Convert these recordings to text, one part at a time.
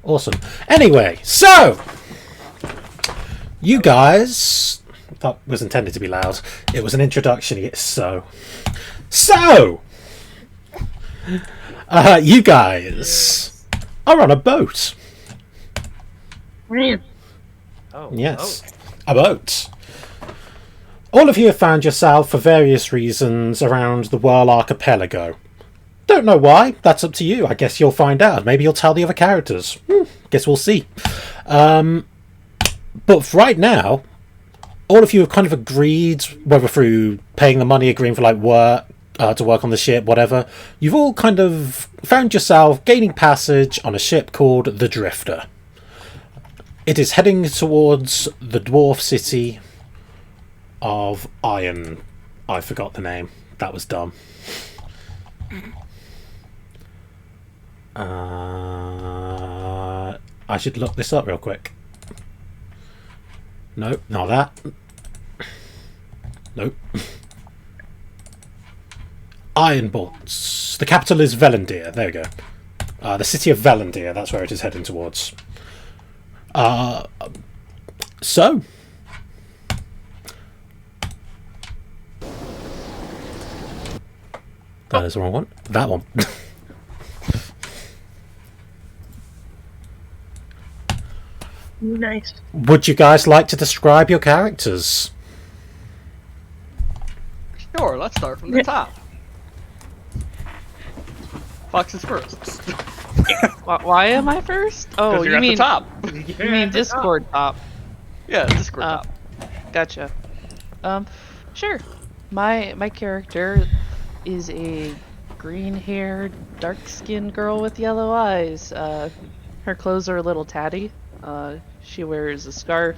Awesome. Anyway, so you guys, that was intended to be loud. It was an introduction. So you guys are on a boat. Oh, Yes, a boat. All of you have found yourself, for various reasons, around the Whirl Archipelago. Don't know why. That's up to you. I guess you'll find out. Maybe you'll tell the other characters. Guess we'll see. But for right now, all of you have kind of agreed, whether through paying the money, agreeing for work to work on the ship, whatever. You've all kind of found yourself gaining passage on a ship called the Drifter. It is heading towards the dwarf city of Iron. I forgot the name. That was dumb. I should look this up real quick. Nope, not that. Nope. Ironbolts. The capital is Velendir. There we go. The city of Velendir. That's where it is heading towards. So. That is the wrong one. That one. Nice. Would you guys like to describe your characters? Sure, let's start from the top. Fox is first. Why am I first? Oh, Because you're you at mean the top. you mean Discord top? Yeah, Discord top. Gotcha. Sure. My character is a green-haired, dark-skinned girl with yellow eyes. Her clothes are a little tatty. She wears a scarf.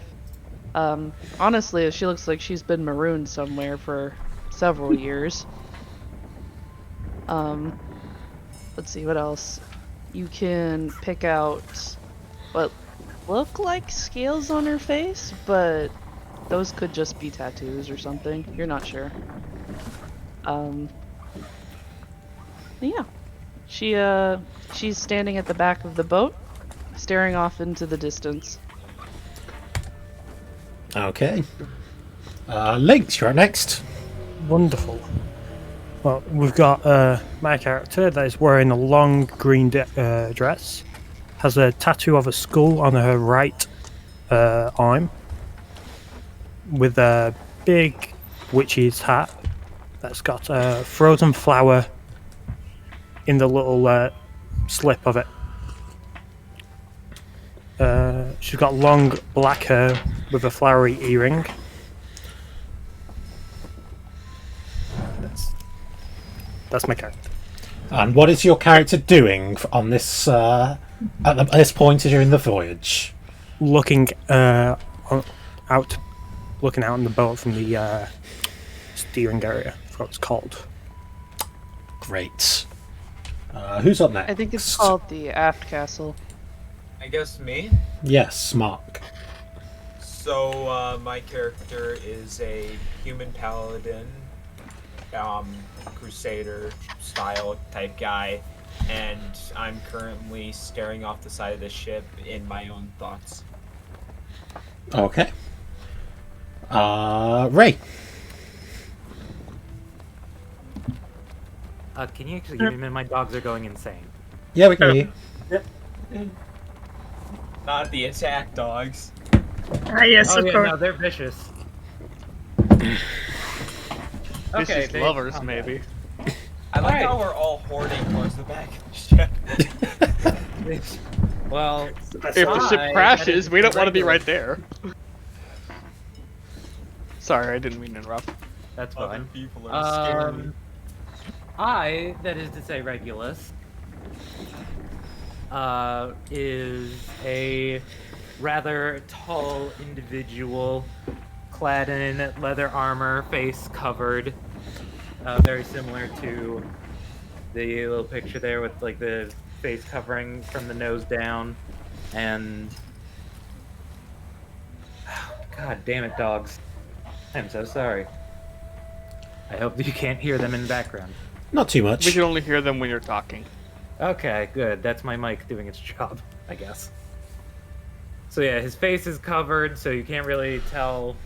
Honestly, she looks like she's been marooned somewhere for several years. Let's see, what else? You can pick out what look like scales on her face, but those could just be tattoos or something. You're not sure. Yeah. She's standing at the back of the boat, staring off into the distance. Okay. Lynx, you're up next. Wonderful. Well, we've got my character that is wearing a long green dress, has a tattoo of a skull on her right arm, with a big witch's hat that's got a frozen flower in the little slip of it. She's got long black hair with a flowery earring. That's my character. And what is your character doing on this at this point during the voyage? Looking looking out on the boat from the steering area. That's what it's called. Great. Who's up next? I think it's called the aft castle. I guess me. Yes, Mark. So my character is a human paladin, crusader style type guy, and I'm currently staring off the side of the ship in my own thoughts. Okay. Ray. Can you actually give me a minute? My dogs are going insane. Yeah, we can hear you. Not the attack dogs. Ah, yes, Oh of yeah, course. no, they're vicious. Vicious they- lovers, okay. maybe. I like Alright. how we're all hoarding towards the back of the ship. Well, If the ship crashes, we don't want to be right there. Sorry, I didn't mean to interrupt. That's Other fine. people are scared. That is to say Regulus, is a rather tall individual, clad in leather armor, face covered, very similar to the little picture there with like the face covering from the nose down, and God damn it, dogs! I'm so sorry. I hope that you can't hear them in the background. Not too much. We can only hear them when you're talking. Okay, good. That's my mic doing its job, I guess. So yeah, his face is covered, so you can't really tell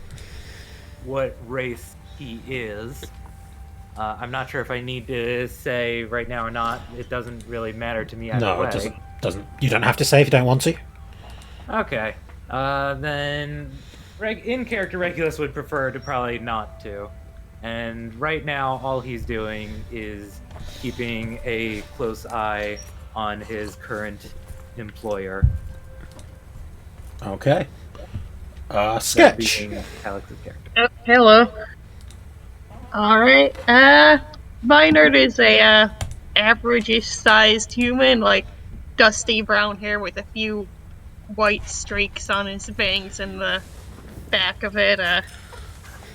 what race he is. I'm not sure if I need to say right now or not. It doesn't really matter to me either No, way. it doesn't. You don't have to say if you don't want to. Okay. Then in-character Regulus would prefer to probably not to. And right now, all he's doing is keeping a close eye on his current employer. Okay. That Sketch. being Alex's character. Oh, hello. Alright, Minard is a, average-ish sized human, like, dusty brown hair with a few white streaks on his bangs and the back of it,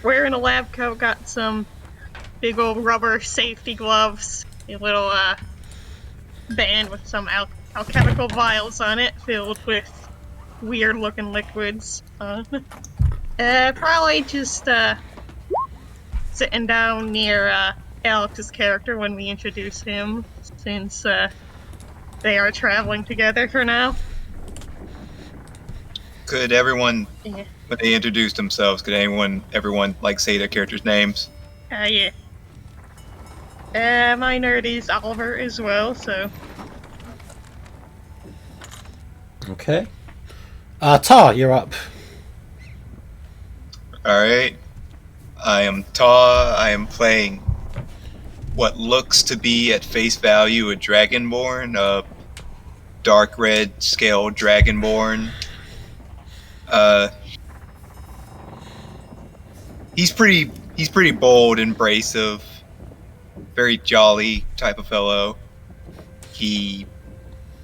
wearing a lab coat, got some big old rubber safety gloves, a little, band with some alchemical vials on it, filled with weird-looking liquids. Probably just, sitting down near Alex's character when we introduce him, since they are traveling together for now. Could everyone, Yeah. when they introduce themselves, everyone like say their characters' names? Yeah. My nerd is Oliver as well, so. Okay. Tar, you're up. Alright. I am Ta. I am playing what looks to be at face value a Dragonborn, a dark red scale Dragonborn. He's pretty bold and abrasive, very jolly type of fellow. He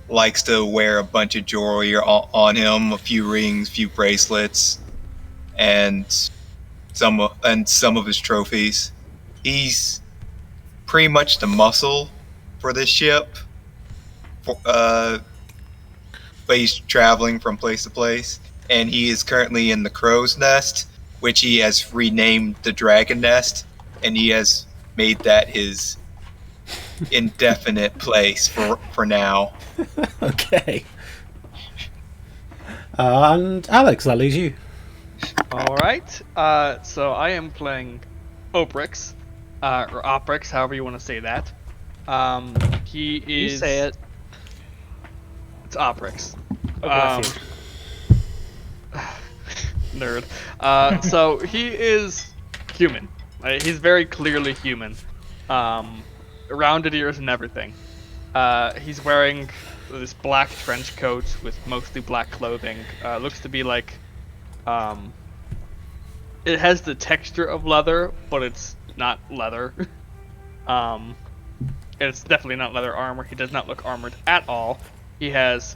likes to wear a bunch of jewelry on him, a few rings, a few bracelets, and some of his trophies. He's pretty much the muscle for this ship. But he's traveling from place to place, and he is currently in the Crow's Nest, which he has renamed the Dragon Nest, and he has made that his indefinite place for now. Okay. And Alex, that leaves you. Alright, so I am playing Oprix, or Oprix, however you want to say that. He is... You say it. It's Oprix. Oh, bless you. Nerd. So he is human. He's very clearly human. Rounded ears and everything. He's wearing this black trench coat with mostly black clothing. Looks to be like... it has the texture of leather, but it's not leather. It's definitely not leather armor. He does not look armored at all. He has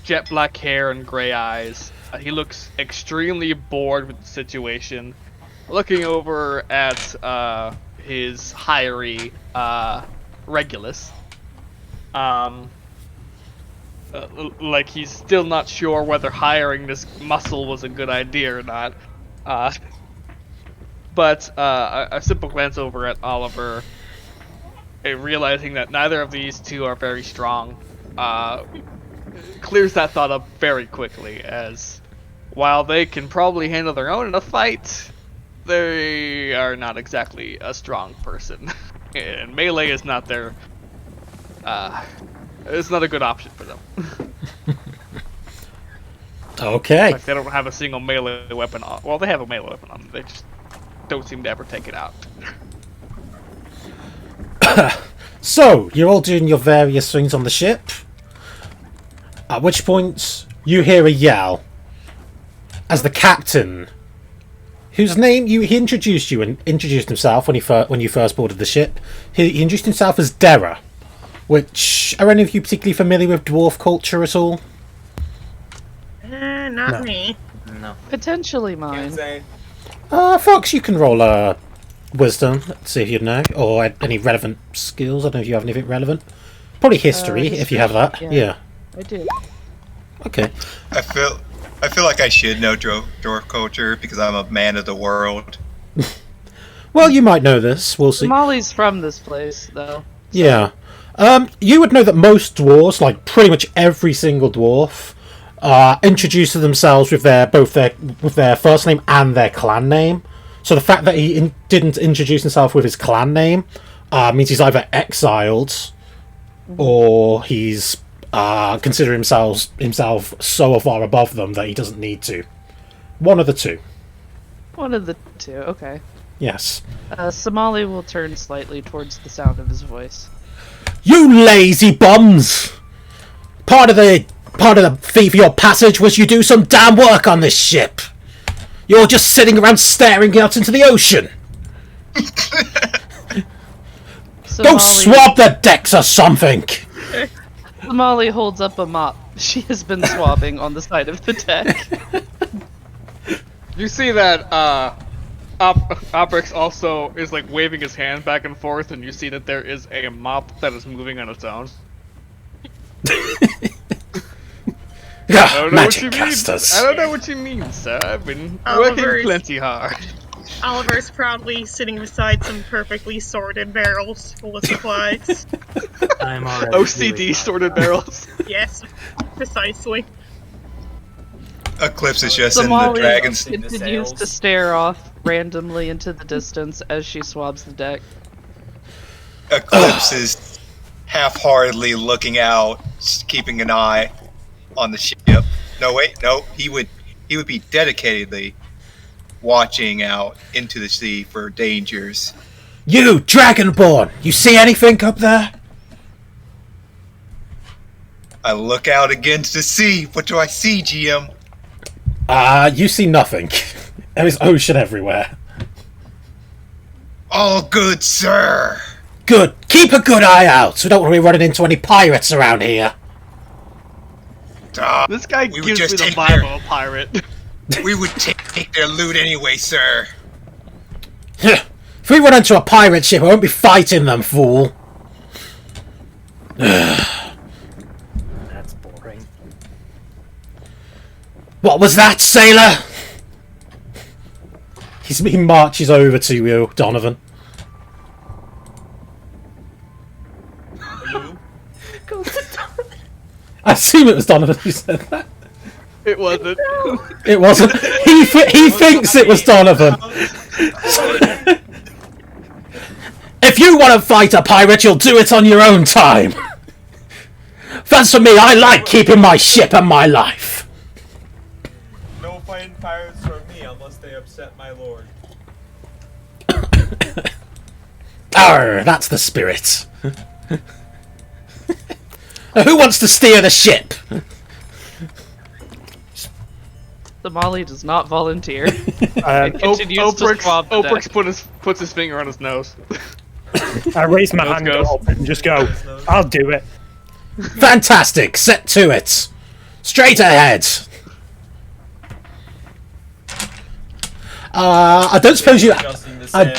jet black hair and gray eyes. He looks extremely bored with the situation. Looking over at his hiree, Regulus. Like he's still not sure whether hiring this muscle was a good idea or not. But a simple glance over at Oliver, realizing that neither of these two are very strong, clears that thought up very quickly, as while they can probably handle their own in a fight, they are not exactly a strong person. And melee is not their... it's not a good option for them. Okay. Like, they don't have a single melee weapon on. Well, they have a melee weapon on them. They just don't seem to ever take it out. So, you're all doing your various things on the ship. At which point, you hear a yell. As the captain, whose name he introduced you and introduced himself when you first boarded the ship. He introduced himself as Dera. Which, are any of you particularly familiar with dwarf culture at all? Not No. me. No. Potentially mine. Insane. Fox, you can roll wisdom. Let's see if you know, or any relevant skills. I don't know if you have anything relevant. Probably history, if you have that. yeah. Yeah. I do. Okay. I feel like I should know dwarf culture because I'm a man of the world. Well, you might know this. We'll see. Molly's from this place, though. Yeah. You would know that most dwarves, like pretty much every single dwarf, introduce themselves with their first name and their clan name. So the fact that he didn't introduce himself with his clan name means he's either exiled or he's considering himself so far above them that he doesn't need to. One of the two. One of the two, okay. Yes. Somali will turn slightly towards the sound of his voice. You lazy bums! Part of the fee for your passage was you do some damn work on this ship. You're just sitting around staring out into the ocean. Go swab the decks or something. Somali holds up a mop. She has been swabbing on the side of the deck. You see that Obrix also is like waving his hand back and forth, and you see that there is a mop that is moving on its own. I don't know what you mean. I don't know what you mean, sir. I've been working plenty hard. Oliver's proudly sitting beside some perfectly sorted barrels full of supplies. I'm already OCD sorted barrels. Yes, precisely. Eclipse is just in the Somali dragon's. continues to stare off randomly into the distance as she swabs the deck. Eclipse is half-heartedly looking out, keeping an eye on the ship. No, wait, no. He would be dedicatedly watching out into the sea for dangers. You, Dragonborn! You see anything up there? I look out against the sea. What do I see, GM? You see nothing. There is ocean everywhere. All good, sir. Good. Keep a good eye out. We don't want to be running into any pirates around here. This guy we gives would me just the take vibe of a pirate. We would take their loot anyway, sir. If we run into a pirate ship, I won't be fighting them, fool. That's boring. What was that, sailor? He marches over to you, Donovan. I assume it was Donovan who said that. It wasn't. It wasn't. He thinks it was Donovan. If you want to fight a pirate, you'll do it on your own time. As for me, I like keeping my ship and my life. No fighting pirates for me unless they upset my lord. Arr, that's the spirit. Who wants to steer the ship? Somali does not volunteer. And continues to swab the deck. Obrix puts his finger on his nose. I raise my Let's hand go. up and just go, I'll do it. Fantastic. Set to it. Straight ahead. I don't suppose you. Adjusting the sails.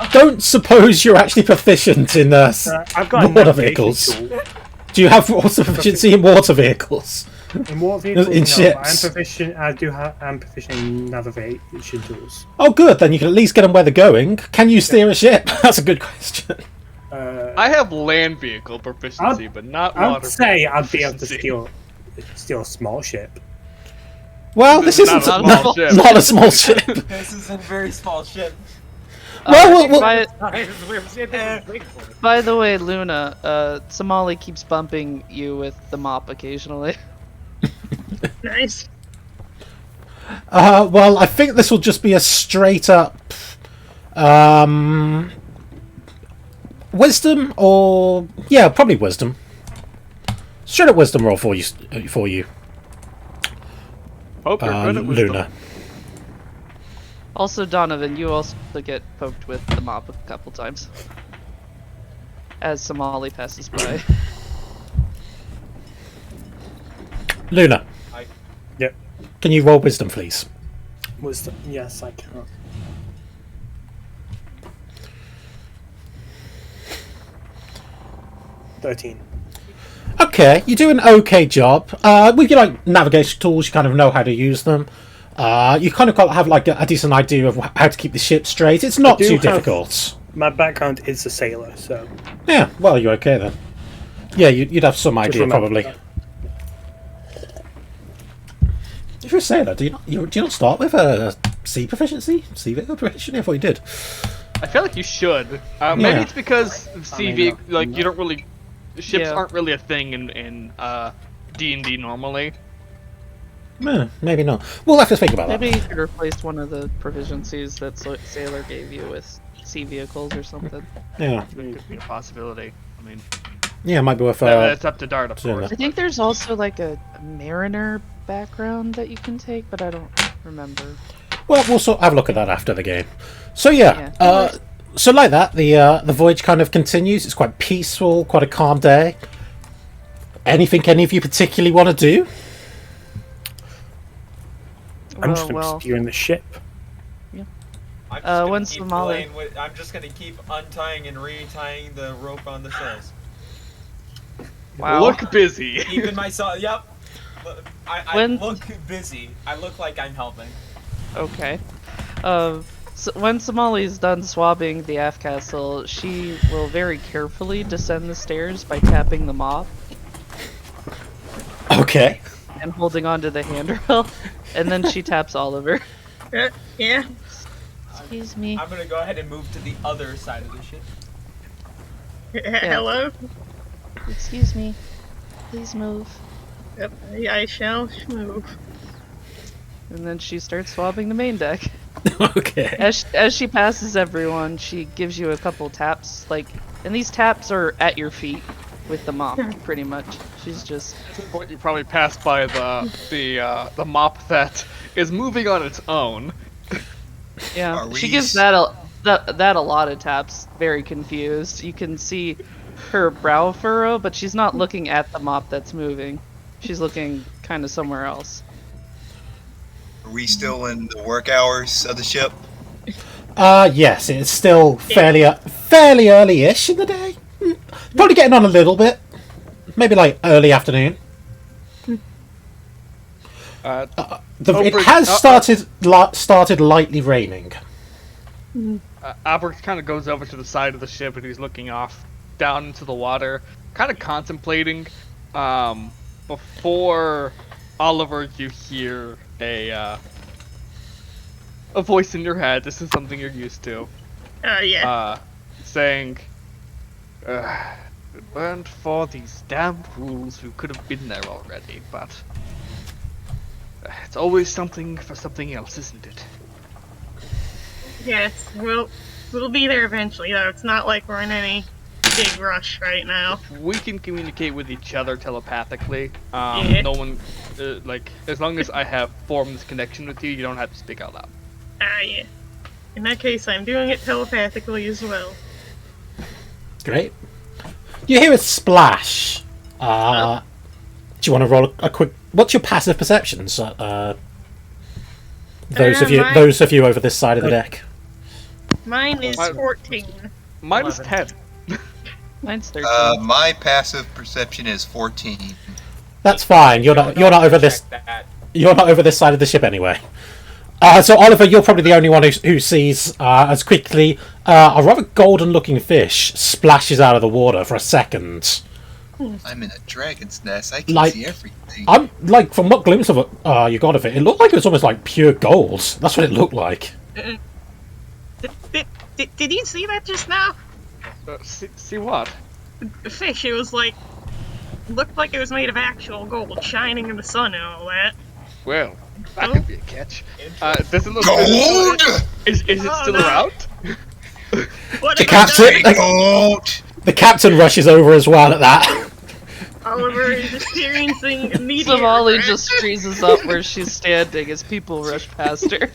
I don't suppose you're actually proficient in I've got a water navigation vehicles. tool. Do you have water proficiency in water vehicles? In water vehicles, In no, ships. I'm proficient. I'm proficient in navigation tools. Oh, good. Then you can at least get them where they're going. Can you steer a ship? That's a good question. I have land vehicle proficiency, but not I'd water. say I'd be able to proficiency. steal a small ship. Well, this This isn't is not a small ship. not a small ship. This is a very small ship. Well, By the way, Luna, Somali keeps bumping you with the mop occasionally. Nice. well, I think this will just be a straight up wisdom, or yeah, probably wisdom. Straight up wisdom roll for you. Hope you're good at wisdom. Luna. Also, Donovan, you also get poked with the mop a couple times. As Somali passes by. Luna. Yep. Can you roll wisdom, please? Wisdom. Yes, I can. $13. Okay, you do an okay job. With your navigation tools, you kind of know how to use them. You kind of have a decent idea of how to keep the ship straight. It's not too difficult. My background is a sailor, so Yeah, well, you're okay then. Yeah, you'd have some idea, remember probably. that. If you say that, do you not start with a sea proficiency? Sea vehicle proficiency? I thought you did. I feel like you should. Maybe Yeah. it's because CV, like, you don't really... Ships Yeah. aren't really a thing in D&D normally. Maybe not. We'll have to think about Maybe that. you could replace one of the proficiencies that Sailor gave you with sea vehicles or something. Yeah, That could be a possibility. I mean, yeah, it might be worth. it's up to Dart, of doing course. I think there's also like a mariner background that you can take, but I don't remember. Well, we'll have a look at that after the game. So yeah, Yeah. so like that, the voyage kind of continues. It's quite peaceful, quite a calm day. Anything any of you particularly want to do? I'm just Well, going to be steering the ship. I'm just gonna when's keep the Molly? playing with. I'm just gonna keep untying and retying the rope on the sails. Wow. Look busy. Keeping myself. Yep. I When- look busy. I look like I'm helping. Okay. So when Somali's done swabbing the aft castle, she will very carefully descend the stairs by tapping the mop Okay. and holding onto the handrail, and then she taps Oliver. Yeah. Excuse me. I'm gonna go ahead and move to the other side of the ship. Hello? Excuse me. Please move. Yep, I shall move. And then she starts swabbing the main deck. Okay. As she passes everyone, she gives you a couple taps, and these taps are at your feet with the mop, pretty much. She's just At this point, you probably passed by the mop that is moving on its own. yeah. Are She we gives that a lot of taps. Very confused. You can see her brow furrow, but she's not looking at the mop that's moving. She's looking kind of somewhere else. Are we still in the work hours of the ship? Yes, it's still fairly early-ish in the day. Probably getting on a little bit. Maybe like early afternoon. Uh, It has started lightly raining. Albert kind of goes over to the side of the ship and he's looking off down into the water, kind of contemplating. Before Oliver, you hear a voice in your head. This is something you're used to. Yeah. Saying, "If it weren't for these damn rules, we could have been there already, but it's always something for something else, isn't it?" Yes, we'll be there eventually, though. It's not like we're in any big rush right now. We can communicate with each other telepathically. Yeah. No one, as long as I have formed this connection with you, you don't have to speak out loud. Yeah. In that case, I'm doing it telepathically as well. Great. You hear a splash. Do you want to roll a quick? What's your passive perceptions? Those of you over this side of the deck. Mine is Mine- 14. Mine is 10. Mine's 13. My passive perception is 14. That's fine. You're not over this. Check that. You're not over this side of the ship anyway. So Oliver, you're probably the only one who sees as quickly a rather golden-looking fish splashes out of the water for a second. I'm in a dragon's nest. I can Like- see everything. I'm like, from what glimpse of it you got of it, it looked like it was almost like pure gold. That's what it looked like. Did you see that just now? See what? The fish, it was like... looked like it was made of actual gold, shining in the sun and all that. Well, that could be a catch. Does it look Gold! Is it Oh, still no. around? What The about captain- that? Gold! The captain rushes over as well at that. Oliver is experiencing immediate Somali regret. just freezes up where she's standing as people rush past her.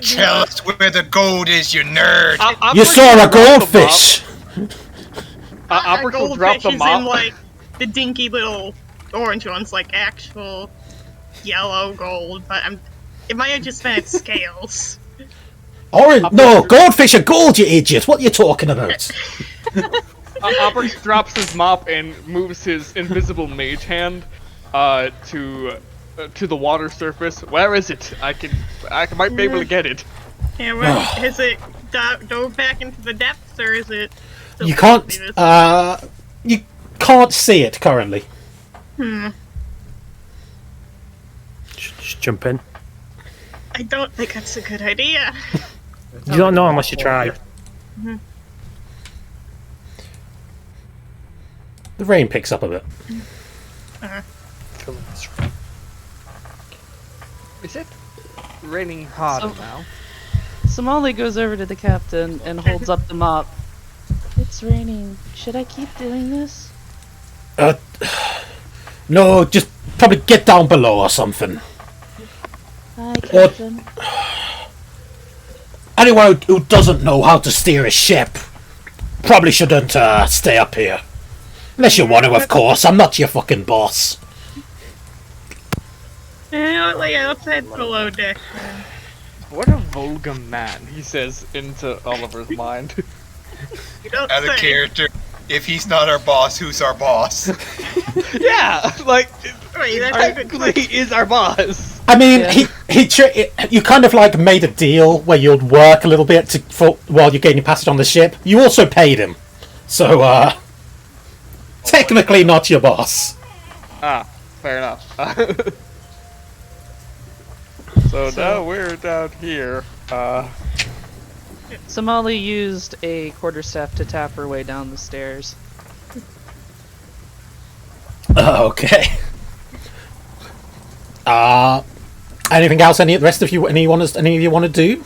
Tell us where the gold is, you nerd! You saw a goldfish. That Albert will drop goldfish the is in, mop. like, the dinky little orange ones, like actual yellow gold, but it might have just been its scales. Orange? No, goldfish are gold, you idiot. What are you talking about? Albert drops his mop and moves his invisible mage hand to the water surface. Where is it? I might be able to get it. Yeah, well, has it dove back into the depths, or is it... still You can't. this? You can't see it currently. Just jump in. I don't think that's a good idea. You don't know unless you try. The rain picks up a bit. Is it raining hard So- now? Somali goes over to the captain and holds up the mop. It's raining. Should I keep doing this? No, just probably get down below or something. Hi, Captain. Anyone who doesn't know how to steer a ship probably shouldn't stay up here. Unless you want to, of course. I'm not your fucking boss. Like outside below deck. What a vulgar man, he says into Oliver's mind. You don't Out of say. character. If he's not our boss, who's our boss? Yeah, like, Wait, that's a good technically he is our boss. I mean, Yeah. you kind of like made a deal where you'd work a little bit while you're getting your passage on the ship. You also paid him, so technically not your boss. Ah, fair enough. So now we're down here. Somali used a quarterstaff to tap her way down the stairs. Okay. Anything else? Any of you want to do?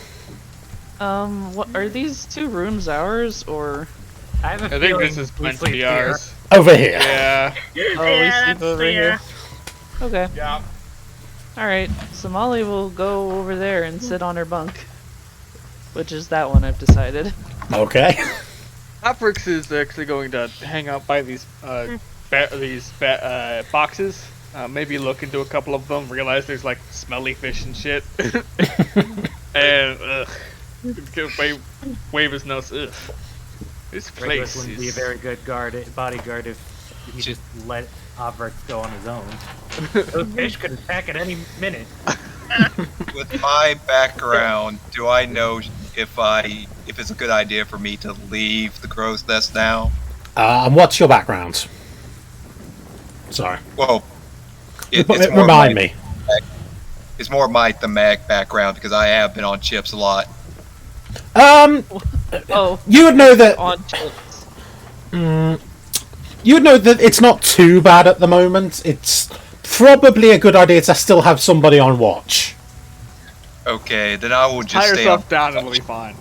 What are these 2 rooms ours or? I have a I think feeling this is we meant to sleep be here. ours. Over here. Yeah. Oh, we Yeah, sleep that's over the, here. Okay. Yeah. Alright, Somali will go over there and sit on her bunk. Which is that one, I've decided. Okay. Aprix is actually going to hang out by these boxes. Maybe look into a couple of them, realize there's like smelly fish and shit. And wave his nose. Ugh. This Regulus place wouldn't be a is... very good bodyguard if he just let Avrix go on his own. Those fish could attack at any minute. With my background, do I know if it's a good idea for me to leave the crow's nest now? And what's your background? Sorry. Well, it's more Remind me. It's more my thematic background because I have been on ships a lot. Oh, You would know that. on chips. You would know that it's not too bad at the moment. It's probably a good idea to still have somebody on watch. Okay, then I will Tie just stay on. yourself down and we'll be fine.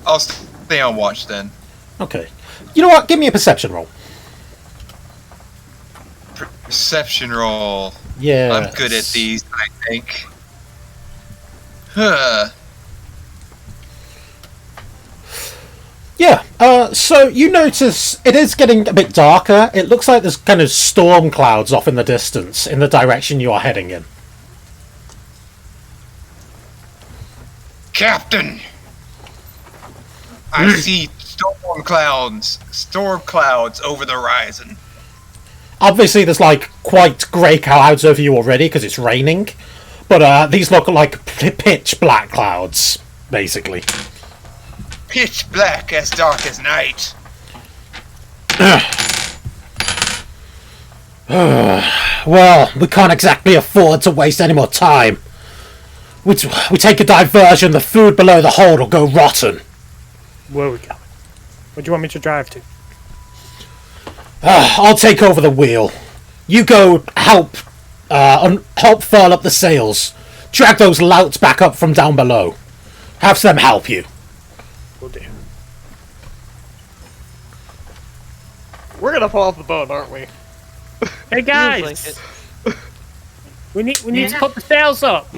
I'll stay on watch then. Okay. You know what? Give me a perception roll. Perception roll. Yeah. I'm good at these, I think. Huh. Yeah, so you notice it is getting a bit darker. It looks like there's kind of storm clouds off in the distance, in the direction you are heading in. Captain! I see storm clouds over the horizon. Obviously, there's like quite grey clouds over you already because it's raining, but these look like pitch black clouds, basically. Pitch black, as dark as night. Well, we can't exactly afford to waste any more time. We take a diversion, the food below the hold will go rotten. Where are we going? Where do you want me to drive to? I'll take over the wheel. You go help furl up the sails. Drag those louts back up from down below. Have them help you. Will do. We're gonna fall off the boat, aren't we? Hey Feels guys! like it. We need to put the sails up.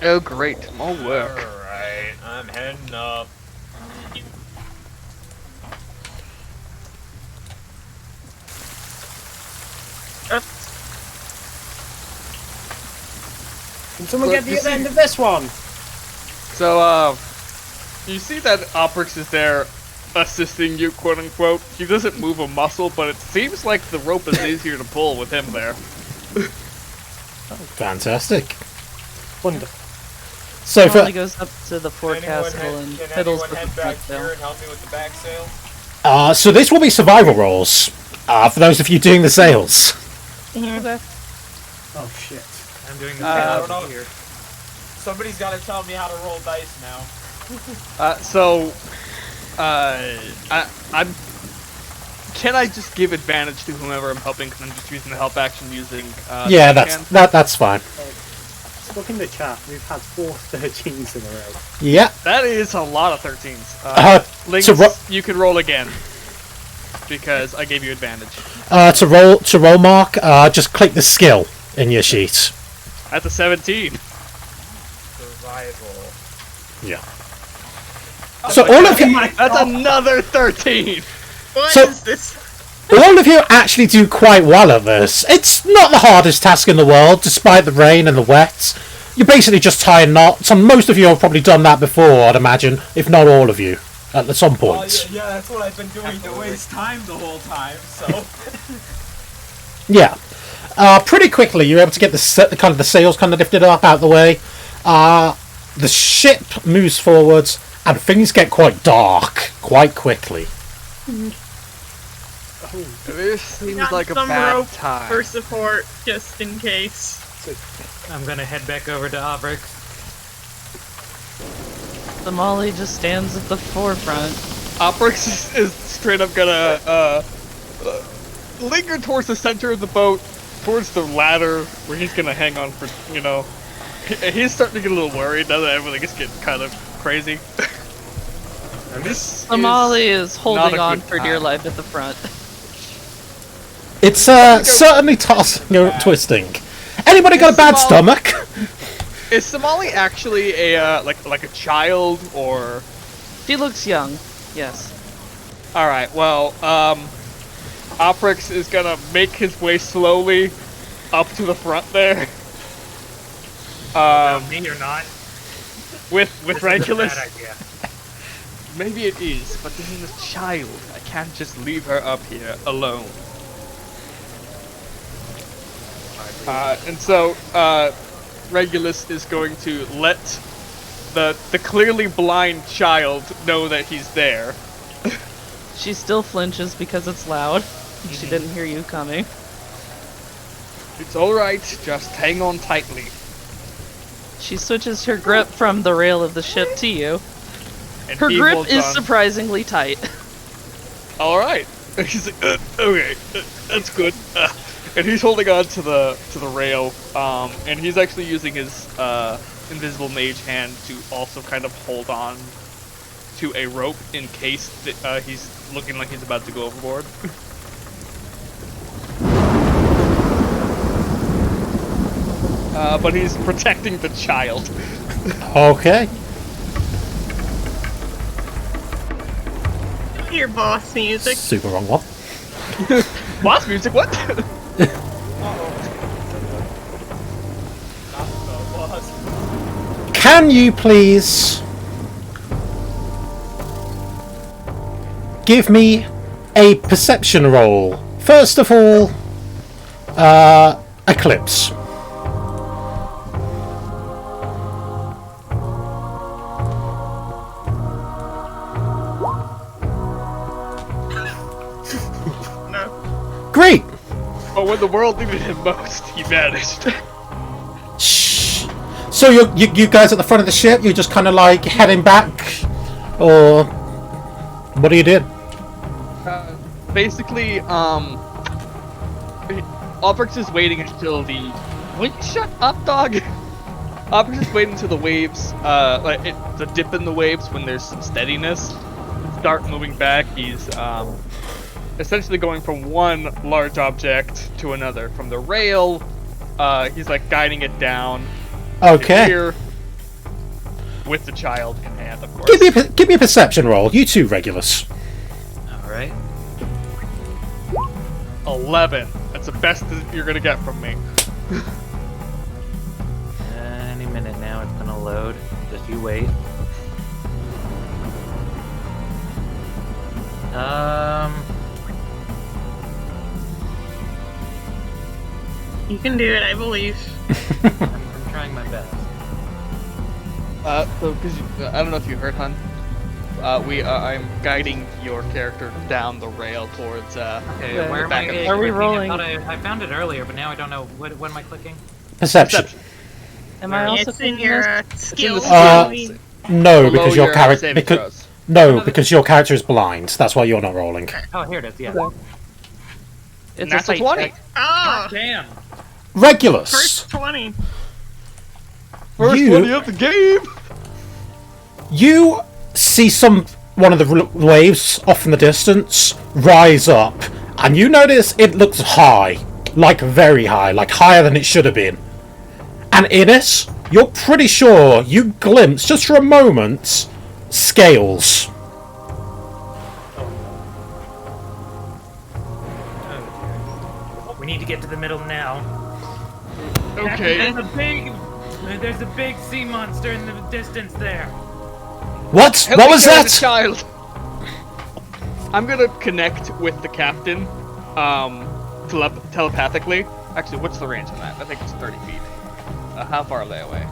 Oh great, more work. Alright, I'm heading up. Can someone Look, get the you other see- end of this one? So, you see that Oprix is there assisting you, quote unquote. He doesn't move a muscle, but it seems like the rope is easier to pull with him there. Fantastic. Wonderful. So Somali for goes up to the forecastle and fiddles with the head back front here sail. and help me with the back sail? So this will be survival rolls. For those of you doing the sales. Okay. Oh shit. I'm doing the I same don't know. here. Somebody's got to tell me how to roll dice now. I'm. Can I just give advantage to whomever I'm helping? Because I'm just using the help action using. Yeah, Can? that's fine. Look in the chat, we've had 4 13s in a row. Yeah. That is a lot of 13s. Lynx, to ro- you can roll again because I gave you advantage. to roll mark, just click the skill in your sheet. That's a 17. Survival. Yeah. So all of you, That's another 13. What So- is this? all of you actually do quite well at this. It's not the hardest task in the world, despite the rain and the wet. You're basically just tying knots, and most of you have probably done that before, I'd imagine, if not all of you, at some Well, point. yeah, that's what I've been doing to waste time the whole time, so... Yeah. Pretty quickly, you're able to get the sails kind of lifted up out of the way. The ship moves forwards, and things get quite dark quite quickly. This seems Got like a some bad rope time. for support, just in case. I'm gonna head back over to Obrix. The Molly just stands at the forefront. Oprix is straight up gonna linger towards the center of the boat, towards the ladder, where he's gonna hang on for, you know... He's starting to get a little worried now that everything is getting kind of crazy. And this The Molly is not holding a on good for dear time. life at the front. It's certainly tossing or twisting. Anybody got a bad stomach? Is Somali actually a like a child or? She looks young. Yes. All right. Well, Oprix is gonna make his way slowly up to the front there. Me or not? With This is a Regulus. bad idea. Maybe it is, but this is a child. I can't just leave her up here alone. And so, Regulus is going to let the clearly blind child know that he's there. She still flinches because it's loud. She didn't hear you coming. It's all right. Just hang on tightly. She switches her grip from the rail of the ship to you. And Her he grip holds is on. surprisingly tight. All right. He's like, okay, that's good. And he's holding on to the rail, and he's actually using his invisible mage hand to also kind of hold on to a rope in case that, he's looking like he's about to go overboard. But he's protecting the child. Okay. Your boss music. Super wrong one. Boss music, what? Can you please give me a perception roll? First of all, Eclipse. No. Great. But when the world needed him most, he vanished. Shh. So you guys at the front of the ship, you're just kind of like heading back, or what are you doing? Basically, Obrix is waiting until the... Will you shut up, dog? Obrix is waiting until the waves, the dip in the waves when there's some steadiness, start moving back. He's, essentially going from one large object to another. From the rail, he's like guiding it down. to Okay. here, with the child in hand, of course. Give me a perception roll. You two, Regulus. All right. 11. That's the best that you're gonna get from me. Any minute now, it's gonna load. Just you wait. You can do it, I believe. I'm trying my best. So, because I don't know if you heard, Hun. I'm guiding your character down the rail towards. Okay, Yeah. where am Back I? up. Are we clicking? rolling? I found it earlier, but now I don't know. What am I clicking? Perception. Am I also It's in clicking your this? skills. skills. No, Below because your your character saving throws. because your character is blind. That's why you're not rolling. Oh, here it is. Yeah. Okay. It's Natural a sight 20. check. Oh, Damn. Regulus. first 20. First You- 20 of the game. You see one of the waves off in the distance rise up, and you notice it looks high, like very high, like higher than it should have been. And in it, you're pretty sure you glimpse, just for a moment, scales. We need to get to the middle now. Okay. There's a big sea monster in the distance there. What? Help What me was carry that? the child. I'm gonna connect with the captain, telepathically. Actually, what's the range on that? I think it's 30 feet. How far are they away?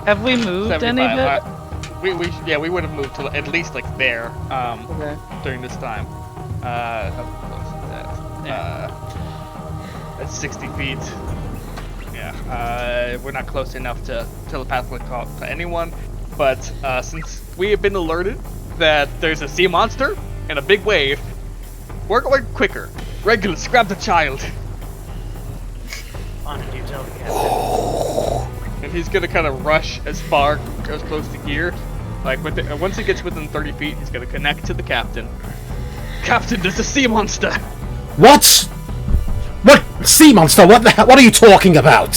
Have we moved any of it? We would have moved to at least like there Okay. during this time. How close is that? That's 60 feet. Yeah, we're not close enough to telepathically talk to anyone, but since we have been alerted that there's a sea monster and a big wave, we're going quicker. Regulus, grab the child. On did you tell the captain? And he's gonna kind of rush as close to here. Like, once he gets within 30 feet, he's gonna connect to the captain. Captain, there's a sea monster! What? What? Sea monster? What the hell? What are you talking about?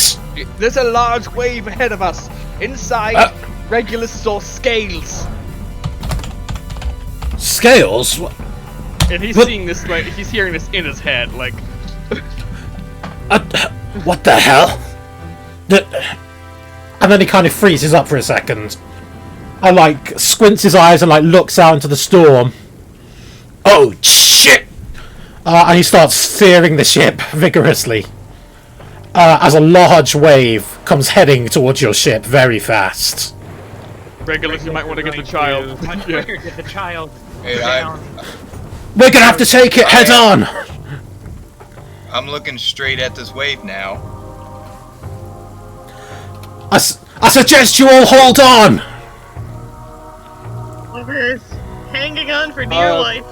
There's a large wave ahead of us. Inside, Regulus saw scales. Scales? And he's What? seeing this, like, he's hearing this in his head, like... What the hell? And then he kind of freezes up for a second. And, like, squints his eyes and, like, looks out into the storm. Oh, shit! And he starts steering the ship vigorously. As a large wave comes heading towards your ship very fast. Regulus, you might want to get the child. Much Yeah. quicker, get the child Hey, down. We're gonna have to take it head on! I'm looking straight at this wave now. I suggest you all hold on! Oliver's hanging on for dear life.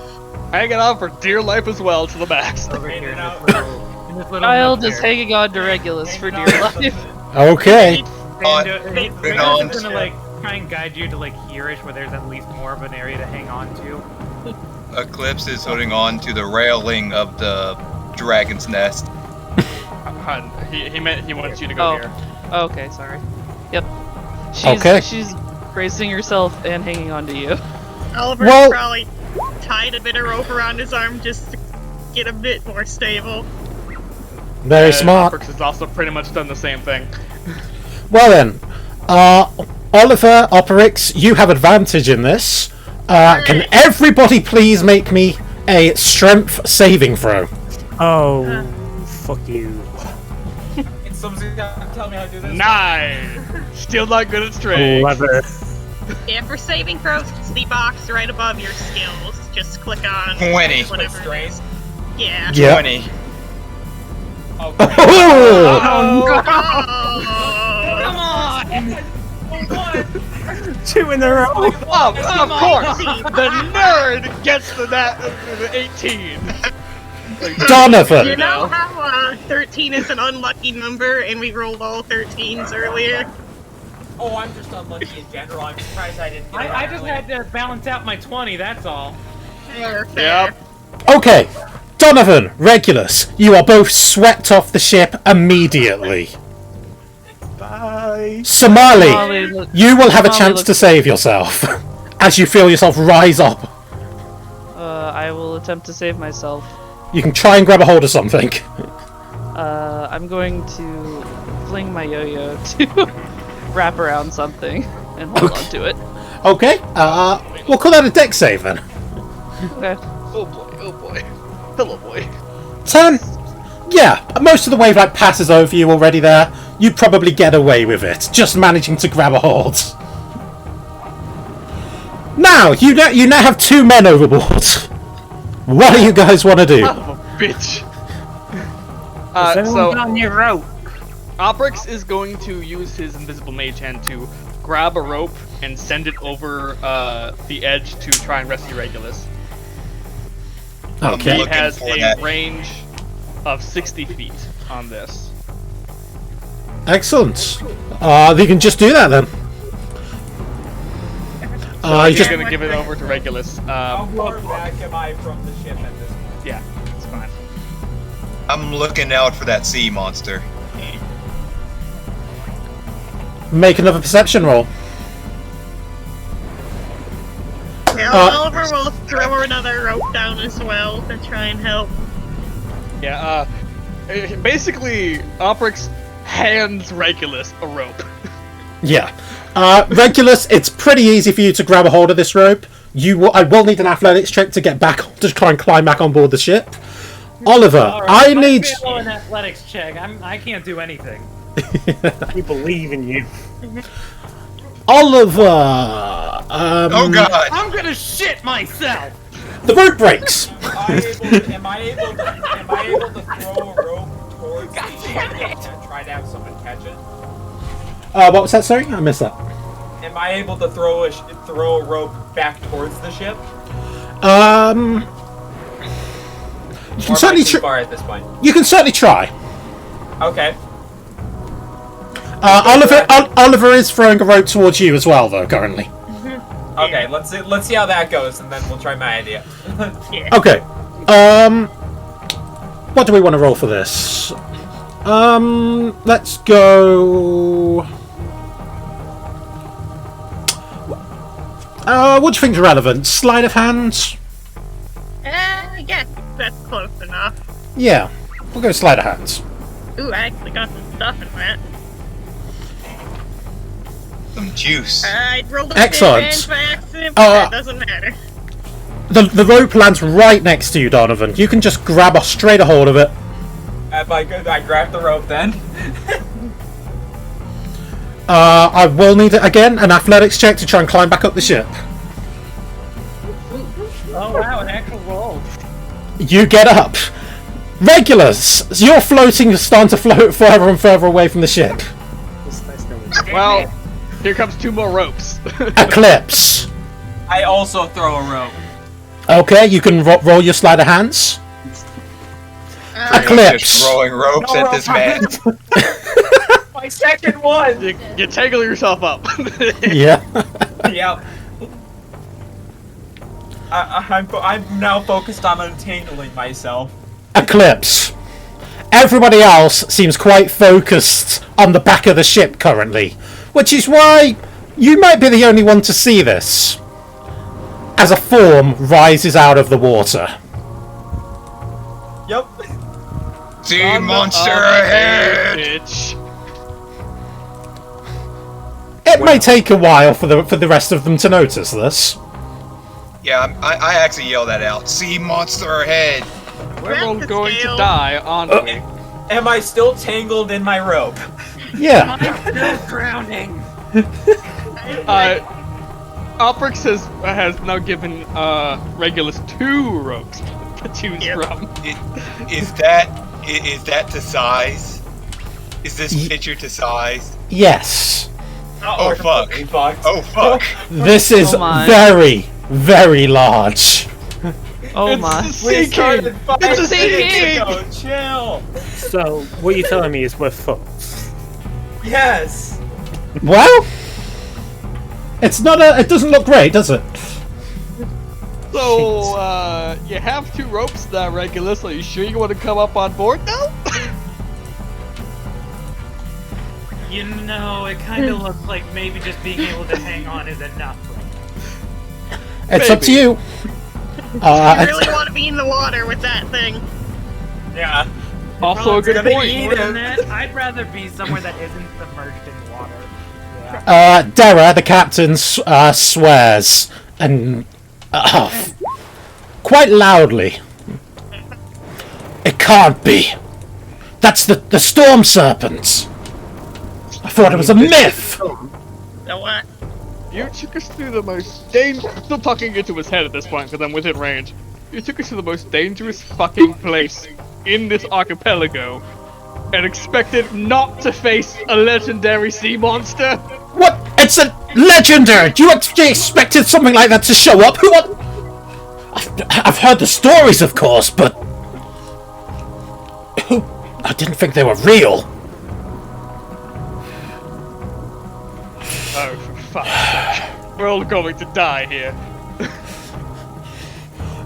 Hanging on for dear life as well to the max. Over here in Hanging out. in this little Child nook is here. hanging on to Regulus for dear Hanging life. Okay. On- Regulus is gonna like try and guide you to like here-ish where there's at least more of an area to hang on to. Eclipse is holding on to the railing of the dragon's nest. Hun, he wants you to go Oh. here. Okay, sorry. Yep. Okay. She's bracing herself and hanging on to you. Oliver's Well- probably tied a bit of rope around his arm just to get a bit more stable. Very smart. Brooks has also pretty much done the same thing. Well then, Oliver, Operix, you have advantage in this. Can everybody please make me a strength saving throw? Oh, fuck you. And someone's gonna tell me how to do this. 9! Still not good at strength. 11. Yeah, for saving throws, it's the box right above your skills. Just click on 20. whatever it Strain. is. Yeah. Yeah. 20. Oh, great. Oh! Oh, Two in a row. Of course! The nerd gets the 18! Donovan! you know how 13 is an unlucky number and we rolled all 13s earlier? Oh, I'm just unlucky in general. I'm surprised I didn't get I just had to balance out my 20, that's all. Fair, fair. Yep. Okay, Donovan, Regulus, you are both swept off the ship immediately. Bye. Somali, Molly, look- you will have a Molly chance looks- to save yourself as you feel yourself rise up. I will attempt to save myself. You can try and grab a hold of something. I'm going to fling my yo-yo to wrap around something and hold on to it. Okay, we'll call that a deck save then. Okay. Oh boy, oh boy. Hello boy. 10. Yeah, most of the wave like passes over you already there. You probably get away with it, just managing to grab a hold. Now, you now have 2 men overboard. What do you guys want to do? Son of a bitch. Has anyone So got your rope? Oprix is going to use his invisible mage hand to grab a rope and send it over the edge to try and rescue Regulus. Okay. He Looking has for a that. range of 60 feet on this. Excellent. You can just do that then. You He's just going to give it over to Regulus. How far back am I from the ship at this point? Yeah, it's fine. I'm looking out for that sea monster. make another perception roll. Oliver will throw another rope down as well to try and help. Yeah, basically, Oprix hands Regulus a rope. Yeah. Regulus, it's pretty easy for you to grab a hold of this rope. I will need an athletics check to get back to try and climb back on board the ship. Oliver, I need. An athletics check. I can't do anything. We believe in you. Oliver. Oh god! I'm gonna shit myself. The rope breaks. Am I able to throw a rope towards the ship and try to have someone catch it? What was that? Sorry, I missed that. Am I able to throw a rope back towards the ship? You Or can am I certainly too far at this point? You can certainly try. Okay. Oliver is throwing a rope towards you as well, though. Currently. Okay. Let's see how that goes, and then we'll try my idea. Okay. What do we want to roll for this? Let's go. What do you think's relevant? Sleight of hand? Yeah, that's close enough. Yeah, we'll go sleight of hand. Ooh, I actually got some stuff in that. Some juice. I rolled a Excellent. 10 by accident, but that doesn't matter. The rope lands right next to you, Donovan. You can just grab a straight hold of it. If I grab the rope then. I will need an athletics check to try and climb back up the ship. Oh wow, an actual roll. You get up. Regulars, you're floating, starting to float further and further away from the ship. Well, here comes 2 more ropes. Eclipse. I also throw a rope. Okay, you can roll your sleight of hands. Eclipse. Just throwing ropes at this man. My second one. You tangle yourself up. Yeah. Yep. I'm now focused on untangling myself. Eclipse. Everybody else seems quite focused on the back of the ship currently, which is why you might be the only one to see this. As a form rises out of the water. Yep. Sea monster ahead! Bitch. It may take a while for the rest of them to notice this. Yeah, I actually yell that out. Sea monster ahead! We're Grab all the going scale. to die, aren't we? Am I still tangled in my rope? Yeah. I'm drowning. Oprix has now given Regulus 2 ropes to choose from. Is that to size? Is this picture to size? Yes. Oh fuck! Completely fucked. Oh fuck! This is Oh my. very, very large. Oh my. It's We a sea started king! 5 It's a sea minutes king! ago. Chill. So, what you're telling me is we're fucked. Yes. Well, it's not it doesn't look great, does it? So, you have 2 ropes now, Regulus. Are you sure you want to come up on board now? You know, it kind of looks like maybe just being able to hang on is enough. It's up to Maybe. you. I really want to be in the water with that thing. Yeah. Also a good gonna point. eat More than him. that, I'd rather be somewhere that isn't submerged in water. Yeah. Dara, the captain, swears and quite loudly. It can't be. That's the storm serpents. I thought it was a myth. So what? You took us through the most I'm still talking into his head at this point because I'm within range. You took us to the most dangerous fucking place in this archipelago and expected not to face a legendary sea monster? What? It's a legendary! You expected something like that to show up? Who? What? I've heard the stories, of course, but I didn't think they were real. Oh, for fuck's sake. We're all going to die here.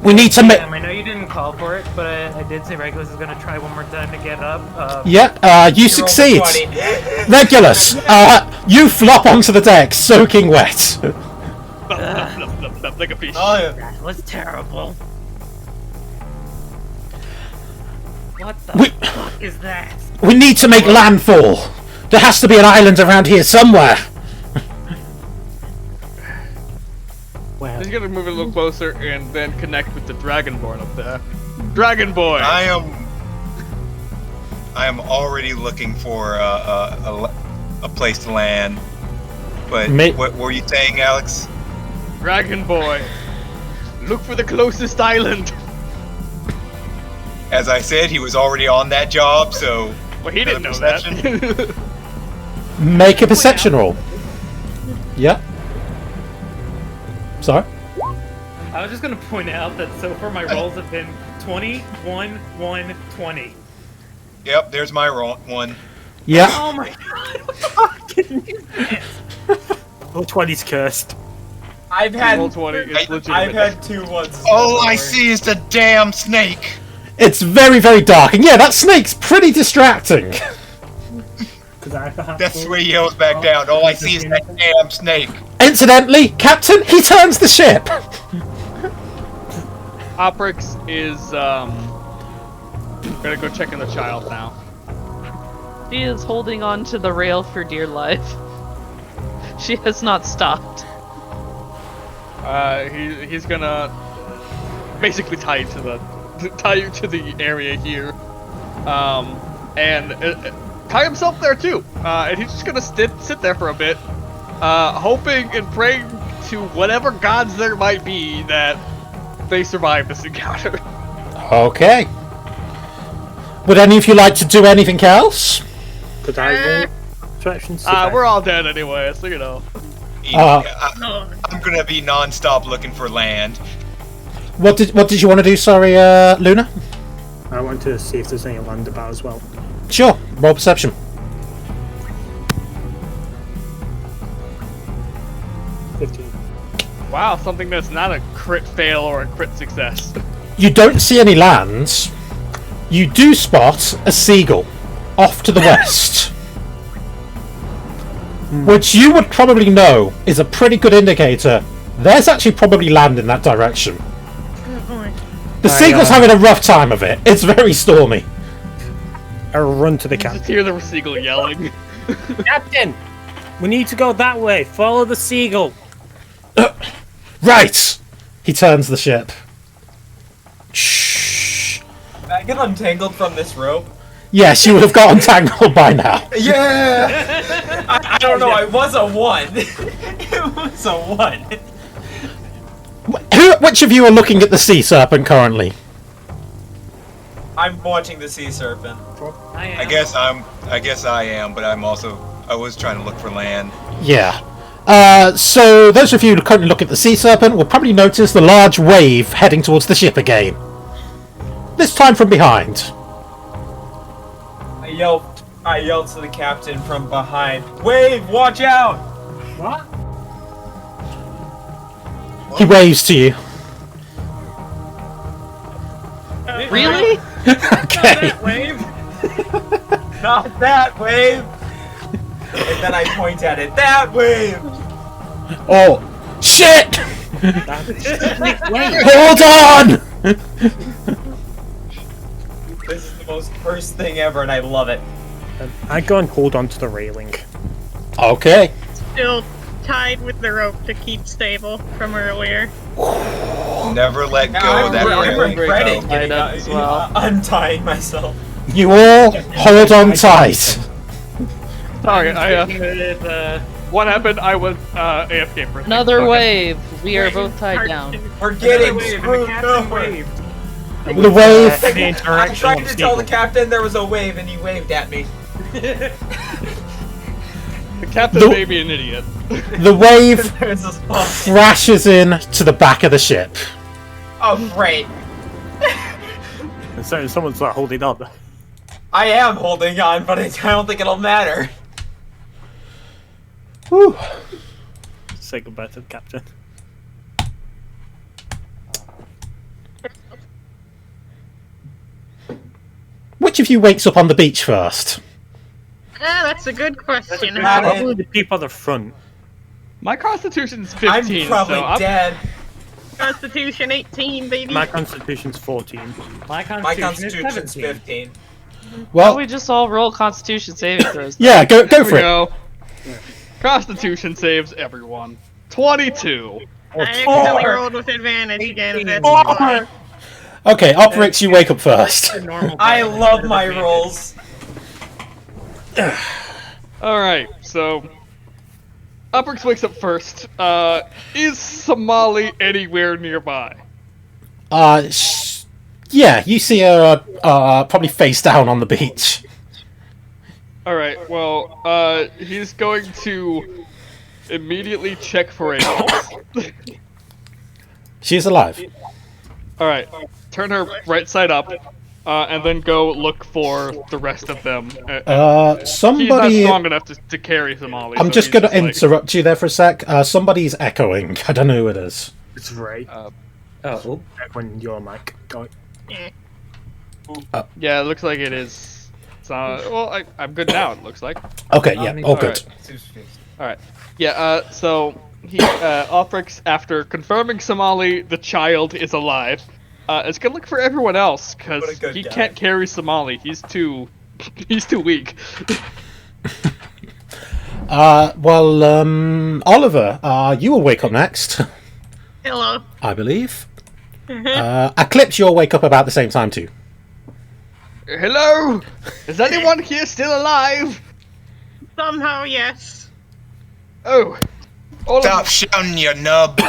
We need to make. I know you didn't call for it, but I did say Regulus is gonna try one more time to get up. Yeah, you succeed. Regulus, you flop onto the deck, soaking wet. Like a fish. Oh, yeah. That was terrible. What the We- fuck is that? We need to make landfall. There has to be an island around here somewhere. Well, He's gonna move a little closer and then connect with the Dragonborn up there. Dragon Boy! I am already looking for a place to land. But what were you saying, Alex? Dragon Boy! Look for the closest island! As I said, he was already on that job, so. Well, he didn't know perception? that. Make a perception roll. Yeah. Sorry? I was just gonna point out that so far my rolls have been 20, 1, 1, 20. Yep, there's my one. Yeah. Oh my god, what the fuck can you roll 20's cursed. I've had Roll 20 is legitimate. I've had 2 ones. All I see is the damn snake. It's very, very dark, and yeah, that snake's pretty distracting. Could I perhaps That's where he yells back down. All I see is that damn snake. Incidentally, Captain, he turns the ship. Oprix is, gonna go check on the child now. She is holding on to the rail for dear life. She has not stopped. He's gonna basically tie you to the area here, and tie himself there too. And he's just gonna sit there for a bit, hoping and praying to whatever gods there might be that they survive this encounter. Okay. Would any of you like to do anything else? Could I roll perception? We're all dead anyway, so you know. I'm gonna be non-stop looking for land. What did you want to do? Sorry, Luna. I want to see if there's any land about as well. Sure. Roll perception. 15. Wow, something that's not a crit fail or a crit success. You don't see any lands. You do spot a seagull off to the west, which you would probably know is a pretty good indicator. There's actually probably land in that direction. The seagull's having a rough time of it. It's very stormy. I run to the You just captain. hear the seagull yelling. Captain! We need to go that way. Follow the seagull. Right. He turns the ship. Shh. Can I get untangled from this rope? Yes, you would have got entangled by now. Yeah! I don't know, it was a 1. It was a 1. Which of you are looking at the sea serpent currently? I'm watching the sea serpent. I guess I am, but I was trying to look for land. Yeah. So those of you who currently look at the sea serpent will probably notice the large wave heading towards the ship again. This time from behind. I yelled to the captain from behind. Wave, watch out! What? He waves to you. Really? Okay. Wave! Not that wave! And then I point at it. That wave! Oh, shit! Hold on! This is the most cursed thing ever and I love it. I go and hold on to the railing. Okay. Still tied with the rope to keep stable from earlier. Never let go I'm of that railing. regretting Tied up as well. untying myself. You all hold on tight. Sorry, I What happened? I was AFK for a second. Another Okay. wave. We are both tied down. We're getting Wave, and the screwed captain over. waved. The wave. The I interaction tried of to tell the people. captain there was a wave, and he waved at me. The captain The- may be an idiot. The wave There's a spot. crashes in to the back of the ship. Oh, great. So someone's like holding on. I am holding on, but I don't think it'll matter. Whew. Say goodbye to the captain. Which of you wakes up on the beach first? That's a good question. Got it. Probably the people at the front. My constitution's I'm 15, probably so I'm dead. Constitution 18, baby. My constitution's 14. My My constitution is constitution's 17. 15. Why Well, don't we just all roll Constitution saving throws? yeah, go Here for we it. go. Constitution saves everyone. 22. I accidentally rolled with advantage again. 18. That's why. Okay, Operix, you wake up first. Normal I person love with my advantage. rolls. Alright, so. Uprix wakes up first. Is Somali anywhere nearby? Yeah, you see her probably face down on the beach. Alright, well, he's going to immediately check for a pulse. She's alive. Alright, turn her right side up, and then go look for the rest of them. He's not Somebody. strong enough to carry Somali. I'm so just he's gonna like- interrupt you there for a sec. Somebody's echoing. I don't know who it is. It's Ray. Oh, When your mic going. Yeah, it looks like it is. Well, I'm good now, it looks like. Okay, yeah, all good. Alright. Yeah, so he, Ophrix, after confirming Somali, the child is alive, is gonna look for everyone else, What a because good he guy. can't carry Somali. He's too weak. Oliver, you will wake up next, Hello. I believe. Eclipse, you'll wake up about the same time too. Hello? Is anyone here still alive? Somehow, yes. Oh. All of- Stop shouting, you nub.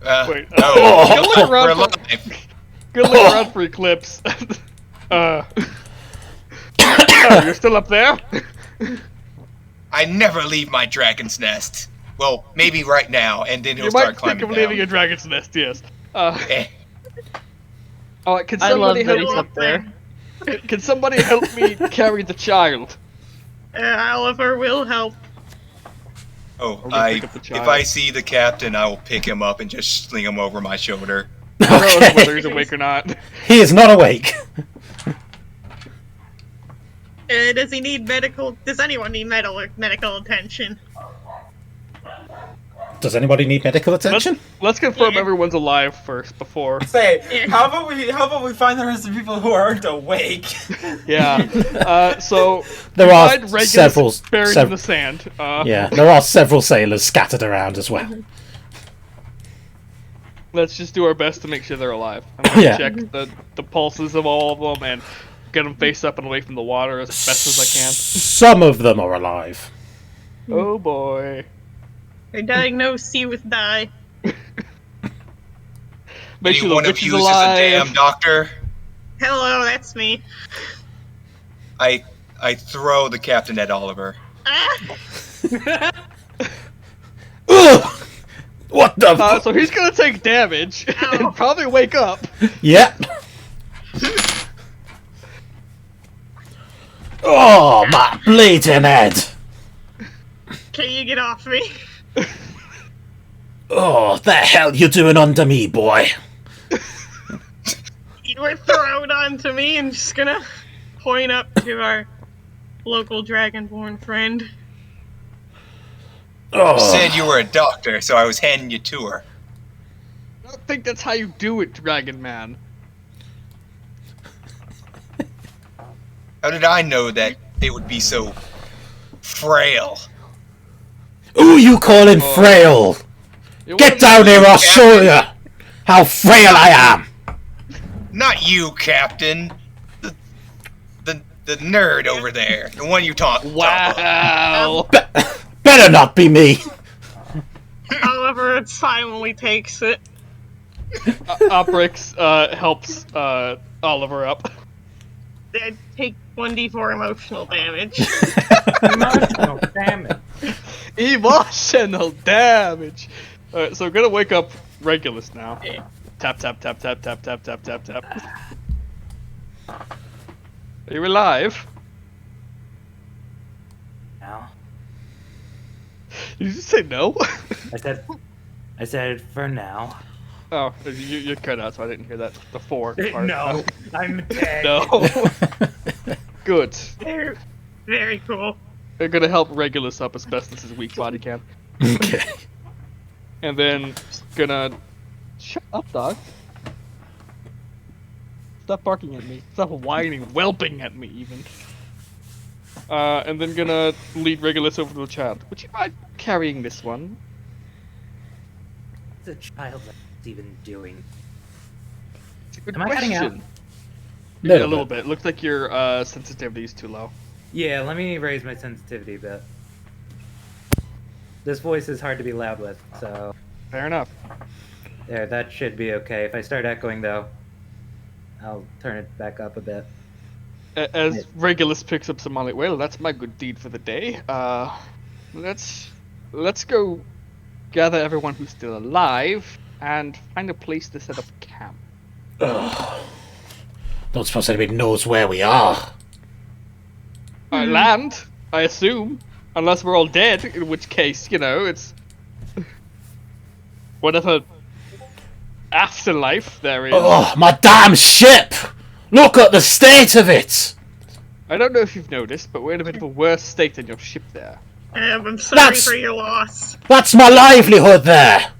Wait, no. go look We're around for, alive. go look around for Eclipse. Oh, you're still up there? I never leave my dragon's nest. Well, maybe right now, and then he'll You start might think climbing of down. leaving a dragon's nest, yes. Eh. Oh, can I love somebody that help he's up there. Can somebody help me carry the child? Oliver will help. Oh, Or we'll pick up the if child. I see the captain, I will pick him up and just sling him over my shoulder. Regardless of whether he's awake or not. He is not awake. Does he need medical? Does anyone need medical attention? Does anybody need medical attention? Let's confirm Yeah. everyone's alive first before. Say, Yeah. how about we find the rest of the people who aren't awake? Yeah. So There we are find Regulus several- buried sev- in the sand. Yeah, there are several sailors scattered around as well. Let's just do our best to make sure they're alive. I'm gonna Yeah. check the pulses of all of them and get them face up and away from the water as best as I can. Some of them are alive. Oh boy. They diagnose you with die. Make Any sure the one of witch is you is a alive. damn doctor. Hello, that's me. I throw the captain at Oliver. Ah! Ugh! What the? So he's gonna take damage Ow. and probably wake up. Yep. Oh, my bleeding head. Can you get off me? Oh, the hell you doing under me, boy? You were thrown onto me. I'm just gonna point up to our local dragonborn friend. Oh, Said you were a doctor, so I was handing you to her. I don't think that's how you do it, Dragon Man. How did I know that they would be so frail? who you calling frail? It Get wasn't- down here, I'll show you how frail I am. Not you, Captain. The The nerd over there. The one you talk of. Wow. Better not be me. Oliver silently takes it. Obrix helps Oliver up. They take 1d4 emotional damage. Emotional damage. Emotional damage. Alright, so I'm gonna wake up Regulus now. Tap tap tap tap tap tap tap tap tap. Are you alive? No. Did you just say no? I said for now. Oh, you cut out, so I didn't hear that. The 4 part. No, I'm dead. No. Good. Very, very cool. They're gonna help Regulus up as best as his weak body can. Okay. And then gonna shut up, dog. Stop barking at me. Stop whining, whelping at me, even. And then gonna lead Regulus over to the child. Would you mind carrying this one? What's a child even doing? It's a good Am I cutting out? question. Little Yeah, a little bit. Looks like your sensitivity is too low. Yeah, let me raise my sensitivity a bit. This voice is hard to be loud with, so Fair enough. there, that should be okay. If I start echoing though, I'll turn it back up a bit. As Regulus picks up some money, well, that's my good deed for the day. Let's go gather everyone who's still alive and find a place to set up camp. Don't suppose anybody knows where we are. Land, I assume, unless we're all dead, in which case, you know, it's whatever afterlife there is. Oh, my damn ship! Look at the state of it! I don't know if you've noticed, but we're in a bit of a worse state than your ship there. I'm sorry for your loss. That's my livelihood there!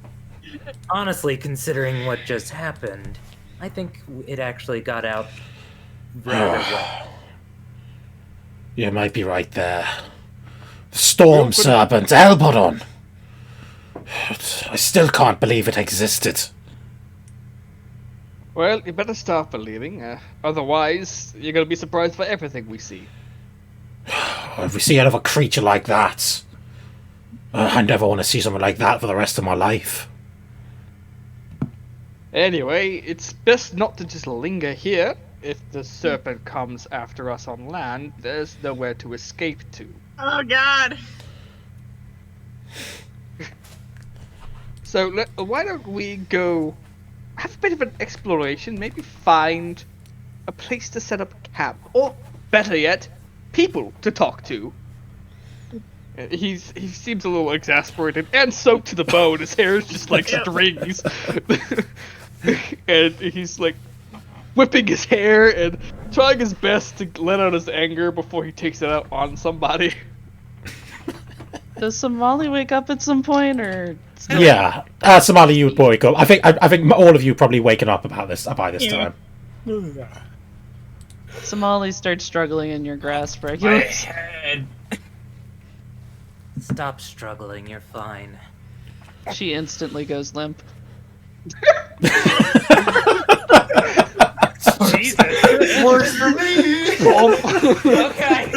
Honestly, considering what just happened, I think it actually got out rather well. You might be right there. Storm Serpent, Elbodon! I still can't believe it existed. Well, you better start believing, otherwise you're gonna be surprised by everything we see. If we see another creature like that, I never want to see something like that for the rest of my life. Anyway, it's best not to just linger here. If the serpent comes after us on land, there's nowhere to escape to. Oh god. So why don't we go have a bit of an exploration, maybe find a place to set up camp, or better yet, people to talk to. He seems a little exasperated and soaked to the bone. His hair is just like strings, and he's like whipping his hair and trying his best to let out his anger before he takes it out on somebody. Does Somali wake up at some point, or? Yeah, Somali, you would wake up. I think all of you probably waken up by this time. Somali starts struggling in your grasp, My Regulus. head. Stop struggling, you're fine. She instantly goes limp. Jesus. Worse for me. Okay.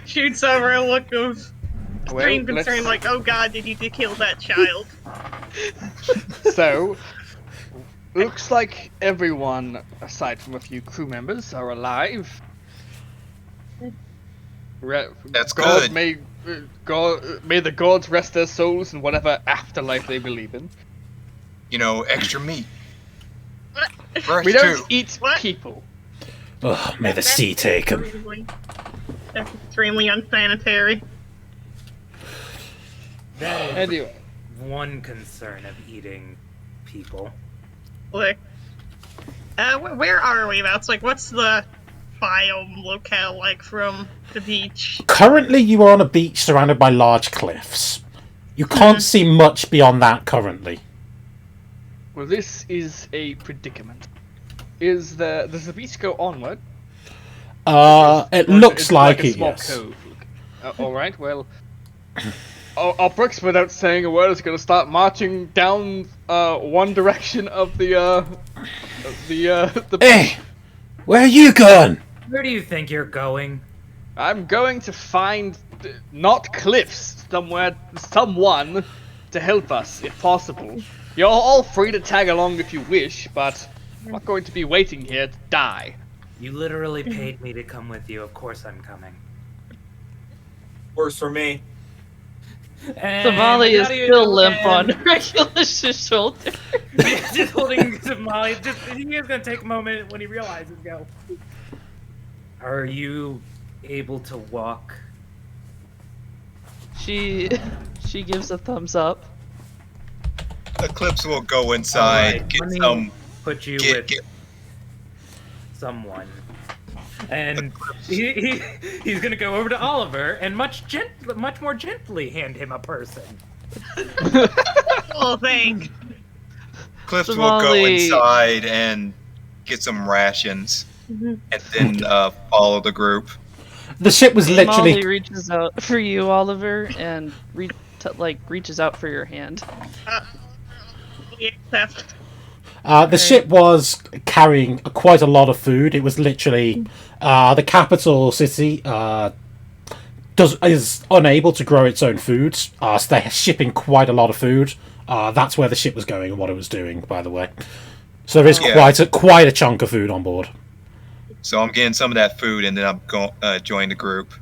Shoots over a look of extreme Well, concern, like, oh god, did you kill that child? So, looks like everyone, aside from a few crew members, are alive. That's God good. may the gods rest their souls in whatever afterlife they believe in. You know, extra meat. Fresh We don't too. eat What? people. Oh, may the sea take him. That's extremely unsanitary. That is Anyway, one concern of eating people. Look. Where are we, It's like, what's the biome locale like from the beach? Currently, you are on a beach surrounded by large cliffs. You can't see much beyond that currently. well, this is a predicament. Does the beach go onward? It Or is looks like a it, small yes. cove? All right. Well, Brooks, without saying a word, is going to start marching down one direction of the Hey! Where are you going? Where do you think you're going? I'm going to find not cliffs someone to help us if possible. You're all free to tag along if you wish, but I'm not going to be waiting here to die. You literally paid me to come with you. Of course I'm coming. Works for me. And Somali is how do you still do limp on then? Regulus's shoulder. Just holding Somali. He is gonna take a moment when he realizes. Go. Are you able to walk? She gives a thumbs up. Eclipse will go inside, Alright, get let me some. Put you Get, with get, someone. And he's gonna go over to Oliver and much more gently hand him a person. Oh, thanks. Eclipse will go Somali- inside and get some rations, and then follow the group. The ship was Molly literally. reaches out for you, Oliver, and reaches out for your hand. Except, The ship was carrying quite a lot of food. It was literally the capital city is unable to grow its own food, so they're shipping quite a lot of food. That's where the ship was going and what it was doing, by the way. So there is Yeah. quite a chunk of food on board. So I'm getting some of that food, and then I'm going join the group.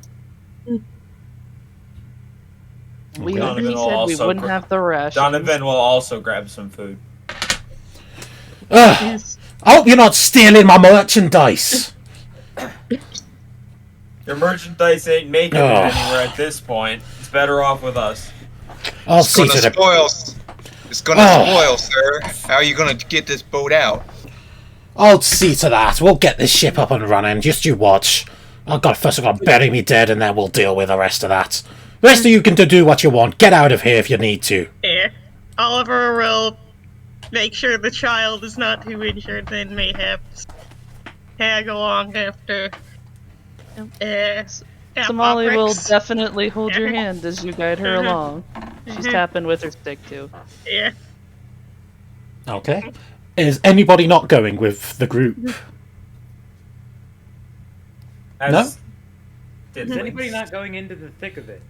We Donovan he will said we also wouldn't have the rations. Donovan will also grab some food. Ugh. yes. I hope you're not stealing my merchandise. Your merchandise ain't making it Ugh. anywhere at this point. It's better off with us. I'll It's see gonna to the. spoil. It's gonna Oh. spoil, sir. How are you gonna get this boat out? I'll see to that. We'll get this ship up and running. Just you watch. First I've got to bury me dead, and then we'll deal with the rest of that. The rest of you can do what you want. Get out of here if you need to. Yeah. Oliver will make sure the child is not too injured, then mayhaps tag along after. Somali will Alfrix. definitely hold your hand as you guide her along. She's tapping with her stick too. Yeah. Okay. Is anybody not going with the group? As Is anybody not going into the thick of it?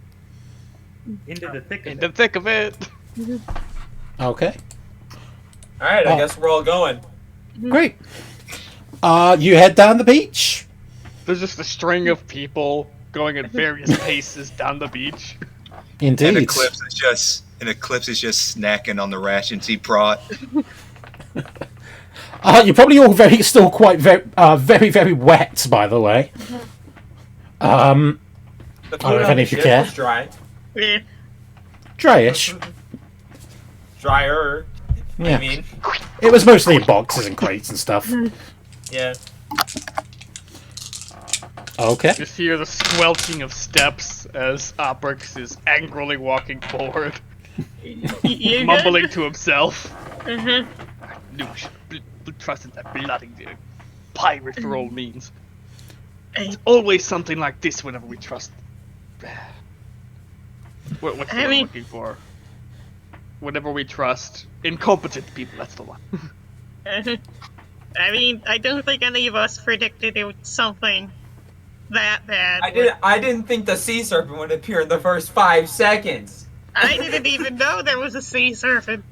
Into the thick of In the it. thick of it. Okay. Alright, I Oh. guess we're all going. Great. You head down the beach. There's just a string of people going at various paces down the beach. Indeed. And Eclipse is just snacking on the rations he brought. You're probably all still quite very, very wet, by the way. The I don't know food if on any the of you ship care. was dry. Yeah. Dryish. Drier. Yeah. I mean, It was mostly in boxes and crates and stuff. yeah. Okay. Just hear the squelching of steps as Oprix is angrily walking forward, You mumbling to himself. Mm-hmm. Knew we should have trusted that bloody pirate for all means. It's always something like this whenever we trust. What's the I word mean- I'm looking for? Whenever we trust incompetent people, that's the one. I mean, I don't think any of us predicted it was something that bad. I didn't think the sea serpent would appear in the first 5 seconds. I didn't even know there was a sea serpent.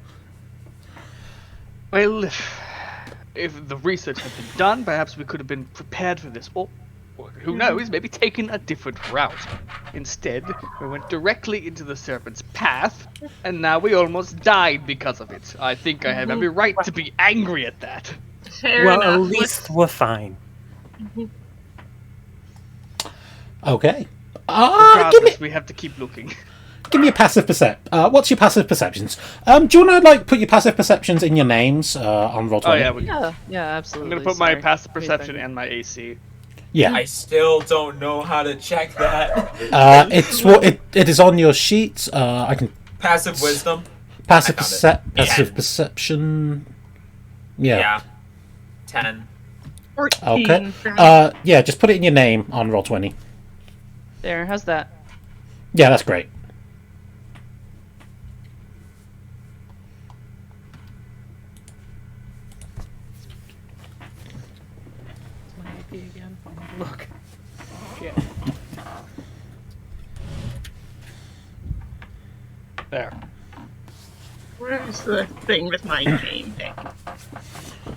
Well, if the research had been done, perhaps we could have been prepared for this. Or who knows, maybe taken a different route. Instead, we went directly into the serpent's path, and now we almost died because of it. I think I have every right to be angry at that. Fair Well, enough. at least we're fine. Okay. Regardless, we have to keep looking. Give me a passive what's your passive perceptions? Do you want to put your passive perceptions in your names on roll 20? Oh yeah, Yeah, I'm absolutely. gonna put my sorry. passive Wait a perception second. and my AC. Yeah. I still don't know how to check that. It is on your sheet. I can Passive wisdom. passive I found it. passive Yeah. perception. Yeah. Yeah. 10. 14 Okay. for me. Yeah. Just put it in your name on roll 20. There, how's that? Yeah, that's great. Look. Yeah. There. Where's the thing with my name?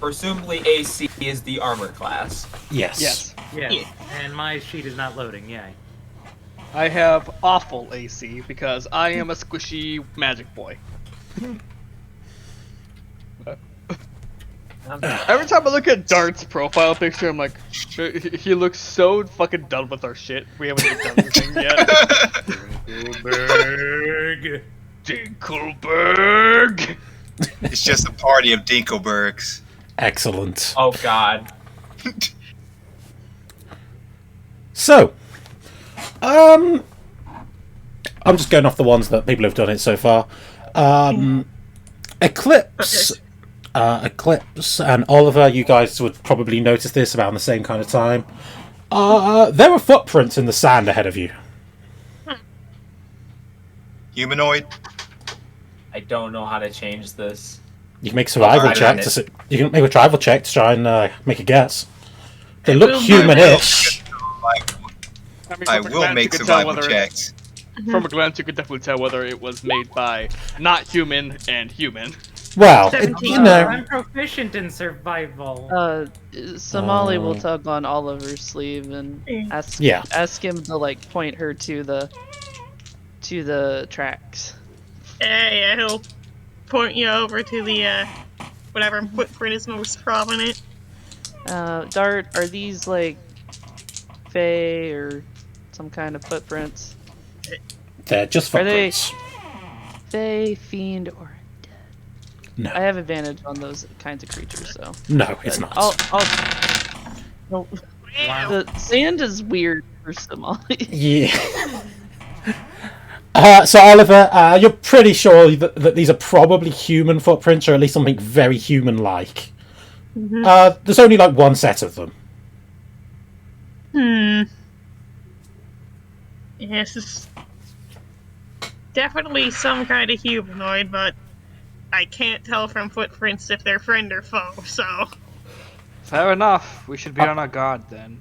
Presumably AC is the armor class. Yes. Yes. Yes. Yeah. And my sheet is not loading. Yay. I have awful AC because I am a squishy magic boy. Every time I look at Dart's profile picture, I'm like, he looks so fucking done with our shit. We haven't even done anything yet. Dinkleberg. Dinkelberg! It's just a party of Dinkelbergs. Excellent. Oh god. So, I'm just going off the ones that people have done it so far. Eclipse, and Oliver, you guys would probably notice this around the same kind of time. There are footprints in the sand ahead of you. Humanoid? I don't know how to change this. You can make a survival Alright, check. on it. You can make a survival check to try and make a guess. They look will human-ish. I from a will glance, make you could tell survival whether- checks. From a glance, you could definitely tell whether it was made by not human and human. Well, 17. you know, I'm proficient in survival. Somali will tug on Oliver's sleeve and ask him to like point her to the tracks. Yeah, he'll point you over to the whatever footprint is most prominent. Dart, are these like Fae or some kind of footprints? they're just Are they- footprints. Fae, fiend, or No, I have advantage on those kinds of creatures, so no, it's not. No. Wow. The sand is weird for Somali. Yeah. So Oliver, you're pretty sure that these are probably human footprints, or at least something very human-like. There's only like one set of them. Yes, it's definitely some kind of humanoid, but I can't tell from footprints if they're friend or foe, so... Fair enough. We should be on our guard then.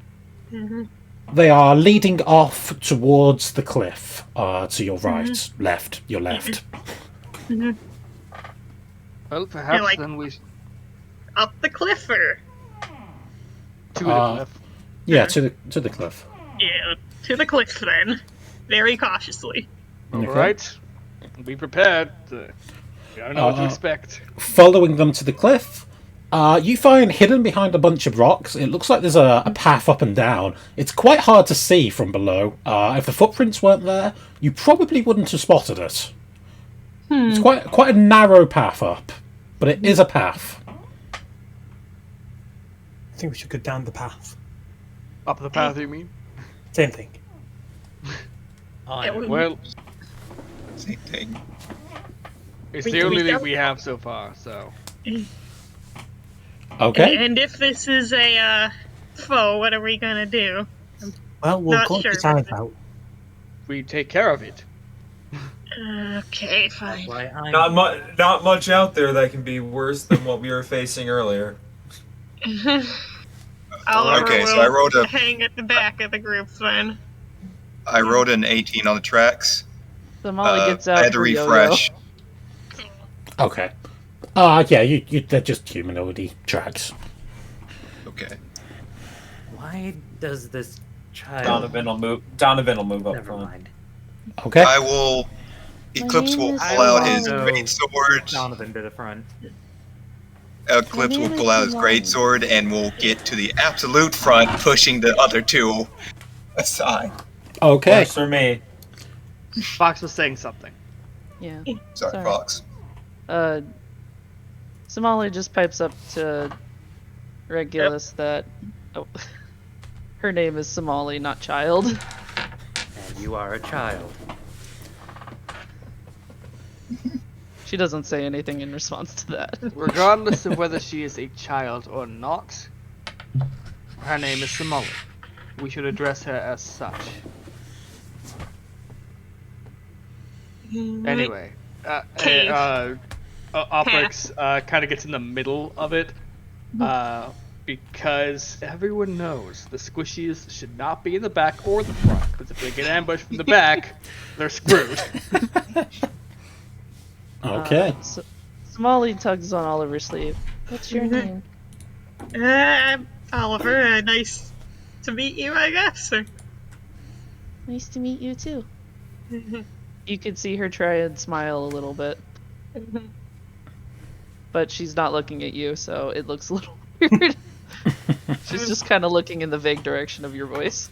They are leading off towards the cliff, to your right, left, your left. Well, perhaps like- then we Up the cliff, or... to the cliff. Yeah, to the cliff. Yeah, to the cliff then. Very cautiously. All Okay. right. Be prepared. We don't know what to expect. Following them to the cliff, you find hidden behind a bunch of rocks. It looks like there's a path up and down. It's quite hard to see from below. If the footprints weren't there, you probably wouldn't have spotted it. It's quite a narrow path up, but it is a path. I think we should go down the path. Up the path, you mean? Same thing. Well, Same thing. it's We- the we only thing don't- we have so far, so. Okay. And if this is a foe, what are we gonna do? Well, we'll Not cut sure. its eyes out. We take care of it. Okay, fine. Why I'm Not much out there that can be worse than what we were facing earlier. Oliver Okay, so will I rolled a- hang at the back of the group then. I rolled an 18 on the tracks. Somali gets out I had to for Yo-Yo. refresh. Okay. Yeah, they're just humanoid tracks. Okay. Why does this child? Donovan will move up Never front. mind. Okay. I will. Eclipse name will is pull out his Simone. great sword. Donovan to the front. Eclipse will pull out his great sword and will get to the absolute front, pushing the other two aside. Okay. Works for me. Fox was saying something. Yeah. Sorry, Sorry. Fox. Somali just pipes up to Regulus that her name is Somali, not child. And you are a child. She doesn't say anything in response to that. Regardless of whether she is a child or not, her name is Somali. We should address her as such. Anyway, Cave. Oprix kind of gets in the middle of it, Because everyone knows the squishies should not be in the back or the front. Because if they get ambushed from the back, they're screwed. Okay. So Molly tugs on Oliver's sleeve. What's your name? I'm Oliver. Nice to meet you, I guess. Or... Nice to meet you too. You could see her try and smile a little bit, but she's not looking at you, so it looks a little weird. She's just kind of looking in the vague direction of your voice.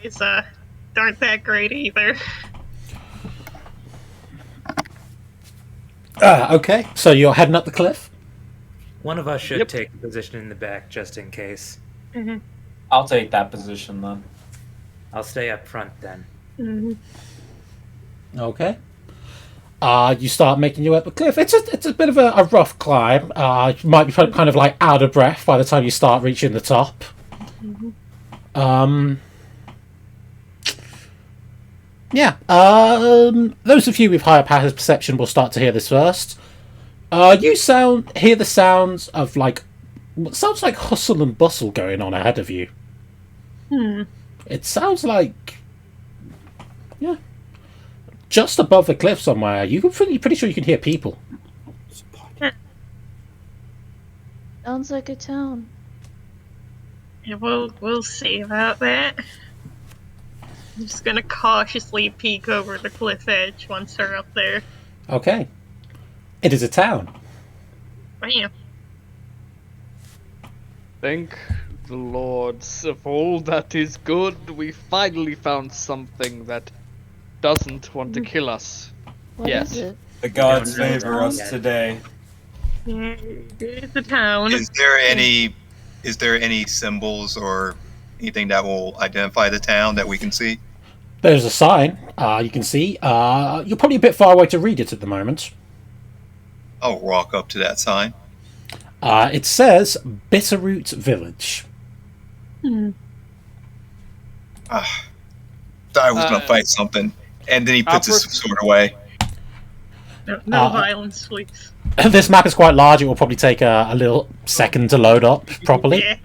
It's aren't that great either. Okay, so you're heading up the cliff? One of us should Yep. take a position in the back just in case. I'll take that position then. I'll stay up front then. Okay. You start making your way up the cliff. It's a bit of a rough climb. You might be kind of like out of breath by the time you start reaching the top. Yeah. Those of you with higher powers perception will start to hear this first. You hear the sounds of like what sounds like hustle and bustle going on ahead of you. It sounds like, yeah, just above the cliff somewhere. You're pretty sure you can hear people. Sounds like a town. Yeah, we'll see about that. I'm just gonna cautiously peek over the cliff edge once we're up there. Okay. It is a town. Bam. Thank the lords of all that is good. We finally found something that doesn't want to kill us. What Yes. is it? The gods No, no, favor no, us yet. today. Yeah, it's a town. Is there any symbols or anything that will identify the town that we can see? There's a sign. You can see. You're probably a bit far away to read it at the moment. I'll walk up to that sign. It says Bitterroot Village. Thought I was gonna fight something, and then he puts his sword away. No violence, please. This map is quite large. It will probably take a little second to load up properly. Yeah,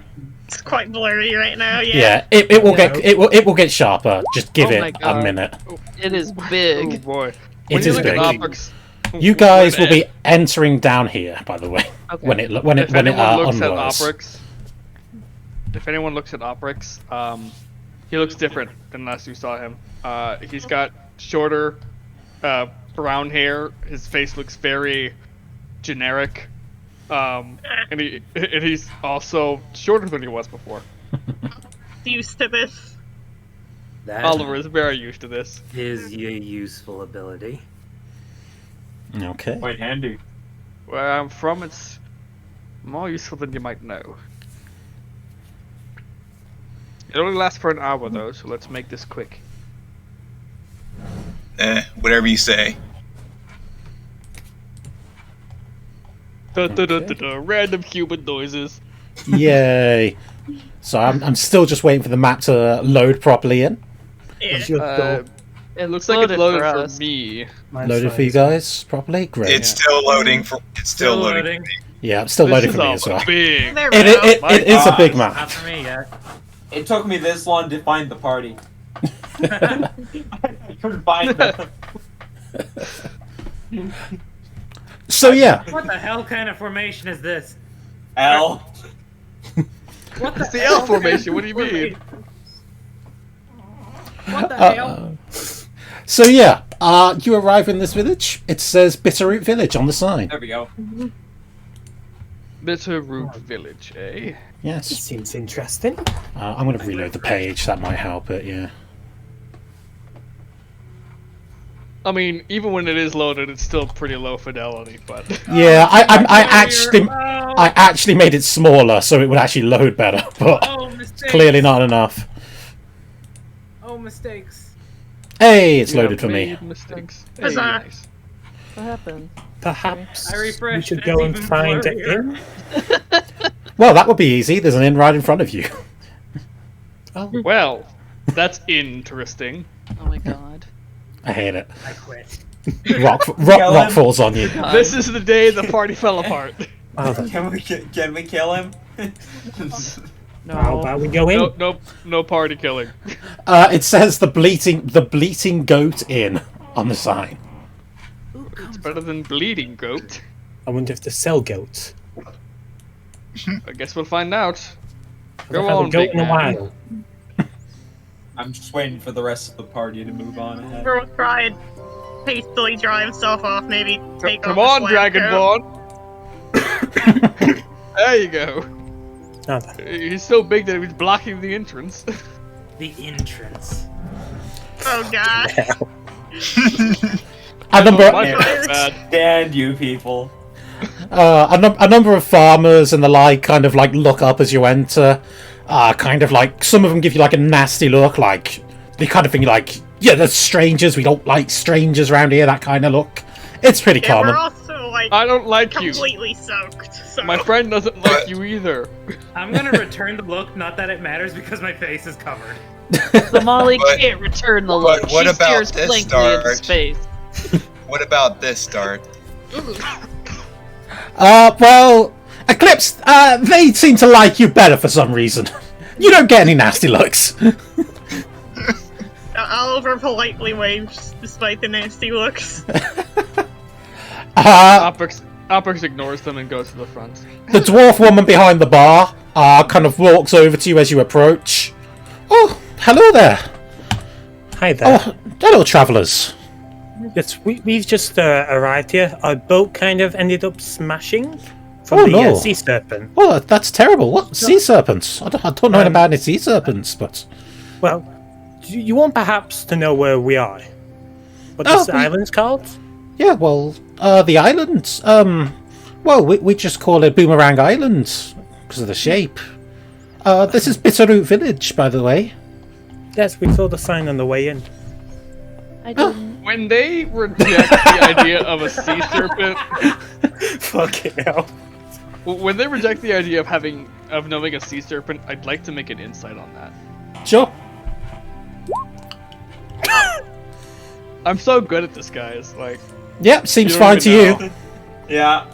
it's quite blurry right now. Yeah. Yeah, it will get sharper. Just give Oh my it a God. minute. It is Oh big. boy. It When you is look big. at Oprix, You guys will be entering down here, by the way, Okay. when it if anyone looks at unrolls. Oprix, if anyone looks at Oprix, he looks different than last you saw him. He's got shorter, brown hair. His face looks very generic, and he's also shorter than he was before. Used to this. That Oliver is very used to this. is a useful ability. Okay. Quite handy. Where I'm from, it's more useful than you might know. It only lasts for an hour though, so let's make this quick. Whatever you say. Random human noises. Yay! So I'm still just waiting for the map to load properly in. Yeah. It's your door. It looks like it's loaded loaded for for us. me. Mine's Loaded for you fine. guys properly. Great. It's still loading for. It's still loading. For me. Yeah, it's still loading This for me is as well. big. There we It, go. it, it is a big Not map. for me yet. It took me this long to find the party. I couldn't find them. So yeah, What the hell kind of formation is this? L. What the It's the hell L formation. What do you kind of mean? formation? What the hell? so yeah. You arrive in this village. It says Bitterroot Village on the sign. There we go. Bitterroot Village, eh? It Yes. seems interesting. I'm going to reload the page. That might help it. Yeah. I mean, even when it is loaded, it's still pretty low fidelity, but Yeah. I Oh, actually made it smaller so it would actually load better, but oh, mistakes. clearly not enough. Oh, mistakes. Hey, it's you loaded have for me. made mistakes. Hey, Huzzah. nice. What happened? Perhaps I we refreshed, should it's go and even find it blurrier. in. Well, that would be easy. There's an inn right in front of you. Well, that's interesting. Oh my god. I hate it. I quit. Rock falls on you. This is the day the party fell apart. Oh, then. Can we kill him? No. How about we go in? No party killing. It says the bleating goat inn on the sign. It's better than bleeding goat. I wonder if they sell goats. I guess we'll find out. Go Go on, a goat big in a man. while. I'm just waiting for the rest of the party to move on ahead. Bro, try and hastily dry himself off, maybe take Come off on, his lab coat. Dragonborn. There you go. Oh, then. He's so big that he's blocking the entrance. The entrance. Oh god. A number, My bad. Stand you people. a number of farmers and the like kind of like look up as you enter. Kind of like some of them give you like a nasty look, like they kind of think like, yeah, there's strangers. We don't like strangers around here. That kind of look. It's pretty Yeah, common. we're also like I don't like you. completely soaked. So My friend doesn't like you either. I'm gonna return the look, not that it matters because my face is covered. Somali But- can't return the but look. what She about stares this blankly into start? space. What about this start? Well, Eclipse, they seem to like you better for some reason. You don't get any nasty looks. Oliver politely waves despite the nasty looks. Opix ignores them and goes to the front. The dwarf woman behind the bar kind of walks over to you as you approach. Oh, hello there. Hi there. Oh, hello, travellers. Yes, we've just arrived here. Our boat kind of ended up smashing from Oh, the no. sea serpent. Well, that's terrible. What? Sea serpents? I don't know anything about any sea serpents, but... Well, you want perhaps to know where we are? What Oh, this island's called? Yeah, well, the island, well, we just call it Boomerang Island, because of the shape. This is Bitterroot Village, by the way. Yes, we saw the sign on the way in. I didn't. When they reject the idea of a sea serpent, Fucking hell. when they reject the idea of knowing a sea serpent, I'd like to make an insight on that. Sure. I'm so good at this, guys. Like, Yep, seems you don't fine to even you. know. Yeah.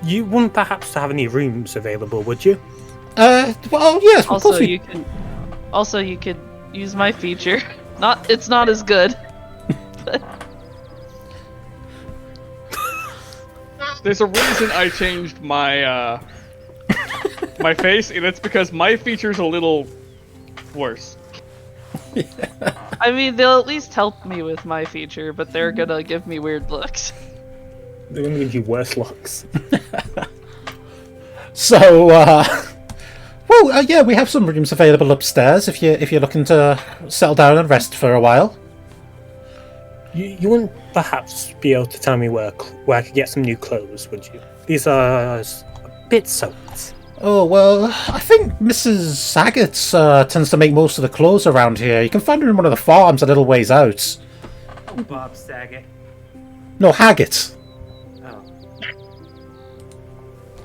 You wouldn't perhaps have any rooms available, would you? Well, yes, of Also, course we... you could use my feature. It's not as good. There's a reason I changed my my face, and it's because my feature's a little worse. I mean, they'll at least help me with my feature, but they're gonna give me weird looks. They're going to give you worse looks. So, yeah, we have some rooms available upstairs if you're looking to settle down and rest for a while. You wouldn't perhaps be able to tell me where I could get some new clothes, would you? These are a bit soaked. Oh, well, I think Mrs. Saget tends to make most of the clothes around here. You can find her in one of the farms a little ways out. Bob Saget. No, Haggett. Oh.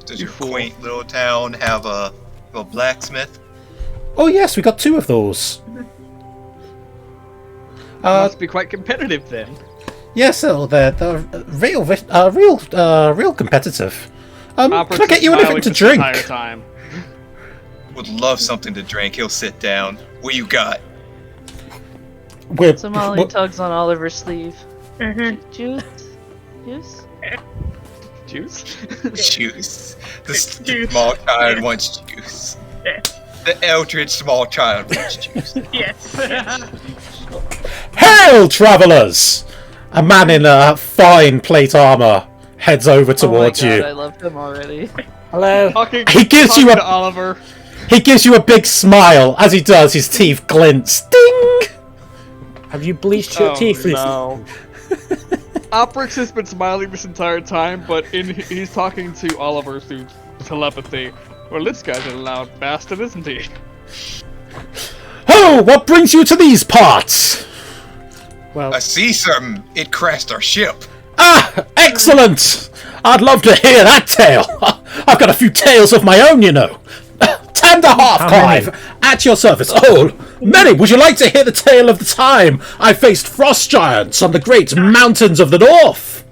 Does your quaint little town have a blacksmith? Oh, yes, we got 2 of those. Must be quite competitive then. Yes, they're real competitive. Can I Opera's get you smiling anything to this drink? entire time. Would love something to drink. He'll sit down. What you got? Somali tugs on Oliver's sleeve. Juice? Juice? Juice? Juice. The small child wants juice. The eldritch small child wants juice. Yes. Hail, travellers! A man in fine plate armor heads over towards oh my God, you. I love him already. Hello. He gives you to a Oliver. he gives you a big smile. As he does, his teeth glint. Sting! Have you bleached your teeth recently? no. Oprix has been smiling this entire time, but he's talking to Oliver through telepathy. Well, this guy's a loud bastard, isn't he? Oh, what brings you to these parts? Well, A sea serpent. It crashed our ship. Ah, excellent! I'd love to hear that tale. I've got a few tales of my own, you know. Tender half How many? Clive, at your service. Oh, many. Would you like to hear the tale of the time I faced frost giants on the great mountains of the north?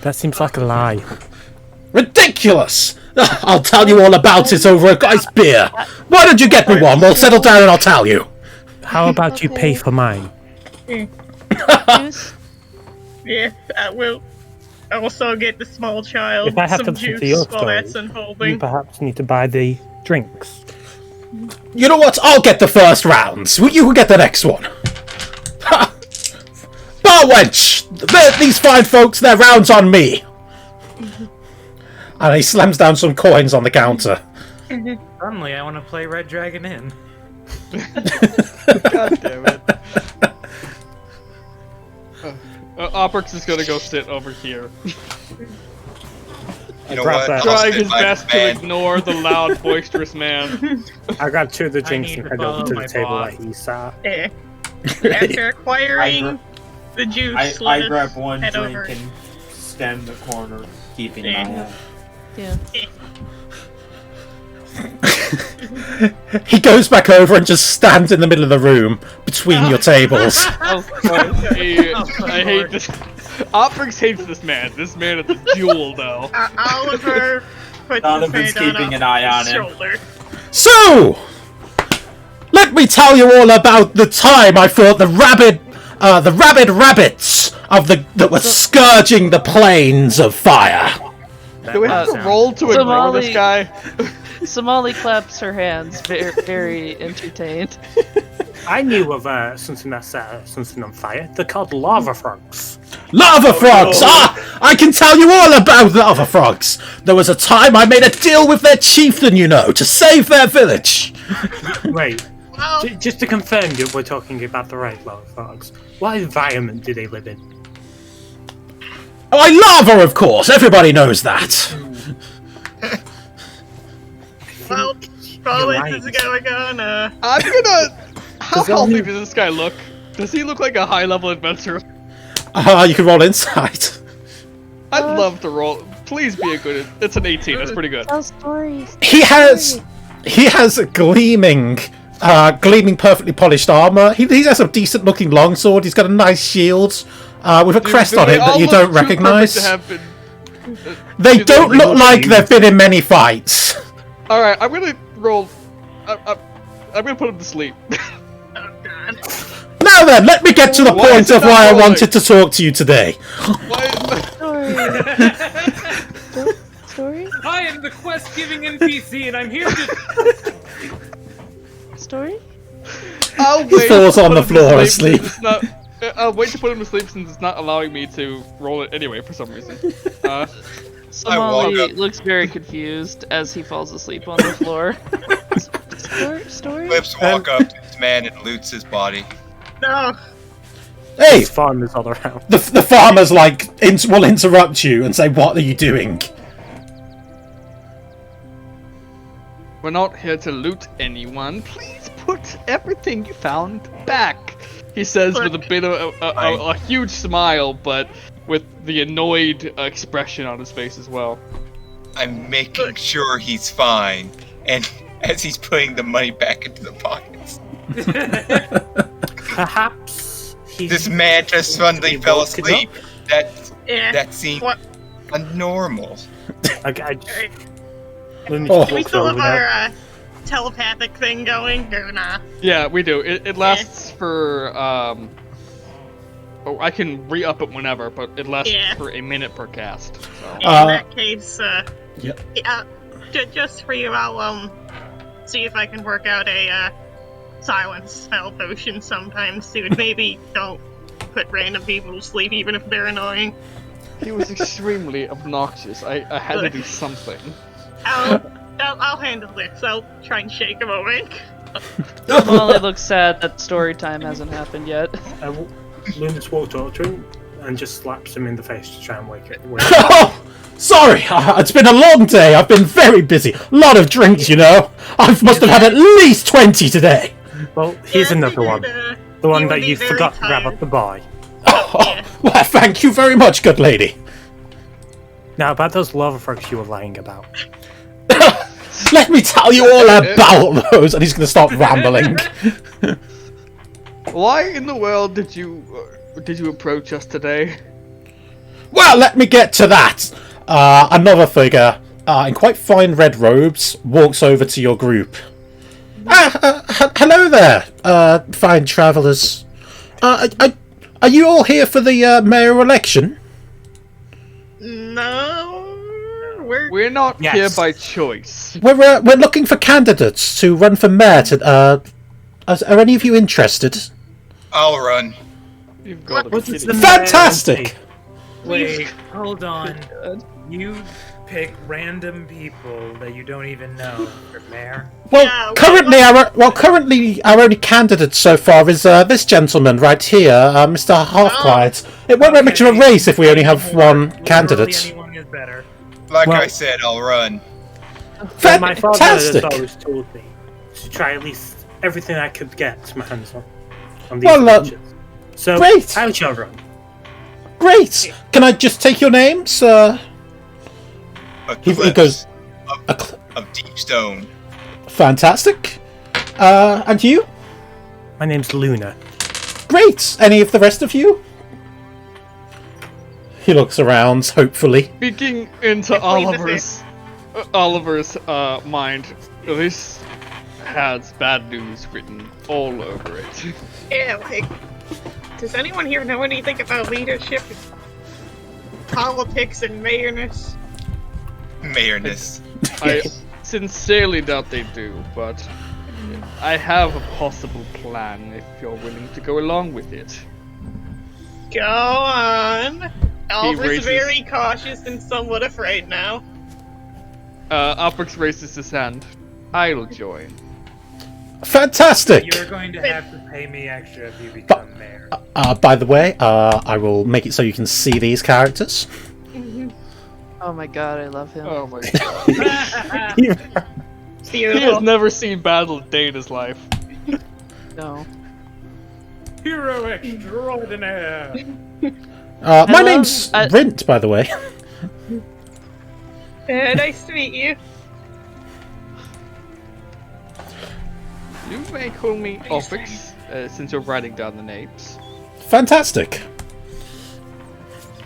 that seems like a lie. Ridiculous! I'll tell you all about it over a nice beer. Why don't you get me one? We'll settle down and I'll tell you. How about you pay for mine? Juice? Yeah, I will also get the small child If I have to some listen to juice your while that's story, unfolding. you perhaps need to buy the drinks. You know what? I'll get the first rounds. You can get the next one. Ha! Bar wench! These fine folks, their rounds on me. And he slams down some coins on the counter. Suddenly, I want to play Red Dragon Inn. God damn it. Oprix is gonna go sit over here, You know grab what? that. I'll trying sit his by best the to man. ignore the loud, boisterous man. I grab 2 of the I drinks need and to head over follow to my the table boss. where he sat. Yeah. After acquiring the juice, I let grab us one head drink over. and stand in the corner, keeping an eye out. Yeah. He goes back over and just stands in the middle of the room between your tables. I hate this. Oprix hates this man. This man is a jewel, though. Oliver puts Donovan's his hand keeping on an eye on his him. shoulder. So, let me tell you all about the time I fought the rabid rabbits that were scourging the plains of fire. Do we have to roll to ignore this guy? Somali claps her hands, very, very entertained. I knew of something that set something on fire. They're called lava frogs. Lava frogs! no. Ah! I can tell you all about lava frogs! There was a time I made a deal with their chieftain, you know, to save their village. Wait, Well, just to confirm that we're talking about the right lava frogs. What environment do they live in? Oh, lava, of course! Everybody knows that. well, while this is going on, I'm gonna. How Does that healthy mean- does this guy look? Does he look like a high-level adventurer? You can roll insight. I'd love to roll. Please be a good. It's an 18. That's pretty good. Tell stories. He has a gleaming, perfectly polished armor. He has a decent looking longsword. He's got a nice shield with a crest on it that you don't recognize. They Do don't they look look like huge? they've been in many fights. All right, I'm gonna roll. I'm gonna put him to sleep. oh god. Now then, let me get to the Why point is it of not why I rolling? wanted to talk to you today. Why? Story? I am the quest-giving NPC, and I'm here to. Story? I'll wait. falls to on put the him to floor sleep asleep. since it's not- I'll wait to put him to sleep since it's not allowing me to roll it anyway for some reason. Somali walk up. looks very confused as he falls asleep on the floor. Story? Flips walk up to this man and loots his body. No. Hey, There's farmers all around. the farmers will interrupt you and say, "What are you doing?" We're not here to loot anyone. Please put everything you found back. He says with a bit of a huge smile, but with the annoyed expression on his face as well. I'm making sure he's fine. And as he's putting the money back into the pockets, Perhaps he's this man just suddenly fell woken up? asleep. Yeah. That seemed What? unnormal. I just, let me Oh. just Do we walk still over have there. our telepathic thing going? Or nah? Yeah, we do. It lasts for Oh, I can re-up it whenever, but it lasts Yeah. for a minute per cast. So. In that case, Yep. yeah, just for you, I'll see if I can work out a silence spell potion sometime soon. Maybe don't put random people to sleep, even if they're annoying. He was extremely obnoxious. I had to do something. I'll handle this. I'll try and shake him awake. Somali looks sad that story time hasn't happened yet. Lunas walked up to him and just slaps him in the face to try and wake it. Oh, sorry, it's been a long day. I've been very busy. A lot of drinks, you know. I must have had at least 20 today. Well, here's Yeah, I another one. figured, The one you that would you be very forgot to grab tired. up the boy. Oh, well, thank you very much, good lady. Now, about those lava frogs you were lying about. Let me tell you all about those. And he's going to start rambling. Why in the world did you approach us today? Well, let me get to that. Another figure in quite fine red robes walks over to your group. Hello there, fine travellers. Are you all here for the mayoral election? No, We're not Yes. here by choice. We're looking for candidates to run for mayor. Are any of you interested? I'll run. You've got to be What is kidding the me. Fantastic! Wait, hold on. You pick random people that you don't even know for mayor? Well, Yeah, currently our only candidate so far is this gentleman right here, Mr. Halfquiet. It won't make much of a race if we only have one Literally candidate. anyone is better. Like Well- I said, I'll run. Well, my father has Fantastic! always told me to try at least everything I could get my hands on these Well, elections. So, great. I shall run. Great! Can I just take your names? He Eclipse goes, of deep stone. fantastic. And you? My name's Luna. Great! Any of the rest of you? He looks around, hopefully. Speaking into plead the Oliver's mind, this has bad news written all over it. Yeah, like, does anyone here know anything about leadership, politics, and mayorness? Mayorness. I sincerely doubt they do, but I have a possible plan if you're willing to go along with it. Go on. Alva's raises- very cautious and somewhat afraid now. Alfrix raises his hand. I'll join. Fantastic! You're going to have to pay me extra if you become mayor. By the way, I will make it so you can see these characters. Oh my god, I love him. Oh my god. He has Beautiful. never seen battle a day in his life. No. Hero extraordinaire! My Hello? name's Rint, by the way. Nice to meet you. You may call me Alfrix, since you're writing down the names. Fantastic.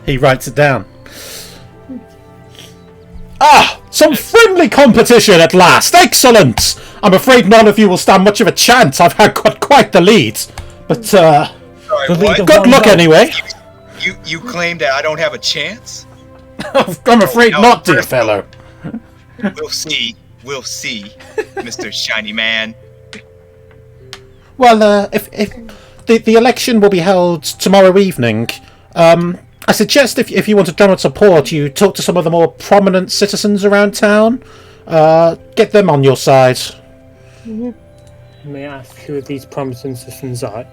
He writes it down. Some friendly competition at last! Excellent! I'm afraid none of you will stand much of a chance. I've had quite the lead. But, Sorry, The leader what? good won luck votes. anyway. You claim that I don't have a chance? I'm afraid No, not, dear first of all- fellow. We'll see. We'll see, Mr. Shiny Man. Well, if the election will be held tomorrow evening, I suggest if you want to general support, you talk to some of the more prominent citizens around town. Get them on your side. May I ask who these promising citizens are?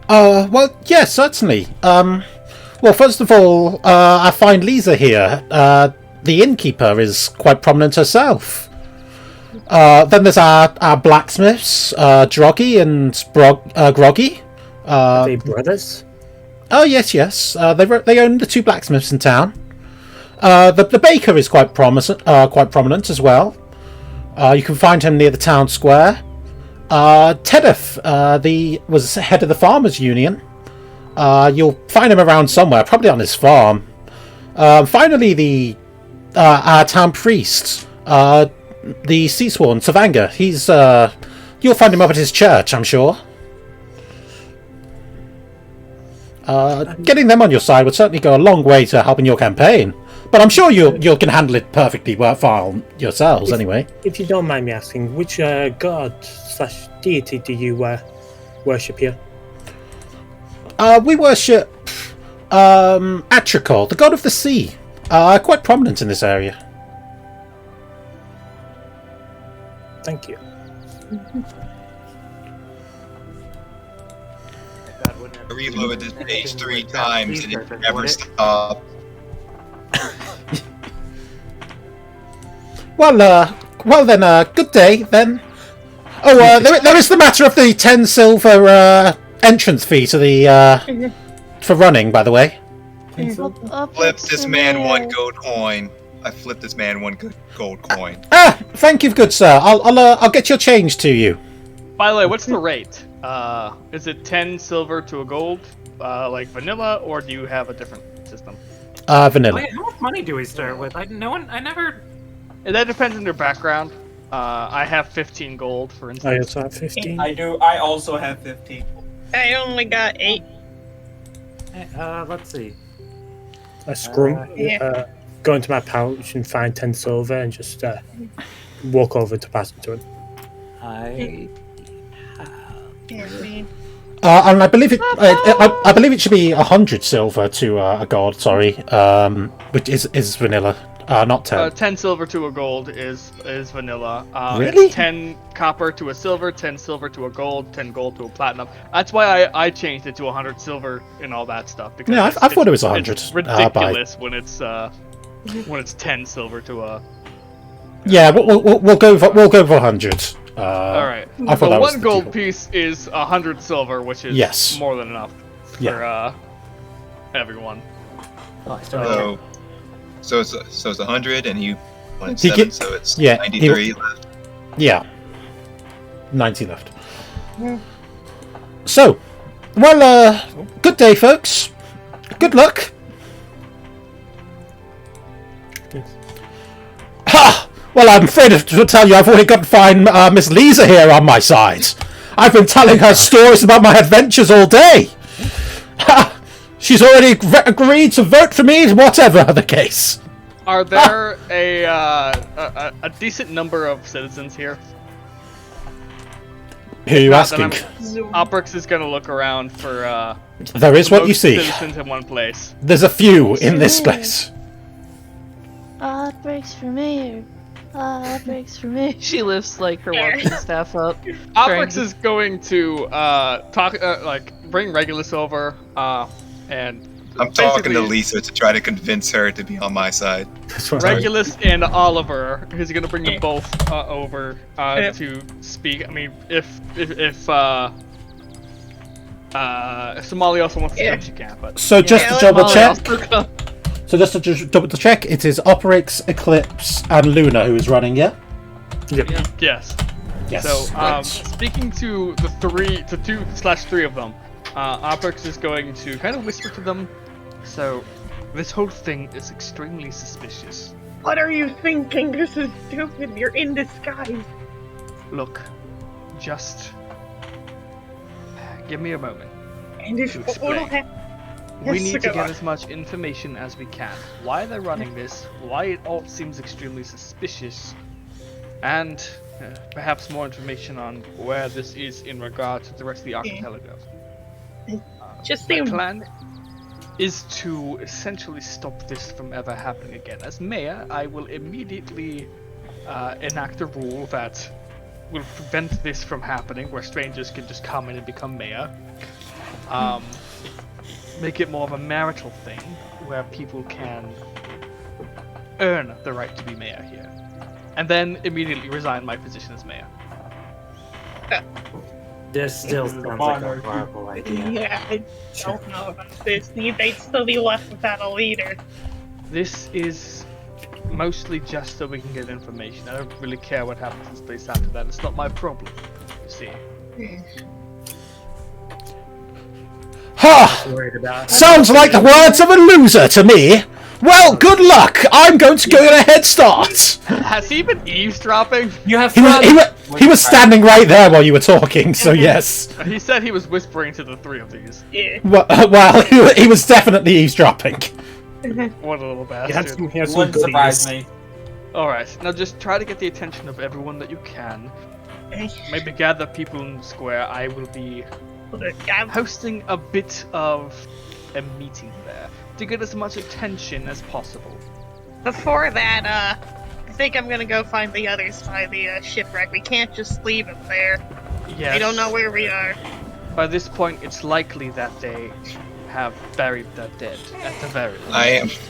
Well, yes, certainly. Well, first of all, I find Lisa here. The innkeeper is quite prominent herself. Then there's our blacksmiths, Droggy and Groggy. Are they brothers? Oh yes. They own the two blacksmiths in town. The baker is quite prominent as well. You can find him near the town square. Tedith, was head of the farmers' union. You'll find him around somewhere, probably on his farm. Finally, our town priest, the Seasworn Savanga. You'll find him up at his church, I'm sure. Getting them on your side would certainly go a long way to helping your campaign. But I'm sure you can handle it perfectly well yourselves, anyway. If you don't mind me asking, which god/deity do you worship here? We worship Atricol, the god of the sea. Quite prominent in this area. Thank you. God wouldn't have I reloaded this page 3 worked out. times Please and it perfect, never would it? stopped. Well then, good day then. Oh, there is the matter of the 10 silver entrance fee to the for running, by the way. Flip this man 1 gold coin. I flipped this man 1 gold coin. Thank you, good sir. I'll get your change to you. By the way, what's the rate? Is it 10 silver to a gold, like vanilla, or do you have a different system? Vanilla. Wait, how much money do we start with? I never. That depends on your background. I have 15 gold, for I instance. also have 15. I also have 15. I only got 8. Let's see. Yeah. Go into my pouch and find 10 silver and just walk over to pass it to him. I Yeah, man. And I believe I believe it should be 100 silver to a gold. Sorry, which is vanilla, not 10. 10 silver to a gold is vanilla. Really? It's 10 copper to a silver, 10 silver to a gold, 10 gold to a platinum. That's why I changed it to 100 silver and all that stuff. Because Yeah, I thought it was 100. It's ridiculous when it's 10 silver to a. Yeah, we'll go for 100. All right. I thought that was one the gold deal. piece is 100 silver, which is Yes. more than enough for everyone. Oh, I still got So it's 100, and you wanted He 7, get- so it's yeah, 93 left. Yeah, 90 left. So, well, good day, folks. Good luck. Ha! Well, I'm afraid to tell you, I've already got to find Miss Lisa here on my side. I've been telling her stories about my adventures all day. Ha! She's already agreed to vote for me, whatever the case. Are there a decent number of citizens here? Who are you Not that asking? Oprix is gonna look around for There is what you most see. citizens in one place. There's a few in this place. It breaks for me. It breaks for me. She lifts like her walking staff up. Oprix is going to talk bring Regulus over and I'm talking to basically- Lisa to try to convince her to be on my side. Regulus and Oliver. He's gonna bring them both over to speak. I mean, if Somali also wants to come, she can. But So just to Yeah, double Molly check. also come. So just to double check, it is Operix, Eclipse, and Luna who is running. Yeah. Yep. yes. Yes. So right. speaking to the 2/3 of them, Oprix is going to kind of whisper to them. So, this whole thing is extremely suspicious. What are you thinking? This is stupid. You're in disguise. Look, just give me a moment. And if To what'll explain. happen? We Yes, need to go get on. as much information as we can. Why they're running this, why it all seems extremely suspicious, and perhaps more information on where this is in regard to the rest of the archipelago. Just My seem plan is to essentially stop this from ever happening again. As mayor, I will immediately enact a rule that will prevent this from happening, where strangers can just come in and become mayor. Make it more of a marital thing, where people can earn the right to be mayor here. And then immediately resign my position as mayor. This still sounds like a horrible idea. Yeah, I don't know about this. They'd still be left without a leader. This is mostly just so we can get information. I don't really care what happens in space after that. It's not my problem, you see. Ha! Worried about. Sounds like the words of a loser to me. Well, good luck. I'm going to go get a head start. Has he been eavesdropping? You have He was, fun. he was standing right there while you were talking, so yes. He said he was whispering to the three of these. Yeah. Well, he was definitely eavesdropping. What a little He had bastard. some, he had some Wouldn't surprise goodies. me. Alright, now just try to get the attention of everyone that you can. Maybe gather people in the square. I will be hosting a bit of a meeting there to get as much attention as possible. Before that, I think I'm gonna go find the others by the shipwreck. We can't just leave them there. Yes. They don't know where we are. By this point, it's likely that they have buried their dead, at the very least.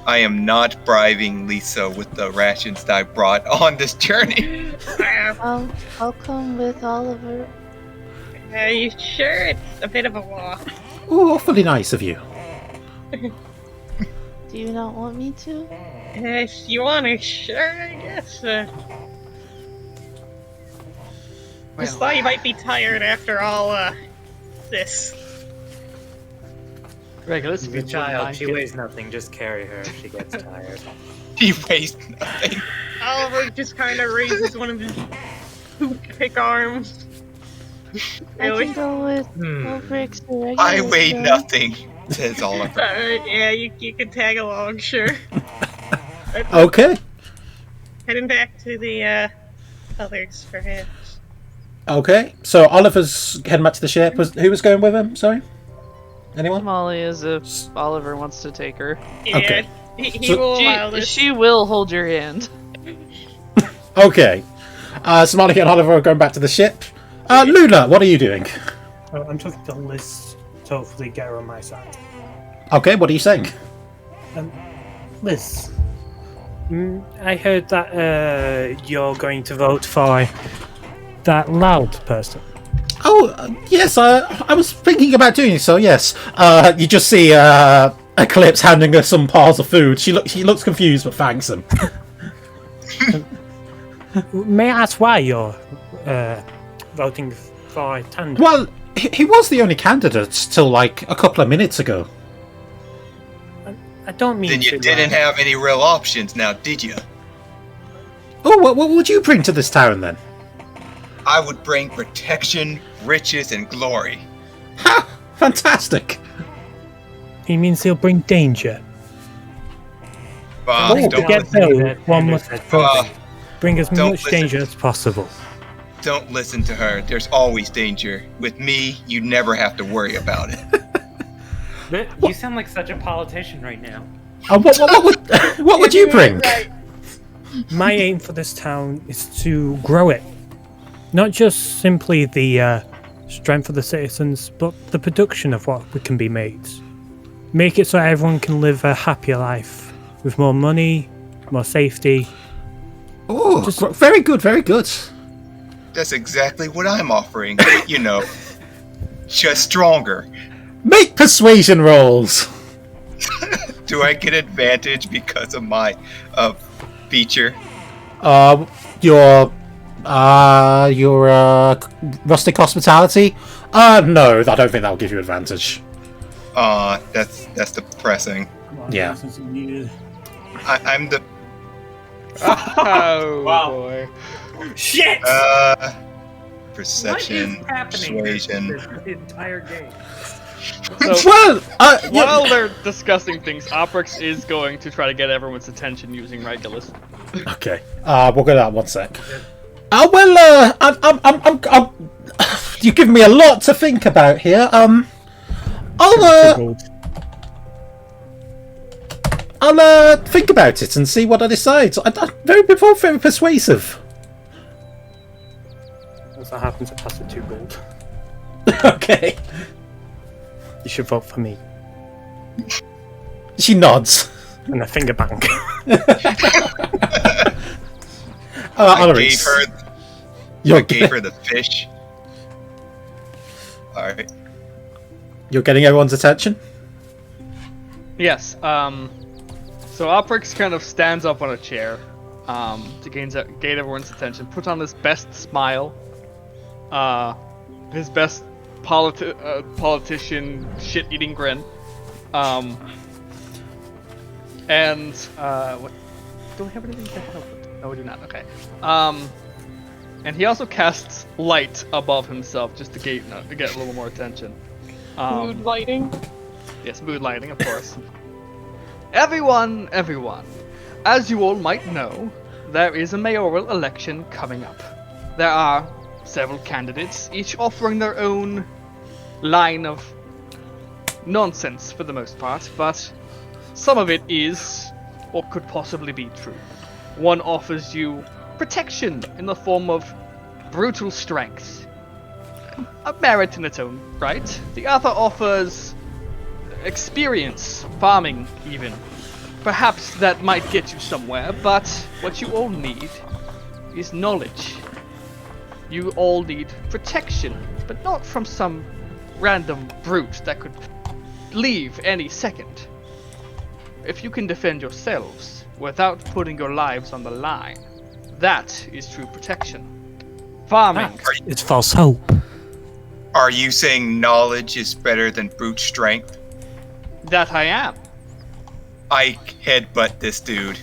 I am not bribing Lisa with the rations that I brought on this journey. I'll come with Oliver. Are you sure? It's a bit of a walk. Ooh, awfully nice of you. Do you not want me to? If you want to, sure, I guess. Just thought you might be tired after all, this. Regulus, She's if a you wouldn't child. mind She getting- weighs nothing. Just carry her if she gets tired. He weighs nothing. Oliver just kind of raises one of his toothpick arms. I Really? can go with Hmm. Ulfric's regular I weigh stuff. nothing, says Oliver. Yeah, you can tag along, sure. Okay. Heading back to the others, perhaps. Okay. So Oliver's heading back to the ship. Who was going with him? Sorry? Anyone? Molly is if Oliver wants to take her. Yeah, Okay. he So- will allow this. She will hold your hand. Okay. So Molly and Oliver are going back to the ship. Luna, what are you doing? I'm talking to Liz to hopefully get her on my side. Okay, what are you saying? Liz, I heard that you're going to vote for that loud person. Oh, yes, I was thinking about doing so, yes. You just see Eclipse handing her some piles of food. She looks confused, but thanks him. May I ask why you're voting for Tandem? Well, he was the only candidate till like a couple of minutes ago. I don't mean Then you to, didn't have any real options now, did you? Oh, what would you bring to this town then? I would bring protection, riches, and glory. Ha! Fantastic! He means he'll bring danger. Bob, Oh, To don't, get there, one must bring as don't much listen. danger as possible. don't listen to her. There's always danger. With me, you never have to worry about it. But you sound like such a politician right now. What would you bring? My aim for this town is to grow it. Not just simply the strength of the citizens, but the production of what can be made. Make it so everyone can live a happier life with more money, more safety. Oh, very good, very good. That's exactly what I'm offering. But, you know, just stronger. Make persuasion rolls. Do I get advantage because of my feature? Your rustic hospitality? No, I don't think that'll give you advantage. That's depressing. Yeah. I'm the Oh Wow. boy. Shit! perception, what is happening persuasion. this entire game? So Well, while they're discussing things, Oprix is going to try to get everyone's attention using Regulus. okay. We'll go to that one sec. Well, I'm you're giving me a lot to think about here. I'll think about it and see what I decide. I'm very persuasive. As I happen to pass the 2 gold. Okay. You should vote for me. She nods. And a finger bang. I gave her. You're, I gave her the fish. All right. you're getting everyone's attention? Yes. So Oprix kind of stands up on a chair, to gain everyone's attention. Puts on his best smile, his best politician shit-eating grin, and what? Do we have anything to help with? No, we do not. Okay. And he also casts light above himself just to get a little more attention. Mood lighting. Yes, mood lighting, of course. Everyone, as you all might know, there is a mayoral election coming up. There are several candidates, each offering their own line of nonsense for the most part, but some of it is, or could possibly be true. One offers you protection in the form of brutal strength, a merit in its own right. The other offers experience, farming even. Perhaps that might get you somewhere, but what you all need is knowledge. You all need protection, but not from some random brute that could leave any second. If you can defend yourselves without putting your lives on the line, that is true protection. Farming. It's false hope. Are you saying knowledge is better than brute strength? That I am. I headbutt this dude.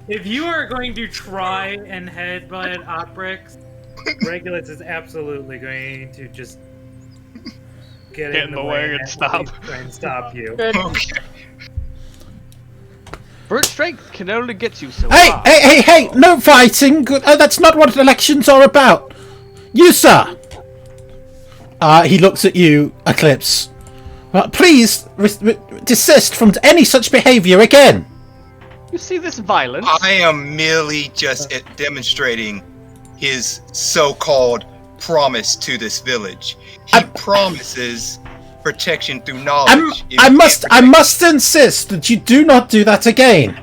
If you are going to try and headbutt Oprix, Regulus is absolutely going to just get in the way and stop. try and stop you. Okay. Brute strength can only get you so Hey, far. hey! No fighting. That's not what elections are about. You, sir. He looks at you, Eclipse. Please desist from any such behavior again. You see this violence? I am merely just demonstrating his so-called promise to this village. He promises protection through knowledge. I must insist that you do not do that again.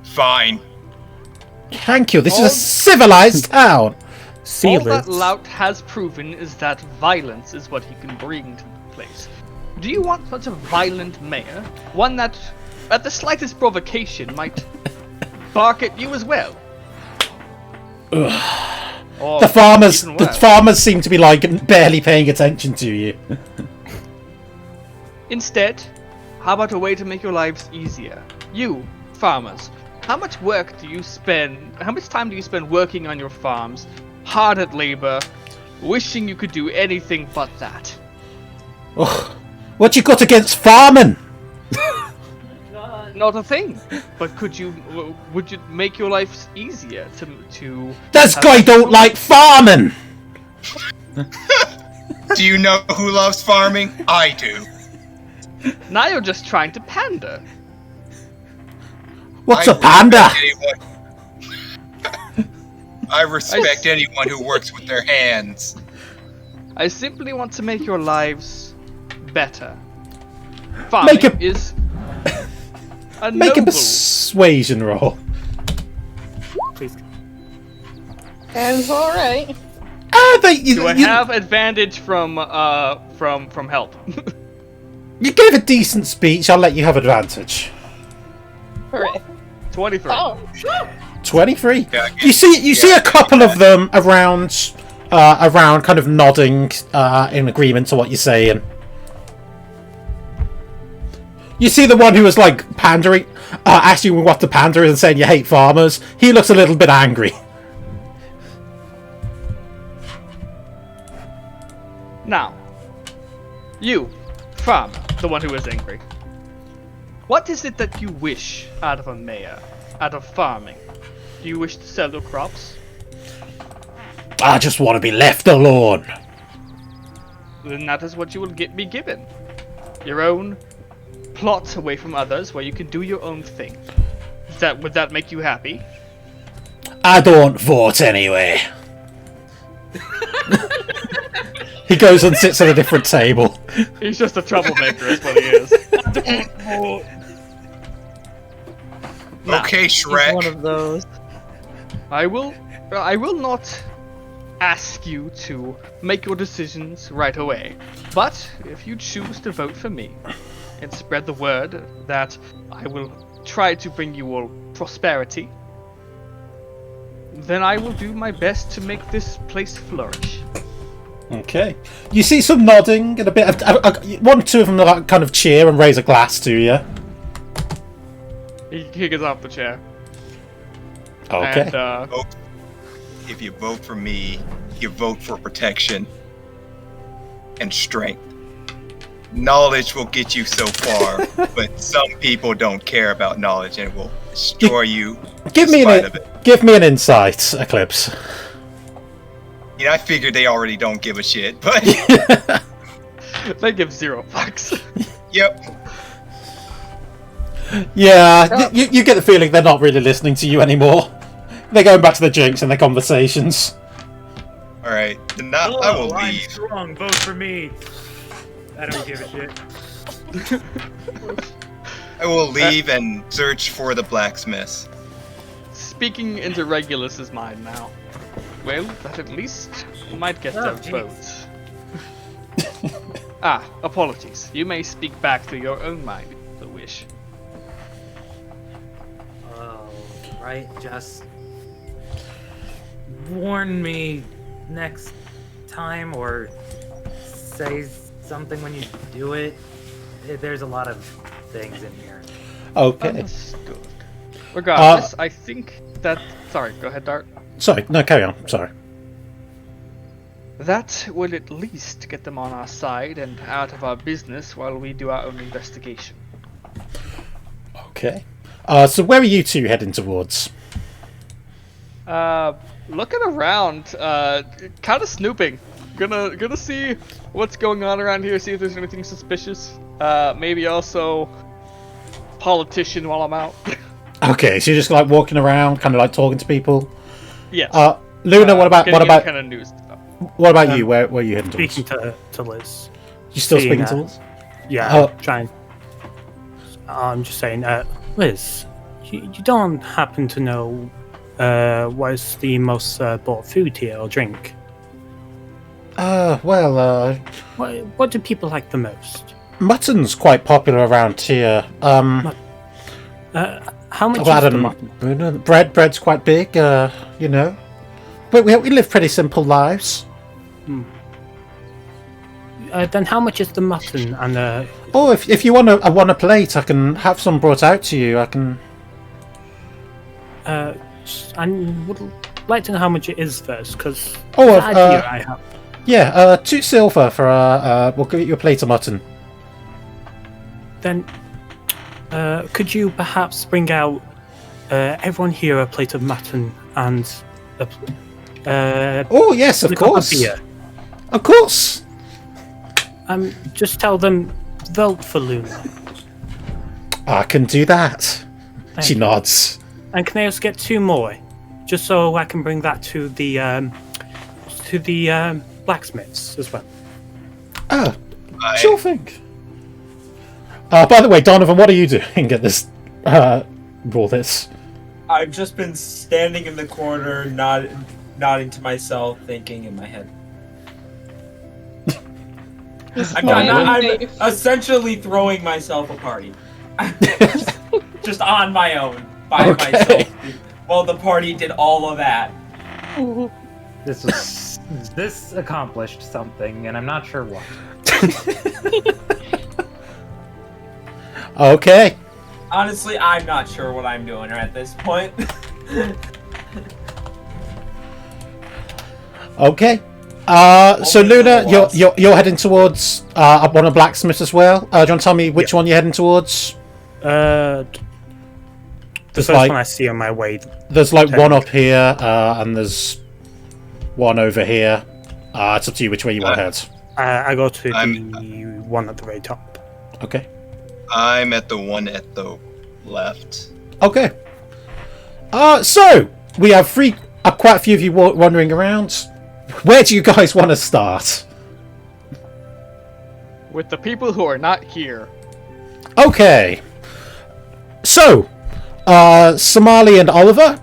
Fine. Thank you. This is a civilized town. All that Lout has proven is that violence is what he can bring to the place. Do you want such a violent mayor? One that, at the slightest provocation, might bark at you as well? Or The even worse. farmers seem to be like barely paying attention to you. Instead, how about a way to make your lives easier? You, farmers, how much time do you spend working on your farms, hard at labor, wishing you could do anything but that? Ugh. What you got against farming? Not a thing. But would you make your life easier to This have guy don't food? like farming. Do you know who loves farming? I do. Now you're just trying to pander. What's I a panda? I respect anyone who works with their hands. I simply want to make your lives better. Farming Make a- is a Make a noble. persuasion roll. Please. That's alright. Do I have advantage from help? You gave a decent speech. I'll let you have advantage. Hooray. 23. Oh, 23. Yeah, You see a couple of them around, kind of nodding in agreement to what you're saying. You see the one who was like pandering, asking you what to pander and saying you hate farmers. He looks a little bit angry. Now, you, farmer, the one who is angry. What is it that you wish out of a mayor, out of farming? Do you wish to sell your crops? I just want to be left alone. Then that is what you will be given. Your own plot away from others where you can do your own thing. Would that make you happy? I don't vote anyway. He goes and sits at a different table. He's just a troublemaker, is what he is. Okay, Shrek. One of those. I will not ask you to make your decisions right away. But if you choose to vote for me and spread the word that I will try to bring you all prosperity, then I will do my best to make this place flourish. Okay. You see some nodding and a bit of... one or two of them like, kind of cheer and raise a glass to you. He gets off the chair. Okay. And, If you vote for me, you vote for protection and strength. Knowledge will get you so far, but some people don't care about knowledge and will destroy you. Give me despite of it. give me an insight, Eclipse. Yeah, I figured they already don't give a shit, but they give 0 fucks. yep. Yeah, you get the feeling they're not really listening to you anymore. They're going back to the drinks and their conversations. All right, then I will I'm leave. strong. Vote for me. I don't give a shit. I will leave and search for the blacksmiths. Speaking into Regulus's mind now. Well, that at least might get Oh, them jeez. votes. Apologies. You may speak back to your own mind if you so wish. Oh, right. Just warn me next time, or say something when you do it. There's a lot of things in here. Okay. Understood. Regardless, I think that. Sorry, go ahead, Dart. Sorry, no, carry on. Sorry. That will at least get them on our side and out of our business while we do our own investigation. Okay. So where are you two heading towards? Looking around, kind of snooping. Gonna see what's going on around here, see if there's anything suspicious. Maybe also politician while I'm out. Okay, so you're just like walking around, kind of like talking to people. Yes. Luna, what about kind of news stuff. what about you? Where are you heading towards? Speaking to Liz. You still seeing speaking to Liz? Yeah, trying. I'm just saying, Liz, you don't happen to know what is the most bought food here or drink? What do people like the most? Mutton's quite popular around here. How much is the mutton? Bread's quite big, you know. But we live pretty simple lives. Then how much is the mutton? And Oh, if you want a plate, I can have some brought out to you. I can. I would like to know how much it is first, because Oh, idea I have. Yeah, 2 silver for we'll give you a plate of mutton. Then, could you perhaps bring out everyone here a plate of mutton and Oh yes, of a cup course. beer? Of course. Just tell them vote for Luna. I can do that. She you. nods. And can I also get 2 more, just so I can bring that to the blacksmiths as well? Oh, sure thing. By the way, Donovan, what are you doing at this? All this. I've just been standing in the corner, nodding to myself, thinking in my head. I'm essentially throwing myself a party. Just on my own, by myself. Well, the party did all of that. This accomplished something, and I'm not sure what. Okay. Honestly, I'm not sure what I'm doing at this point. Okay. So Luna, you're heading towards one of blacksmiths as well. Do you want to tell me which one you're heading towards? The first one I see on my way. There's like one up here, and there's one over here. It's up to you which way you want to head. I go to the one at the very top. Okay. I'm at the one at the left. Okay. So we have quite a few of you wandering around. Where do you guys want to start? With the people who are not here. Okay. So, Somali and Oliver,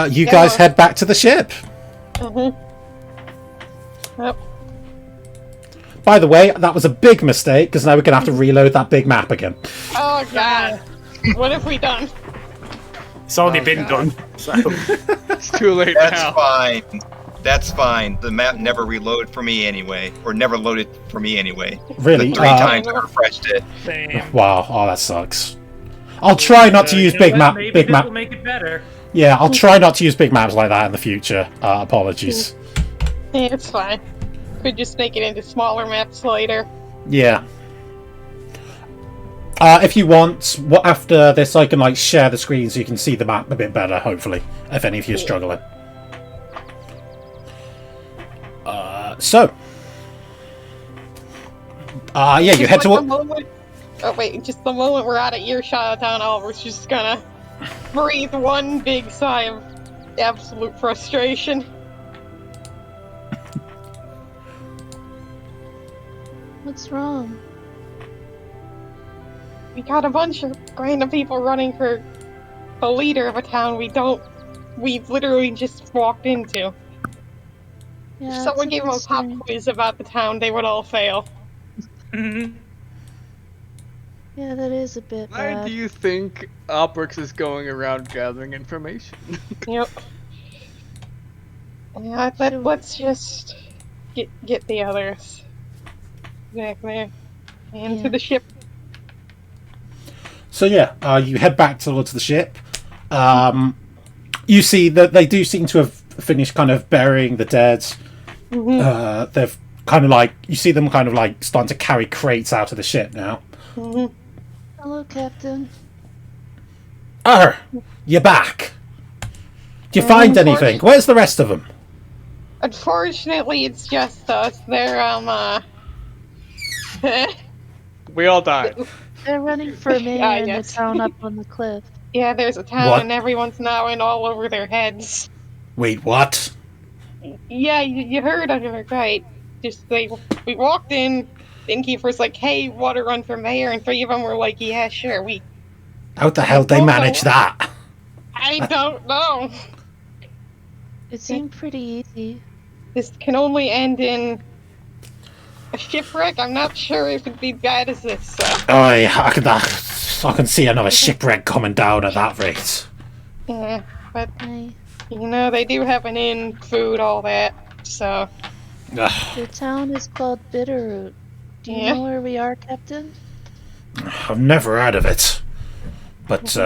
you guys head back to the ship. Yep. By the way, that was a big mistake, because now we're going to have to reload that big map again. Oh god. What have we done? It's already been done. So. It's too late That's now. fine. That's fine. The map never reloaded for me anyway, or never loaded for me anyway. Really? The 3 times I refreshed it. Same. Wow, oh, that sucks. I'll try not to use big map. Maybe Big this map. will make it better. Yeah, I'll try not to use big maps like that in the future. Apologies. Yeah, it's fine. Could just make it into smaller maps later. Yeah. If you want, after this, I can share the screen so you can see the map a bit better. Hopefully, if any of you are struggling. Yeah, you head toward. Oh wait, just the moment we're out of earshot of town, Oliver's just gonna breathe one big sigh of absolute frustration. What's wrong? We got a bunch of random people running for the leader of a town we've literally just walked into. Yeah, If someone gave them a pop quiz about the town, they would all fail. Yeah, that is a bit Why bad. do you think Oprix is going around gathering information? Yep. Yeah, let's just get the others. Exactly. Into Yeah. the ship. So yeah, you head back towards the ship. You see that they do seem to have finished kind of burying the dead. They've kind of like, you see them kind of like starting to carry crates out of the ship now. Hello, Captain. You're back. Do you find anything? Where's the rest of them? Unfortunately, it's just us. They're, We all died. They're running for mayor in the yes. town up on the cliff. Yeah, there's a town What? and everyone's now in all over their heads. Wait, what? Yeah, you heard of it, right? Just we walked in, the innkeeper's like, hey, water run for mayor, and 3 of them were like, yeah, sure, How the hell they manage that? I don't know. It seemed pretty easy. This can only end in a shipwreck. I'm not sure if it'd be bad as this, so. I can see another shipwreck coming down at that rate. Yeah, but, Hey, you know, they do have an inn, food, all that, so. the town is called Bitterroot. Do you Yeah. know where we are, Captain? I've never heard of it. But,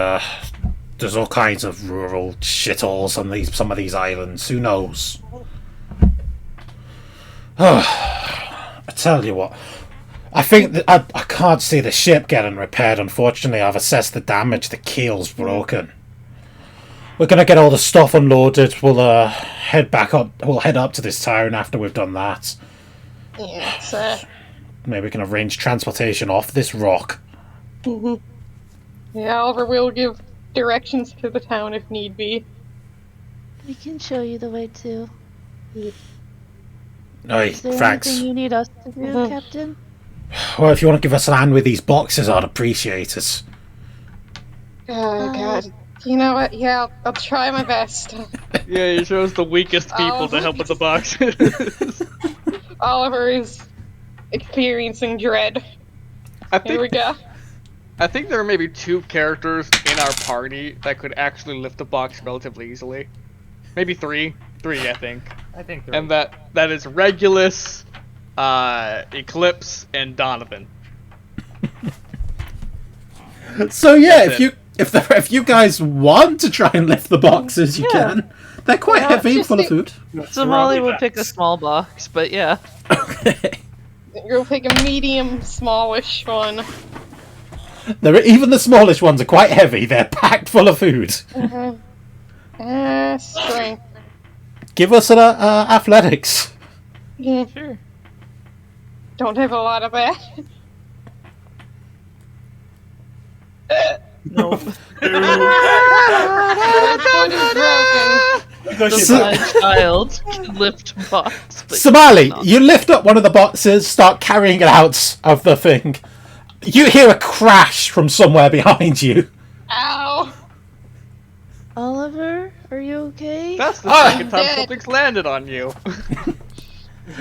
there's all kinds of rural shitholes on some of these islands. Who knows? I tell you what. I think that I can't see the ship getting repaired, unfortunately. I've assessed the damage. The keel's broken. We're gonna get all the stuff unloaded. We'll head back up. We'll head up to this town after we've done that. Yeah, it's, Maybe we can arrange transportation off this rock. yeah, Oliver will give directions to the town if need be. We can show you the way too. Aye, Is there thanks. anything you need us to do, Captain? Well, if you want to give us a hand with these boxes, I'd appreciate it. Oh, God. You know what? Yeah, I'll try my best. Yeah, he shows the weakest people to help with the boxes. Oliver is experiencing dread. I Here we think go. I think there are maybe 2 characters in our party that could actually lift a box relatively easily. Maybe 3. 3, I think. I think And that is Regulus, Eclipse, and Donovan. So yeah, That's if you guys want to try and lift the boxes, you can. They're quite Yeah, heavy, just full of think- food. So Molly will pick a small box, but yeah. Okay. You'll take a medium, smallish one. Even the smallest ones are quite heavy. They're packed full of food. Strength. Give us an athletics. Yeah, Sure. don't have a lot of that. No. My foot is broken. The So- blind child can lift a box, but Somali, no. you lift up one of the boxes, start carrying it out of the thing. You hear a crash from somewhere behind you. Ow! Oliver, are you okay? That's the Ah! second time Dead. something's landed on you.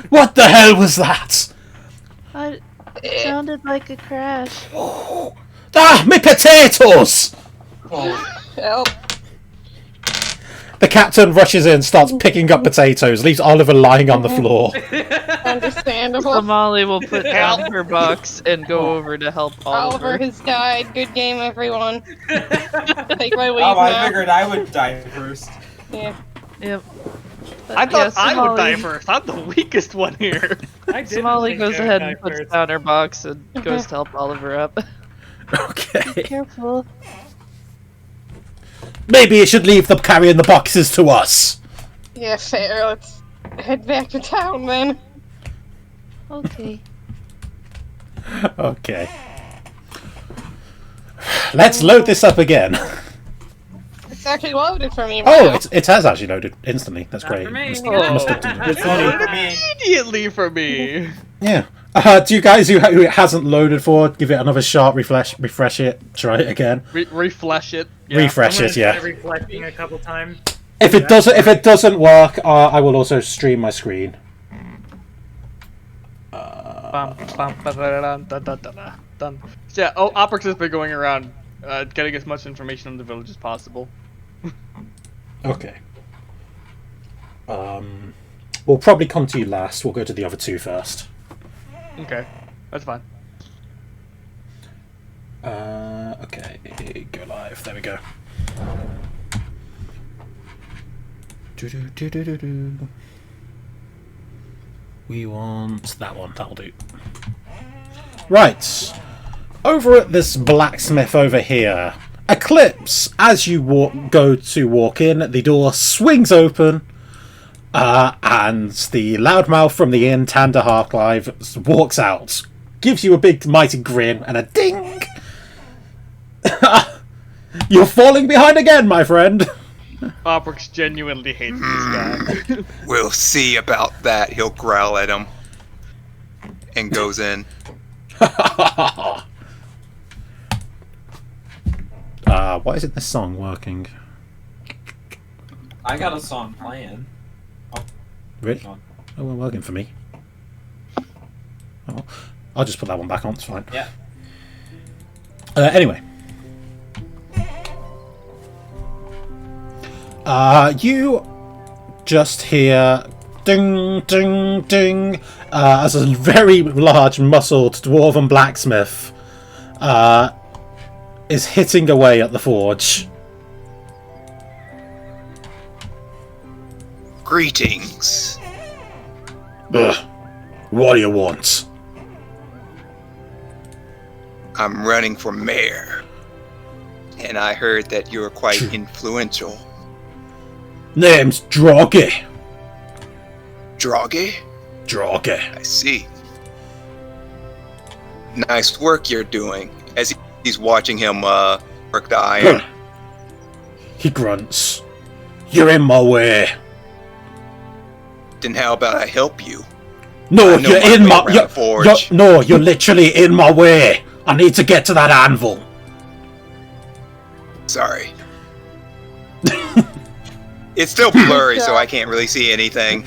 What the hell was that? It sounded like a crash. Me potatoes! Help. The captain rushes in, starts picking up potatoes, leaves Oliver lying on the floor. Understandable. So Molly will put down her box and go over to help Oliver Oliver. has died. Good game, everyone. Take my leave Oh, I now. figured I would die first. Yeah. Yep. I thought I would die Somali- first. I'm the weakest one here. I did Somali goes ahead and puts first. down her box and goes to help Oliver up. Okay. Careful. Maybe you should leave them carrying the boxes to us. Yeah, fair. Let's head back to town then. Okay. Okay. Let's load this up again. It's actually loaded for me. Oh, now. it has actually loaded instantly. That's great. for me. Must have done It's only for me. Immediately for me. Yeah. Do you guys who it hasn't loaded for, give it another shot, refresh it, try it again. Refresh it. Yeah. Refresh I'm it, gonna yeah. try reflecting a couple times. If it doesn't work, I will also stream my screen. Bum, bum, ba-da-dun, da-da-da-da, dun. So yeah, Oprix has been going around getting as much information on the village as possible. Okay. We'll probably come to you last. We'll go to the other two first. Okay. That's fine. Okay, go live. There we go. We want that one. That'll do. Right. Over at this blacksmith over here, Eclipse, as you go to walk in, the door swings open, and the loudmouth from the inn, Tanda Harklive, walks out, gives you a big mighty grin and a ding. You're falling behind again, my friend. Obrix genuinely hates this guy. We'll see about that. He'll growl at him and goes in. Why isn't this song working? I got a song playing. Really? Oh, well, working for me. Oh, I'll just put that one back on. It's fine. Yeah. Anyway. You just hear ding, ding, ding, as a very large, muscled dwarven blacksmith is hitting away at the forge. Greetings. Ugh. What do you want? I'm running for mayor, and I heard that you're quite influential. Name's Droggy. Droggy? Droggy. I see. Nice work you're doing. As he's watching him work the iron. He grunts. You're in my way. Then how about I help you? No, I know you're my in way my. around the forge. No, you're literally in my way. I need to get to that anvil. Sorry. It's still blurry, so I can't really see anything.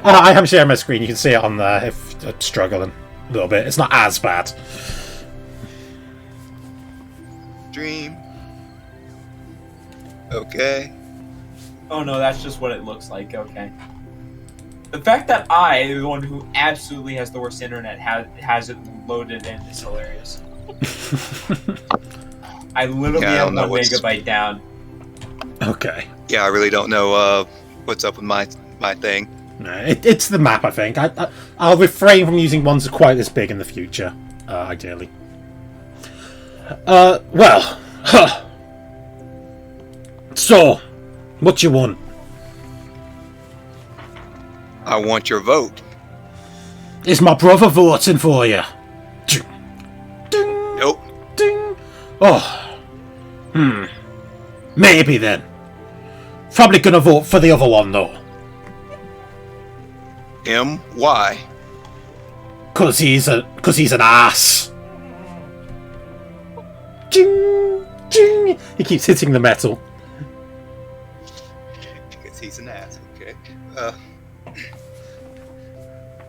I am sharing my screen. You can see it on there if I'm struggling a little bit. It's not as bad. Dream. Okay. Oh no, that's just what it looks like. Okay. The fact that I, the one who absolutely has the worst internet, has it loaded in is hilarious. I literally have 1 megabyte down. Okay. Yeah, I really don't know what's up with my thing. No, it's the map, I think. I'll refrain from using ones quite this big in the future, ideally. Well. Huh. So, what you want? I want your vote. Is my brother voting for you? Ding. Nope. Ding. Oh. Maybe then. Probably gonna vote for the other one, though. Him? Why? Cause he's an ass. Jing, jing. He keeps hitting the metal. Because he's an ass. Okay.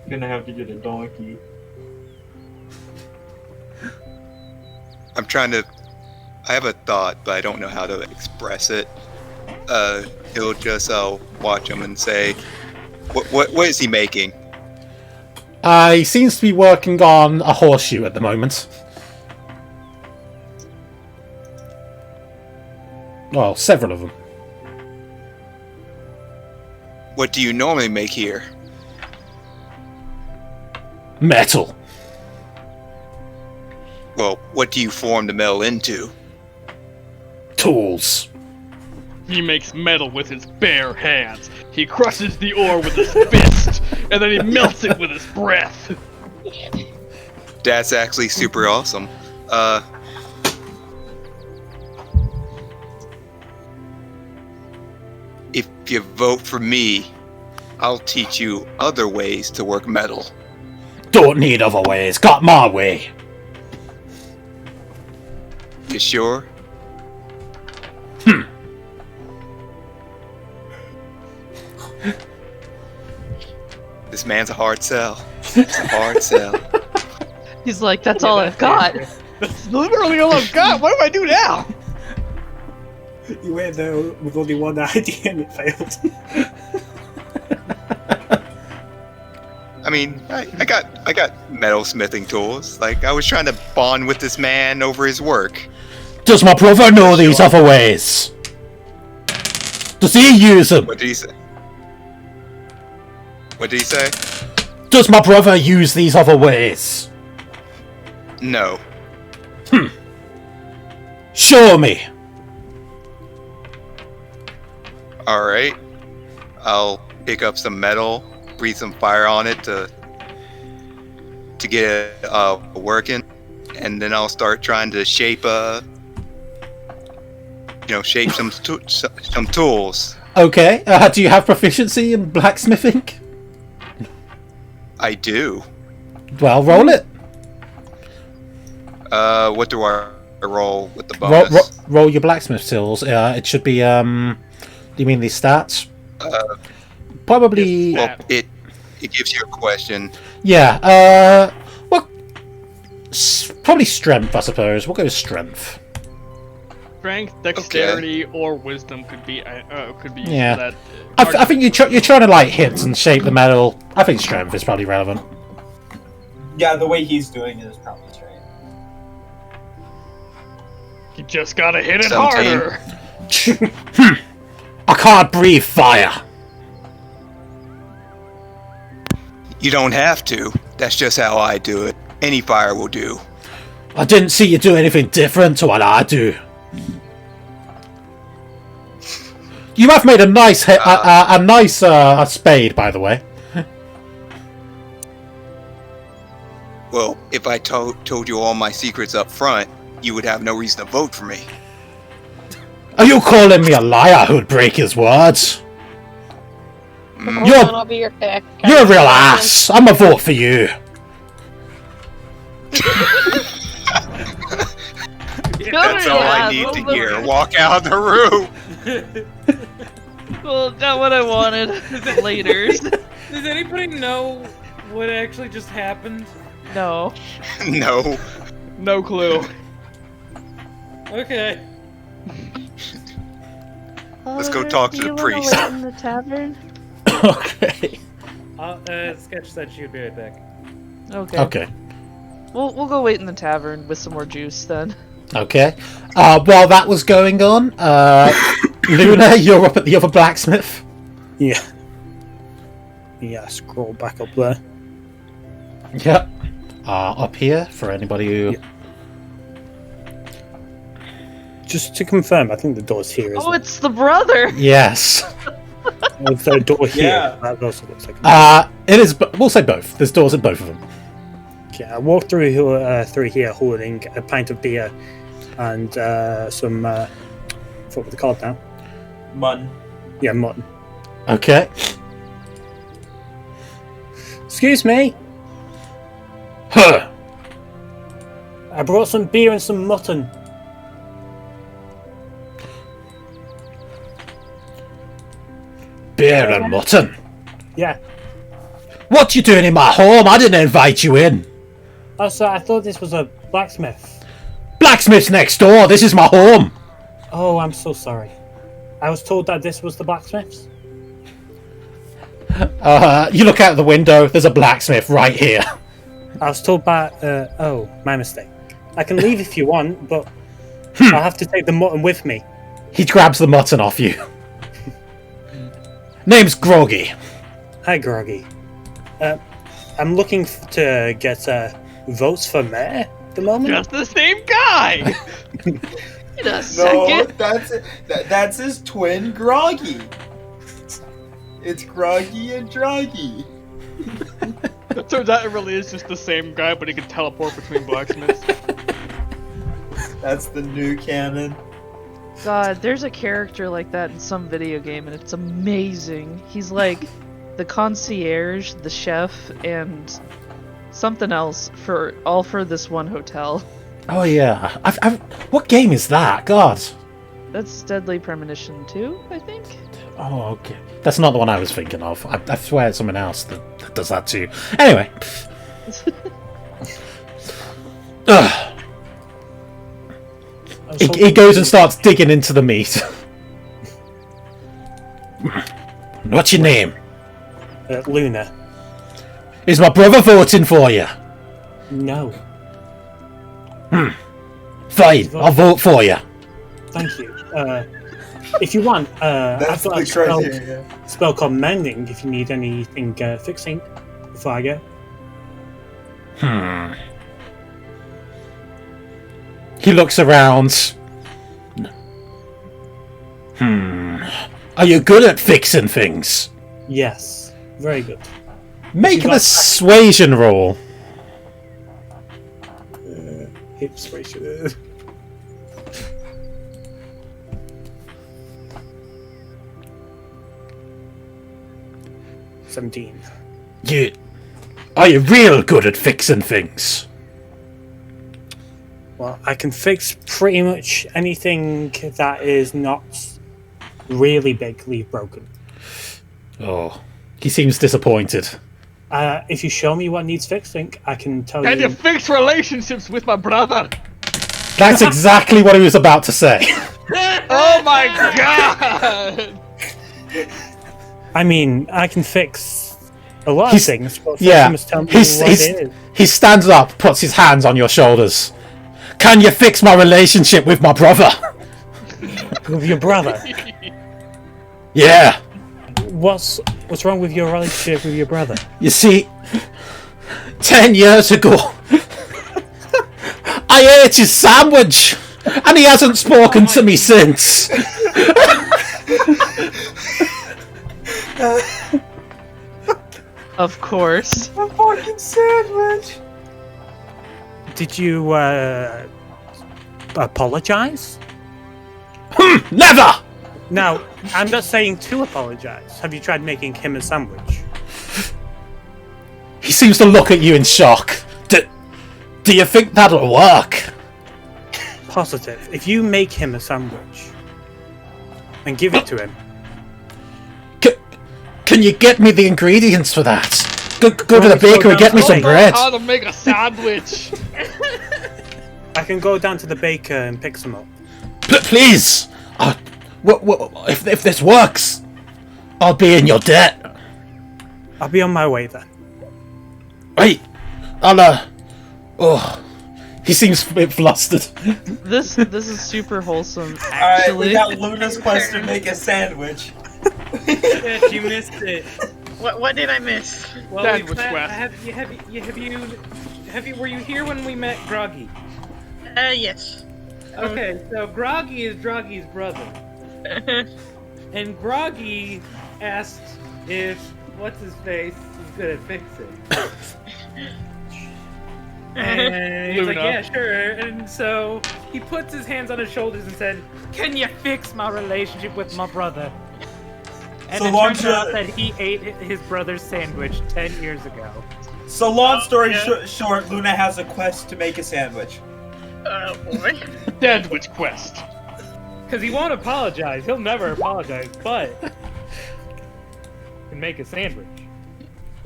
Gonna have to get a donkey. I have a thought, but I don't know how to express it. He'll just watch him and say, "What is he making?" He seems to be working on a horseshoe at the moment. Well, several of them. What do you normally make here? Metal. Well, what do you form the metal into? Tools. He makes metal with his bare hands. He crushes the ore with his fist, and then he melts it with his breath. That's actually super awesome. If you vote for me, I'll teach you other ways to work metal. Don't need other ways. Got my way. You sure? This man's a hard sell. It's a hard sell. He's like, that's all I've got. That's literally all I've got. What do I do now? You went there with only one idea and it failed. I mean, I got metal smithing tools. Like, I was trying to bond with this man over his work. Does my brother know these other ways? Does he use them? What did he say? What did he say? Does my brother use these other ways? No. Show me. Alright. I'll pick up some metal, breathe some fire on it to get it working, and then I'll start trying to shape shape some tools. Okay. Do you have proficiency in blacksmithing? I do. Well, roll it. What do I roll with the bonus? Roll your blacksmith skills. It should be. Do you mean these stats? Probably. Well, it gives you a question. Yeah. Well, probably strength, I suppose. We'll go with strength. Strength, dexterity, or wisdom could be used Yeah. for that. I think you're trying to like hit and shape the metal. I think strength is probably relevant. Yeah, the way he's doing it is probably straight. You just gotta hit it 17. harder. I can't breathe fire. You don't have to. That's just how I do it. Any fire will do. I didn't see you do anything different to what I do. You have made a nice spade, by the way. Well, if I told you all my secrets up front, you would have no reason to vote for me. Are you calling me a liar who'd break his words? I'll be your pick. You're a real ass. I'm a vote for you. That's all I need to hear. Walk out of the room. Well, not what I wanted. Later. Does anybody know what actually just happened? No. No. No clue. Okay. Let's go talk to the priest. Wait in the tavern? Okay. Sketch said she would be right back. Okay. Okay. We'll go wait in the tavern with some more juice then. Okay. While that was going on, Luna, you're up at the other blacksmith. Yeah. Yeah, scroll back up there. Yep. Up here for anybody who. Yeah. Just to confirm, I think the door's here. Oh, it's the brother. Yes. Is there a door here? Yeah. That also looks like. It is. We'll say both. There's doors at both of them. Yeah, I walked through here holding a pint of beer and some. What were they called now? Mutton. Yeah, mutton. Okay. Excuse me. Huh. I brought some beer and some mutton. Beer and mutton. Yeah. What you doing in my home? I didn't invite you in. Oh, so I thought this was a blacksmith. Blacksmith's next door. This is my home. Oh, I'm so sorry. I was told that this was the blacksmith's. You look out the window. There's a blacksmith right here. I was told by. Oh, my mistake. I can leave if you want, but I'll have to take the mutton with me. He grabs the mutton off you. Name's Groggy. Hi, Groggy. I'm looking to get votes for mayor at the moment. Just the same guy. In a second. That's his twin, Groggy. It's Groggy and Droggy. Turns out it really is just the same guy, but he can teleport between blacksmiths. That's the new canon. God, there's a character like that in some video game, and it's amazing. He's like the concierge, the chef, and something else for this one hotel. Oh yeah. What game is that? God. That's Deadly Premonition 2, I think. Oh, okay. That's not the one I was thinking of. I swear it's someone else that does that too. Anyway. He goes and starts digging into the meat. What's your name? Luna. Is my brother voting for you? No. Fine, I'll vote for you. Thank you. If you want, I've got a spell called Mending if you need anything fixing before I go. He looks around. Are you good at fixing things? Yes. Very good. Make a persuasion roll. Hit persuasion. 17. Are you real good at fixing things? Well, I can fix pretty much anything that is not really bigly broken. Oh, he seems disappointed. If you show me what needs fixing, I can tell you... Can you fix relationships with my brother? That's exactly what he was about to say. Oh my god! I mean, I can fix a lot of things, but yeah, you must tell me what it is. he stands up, puts his hands on your shoulders. Can you fix my relationship with my brother? With your brother? Yeah. What's wrong with your relationship with your brother? You see, 10 years ago, I ate his sandwich, and he hasn't spoken to me since. Of course. A fucking sandwich. Did you apologize? Never! Now, I'm not saying to apologize. Have you tried making him a sandwich? He seems to look at you in shock. Do you think that'll work? Positive. If you make him a sandwich and give it to him. Can you get me the ingredients for that? Go to the bakery, get me some bread. How to make a sandwich? I can go down to the baker and pick some up. Please! If this works, I'll be in your debt. I'll be on my way then. Wait, oh, he seems a bit flustered. This is super wholesome, Alright, actually. we got Luna's quest to make a sandwich. Yes, you missed it. What did I miss? Well, Sandwich we've quest. were you here when we met Groggy? Yes. Okay, so Groggy is Droggy's brother. And Groggy asked if what's his face is good at fixing. And he's like, Luna. yeah, sure. And so he puts his hands on his shoulders and said, "Can you fix my relationship with my brother?" And So it long turns out shot- that he ate his brother's sandwich 10 years ago. So long story yeah. short, Luna has a quest to make a sandwich. Oh boy. Sandwich quest. Because he won't apologize. He'll never apologize, but he can make a sandwich.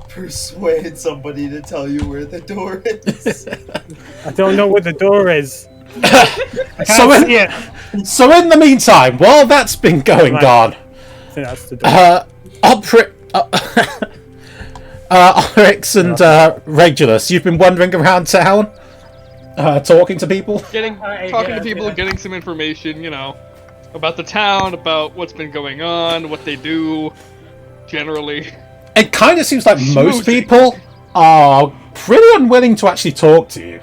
Persuade somebody to tell you where the door is. I don't know where the door is. So in the meantime, while that's been going on, I think that's the door. Oryx and Regulus, you've been wandering around town, talking to people. Talking to people, getting some information, about the town, about what's been going on, what they do, generally. It kind of seems like most Schmoozing. people are pretty unwilling to actually talk to you.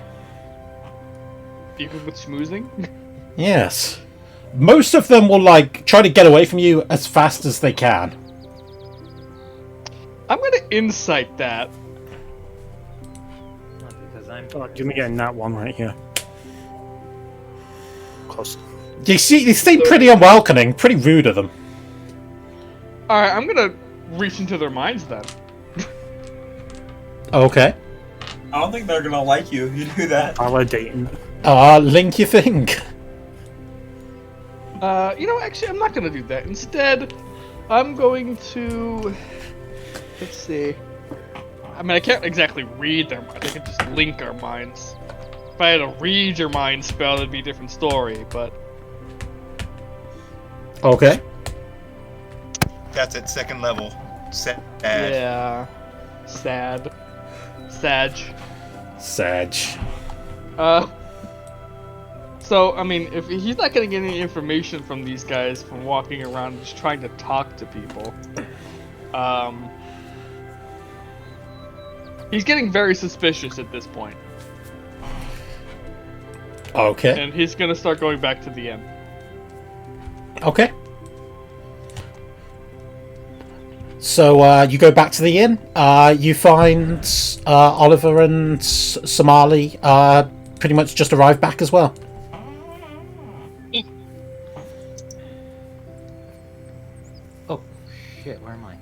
Even with schmoozing? Yes. Most of them will, try to get away from you as fast as they can. I'm gonna insight that. Not because I'm. Oh, give me getting that one right here. Close. They seem pretty unwelcoming, pretty rude of them. Alright, I'm gonna reach into their minds then. Okay. I don't think they're gonna like you if you do that. Validating. Link, you think? Actually, I'm not gonna do that. Instead, I'm going to... Let's see. I mean, I can't exactly read their minds. I can just link our minds. If I had a read your mind spell, it'd be a different story, but... Okay. That's at second level. Sad. Yeah. Sad. Sag. Sag. So, I mean, if he's not gonna get any information from these guys from walking around just trying to talk to people, he's getting very suspicious at this point. Okay. And he's gonna start going back to the inn. Okay. So you go back to the inn. You find Oliver and Somali pretty much just arrived back as well. Oh, shit, where am I?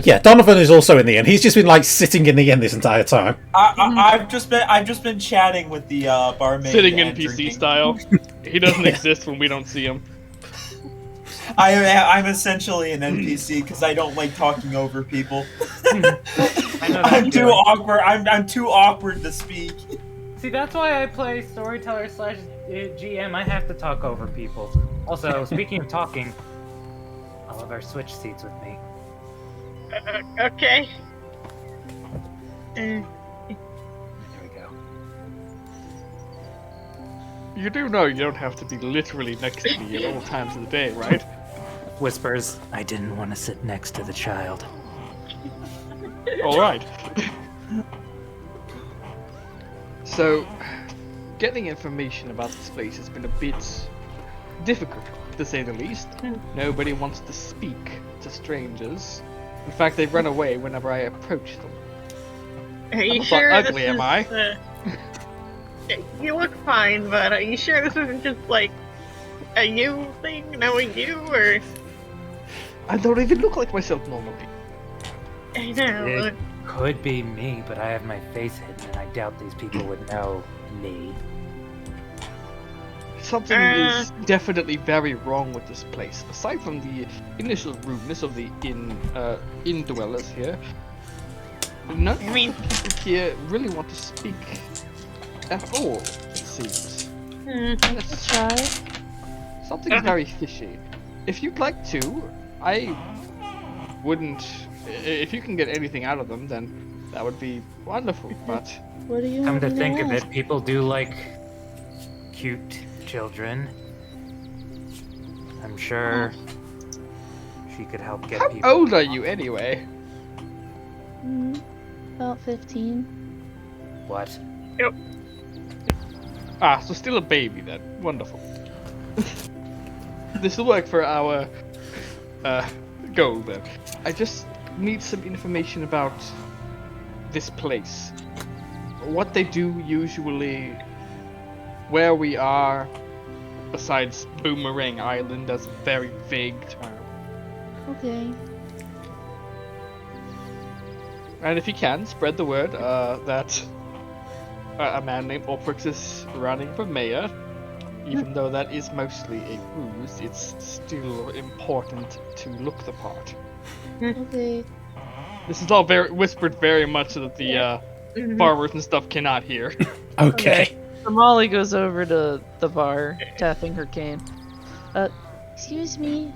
Yeah, Donovan is also in the inn. He's just been like sitting in the inn this entire time. I've just been chatting with the barmaid. Sitting and NPC drinking. style. He doesn't exist when we don't see him. I'm essentially an NPC because I don't like talking over people. I know that I'm too feeling. awkward. I'm too awkward to speak. See, that's why I play storyteller / GM. I have to talk over people. Also, speaking of talking, Oliver, switch seats with me. Okay. There we go. You do know you don't have to be literally next to me at all times of the day, right? Whispers, I didn't want to sit next to the child. Alright. So, getting information about this place has been a bit difficult, to say the least. Nobody wants to speak to strangers. In fact, they run away whenever I approach them. Are you not sure ugly, this am is, I? You look fine, but are you sure this isn't just like a you thing, knowing you, or? I don't even look like myself normally. I know. It could be me, but I have my face hidden, and I doubt these people would know me. Something is definitely very wrong with this place. Aside from the initial rudeness of the inn dwellers here, none of the people here really want to speak at all, it seems. Let's try. Something very fishy. If you'd like to, I wouldn't. If you can get anything out of them, then that would be wonderful. But What do you Come want to me think of ask? it, people do like cute children. I'm sure she could help get how people. old are you anyway? About 15. What? Ah, so still a baby then. Wonderful. This will work for our goal then. I just need some information about this place. What they do usually, where we are, besides Boomerang Island as a very vague term. Okay. And if you can, spread the word that a man named Ulfrix is running for mayor. Even though that is mostly a ruse, it's still important to look the part. Okay. This is all very whispered very much so that the farmers and stuff cannot hear. Okay. So Molly goes over to the bar, tapping her cane. Excuse me.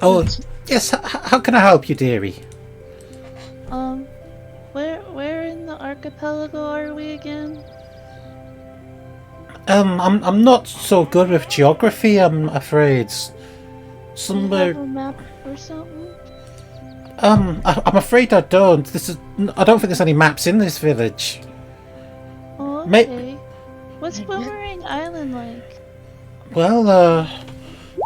Oh, yes. How can I help you, dearie? Where in the archipelago are we again? I'm not so good with geography, I'm afraid. Do you Somewhere. have a map or something? I'm afraid I don't. I don't think there's any maps in this village. Oh, May- okay. What's Boomerang Island like? Well,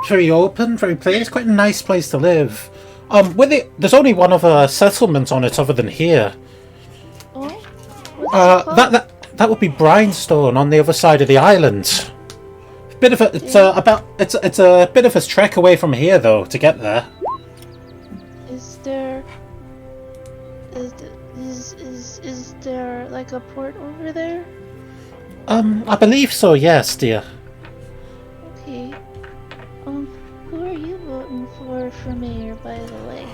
very open, very place. Quite a nice place to live. There's only one other settlement on it other than here. Oh? What's it called? That would be Brinestone on the other side of the island. It's a bit of a trek away from here though to get there. Is there like a port over there? I believe so. Yes, dear. Okay. Who are you voting for mayor, by the way?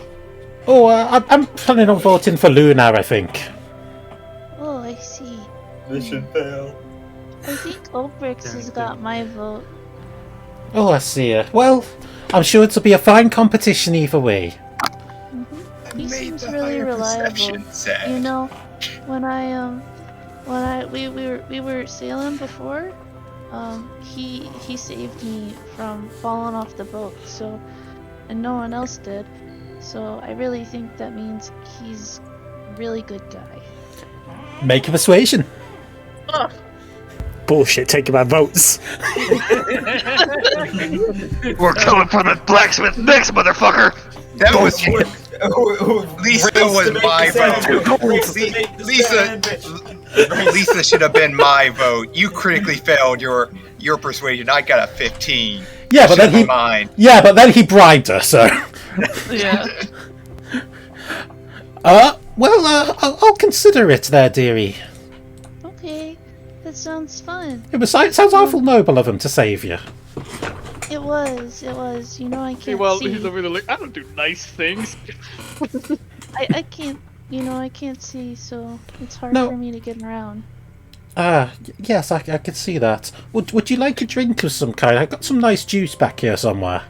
Oh, I'm planning on voting for Luna, I think. Oh, I see. Mission failed. I think Ulbrix has got my vote. Oh, I see. Well, I'm sure it'll be a fine competition either way. he Made seems the really higher reliable. perception sad. You know, we were sailing before, he saved me from falling off the boat, so, and no one else did. So I really think that means he's a really good guy. Make a persuasion. Ugh. Bullshit, taking my votes. We're coming for the blacksmith next, motherfucker! That was Lisa was my vote. Lisa should have been my vote. You critically failed your persuasion. I got a 15. Yeah, but then mine. Yeah, but then he bribed her, so. Yeah. I'll consider it there, dearie. Okay, that sounds fun. It sounds awful noble of him to save you. It was. You know, I can't Well, see. he's over there like, I don't do nice things. I can't. You know, I can't see, so it's hard No. for me to get around. Yes, I can see that. Would you like a drink of some kind? I've got some nice juice back here somewhere.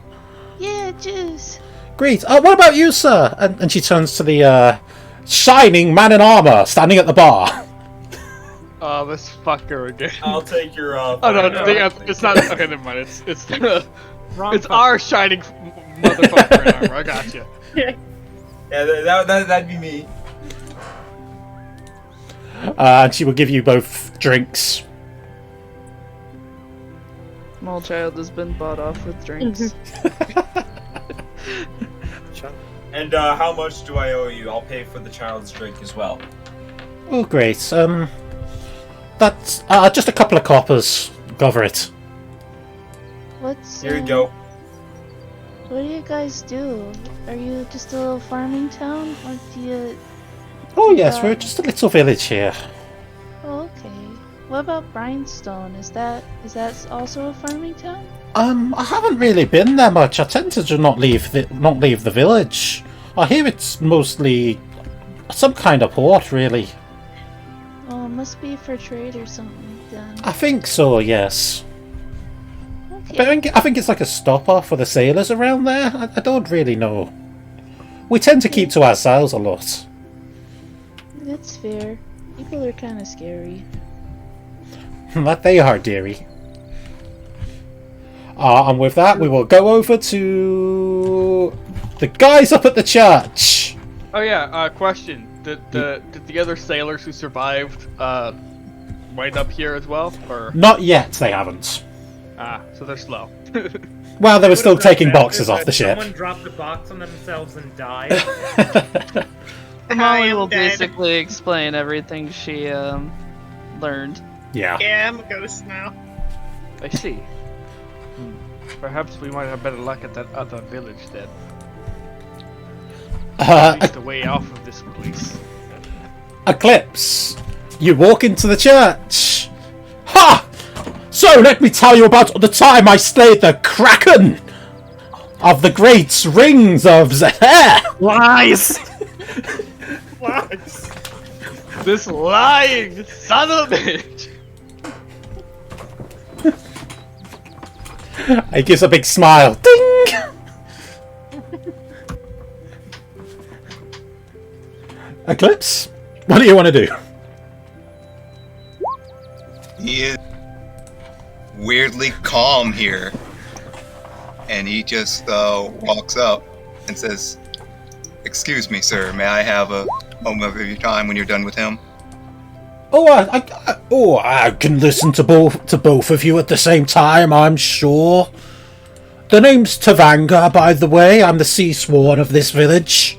Yeah, juice. Great. What about you, sir? And she turns to the shining man in armor standing at the bar. Oh, this fucker again. I'll take your. Oh no, it's not. Okay, never mind. It's our shining motherfucker in armor. I got you. Yeah, that'd be me. And she will give you both drinks. Small child has been bought off with drinks. And how much do I owe you? I'll pay for the child's drink as well. Oh, great. That's just a couple of coppers. Cover it. What's Here you go. What do you guys do? Are you just a little farming town, or do you? Oh yes, we're just a little village here. Oh, okay. What about Brinestone? Is that also a farming town? I haven't really been there much. I tend to just not leave the village. I hear it's mostly some kind of port, really. Oh, it must be for trade or something then. I think so, yes. Okay. But I think it's like a stop-off for the sailors around there. I don't really know. We tend to keep to ourselves a lot. That's fair. People are kind of scary. That they are, dearie. And with that, we will go over to the guys up at the church. Oh yeah. Question: Did the other sailors who survived wind up here as well, or? Not yet, they haven't. So they're slow. Well, they were still Would've been taking better boxes off if the ship. Someone dropped a box on themselves and died. Molly am will dead. basically explain everything she learned. Yeah. Yeah, I'm a ghost now. I see. Perhaps we might have better luck at that other village then. At least a way off of this place. Eclipse, you walk into the church. Ha! So let me tell you about the time I slayed the Kraken of the great rings of Zahir. Lies! This lying son of a bitch! He gives a big smile. Ding! Eclipse, what do you want to do? He is weirdly calm here. And he just walks up and says, "Excuse me, sir, may I have a moment of your time when you're done with him?" Oh, I can listen to both of you at the same time, I'm sure. The name's Tavanga, by the way. I'm the sea sworn of this village.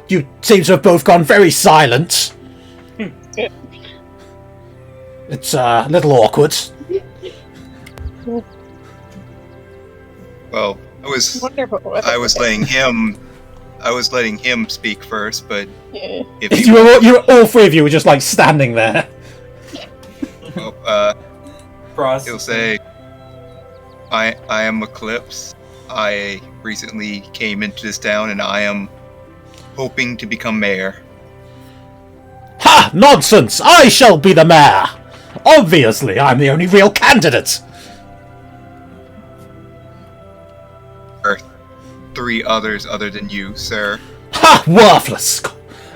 You seem to have both gone very silent. It's a little awkward. Well, Wonderful. I was letting him speak first, but Yeah. if You all three of you were just like standing there. Frost. he'll say, I am Eclipse. I recently came into this town and I am hoping to become mayor." Ha! Nonsense! I shall be the mayor! Obviously, I'm the only real candidate! There are 3 others other than you, sir. Ha! Worthless!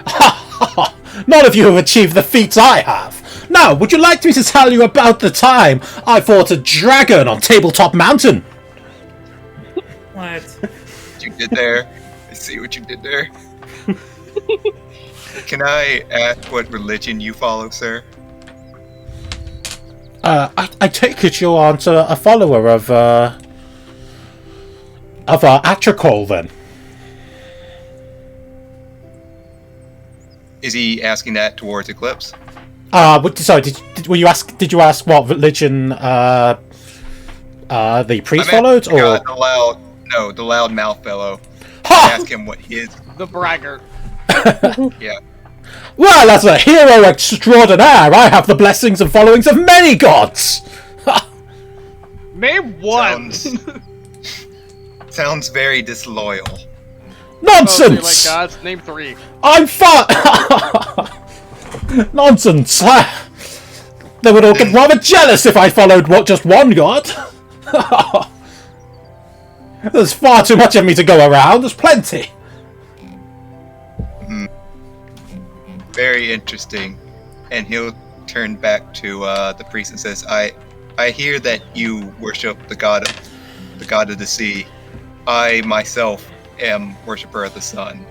Ha! None of you have achieved the feats I have! Now, would you like me to tell you about the time I fought a dragon on Tabletop Mountain? What? What you did there? I see what you did there. Can I ask what religion you follow, sir? I take it you aren't a follower of Atracol, then? Is he asking that towards Eclipse? Sorry, did you ask what religion the priest followed, or the loud mouth fellow? Ha! Ask him what his. The braggart. Yeah. Well, as a hero extraordinaire, I have the blessings and followings of many gods. Name one. Sounds very disloyal. Nonsense! Oh, so like gods, name 3. I'm Nonsense! They would all get rather jealous if I followed just one god. There's far too much of me to go around. There's plenty. Very interesting. And he'll turn back to the priest and says, I hear that you worship the god of the sea. I myself am worshipper of the sun.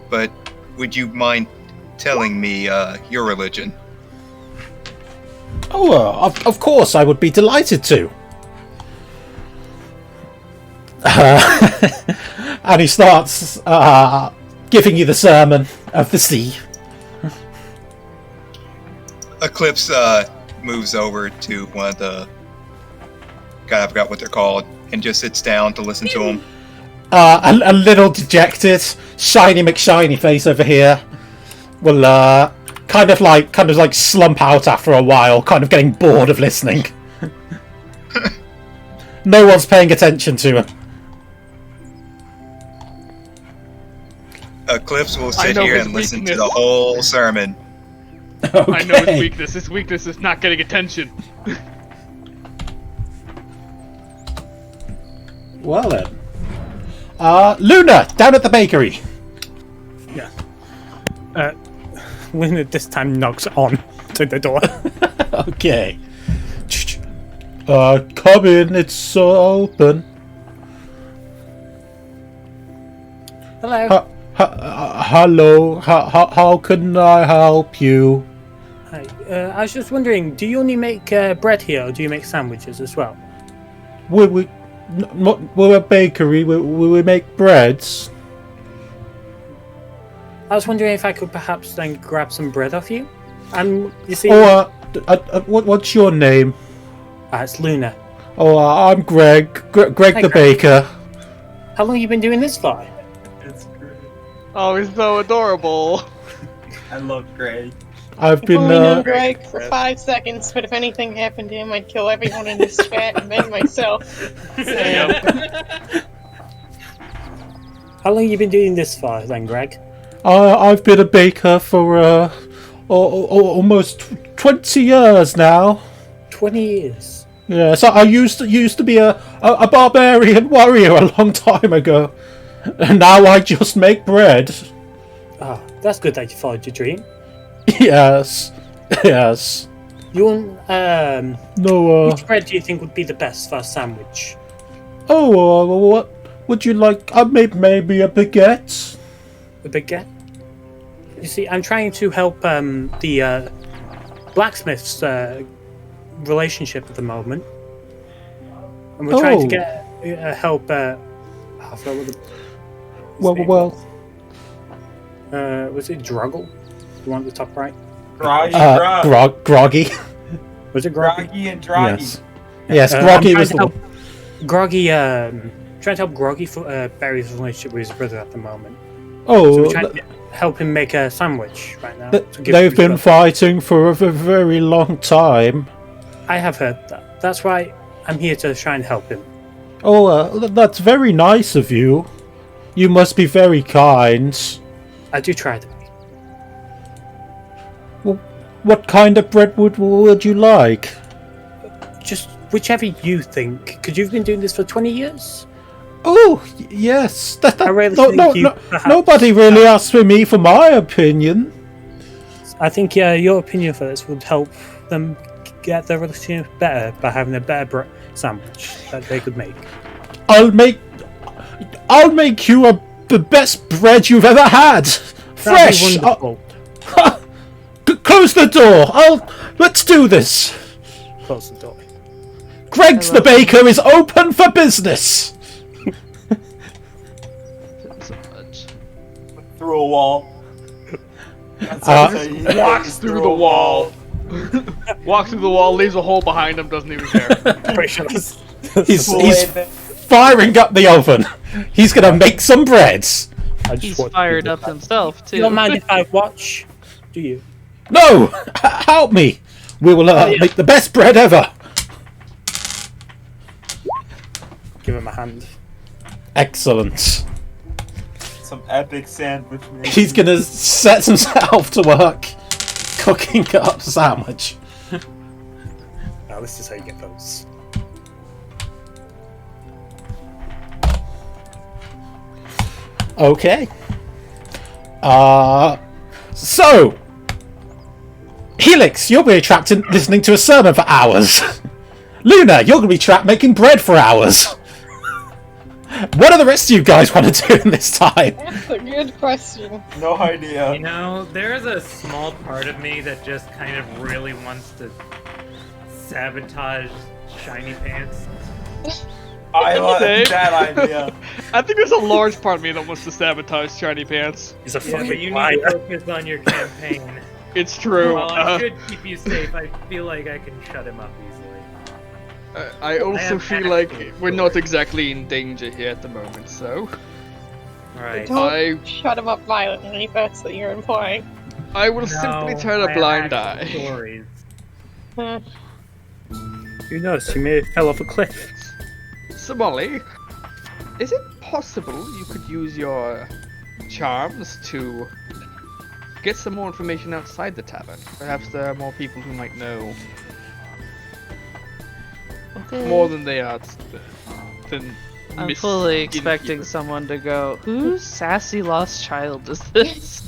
But would you mind telling me your religion? Oh, of course, I would be delighted to. And he starts giving you the sermon of the sea. Eclipse moves over to one of the... God, I forgot what they're called. And just sits down to listen to him. A little dejected, Shiny McShiny face over here will kind of like slump out after a while, kind of getting bored of listening. No one's paying attention to him. Eclipse will sit here and listen to the whole sermon. Okay. I know his weakness. His weakness is not getting attention. Well then. Luna, down at the bakery. Yeah. Luna this time knocks on to the door. Okay. Come in, it's open. Hello. Hello, how can I help you? Hi. I was just wondering, do you only make bread here, or do you make sandwiches as well? We're a bakery, we make breads. I was wondering if I could perhaps then grab some bread off you. You see... what's your name? It's Luna. Oh, I'm Greg. Greg Hi, the Greg. baker. How long have you been doing this for? It's great. Oh, he's so adorable. I love Gray. I've I've been only known Greg for 5 seconds, but if anything happened to him, I'd kill everyone in this chat and then myself. How long have you been doing this for then, Greg? I've been a baker for almost 20 years now. 20 years. Yeah, so I used to be a barbarian warrior a long time ago, and now I just make bread. Ah, that's good that you followed your dream. Yes. You want, No, which bread do you think would be the best for a sandwich? what would you like? Maybe a baguette? A baguette? You see, I'm trying to help the blacksmith's relationship at the moment. And we're trying to get help... I forgot what the... was it Druggle? You want the top right? Groggy. Was it Groggy? Groggy and Droggy. Yes, Groggy I'm was trying the to help Groggy, trying to help Groggy bury his relationship with his brother at the moment. So we're trying to help him make a sandwich right now. They've been fighting for a very long time. I have heard that. That's why I'm here to try and help him. Oh, that's very nice of you. You must be very kind. I do try to be. Well, what kind of bread would you like? Just whichever you think, because you've been doing this for 20 years. Oh, yes. I really think you perhaps- Nobody really asked me for my opinion. I think your opinion for this would help them get their relationship better by having a better sandwich that they could make. I'll make you the best bread you've ever had. Fresh. That'd be wonderful. Close the door. Let's do this. Close the door. Greg's the baker is open for business. So much. Through a wall. Walks through the wall. Walks through the wall, leaves a hole behind him, doesn't even care. He's firing up the oven. He's gonna make some breads. He's fired up himself too. You don't mind if I watch, do you? No, help me. We will make the best bread ever. Give him a hand. Excellent. Some epic sandwich. He's gonna set himself to work cooking up a sandwich. Now this is how you get those. Okay. So Helix, you'll be trapped in listening to a sermon for hours. Luna, you're gonna be trapped making bread for hours. What do the rest of you guys want to do in this time? That's a good question. No idea. You know, there is a small part of me that just kind of really wants to sabotage Shiny Pants. I love Same. that idea. I think there's a large part of me that wants to sabotage Shiny Pants. He's a Yeah, fucking but you need liar. to focus on your campaign. It's true. While I should keep you safe, I feel like I can shut him up easily. I also have feel like actual we're not stories. exactly in danger here at the moment, so Alright. Don't shut him up violently, if that's what you're implying. I will simply turn a blind eye. Stories. Uh, Who knows? He may have fell off a cliff. So Molly, is it possible you could use your charms to get some more information outside the tavern? Perhaps there are more people who might know Okay. more than they are than I'm Miss fully in expecting here. someone to go, whose sassy lost child is this?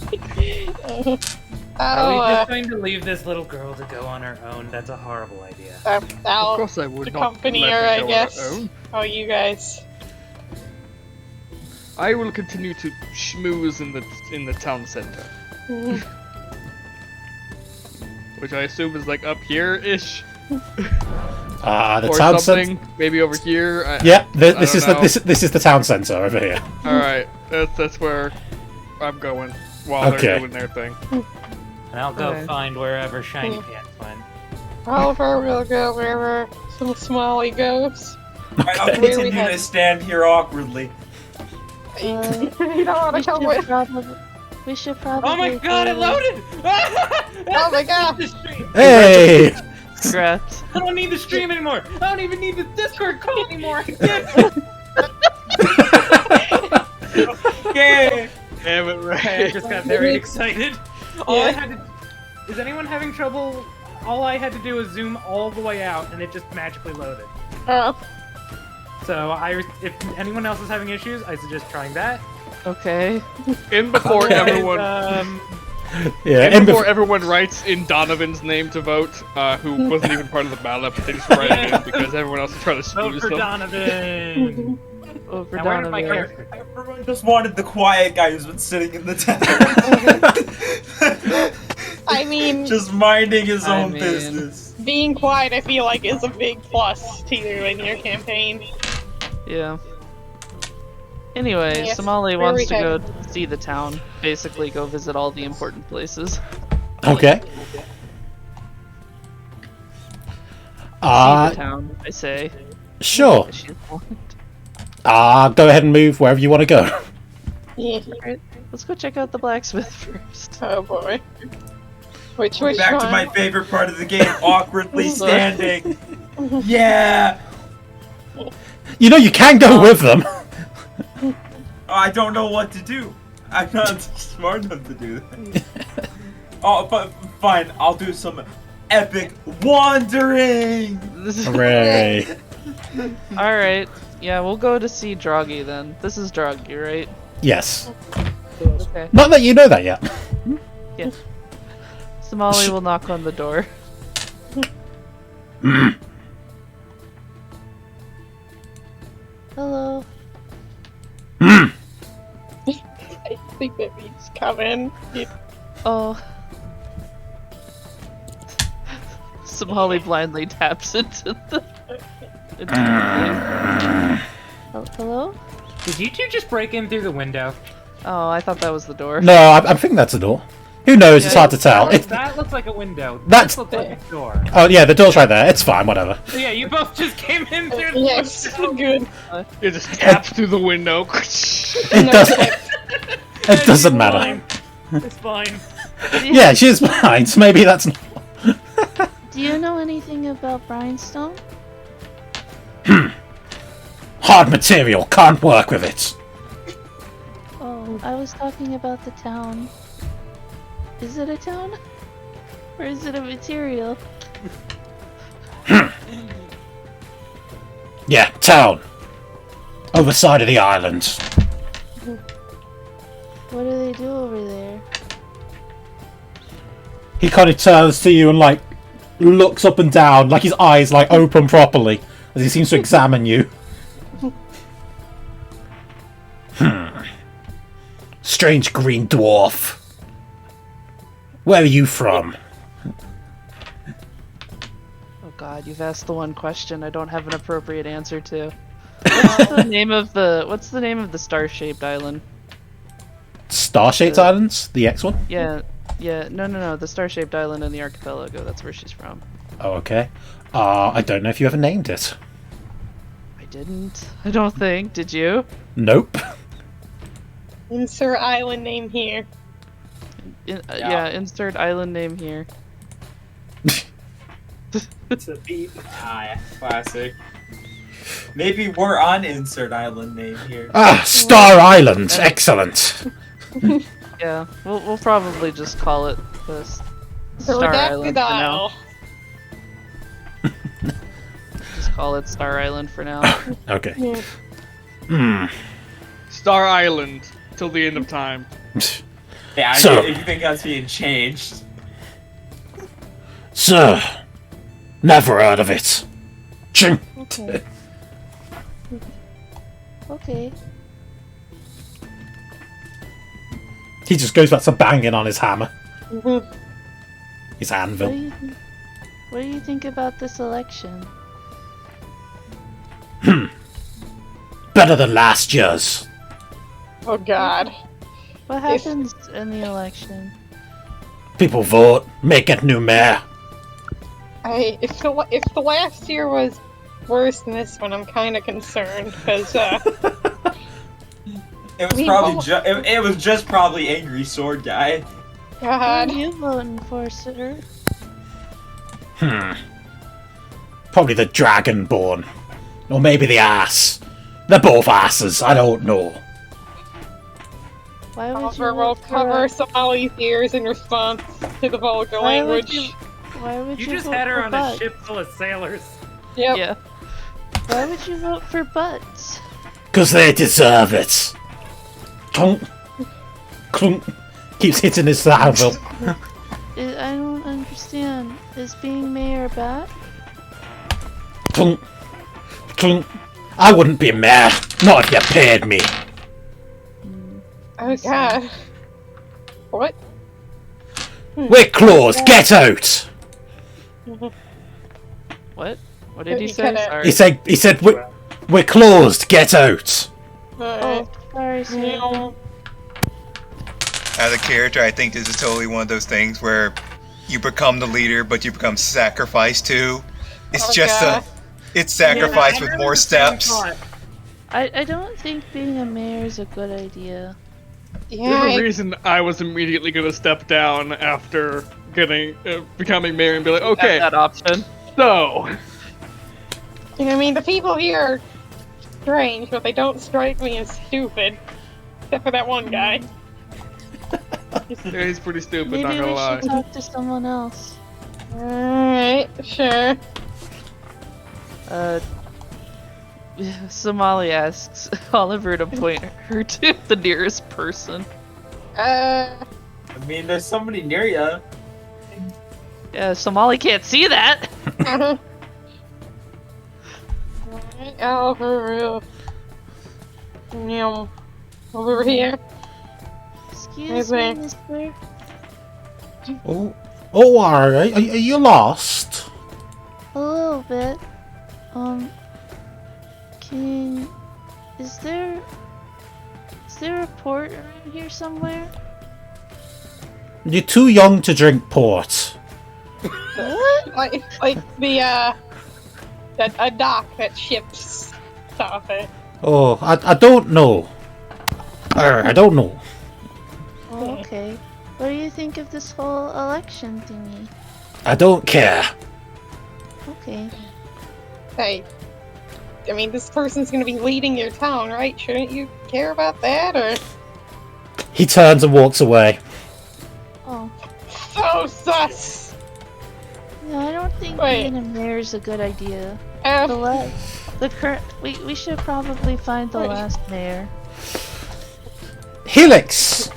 Are we just going to leave this little girl to go on her own? That's a horrible idea. Of I'll course I would not accompany let her, her I go on her guess. own. Oh, you guys. I will continue to schmooze in the town center, which I assume is like up here-ish. The or town something, centre. maybe over here. Yeah, this I is don't know. this is the town centre over here. All right, that's where I'm going while Okay. they're doing their thing. And I'll go Okay. find wherever Shiny Pants went. Oliver will go wherever some Smalley goes. I'll Where we continue head? to stand here awkwardly. You don't want to come with? We should probably. Oh my god, it loaded! Oh my god! The stream. Hey! Congrats. I don't need the stream anymore! I don't even need the Discord call anymore! Yay! Damn it, I right? just got very excited. All I had to... Is anyone having trouble? All I had to do was zoom all the way out and it just magically loaded. So if anyone else is having issues, I suggest trying that. Okay. In before Otherwise, everyone. Yeah, And and before bef- everyone writes in Donovan's name to vote, who wasn't even part of the ballot, but they just write it in because everyone else is trying to Vote smooth for them. Donovan! Over Now, where did my Donovan. character? Everyone just wanted the quiet guy who's been sitting in the town. I mean, Just minding his I own mean- business. being quiet, I feel like, is a big plus to you in your campaign. Yeah. Anyway, Yes, Somali where wants we to headed? go see the town. Basically, go visit all the important places. okay. See Uh, the town, I say. sure. As she's warned. Go ahead and move wherever you want to go. Yeah. Alright, let's go check out the blacksmith first. Oh boy. Which Back to one? my favorite part of the game, awkwardly standing. Yeah! You know you can go with them. Oh, I don't know what to do. I'm not smart enough to do that. Oh, but Fine, I'll do some epic wandering. Hooray! Alright. Yeah, we'll go to see Droggy then. This is Droggy, right? Yes. Okay. Not that you know that yet. Yeah. Somali will knock on the door. Hello. I think that means come in. Oh. Somali blindly taps into the thing. Hello? Did you two just break in through the window? Oh, I thought that was the door. No, I'm thinking that's a door. Who knows? It's Yeah, hard to tell. That looks like a window. That's- This looks like a door. Oh yeah, the door's right there. It's fine. Whatever. Yeah, you both just came in through the Yes, window. good. It just taps through the window. It doesn't. It doesn't matter. Fine. It's fine. Yeah, she's blind. So maybe that's. Do you know anything about Brhinestone? Hard material. Can't work with it. Oh, I was talking about the town. Is it a town? Or is it a material? Yeah, town. Other side of the island. What do they do over there? He kind of turns to you and like looks up and down, like his eyes like open properly as he seems to examine you. Strange green dwarf. Where are you from? Oh god, you've asked the one question I don't have an appropriate answer to. What's the name of the star-shaped island? Star-shaped islands? The X one? Yeah, no, the star-shaped island in the archipelago, that's where she's from. Oh, okay. I don't know if you ever named it. I didn't. I don't think. Did you? Nope. Insert island name here. Yeah, insert island name here. It's a beat. Ah, yeah, classic. Maybe we're on insert island name here. Ah, Star Island. Excellent. Yeah, we'll probably just call it the The Star Island redacted for now. isle. Just call it Star Island for now. Okay. Yeah. Hmm. Star Island till the end of time. Yeah, So- if you think that's being changed. Sir. Never heard of it. Ching. Okay. Okay. He just goes back to banging on his hammer. Mhm. His What anvil. do you think about this election? Better than last year's. Oh god. What If- happens in the election? People vote, make it new mayor. If the last year was worse than this one, I'm kind of concerned because It was We probably both- it was just probably Angry Sword Guy. Who God. are you voting for, sir? Probably the Dragonborn. Or maybe the ass. They're both asses, I don't know. Why would you Oliver will vote for cover Somali's ears in response to the vulgar Why would language. you- Why would You you just vote had her for on Butt? a ship full of sailors. Yep. Yeah. Why would you vote for Butts? Because they deserve it. Clunk. Clunk. Keeps hitting his anvil. I don't understand. Is being mayor bad? Clunk. Clunk. I wouldn't be mayor. Not if you paid me. Oh god. What? We're closed. Get out. What? What did he He say? kinda- Sorry. He said we're closed. Get out. Oh, sorry, sir. No. As a character, I think this is totally one of those things where you become the leader, but you become sacrificed too. It's Oh, just God. it's sacrifice Yeah, with I more remember the same steps. thought. I don't think being a mayor is a good idea. Yeah. There's a I- reason I was immediately gonna step down after becoming mayor and be like, okay, That option. so I mean, the people here are strange, but they don't strike me as stupid. Except for that one guy. Yeah, he's pretty stupid, not Maybe gonna we lie. should talk to someone else. Alright, sure. Somali asks Oliver to point her to the nearest person. I mean, there's somebody near you. Yeah, Somali can't see that. Alright, over here. Excuse me, Maybe. mister? Oh, are you lost? A little bit. Is there a port around here somewhere? You're too young to drink port. Like the a dock that ships stuff it. Oh, I don't know. I don't know. Oh, okay. What do you think of this whole election thingy? I don't care. Okay. Hey, I mean, this person's gonna be leading your town, right? Shouldn't you care about that, or? He turns and walks away. Oh. So sus! Yeah, I don't think Wait. being a mayor is a good idea. Uh, We should probably find the Wait. last mayor. Helix!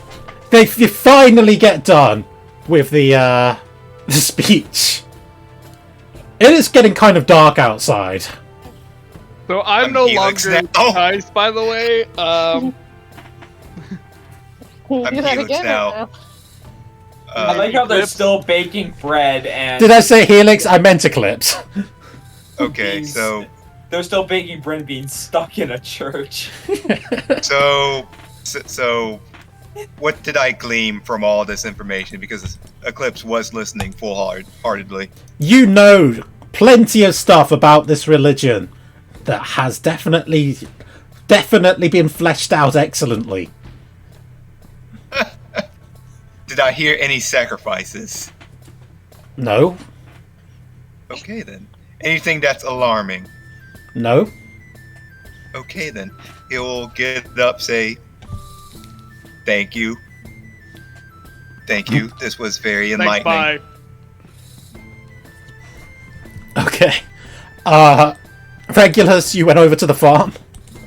You finally get done with the speech. It is getting kind of dark outside. So I'm no Helix longer now. enticed, by the way. can you I'm do that Helix again? now. I like how they're Eclipse. still baking bread and Did I say Helix? I meant Eclipse. Okay, beans. so They're still baking bread being stuck in a church. so what did I glean from all this information? Because Eclipse was listening full-heartedly. You know plenty of stuff about this religion that has definitely been fleshed out excellently. Did I hear any sacrifices? No? Okay then. Anything that's alarming? No? Okay then. He'll get up, say, thank you. Thank you. This was very Thanks, enlightening. bye. Okay. Regulus, you went over to the farm?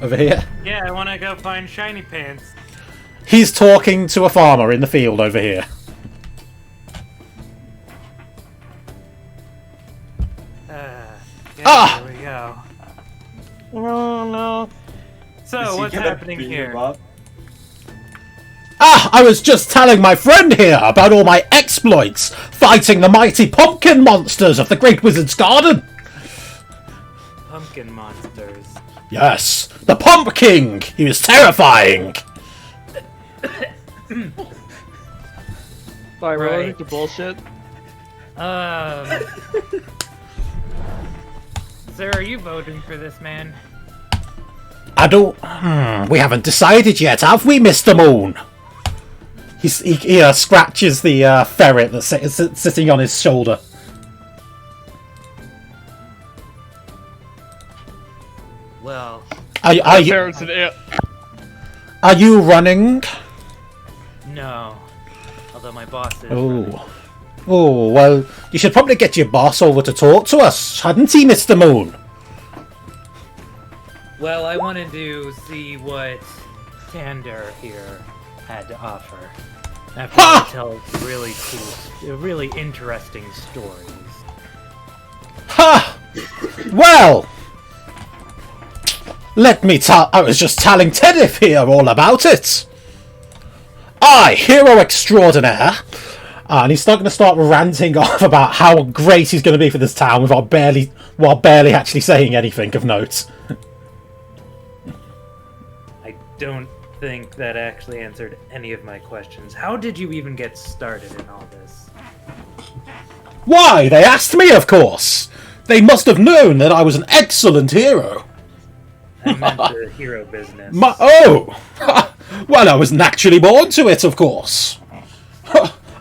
Over here? Yeah, I want to go find Shiny Pants. He's talking to a farmer in the field over here. Yeah, There we go. Oh no. So, Is he what's gonna happening beat here? him up? I was just telling my friend here about all my exploits fighting the mighty pumpkin monsters of the Great Wizard's Garden. Pumpkin monsters. Yes, the Pump King. He was terrifying. Bye, Right. right. The bullshit. Sir, are you voting for this man? I don't... we haven't decided yet, have we, Mr. Moon? He scratches the ferret that's sitting on his shoulder. Well, Are Parents and it. you running? no. Although my boss is. Oh. Oh, well, you should probably get your boss over to talk to us, hadn't he, Mr. Moon? Well, I wanted to see what Kander here had to offer. After Ha! he tells really cool, really interesting stories. Ha! Well, let me tell. I was just telling Teddiff here all about it. I, hero extraordinaire, and he's not going to start ranting off about how great he's going to be for this town while barely actually saying anything of note. I don't think that actually answered any of my questions. How did you even get started in all this? Why? They asked me, of course. They must have known that I was an excellent hero. I meant the hero business. Oh! Well, I was naturally born to it, of course.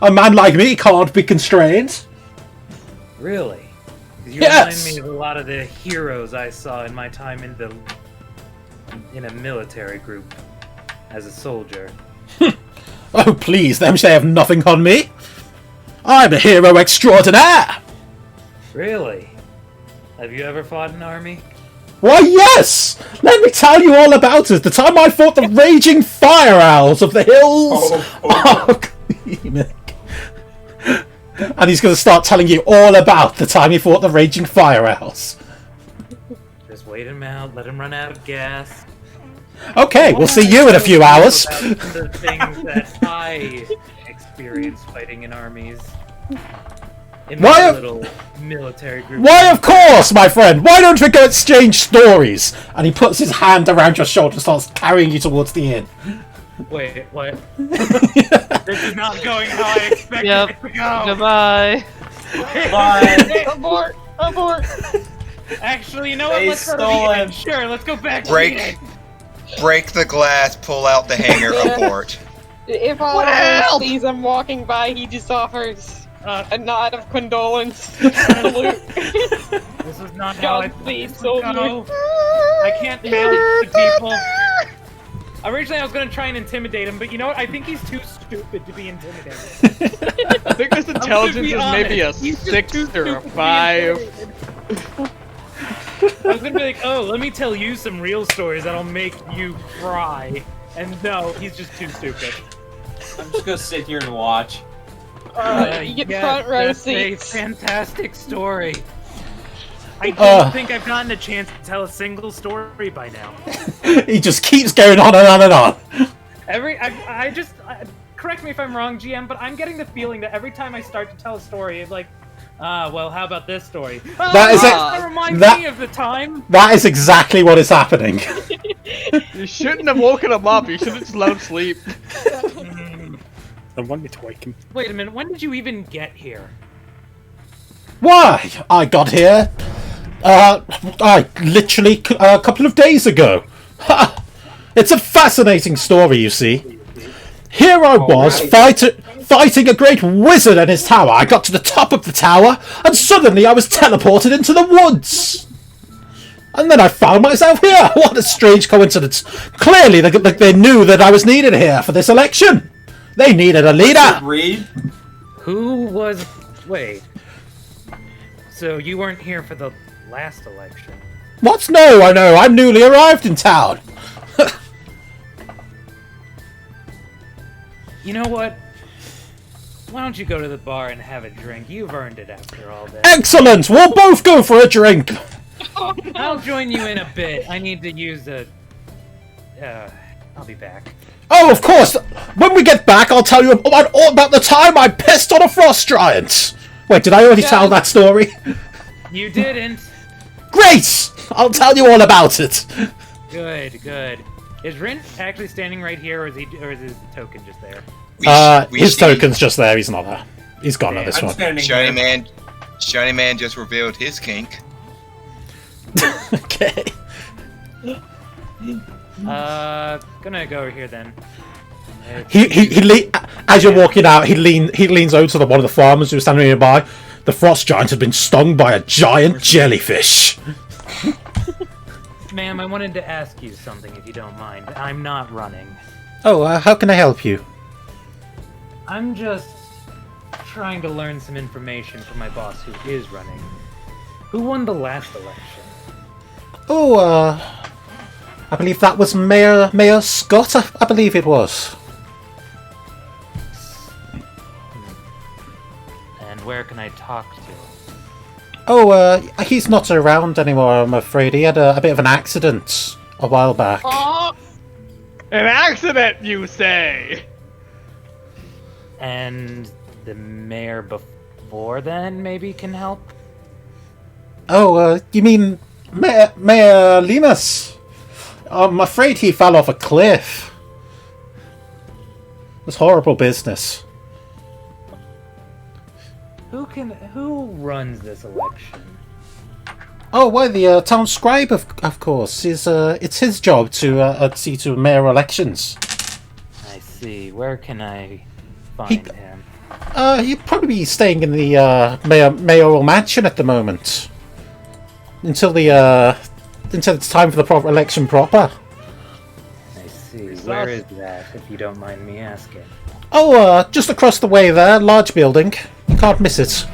A man like me can't be constrained. Really? 'Cause you Yes! remind me of a lot of the heroes I saw in my time in a military group as a soldier. Oh, please, them say have nothing on me. I'm a hero extraordinaire. Really? Have you ever fought an army? Why, yes! Let me tell you all about it. The time I fought the raging fire owls of the hills. Oh, and he's going to start telling you all about the time he fought the raging fire owls. Just wait him out, let him run out of gas. Okay, we'll see you in a few hours. The things that I experienced fighting in armies. In my little military group. Why, of course, my friend! Why don't we go exchange stories? And he puts his hand around your shoulder and starts carrying you towards the inn. Wait, what? This is not going how I expected it to go. Goodbye. Bye. Abort! Abort! Actually, you know what? They Let's go to stole the him. inn. Sure, let's go back to Break. the inn. Break the glass, pull out the hanger, abort. If Oliver sees him walking by, he just offers a nod of condolence. Salute. This is not how I Godspeed, thought soldier. it would go. I can't manage the people. Originally, I was going to try and intimidate him, but you know what? I think he's too stupid to be intimidated. I think his intelligence is maybe a 6 or a 5. I was gonna be like, oh, let me tell you some real stories that'll make you cry. And no, he's just too stupid. I'm just gonna sit here and watch. You get front row that's seats. a fantastic story. I don't think I've gotten a chance to tell a single story by now. He just keeps going on and on and on. Correct me if I'm wrong, GM, but I'm getting the feeling that every time I start to tell a story, it's like, well, how about this story? That reminds me of the time. That is exactly what is happening. You shouldn't have woken him up. You should have just let him sleep. I want me to wake him. Wait a minute, when did you even get here? Why? I got here. I literally a couple of days ago. Ha! It's a fascinating story, you see. Here I was, fighting a great wizard in his tower. I got to the top of the tower, and suddenly I was teleported into the woods. And then I found myself here. What a strange coincidence. Clearly, they knew that I was needed here for this election. They needed a leader. Read. Who was... Wait. So you weren't here for the last election? What? No, I know. I'm newly arrived in town. You know what? Why don't you go to the bar and have a drink? You've earned it after all that. Excellent! We'll both go for a drink! I'll join you in a bit. I need to use a... I'll be back. Oh, of course! When we get back, I'll tell you all about the time I pissed on a frost giant! Wait, did I already tell that story? You didn't. Great! I'll tell you all about it! Good, good. Is Rin actually standing right here, or is his token just there? His token's just there, he's not there. He's gone on this one. Shiny Man just revealed his kink. Okay. Gonna go over here then. As you're walking out, he leans over to one of the farmers who's standing nearby. The frost giant had been stung by a giant jellyfish. Ma'am, I wanted to ask you something, if you don't mind. I'm not running. Oh, how can I help you? I'm just trying to learn some information from my boss who is running. Who won the last election? Oh, I believe that was Mayor Scott, I believe it was. And where can I talk to? Oh, he's not around anymore, I'm afraid. He had a bit of an accident a while back. An accident, you say? And the mayor before then maybe can help? Oh, you mean Mayor Linus? I'm afraid he fell off a cliff. It was horrible business. Who runs this election? Oh, why the town scribe, of course. It's his job to see to mayor elections. I see. Where can I find him? He'd probably be staying in the mayoral mansion at the moment until it's time for the election proper. I see. Where is that, if you don't mind me asking? Oh, just across the way there, large building. You can't miss it.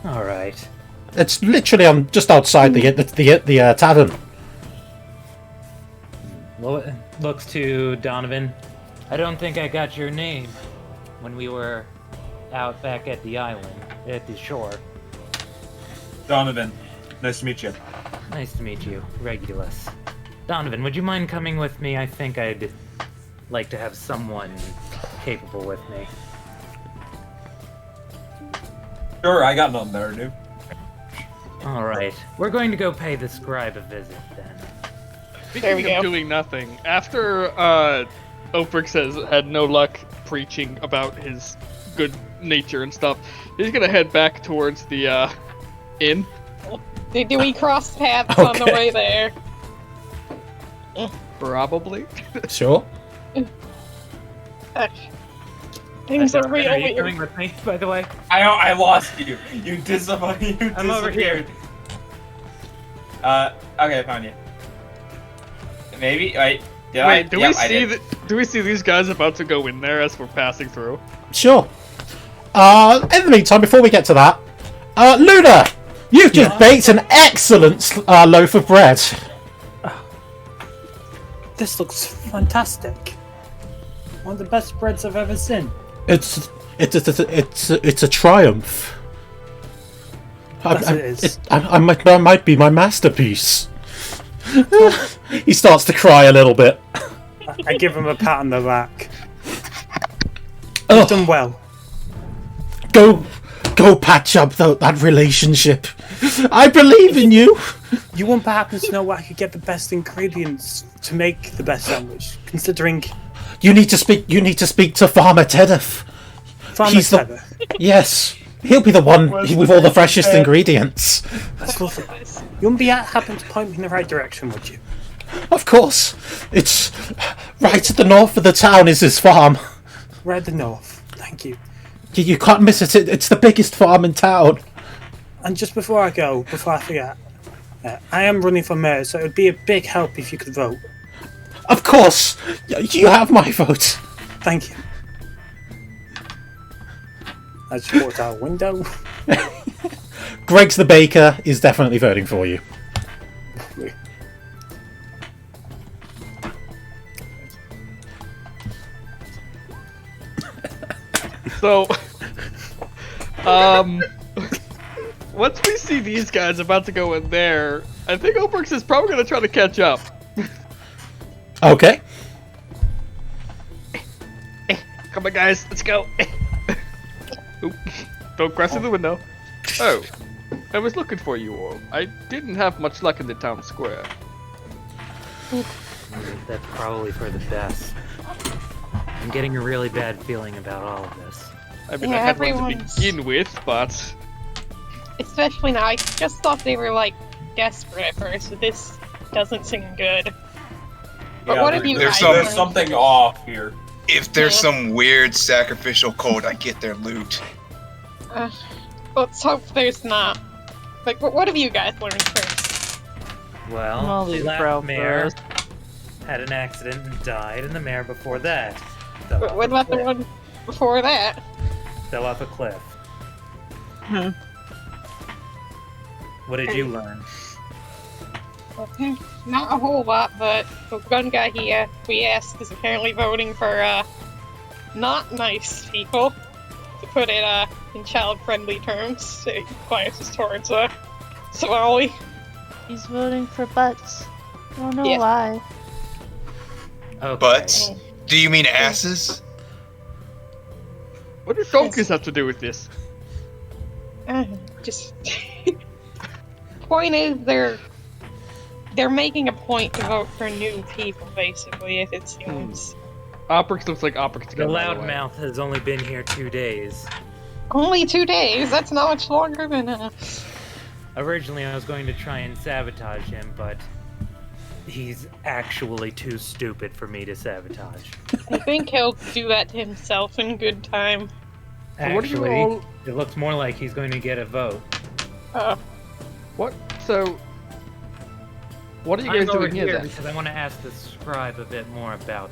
All right. It's literally just outside the tavern. Looks to Donovan. I don't think I got your name when we were out back at the island, at the shore. Donovan, nice to meet you. Nice to meet you, Regulus. Donovan, would you mind coming with me? I think I'd like to have someone capable with me. Sure, I got nothing better to do. All right, we're going to go pay the scribe a visit then. Speaking of doing nothing, after Oprix has had no luck preaching about his good nature and stuff, he's gonna head back towards the inn. Do we cross paths on the way there? Probably. Sure. Things are real Are you weird. coming with me, by the way? I lost you. You disappeared. I'm over here. Okay, I found you. Maybe. Wait. Do we see these guys about to go in there as we're passing through? Sure. In the meantime, before we get to that, Luna, you've just baked an excellent loaf of bread. This looks fantastic. One of the best breads I've ever seen. It's a triumph. I might be my masterpiece. He starts to cry a little bit. I give him a pat on the back. Oh. You've done well. Go patch up that relationship. I believe in you. You won't perhaps know where I could get the best ingredients to make the best sandwich, considering... You need to speak to Farmer Tedeth. Farmer Tedeth? Yes. He'll be the one with all the freshest ingredients. That's lovely. You wouldn't be happen to point me in the right direction, would you? Of course. It's right at the north of the town is his farm. Right at the north. Thank you. You can't miss it. It's the biggest farm in town. And just before I forget, I am running for mayor, so it would be a big help if you could vote. Of course. You have my vote. Thank you. I just walked out a window. Greg's the baker is definitely voting for you. So, once we see these guys about to go in there, I think Oprix is probably going to try to catch up. Okay. Come on, guys, let's go. Oop. Don't crash through the window. Oh, I was looking for you all. I didn't have much luck in the town square. That's probably for the best. I'm getting a really bad feeling about all of this. I mean, Yeah, I had one to everyone's- begin with, but... Especially now, I just thought they were like desperate at first, but this doesn't seem good. But Yeah, what have you there's guys some- There's learned? something off here. If there's Yeah. some weird sacrificial cult, I get their loot. Let's hope there's not. Like, what have you guys learned first? Well, All the these last brow mayor bros. had an accident and died, and the mayor before that What about the one before that? fell off a cliff. What did you learn? Not a whole lot, but the gun guy we asked is apparently voting for not nice people. To put it in child-friendly terms, it biases towards Somali. He's voting for butts. I don't know Yeah. why. Okay. But, do you mean asses? What do donkeys have to do with this? Just point is they're making a point to vote for new people, basically. It seems. Oprix looks like Oprix The together. by the way. loudmouth has only been here 2 days. Only 2 days. That's not much longer than Originally, I was going to try and sabotage him, but he's actually too stupid for me to sabotage. I think he'll do that to himself in good time. So what do you Actually, all- it looks more like he's going to get a vote. What? So, What are you I'm guys over doing here then? because I want to ask the scribe a bit more about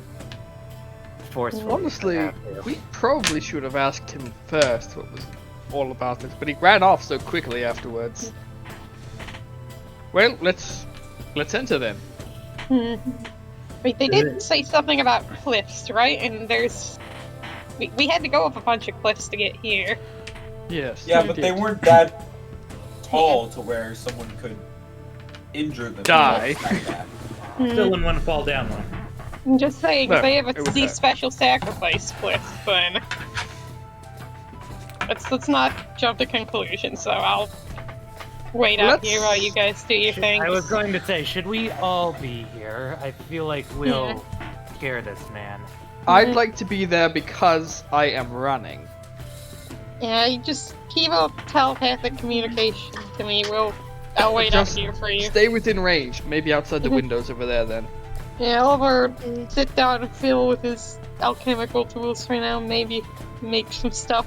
forceful. Honestly, we probably should have asked him first what was all about this, but he ran off so quickly afterwards. Well, let's enter then. Wait, they did say something about cliffs, right? And there's... We had to go up a bunch of cliffs to get here. Yes. Yeah, we but did. they weren't that tall to where someone could injure them. Die. Still wouldn't want to fall down one. I'm just saying, No, if they have it would these hurt. special sacrifice cliffs, then... Let's not jump to conclusions, so I'll wait out here while you guys do your thing. I was going to say, should we all be here? I feel like we'll scare this man. I'd like to be there because I am running. Yeah, you just keep up telepathic communication to me. I'll wait out Just here for you. Stay within range. Maybe outside the windows over there then. Yeah, Oliver, sit down and Phil with his alchemical tools for now. Maybe make some stuff.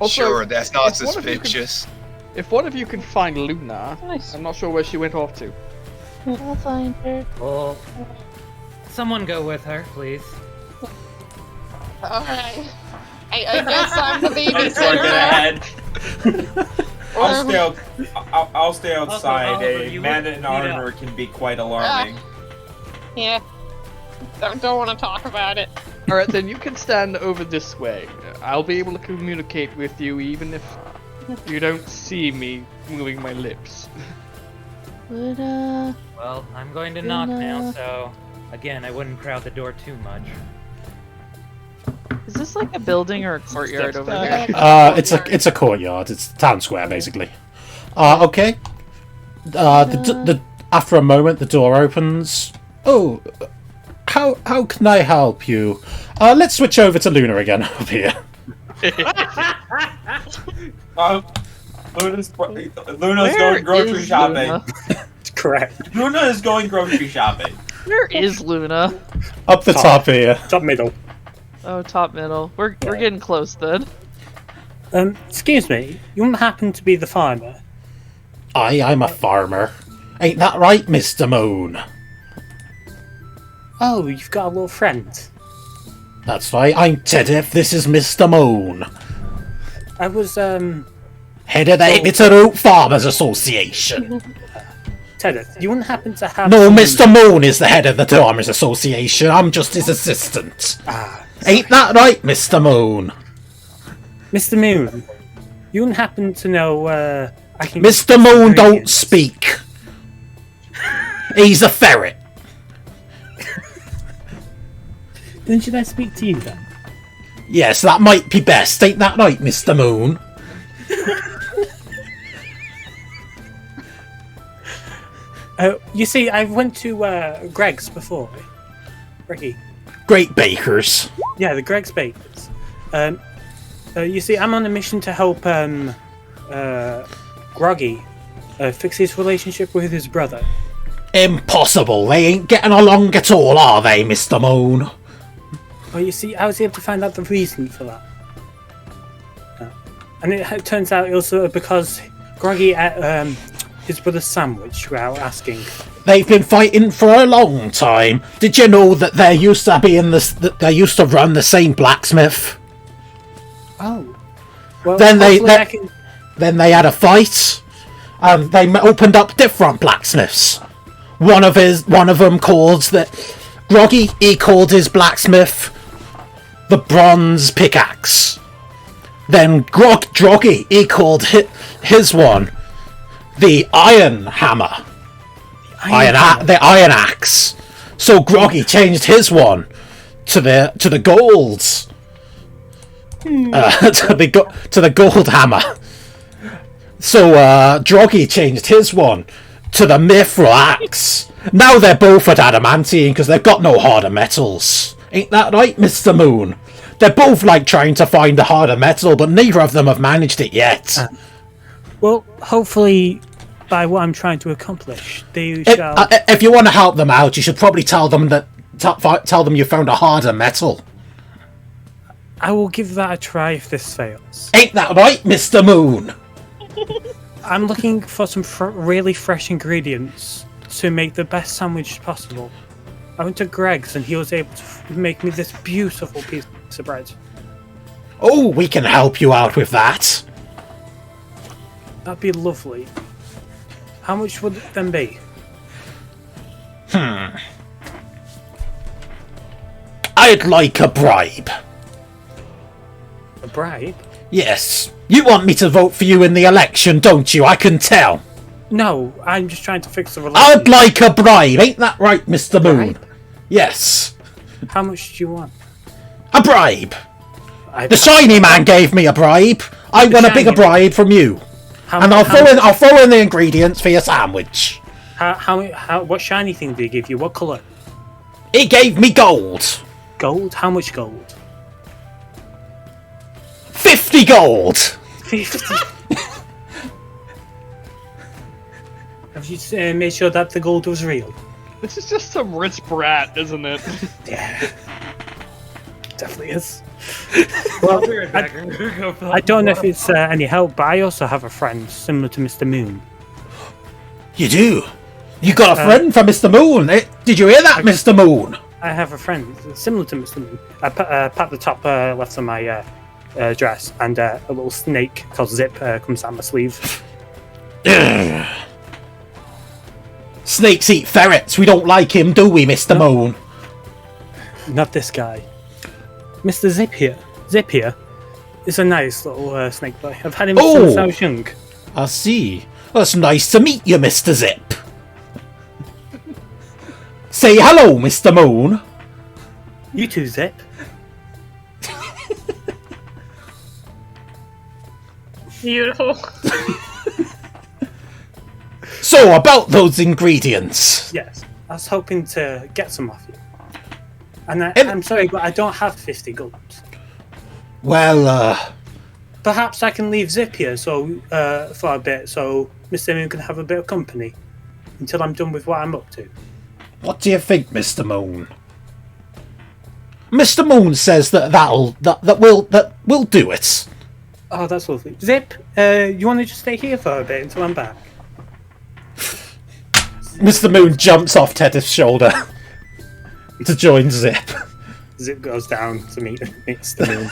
Also, Sure, that's not if one of you can- suspicious. If one of you can find Luna, Nice. I'm not sure where she went off to. I'll find her. Well, someone go with her, please. Alright. I guess I'm the Let's work it babysitter. ahead. I'll stay outside. Oliver, A you man would in need armor can be quite alarming. Yeah. Don't want to talk about it. Alright, then you can stand over this way. I'll be able to communicate with you even if you don't see me moving my lips. Luna. Well, I'm going to knock now, Luna. so again, I wouldn't crowd the door too much. Is this like a building or a courtyard over here? It's a courtyard. It's town square basically. Okay. After a moment, the door opens. Oh, how can I help you? Let's switch over to Luna again up here. Luna's Where going grocery is shopping. Luna? Correct. Luna is going grocery shopping. Where is Luna? Up the top here. Top middle. Oh, top middle. We're getting close then. Excuse me, you wouldn't happen to be the farmer? I'm a farmer. Ain't that right, Mr. Moon? Oh, you've got a little friend. That's right, I'm Teddy. This is Mr. Moon. I was, Head of the Hitler Oak Farmers Association. Tedith, you wouldn't happen to have... No, some- Mr. Moon is the head of the Farmers Association. I'm just his assistant. Ain't that right, Mr. Moon? Mr. Moon, you wouldn't happen to know, I can... Mr. Moon don't speak. He's a ferret. Then should I speak to you then? Yes, that might be best. Ain't that right, Mr. Moon? You see, I went to Greg's before. Ricky. Great bakers. Yeah, the Greg's Bakers. You see, I'm on a mission to help Groggy fix his relationship with his brother. Impossible. They ain't getting along at all, are they, Mr. Moon? Well, you see, I was able to find out the reason for that. And it turns out it was because Groggy ate his brother's sandwich without asking. They've been fighting for a long time. Did you know that they used to be in this? That they used to run the same blacksmith? Oh. Well, Then they hopefully I can... then they had a fight, and they opened up different blacksmiths. One of them called that Groggy. He called his blacksmith the bronze pickaxe. Then Groggy, he called his one the iron hammer. The iron axe. So Groggy changed his one to the golds. To the gold hammer. So Groggy changed his one to the mithril axe. Now they're both at adamantine because they've got no harder metals. Ain't that right, Mr. Moon? They're both like trying to find a harder metal, but neither of them have managed it yet. Well, hopefully, by what I'm trying to accomplish, they shall... If you want to help them out, you should probably tell them you found a harder metal. I will give that a try if this fails. Ain't that right, Mr. Moon? I'm looking for some really fresh ingredients. to make the best sandwich possible. I went to Greg's and he was able to make me this beautiful piece of bread. Oh, we can help you out with that. That'd be lovely. How much would it then be? I'd like a bribe. A bribe? Yes. You want me to vote for you in the election, don't you? I can tell. No, I'm just trying to fix the relationship. I'd like a bribe. Ain't that right, Mr. Moon? Yes. How much do you want? A bribe. The shiny man gave me a bribe. I want a bigger bribe from you. I'll throw in the ingredients for your sandwich. What shiny thing did he give you? What colour? He gave me gold. Gold? How much gold? 50 gold. 50. Have you made sure that the gold was real? This is just some rich brat, isn't it? Yeah. Definitely is. Well, I don't know if it's any help, but I also have a friend similar to Mr. Moon. You do? You got a friend from Mr. Moon? Did you hear that, Mr. Moon? I have a friend similar to Mr. Moon. I pat the top left of my dress, and a little snake called Zip comes down my sleeve. Snakes eat ferrets. We don't like him, do we, Mr. Moon? Not this guy. Mr. Zip here. Zip here is a nice little snake boy. I've had him since I was young. I see. Well, it's nice to meet you, Mr. Zip. Say hello, Mr. Moon. You too, Zip. Beautiful. So, about those ingredients. Yes, I was hoping to get some off you. And I'm sorry, but I don't have 50 gold. Well, perhaps I can leave Zip here for a bit, so Mr. Moon can have a bit of company until I'm done with what I'm up to. What do you think, Mr. Moon? Mr. Moon says that we'll do it. Oh, that's lovely. Zip, you want to just stay here for a bit until I'm back? Mr. Moon jumps off Teddy's shoulder to join Zip. Zip goes down to meet Mr. Moon.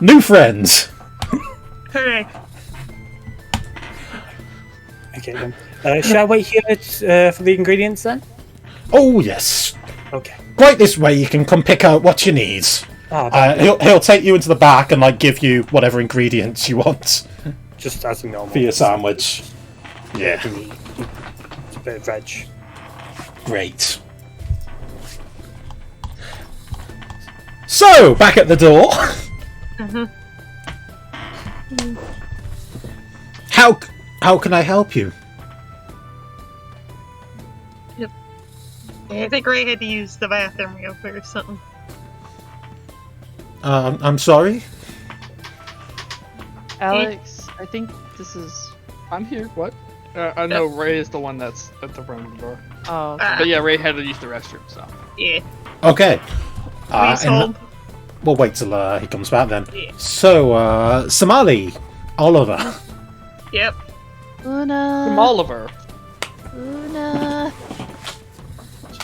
New friends. Hooray. Okay then. Should I wait here for the ingredients then? Oh yes. Okay. Right this way, you can come pick out what you need. He'll take you into the back and give you whatever ingredients you want. Just as a normal. For your sandwich. Yeah. It's a bit of veg. Great. So, back at the door. How can I help you? Yep. I think Ray had to use the bathroom real quick or something. I'm sorry? Alex, I think this is... I'm here. What? I know Ray is the one that's at the front of the door. Oh, okay. But yeah, Ray had to use the restroom, so. Yeah. Okay. Please hold. We'll wait till he comes back then. Yeah. So, Somali, Oliver. Yep. Luna. From Oliver. Luna.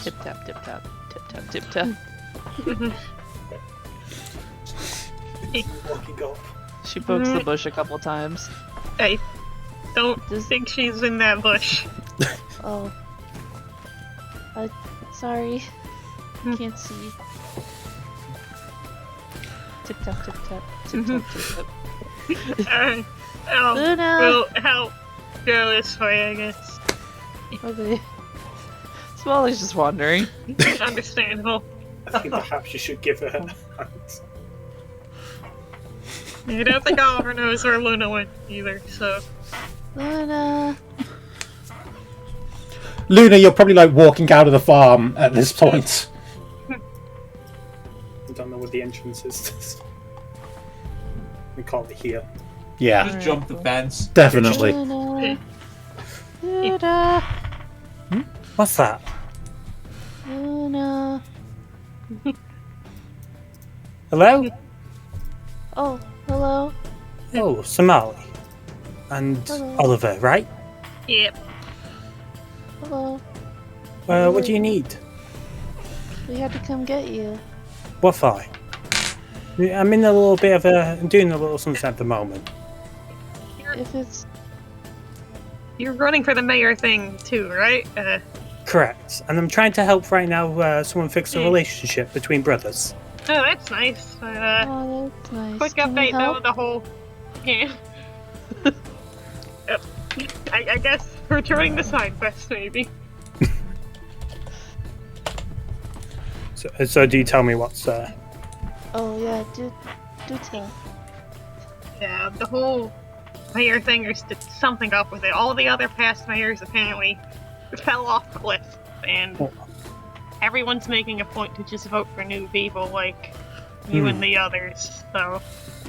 Tip tap, tip tap, tip tap, tip tap. She pokes the bush a couple times. I don't think she's in that bush. Oh. Sorry. Can't see. Tip tap, tip tap, tip tap, tip tap. Luna! We'll help go this way, I guess. Okay. Smalley's just wandering. Understandable. I think perhaps you should give her hands. I don't think Oliver knows where Luna went either, so... Luna! Luna, you're probably walking out of the farm at this point. I don't know what the entrance is. We call it here. Yeah. Just jump the fence. Definitely. Luna! Luna! What's that? Luna! Hello? Oh, hello. Oh, Somali. And Hello. Oliver, right? Yep. Hello. What do you need? We had to come get you. What for? I'm in a little bit of I'm doing a little something at the moment. If it's You're running for the mayor thing too, right? Correct. And I'm trying to help right now someone fix a relationship between brothers. Oh, that's nice. oh, that's nice. Quick Can we update though, help? the whole. Yeah. I guess we're doing the side quest, maybe. So do you tell me what's Oh yeah, do tell. Yeah, the whole mayor thing, there's something up with it. All the other past mayors apparently fell off the cliff, and everyone's making a point to just vote for new people like you and the others, so...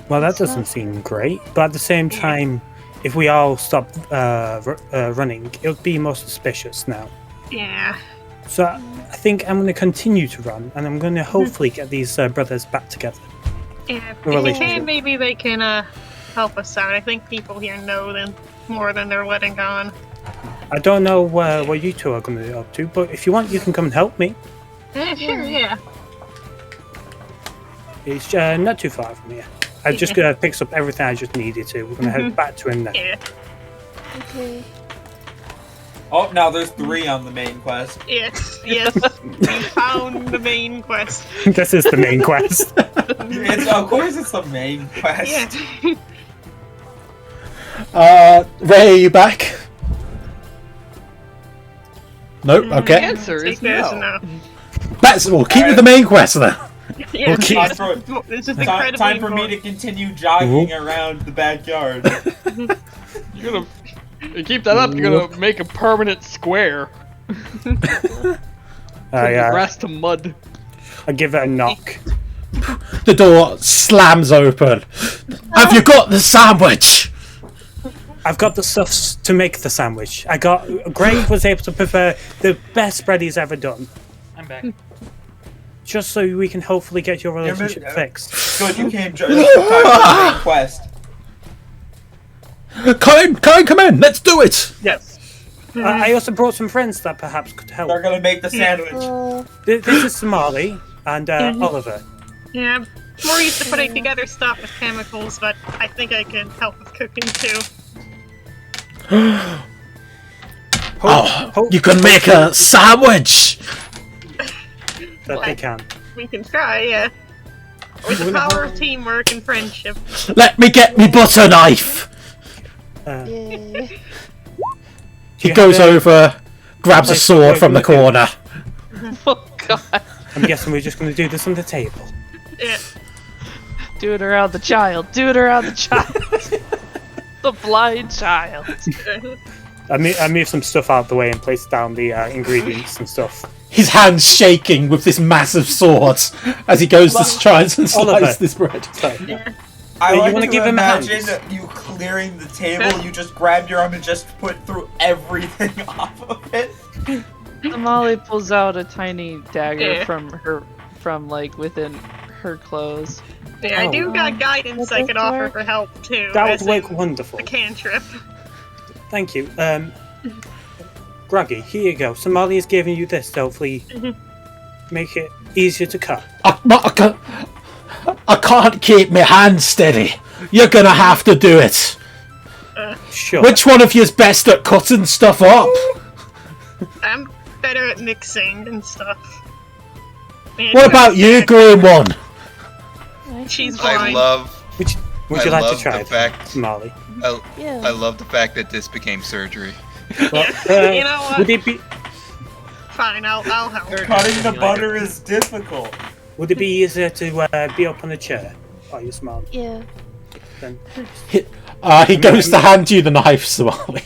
Well, that doesn't seem great, but at the same time, if we all stop running, it'll be more suspicious now. Yeah. So I think I'm going to continue to run, and I'm going to hopefully get these brothers back together. Yeah, if you can, maybe they can help us out. I think people here know them more than they're letting on. I don't know what you two are going to be up to, but if you want, you can come and help me. Sure, yeah. It's not too far from here. I just picks up everything I just needed to. We're going to head back to him now. Yeah. Okay. Oh, now there's 3 on the main quest. Yes, we found the main quest. This is the main quest. Of course it's the main quest. Yeah. Ray, are you back? Nope. The Okay. answer is no. We'll keep with the main quest then. Yeah, Okay. this is Time for me to continue jogging around the backyard. You keep that up, you're gonna make a permanent square. From the grass to mud. I give it a knock. The door slams open. Have you got the sandwich? I've got the stuff to make the sandwich. Grave was able to prepare the best bread he's ever done. I'm back. Just so we can hopefully get your relationship fixed. Good, you came time for the main quest. Come in, let's do it! Yes. I also brought some friends that perhaps could help. They're gonna make the sandwich. This is Somali and Oliver. Yeah, I'm more used to putting together stuff with chemicals, but I think I can help with cooking too. You can make a sandwich! That they can. We can try, yeah. With the power of teamwork and friendship. Let me get me butter knife! Yay. He goes over, grabs a sword from the corner. Oh god. I'm guessing we're just going to do this on the table. Yeah. Do it around the child. Do it around the child. The blind child. I move some stuff out of the way and place down the ingredients and stuff. His hands shaking with this massive sword as he goes to try and slice Oliver. this bread. I You like wanna to give him a imagine you clearing the table, you just grab your arm and just put through everything off of it. Molly pulls out a tiny dagger Yeah. from like within her clothes. Yeah, I do got guidance I could offer for help too. That as would work in wonderful. a cantrip. Thank you. Groggy, here you go. Somali has given you this to hopefully make it easier to cut. I can't keep my hands steady. You're gonna have to do it. Sure. Which one of you is best at cutting stuff up? I'm better at mixing and stuff. Man, What about you, green one? She's I blind. Would I you like to love try the it, fact- Somali? Yeah. I love the fact that this became surgery. Well, You know what? Would it be Fine, I'll help. Cutting the butter is difficult. Would it be easier to be up on a chair? Are you smart? Yeah. Then He goes to hand you the knife, Somali.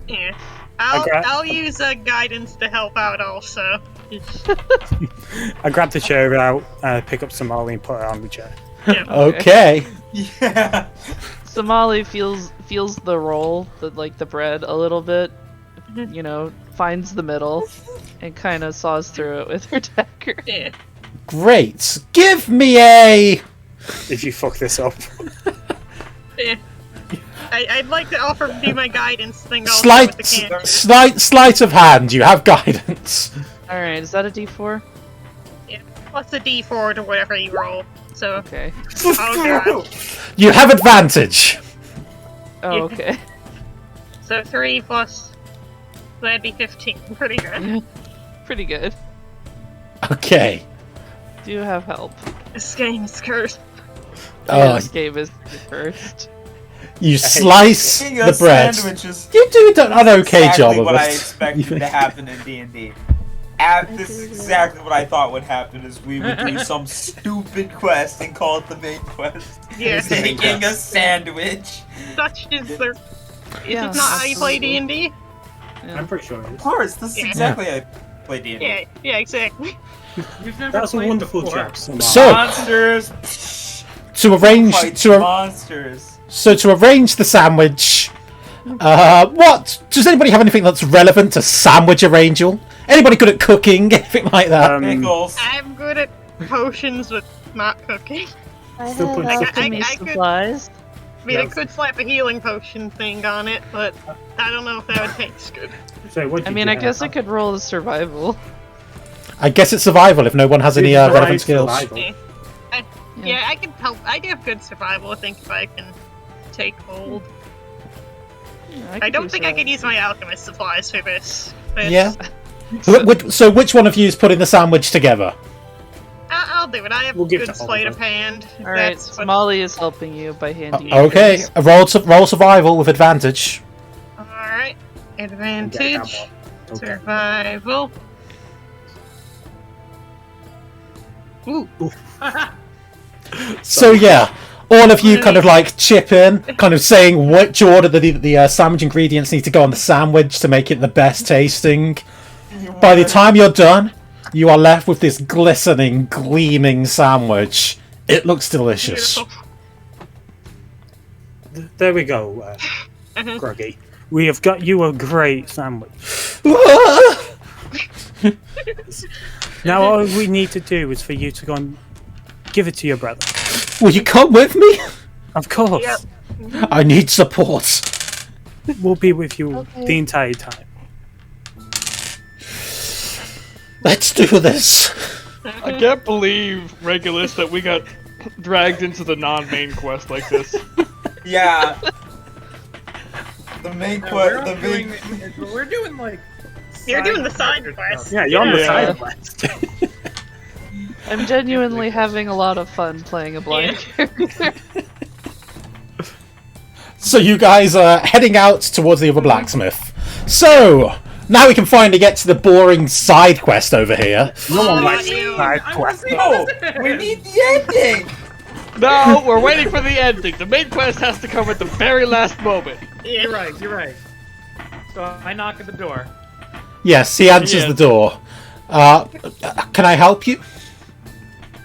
Yeah. gra- I'll use guidance to help out also. I grab the chair out, pick up Somali, and put her on the chair. Okay. Yeah. Somali feels the roll, the bread a little bit. You know, finds the middle, and kind of saws through it with her dagger. Yeah. Great. Give me a... If you fuck this up. Yeah. I'd like to offer to do my guidance thing also with the candy. Sleight of hand. You have guidance. All right, is that a D4? Yeah, plus a D4 to whatever you roll. So Okay. oh god. You have advantage. Oh, Yeah. okay. So 3 plus that'd be 15. Pretty good. Pretty good. Okay. Do you have help? This game's cursed. Oh, This game is cursed. you slice Speaking the of bread. sandwiches, You do an okay exactly job of what I it. expected to happen in D&D. This is exactly what I thought would happen: is we would do some stupid quest and call it the main quest. Yes. Making a sandwich. Such is there. Is Yeah, this not how you play absolutely. D&D? I'm pretty sure it Of is. course, this is Yeah. exactly how I play D&D. Yeah, exactly. You've never That's a played wonderful before. job. Samara. So, Monsters. to arrange Fight to monsters. arrange the sandwich. What does anybody have anything that's relevant to sandwich arrangement? Anybody good at cooking? Anything like that? Pickles. I'm good at potions with not cooking. I Still have putting alchemy I could- supplies. I mean, I Yes. could slap a healing potion thing on it, but I don't know if that would taste good. So what I did mean, you I guess I have? could roll the survival. I guess it's survival if no one has any Survival, relevant skills. survival. Yeah, I can help. I do have good survival, I think, if I can take hold. Yeah, I don't think I could use my alchemist supplies for this. But Yeah. So which one of you is putting the sandwich together? I'll do it. I have We'll give good it to sleight of Oliver. hand. All right, That's what... Molly is helping you by handing you Okay, things. roll survival with advantage. Alright. Advantage. Okay. Survival. Ooh. So yeah, all of you kind of like chip in, kind of saying which order the sandwich ingredients need to go on the sandwich to make it the best tasting. By the time you're done, you are left with this glistening, gleaming sandwich. It looks delicious. Beautiful. There we go, Groggy. We have got you a great sandwich. Now all we need to do is for you to go and give it to your brother. Will you come with me? Of course. Yep. I need support. We'll be with you Okay. the entire time. Let's do this. I can't believe, Regulus, that we got dragged into the non-main quest like this. Yeah. The main quest. The doing, main. we're doing like. You're doing the side side quest. Yeah, you're on the Yeah. side quest. I'm genuinely having a lot of fun playing a blind character. So you guys are heading out towards the other blacksmith. So now we can finally get to the boring side quest over here. No one Oh, likes you- side quest. No, we need the ending. No, we're waiting for the ending. The main quest has to come at the very last moment. Yeah. You're right. You're right. So I knock at the door. Yes, he answers Yes. the door. Can I help you?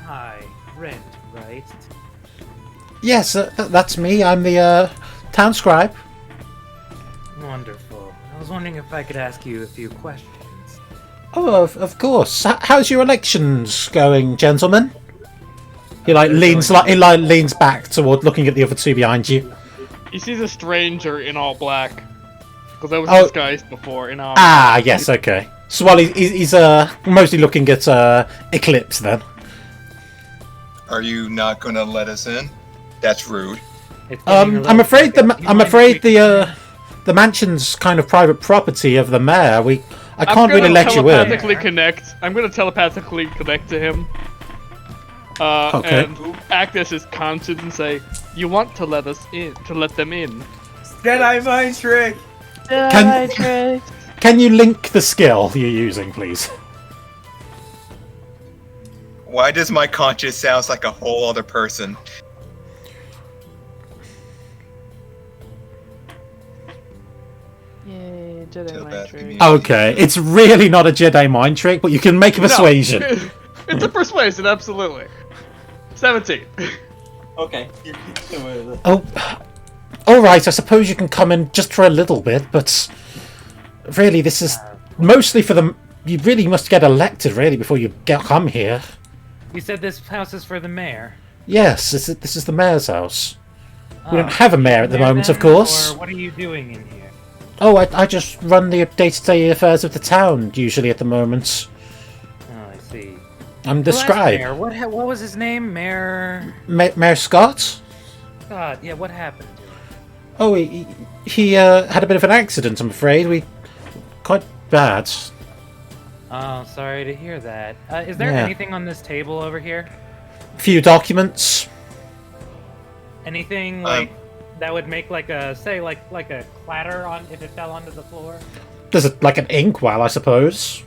Hi, Rent, right? Yes, that's me. I'm the town scribe. Wonderful. I was wondering if I could ask you a few questions. Oh, of course. How's your elections going, gentlemen? He leans back toward looking at the other two behind you. He sees a stranger in all black. Because I was Oh. disguised before in armor. Ah, yes, okay. So while he's mostly looking at Eclipse then. Are you not gonna let us in? That's rude. It's getting a I'm little afraid private. You mind if we- the mansion's kind of private property of the mayor. I I'm can't really gonna let you in. telepathically connect. I'm gonna telepathically connect to him. Okay. And act as his conscience and say, "You want to let us in? To let them in?" Jedi mind trick. Can- Trick. Can you link the skill you're using, please? Why does my conscience sounds like a whole other person? Yay, Jedi mind Telepathy trick. Okay, it's really not a Jedi mind trick, but you can make a persuasion. No. It's a persuasion, absolutely. 17. Okay. Oh, all right. I suppose you can come in just for a little bit, but really, this is mostly for the. You really must get elected, really, before you come here. You said this house is for the mayor. Yes, this is the mayor's house. We don't have a mayor at the moment, of course. Or what are you doing in here? Oh, I just run the day-to-day affairs of the town, usually at the moment. Oh, I see. I'm the Well, that's scribe. Mayor. What was his name? Mayor... Mayor Scott? God, yeah, what happened to him? Oh, he had a bit of an accident, I'm afraid. Quite bad. Oh, sorry to hear that. Is there Yeah. anything on this table over here? Few documents. Anything like that would make like a like a clatter on if it fell onto the floor? There's like an inkwell, I suppose.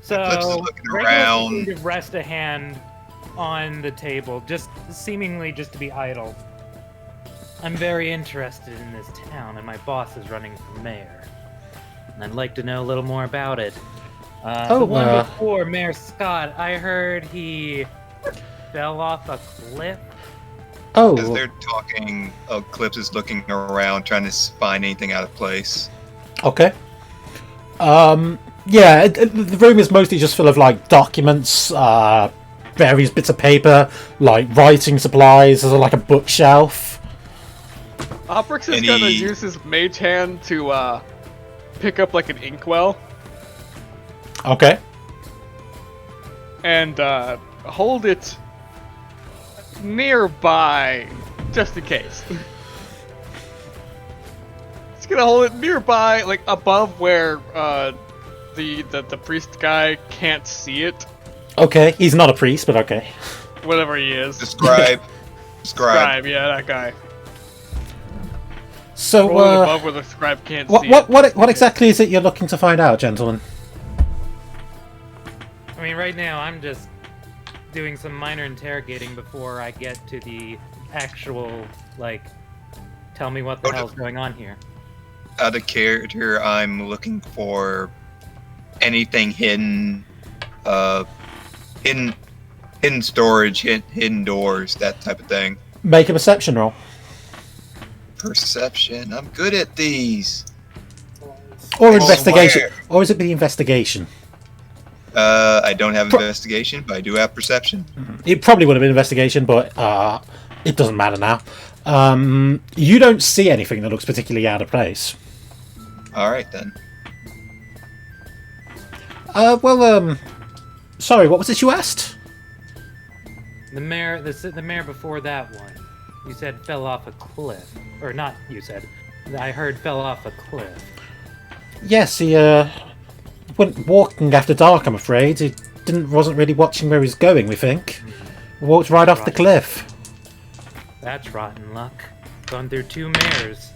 So Eclipse is looking Regulus around. seemed to rest a hand on the table, just seemingly just to be idle. I'm very interested in this town, and my boss is running for mayor. And I'd like to know a little more about it. The one before Mayor Scott, I heard he fell off a cliff. Oh. As they're talking, Eclipse is looking around, trying to find anything out of place. Okay. Yeah, the room is mostly just full of, like, documents, various bits of paper, like, writing supplies, there's, like, a bookshelf. Oprix is gonna use his mage hand to, pick up, like, an inkwell. Okay. And, hold it nearby, just in case. It's gonna hold it nearby, like, above where, the priest guy can't see it. Okay, he's not a priest, but okay. Whatever he is. The scribe. Scribe, yeah, that guy. So, Roll it above where the scribe can't see it. What exactly is it you're looking to find out, gentlemen? I mean, right now I'm just doing some minor interrogating before I get to the actual, like, tell me what the hell's going on here. Out of character, I'm looking for anything hidden, hidden storage, hidden doors, that type of thing. Make a perception roll. Perception. I'm good at these. Or investigation. Or is it the investigation? I don't have investigation, but I do have perception. It probably would have been investigation, but it doesn't matter now. You don't see anything that looks particularly out of place. Alright then. Sorry, what was it you asked? The mayor before that one, you said fell off a cliff. Or not you said. I heard fell off a cliff. Yes, he went walking after dark, I'm afraid. He wasn't really watching where he's going, we think. Walked right off the cliff. That's rotten luck. Gone through 2 mayors.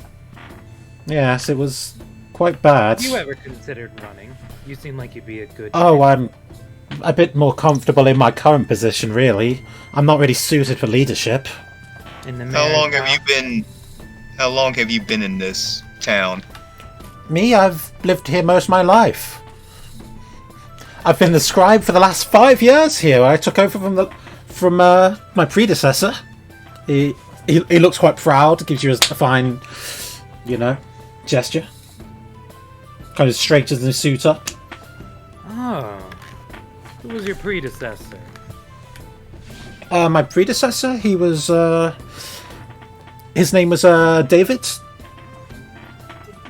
Yes, it was quite bad. Have you ever considered running? You seem like you'd be a good... Oh, I'm a bit more comfortable in my current position, really. I'm not really suited for leadership. How long have you been in this town? Me? I've lived here most of my life. I've been the scribe for the last 5 years here. I took over from my predecessor. He looks quite proud. Gives you a fine, gesture. Kind of straightens the suit up. Oh. Who was your predecessor? My predecessor? He was, his name was, David.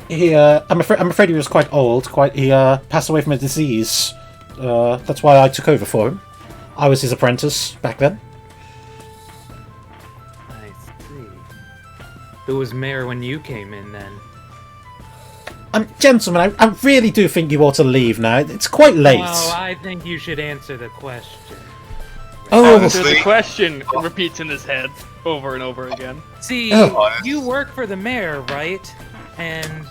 I'm afraid he was quite old. He passed away from a disease. That's why I took over for him. I was his apprentice back then. I see. Who was mayor when you came in then? Gentlemen, I really do think you ought to leave now. It's quite late. Well, I think you should answer the question. Answer the question repeats in his head over and over again. See, you work for the mayor, right? And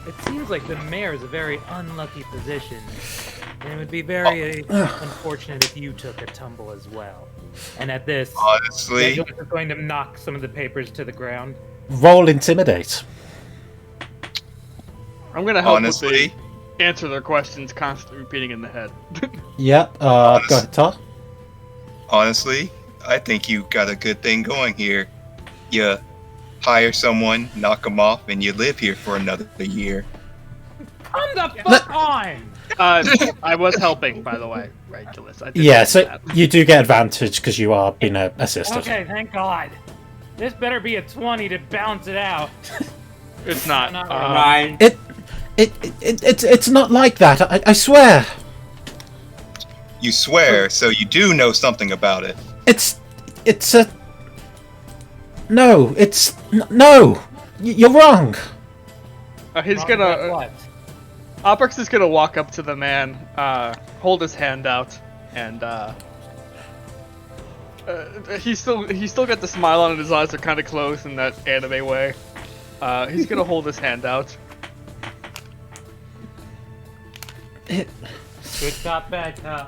it seems like the mayor is a very unlucky position. And it would be very unfortunate if you took a tumble as well. And at this, honestly, you're going to knock some of the papers to the ground. Roll intimidate. I'm gonna help with the answer their questions constantly repeating in the head. Yep, go ahead, Todd. Honestly, I think you got a good thing going here. You hire someone, knock them off, and you live here for another year. Come the fuck on! I was helping, by the way. Regulus. I did Yeah, mention so that. you do get advantage because you are being assisted. Okay, thank God. This better be a 20 to balance it out. It's not. Not Nine. It's not like that. I swear. You swear, so you do know something about it. It's a. No, no. You're wrong. He's Wrong gonna. about what? Obrix is gonna walk up to the man, hold his hand out, and he's still got the smile on, and his eyes are kind of closed in that anime way. He's gonna hold his hand out. Good cop, bad cop.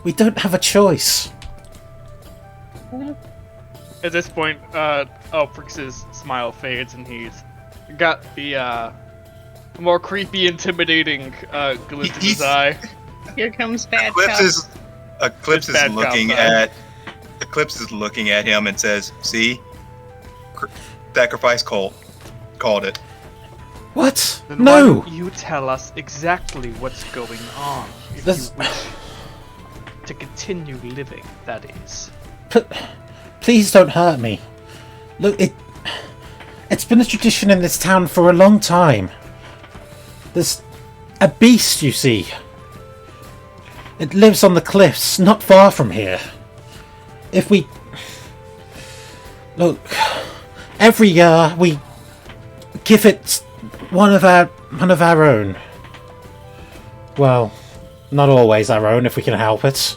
We don't have a choice. At this point, Obrix's smile fades, and he's got the more creepy, intimidating glint in his eye. Here comes bad Eclipse cop. Eclipse It's bad is looking cop, Eclipse is looking at him and says, "See, sacrifice cult called it." What? Then why No. don't you tell us exactly what's going on, if That's- you wish to continue living, that is. Please don't hurt me. Look, it's been a tradition in this town for a long time. There's a beast, you see. It lives on the cliffs, not far from here. If we... Look, every year we give it one of our own. Well, not always our own, if we can help it.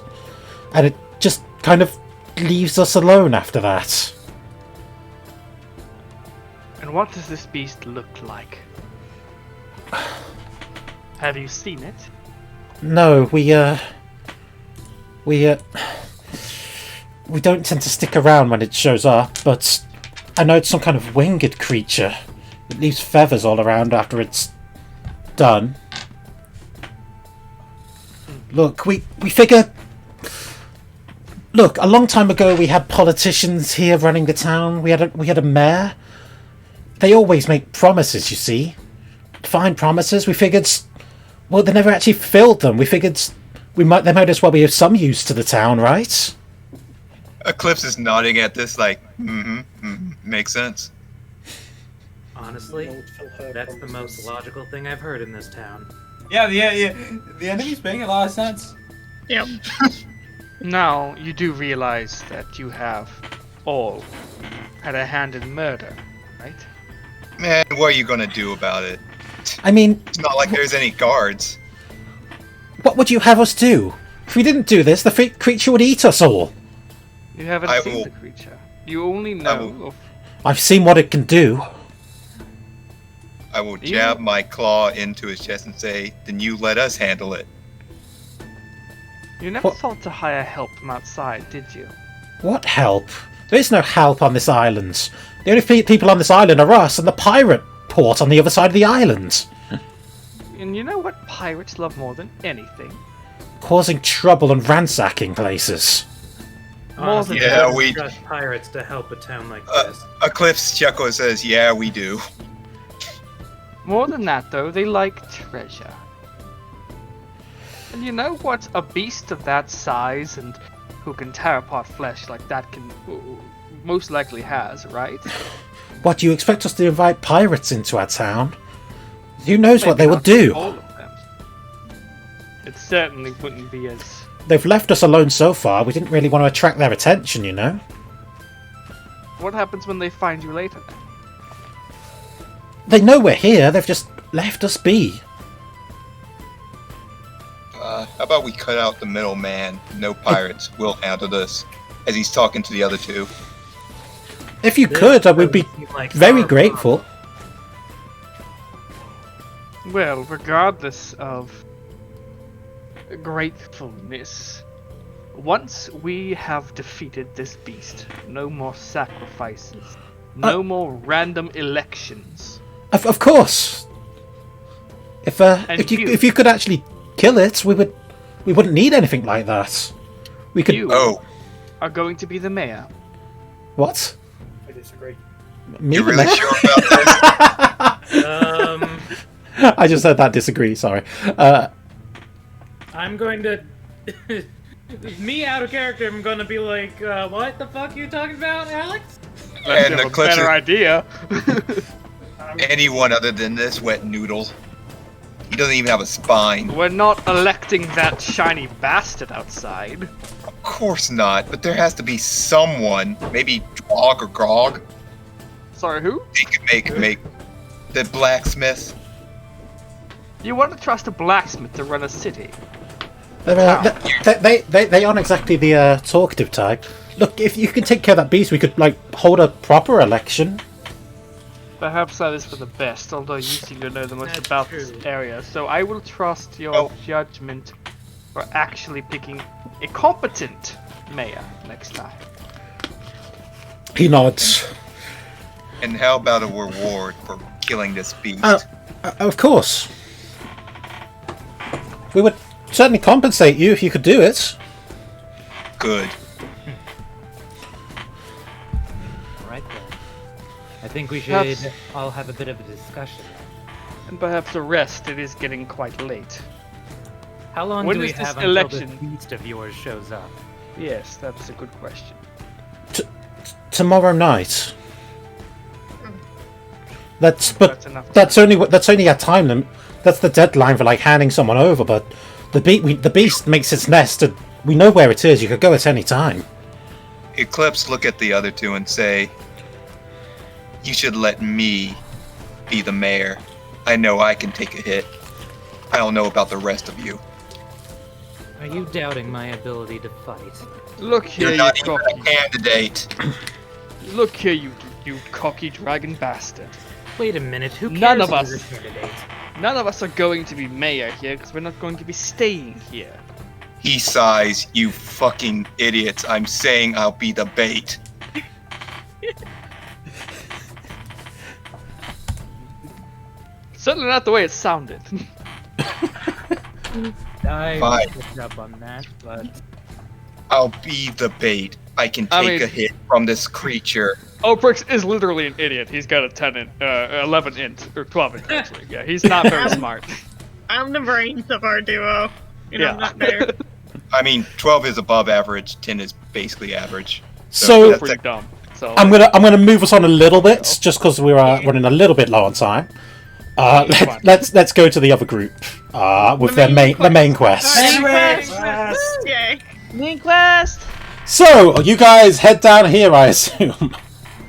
And it just kind of leaves us alone after that. And what does this beast look like? Have you seen it? No, we don't tend to stick around when it shows up, but I know it's some kind of winged creature. It leaves feathers all around after it's done. Look, we figure... Look, a long time ago we had politicians here running the town. We had a mayor. They always make promises, you see. Fine promises. We figured... Well, they never actually filled them. We figured they might as well be of some use to the town, right? Eclipse is nodding at this like, makes sense. Honestly, that's the most logical thing I've heard in this town. Yeah. The enemy's making a lot of sense. Yep. Now, you do realize that you have all had a hand in murder, right? Man, what are you gonna do about it? I mean, It's not like there's any guards. what would you have us do? If we didn't do this, the creature would eat us all. You haven't I seen will- the creature. You only know of... I've seen what it can do. I will jab my claw into his chest and say, "Then you let us handle it." You never What? thought to hire help from outside, did you? What help? There is no help on this island. The only people on this island are us and the pirate port on the other side of the island. And you know what pirates love more than anything? Causing trouble and ransacking places. Honestly, Yeah, I wouldn't we- trust pirates to help a town like Uh, this. Eclipse chuckles and says, "Yeah, we do." More than that, though, they like treasure. And you know what a beast of that size and who can tear apart flesh like that can most likely has, right? What, do you expect us to invite pirates into our town? Who knows what Maybe they will not do? all of them. It certainly wouldn't be as... They've left us alone so far, we didn't really want to attract their attention, you know? What happens when they find you later then? They know we're here, they've just left us be. How about we cut out the middleman? No pirates. We'll handle this. As he's talking to the other two. If you This could, I would be doesn't seem like very our grateful. Well, regardless of gratefulness, once we have defeated this beast, no more sacrifices, no more random elections. Of course. If you could actually kill it, we wouldn't need anything like that. We could. You Oh, are going to be the mayor. What? I disagree. Me, you the really mayor? sure about this? I just heard that disagree. Sorry. I'm going to... Me out of character, I'm going to be like, what the fuck are you talking about, Alex? Let's And have the a clips better are- idea. Anyone other than this wet noodle. He doesn't even have a spine. We're not electing that shiny bastard outside. Of course not, but there has to be someone, maybe Drog or Grog, Sorry, who? they could make the blacksmith. You want to trust a blacksmith to run a city? They aren't exactly the talkative type. Look, if you can take care of that beast, we could like hold a proper election. Perhaps that is for the best, although you seem to know the most That's about true. this area, so I will trust your Oh. judgment for actually picking a competent mayor next time. He nods. And how about a reward for killing this beast? Of course. We would certainly compensate you if you could do it. Good. Right then. I think we should Perhaps- all have a bit of a discussion. And perhaps a rest, it is getting quite late. How long When do we is this have until election? this beast of yours shows up? Yes, that's a good question. Tomorrow night. That's enough. that's only our time limit. That's the deadline for like handing someone over. But the beast makes its nest, and we know where it is. You could go at any time. Eclipse look at the other two and say, "You should let me be the mayor. I know I can take a hit. I don't know about the rest of you. Are you doubting my ability to fight? Look here, You're you not even cocky. a candidate." Look here, you cocky dragon bastard. Wait a minute, who cares None of who's us. a candidate? None of us are going to be mayor here because we're not going to be staying here. He sighs, "You fucking idiots. I'm saying I'll be the bait." Certainly not the way it sounded. I Fine. picked up on that, but I'll be the bait. I can I take mean- a hit from this creature. Oprix is literally an idiot. He's got a 11 int, or 12 int actually. Yeah, he's not very smart. I'm the brains of our duo. And I'm Yeah. not there. I mean, 12 is above average, 10 is basically average. So- that's Pretty dumb. So I'm gonna move us on a little bit, just because we are running a little bit low on time. Fine. Let's go to the other group with the main quest. Yay. Main quest! So you guys head down here, I assume.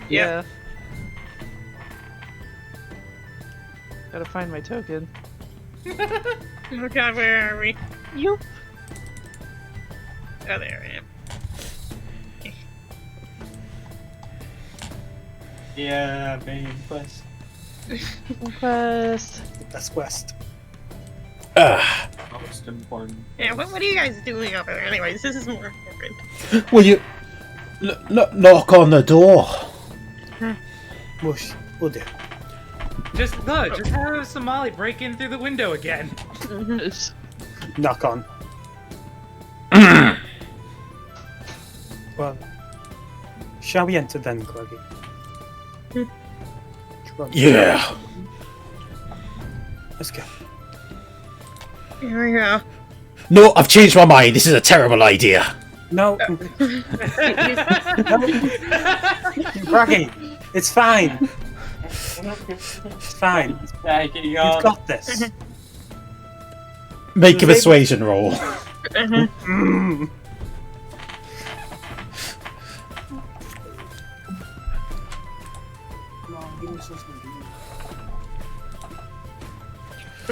Yeah. Gotta find my token. Oh god, where are we? You. Oh, there I am. Yeah, main quest. Quest. Best quest. Most important. Yeah, what are you guys doing over there? Anyways, this is more important. Will you knock on the door? We'll do. just have a Somali break in through the window again. Knock on. Well, shall we enter then, Croggy? Yeah. Let's go. Here we go. No, I've changed my mind. This is a terrible idea. No. Croggy, it's fine. It's fine. Backing You've up. got this. Make a persuasion roll. Mm.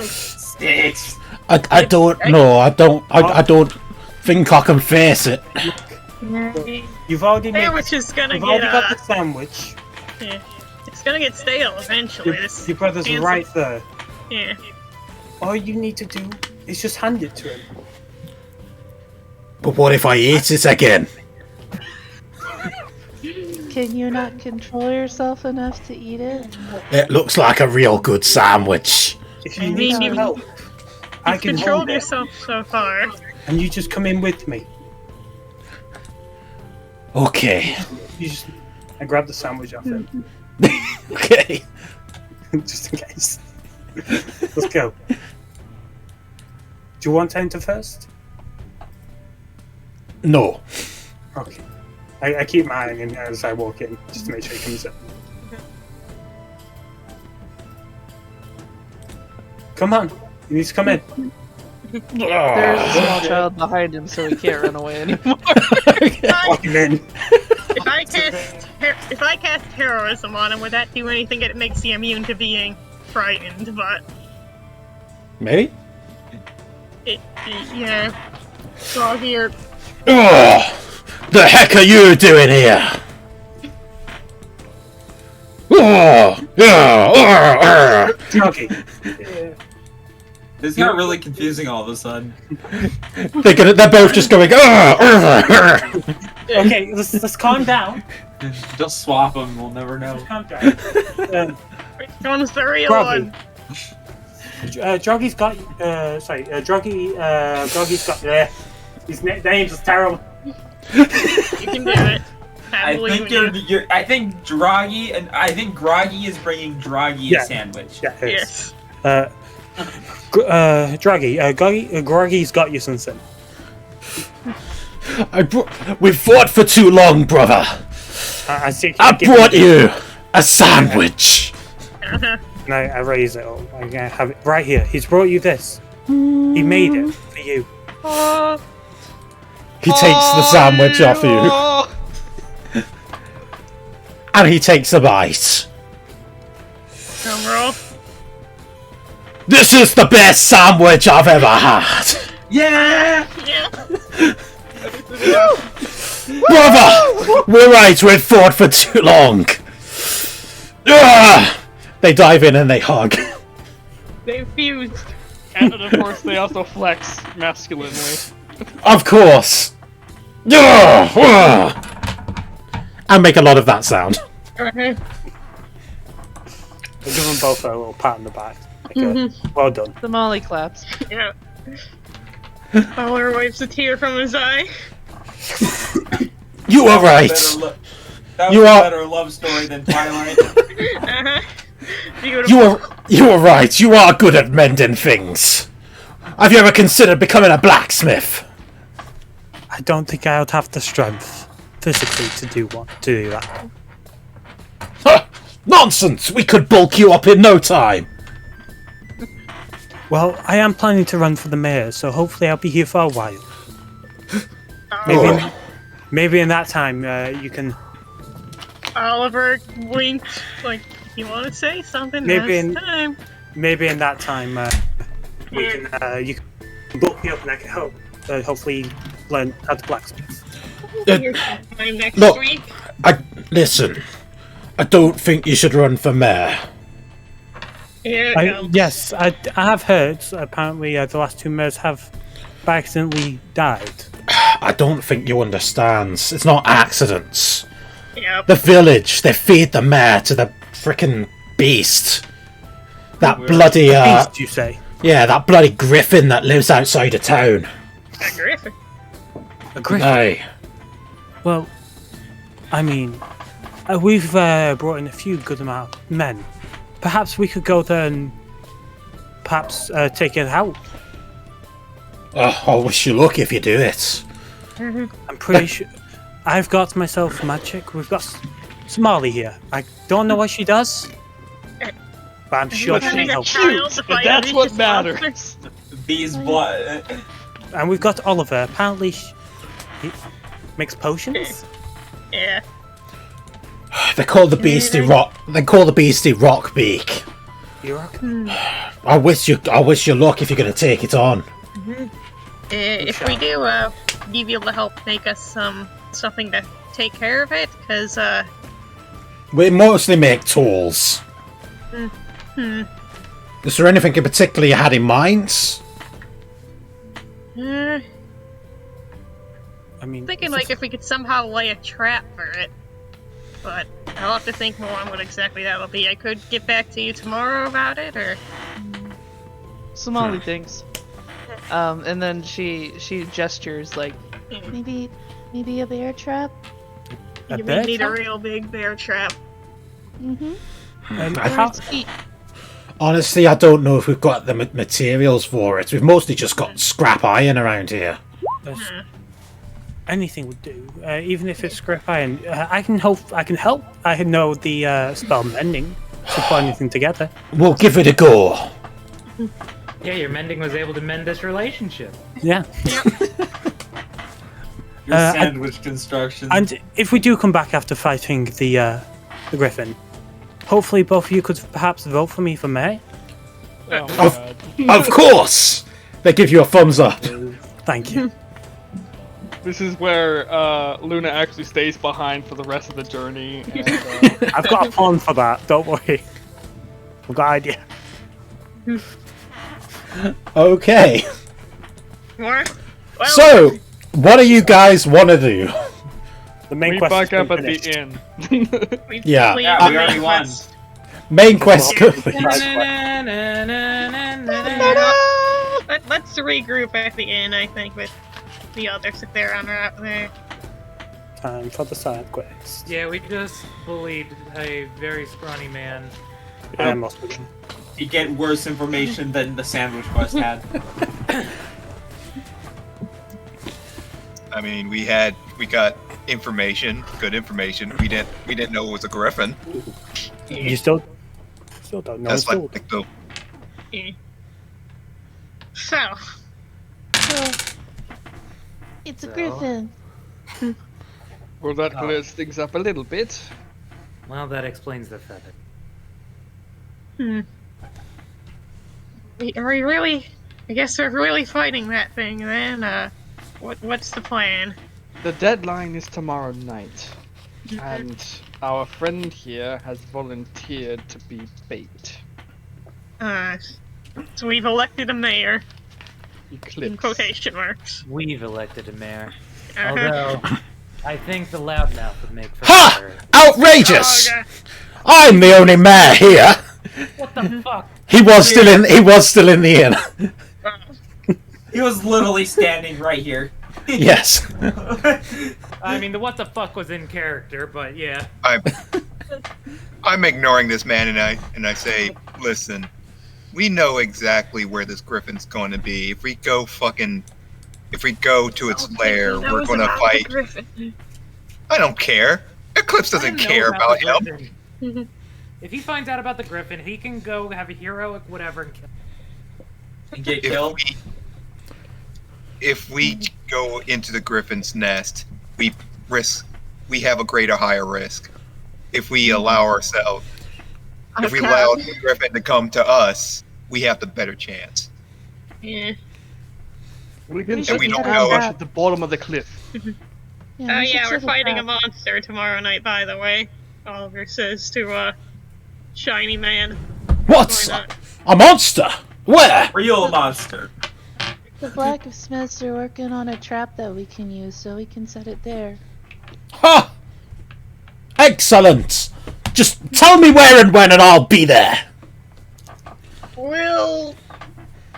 Sticks. I don't know. I don't think I can face it. You've already made. Sandwich is gonna You've get, already got the sandwich. yeah. It's gonna get stale eventually. Your, This your brother's handsome- right there. Yeah. All you need to do is just hand it to him. But what if I eat it again? Can you not control yourself enough to eat it? It looks like a real good sandwich. If I you mean, need some you- help, I You've can controlled hold it, yourself so far. and you just come in with me. Okay. You just, I grab the sandwich off him, Okay. just in case. Let's go. you want to enter first? No. Okay. I keep my eye on him as I walk in, just to make sure he comes in. Come on, he needs to come in. There's a small child behind him, so he can't run away anymore. Walk him in. If I cast heroism on him, would that do anything that makes him immune to being frightened? But Maybe? yeah. So here. Oh, the heck are you doing here? Oh, yeah. Okay. This got really confusing all of a sudden. They're both just going. Okay, let's calm down. Just swap them, we'll never know. Calm down. Which one's the real Groggy. one? Droggy's got. Groggy's got. His name's is terrible. You can do it. I think you're. I think Groggy is bringing Groggy a sandwich. Yeah, it is. Yes. Groggy's got you something. We've fought for too long, brother. I brought you a sandwich. Uh-huh. And I raise it up. I have it right here. He's brought you this. He made it for you. He takes the sandwich off you. And he takes a bite. Drum roll. This is the best sandwich I've ever had. Yeah! Yeah. Brother! We're right, we've fought for too long. They dive in and they hug. They fused. And of course, they also flex masculinely. Of course. And make a lot of that sound. Okay. I'll give them both a little pat on the back. Well done. The Molly claps. Yeah. Fowler wipes a tear from his eye. You are right. That was a better love story than Twilight. Uh-huh. You are right. You are good at mending things. Have you ever considered becoming a blacksmith? I don't think I would have the strength physically to do that. Huh, nonsense! We could bulk you up in no time. Well, I am planning to run for the mayor, so hopefully I'll be here for a while. Maybe in that time you can. Oliver winked, like, you want to say something Maybe this time? Maybe in that time you can bulk me up and I can help. Hopefully learn how to blacksmith. Time next Look, week. listen. I don't think you should run for mayor. Yes, I have heard. Apparently, the last two mayors have by accidentally died. I don't think you understand. It's not accidents. Yep. The village, they feed the mayor to the frickin' beast. That bloody, beast, you say? Yeah, that bloody griffin that lives outside of town. A griffin. A griffin? Aye. Well, I mean, we've brought in a few good amount of men. Perhaps we could go there and perhaps take it out. I wish you luck if you do it. I'm pretty sure I've got myself magic. We've got Smalley here. I don't know what she does, but I'm sure she helps. And that's what matters. These blood. And we've got Oliver. Apparently, he makes potions. Yeah. They call the beastie rock. They call the beastie Rockbeak. You reckon? I wish you luck if you're gonna take it on. If we do, be able to help make us something to take care of it, because We mostly make tools. Is there anything in particular you had in mind? I mean, thinking like if we could somehow lay a trap for it, but I'll have to think more on what exactly that'll be. I could get back to you tomorrow about it, or Somali thinks. And then she gestures like, Maybe a bear trap? A you bear may need a trap? real big bear trap. Mm-hmm. And I- how, Honestly, I don't know if we've got the materials for it. We've mostly just got scrap iron around here. Anything would do, even if it's scrap iron. I can help. I know the spell mending to put anything together. We'll give it a go. Yeah, your mending was able to mend this relationship. Yeah. Your sandwich construction. And if we do come back after fighting the griffin, hopefully both of you could perhaps vote for me for mayor. Oh my god. Of course! They give you a thumbs up. Thank you. This is where Luna actually stays behind for the rest of the journey. And, I've got a plan for that, don't worry. I've got an idea. Okay. More? Well, So, what do you guys want to do? The main we quest back has up been at finished. the inn. we Yeah. completed Yeah, the we already main won. quest. Main quest complete. Let's regroup at the inn, I think, with the others if they're on route there. Time for the side quest. Yeah, we just bullied a very scrawny man. Yeah, most of them. You get worse information than the sandwich quest had. I mean, we got information, good information. We didn't know it was a griffin. You still don't know. That's Still. like the So, So, it's a griffin. Well, that clears things up a little bit. Well, that explains the feather. are we really? I guess we're really fighting that thing then. What's the plan? The deadline is tomorrow night. And our friend here has volunteered to be bait. So we've elected a mayor, in Eclipse. quotation marks. We've elected a mayor. Uh-huh. Although, I think the loudmouth would make for Ha! better. Outrageous! Oh, I'm the only mayor here. What the fuck? He was still in the inn. He was literally standing right here. Yes. I mean, the what the fuck was in character, but yeah. I'm ignoring this man and I say, listen, we know exactly where this griffin's going to be. If we go to its lair, we're going to fight. I don't care. Eclipse doesn't care about him. If he finds out about the griffin, he can go have a heroic whatever and kill. And get killed. If we go into the griffin's nest, we have a higher risk. If we allow the griffin to come to us, we have the better chance. Yeah. We can And set we the don't ambush know. at the bottom of the cliff. Oh we should yeah, we're set a fighting a trap. monster tomorrow night, by the way. Oliver says to Shiny Man. What? Why not? A monster? Where? Real monster. The blacksmiths are working on a trap that we can use, so we can set it there. Ha! Excellent! Just tell me where and when and I'll be there. We'll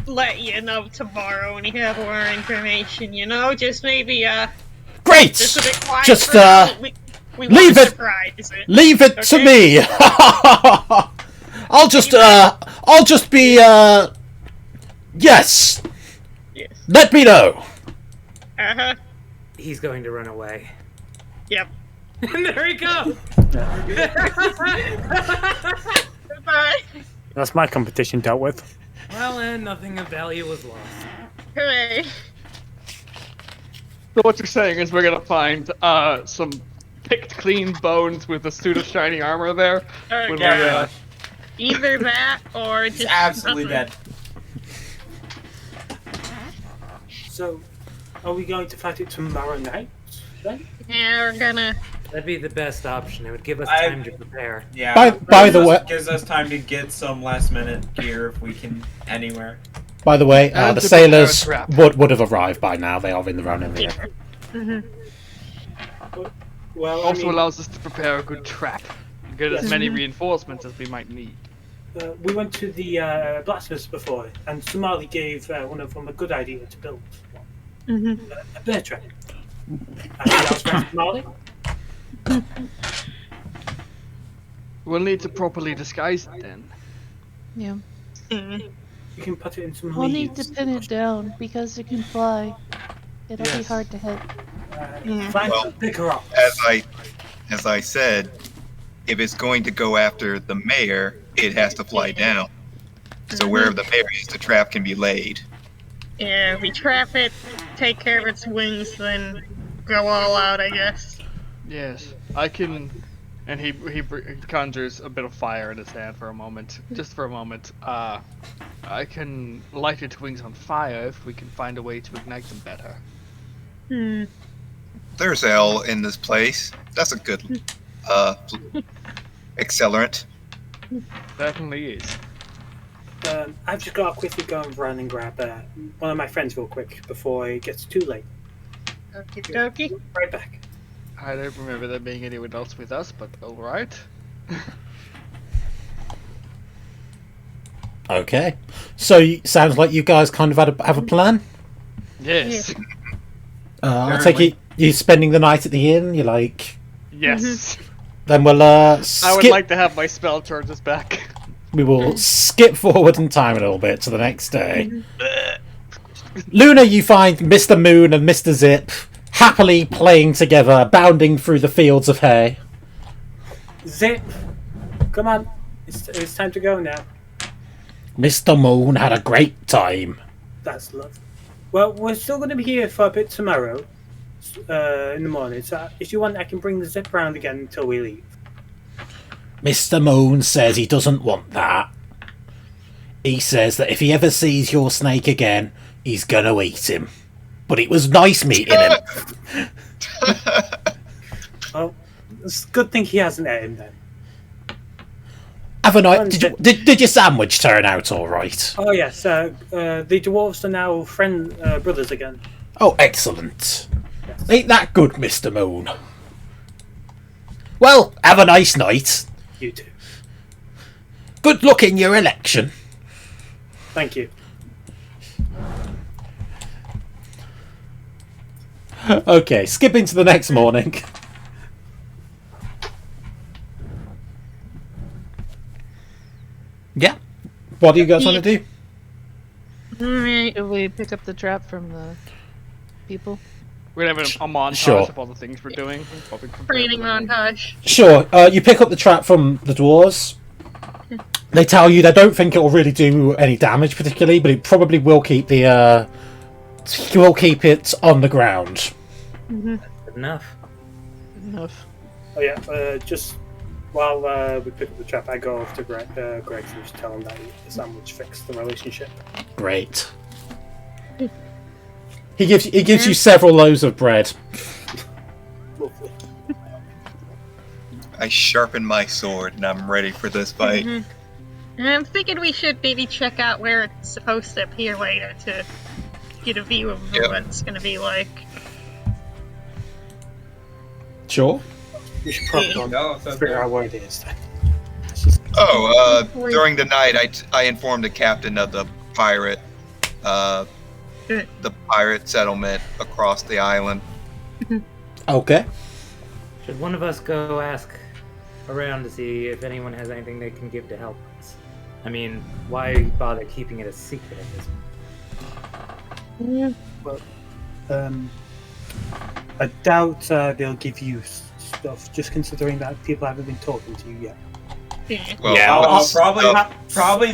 let you know tomorrow when you have more information, just maybe Great! just a bit quiet Just, for now. We leave wanna it- surprise it. Leave it to Okay. me. I'll just be yes. Yes. Let me know. Uh-huh. He's going to run away. Yep. And there he goes! Goodbye. That's my competition dealt with. Well, and nothing of value was lost. Hooray. So what you're saying is we're gonna find some picked clean bones with a suit of shiny armor there. Oh, When we, God. Either that or He's just absolutely nothing. dead. So, are we going to fight it tomorrow night then? Yeah, we're gonna. That'd be the best option. It would give us I- time to prepare. Yeah. By the way- gives us time to get some last minute gear if we can anywhere. By the way, And the to prepare a sailors trap. would have arrived by now. They are in the round in the inn. Well, Also allows us to prepare a good trap. And get as many reinforcements as we might need. we went to the blacksmiths before, and Somali gave one of them a good idea to build a bear trap. Somali? We'll need to properly disguise it then. Yeah. Mm. You can put it in some We'll leaves. need to pin it down because it can fly. It'll be Yes. hard to hit. Fine, Well, pick her up. As I said, if it's going to go after the mayor, it has to fly down. So wherever the mayor is, the trap can be laid. Yeah, if we trap it, take care of its wings, then go all out, I guess. Yes, I can. And he conjures a bit of fire in his hand for a moment, just for a moment. I can light its wings on fire if we can find a way to ignite them better. Hmm. There's L in this place. That's a good accelerant. Definitely is. I've just got to quickly go and run and grab one of my friends real quick before it gets too late. Okie dokie. Right back. I don't remember there being anyone else with us, but alright. Okay. So, sounds like you guys kind of have a plan? Yes. I take it you're spending the night at the inn? You're like... Yes. Then we'll I would like to have my spell charges back. We will skip forward in time a little bit to the next day. Luna, you find Mr. Moon and Mr. Zip happily playing together, bounding through the fields of hay. Zip, come on. It's time to go now. Mr. Moon had a great time. That's lovely. Well, we're still going to be here for a bit tomorrow in the morning. So if you want, I can bring the Zip round again until we leave. Mr. Moon says he doesn't want that. He says that if he ever sees your snake again, he's gonna eat him. But it was nice meeting him. Well, it's a good thing he hasn't ate him then. Have a night. Did your sandwich turn out all right? Oh yes, the dwarves are now brothers again. Oh, excellent. Yes. Ain't that good, Mr. Moon? Well, have a nice night. You too. Good luck in your election. Thank you. Okay, skipping to the next morning. Yeah. What do you guys want to do? Should we pick up the trap from the people? We're gonna have a montage Sure. of all the things we're doing. while we prepare Training for the night. montage. Sure. You pick up the trap from the dwarves. They tell you they don't think it will really do any damage particularly, but it probably will keep the will keep it on the ground. Good enough. Enough. Oh yeah, just while we pick up the trap, I go over to Greg to just tell him that the sandwich fixed the relationship. Great. He gives you several loaves of bread. Lovely. I sharpen my sword and I'm ready for this fight. And I'm thinking we should maybe check out where it's supposed to appear later to get a view of what it's going to be like. Sure. We should probably No, figure out where it is then. During the night, I informed the captain of the pirate settlement across the island. Okay. Should one of us go ask around to see if anyone has anything they can give to help us? I mean, why bother keeping it a secret at this point? Well, I doubt they'll give you stuff, just considering that people haven't been talking to you yet. Well, probably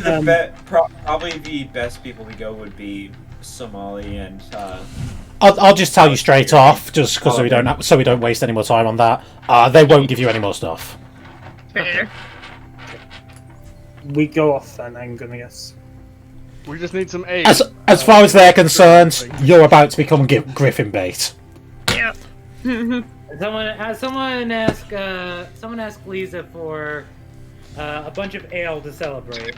the best people to go would be Somali and. I'll just tell you straight off, just because we don't waste any more time on that. They won't give you any more stuff. Fair. We go off then, I'm gonna guess. We just need some aid. As far as they're concerned, you're about to become Griffin bait. Yeah. Someone ask Lisa for a bunch of ale to celebrate.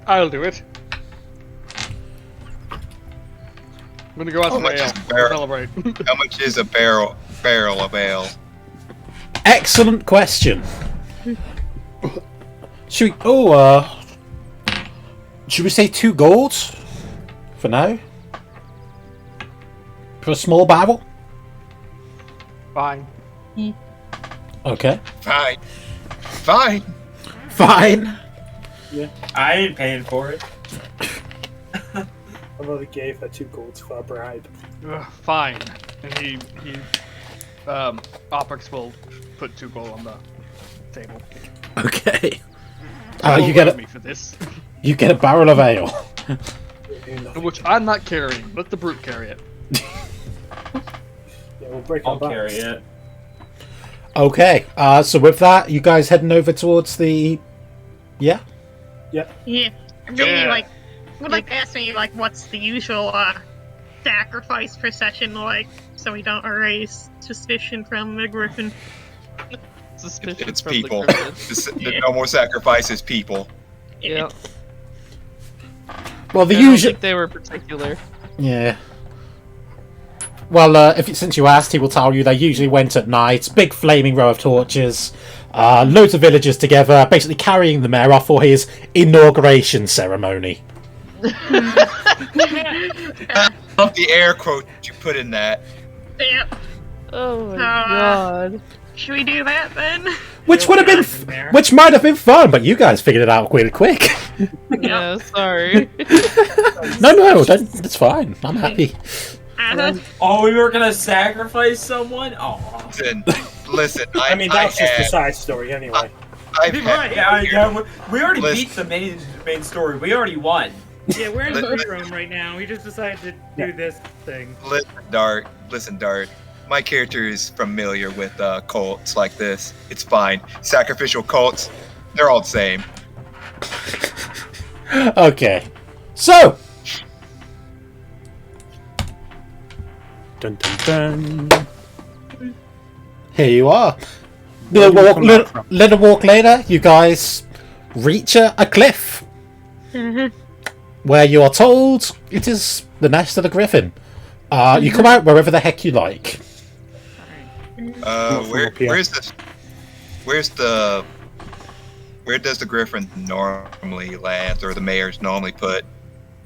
I'll do it. I'm gonna go out some ale to celebrate. How much is a barrel of ale? Excellent question. Should we say 2 gold for now? For a small barrel? Fine. Okay. Fine. Fine. I ain't paying for it. I've already gave her 2 golds for a bribe. Fine. And he Oprix will put 2 gold on the table. Okay. Don't You get look at a me for this. you get a barrel of ale. Which I'm not carrying. Let the brute carry it. Yeah, we'll break I'll our backs. carry it. Okay. So with that, you guys heading over towards the. Yeah. Yeah. I really would like to ask me what's the usual sacrifice procession like, so we don't erase suspicion from the griffin. Suspicion It's from the people. griffin. No more sacrifices, people. Yeah. Well, the I don't usual. think they were particular. Yeah. Well, since you asked, he will tell you they usually went at night. Big flaming row of torches, loads of villagers together, basically carrying the mayor off for his inauguration ceremony. Love the air quote you put in that. Yeah. Oh my god. Should we do that then? Which would have been, which might have been fun, but you guys figured it out really quick. Yeah, sorry. No, that's fine. I'm happy. Oh, we were gonna sacrifice someone? Oh. Listen. I mean, that's just the side story anyway. We already Listen. beat the main story. We already won. Yeah, we're in the boot room right now. We just decided to do this thing. Listen, Dart. My character is familiar with cults like this. It's fine. Sacrificial cults, they're all the same. Okay. So. Dun dun dun. Here you are. Where do we come back from? Little walk later, you guys reach a cliff. Where you are told it is the nest of the griffin. You come out wherever the heck you like. Where does the griffin normally land, or the mayor's normally put?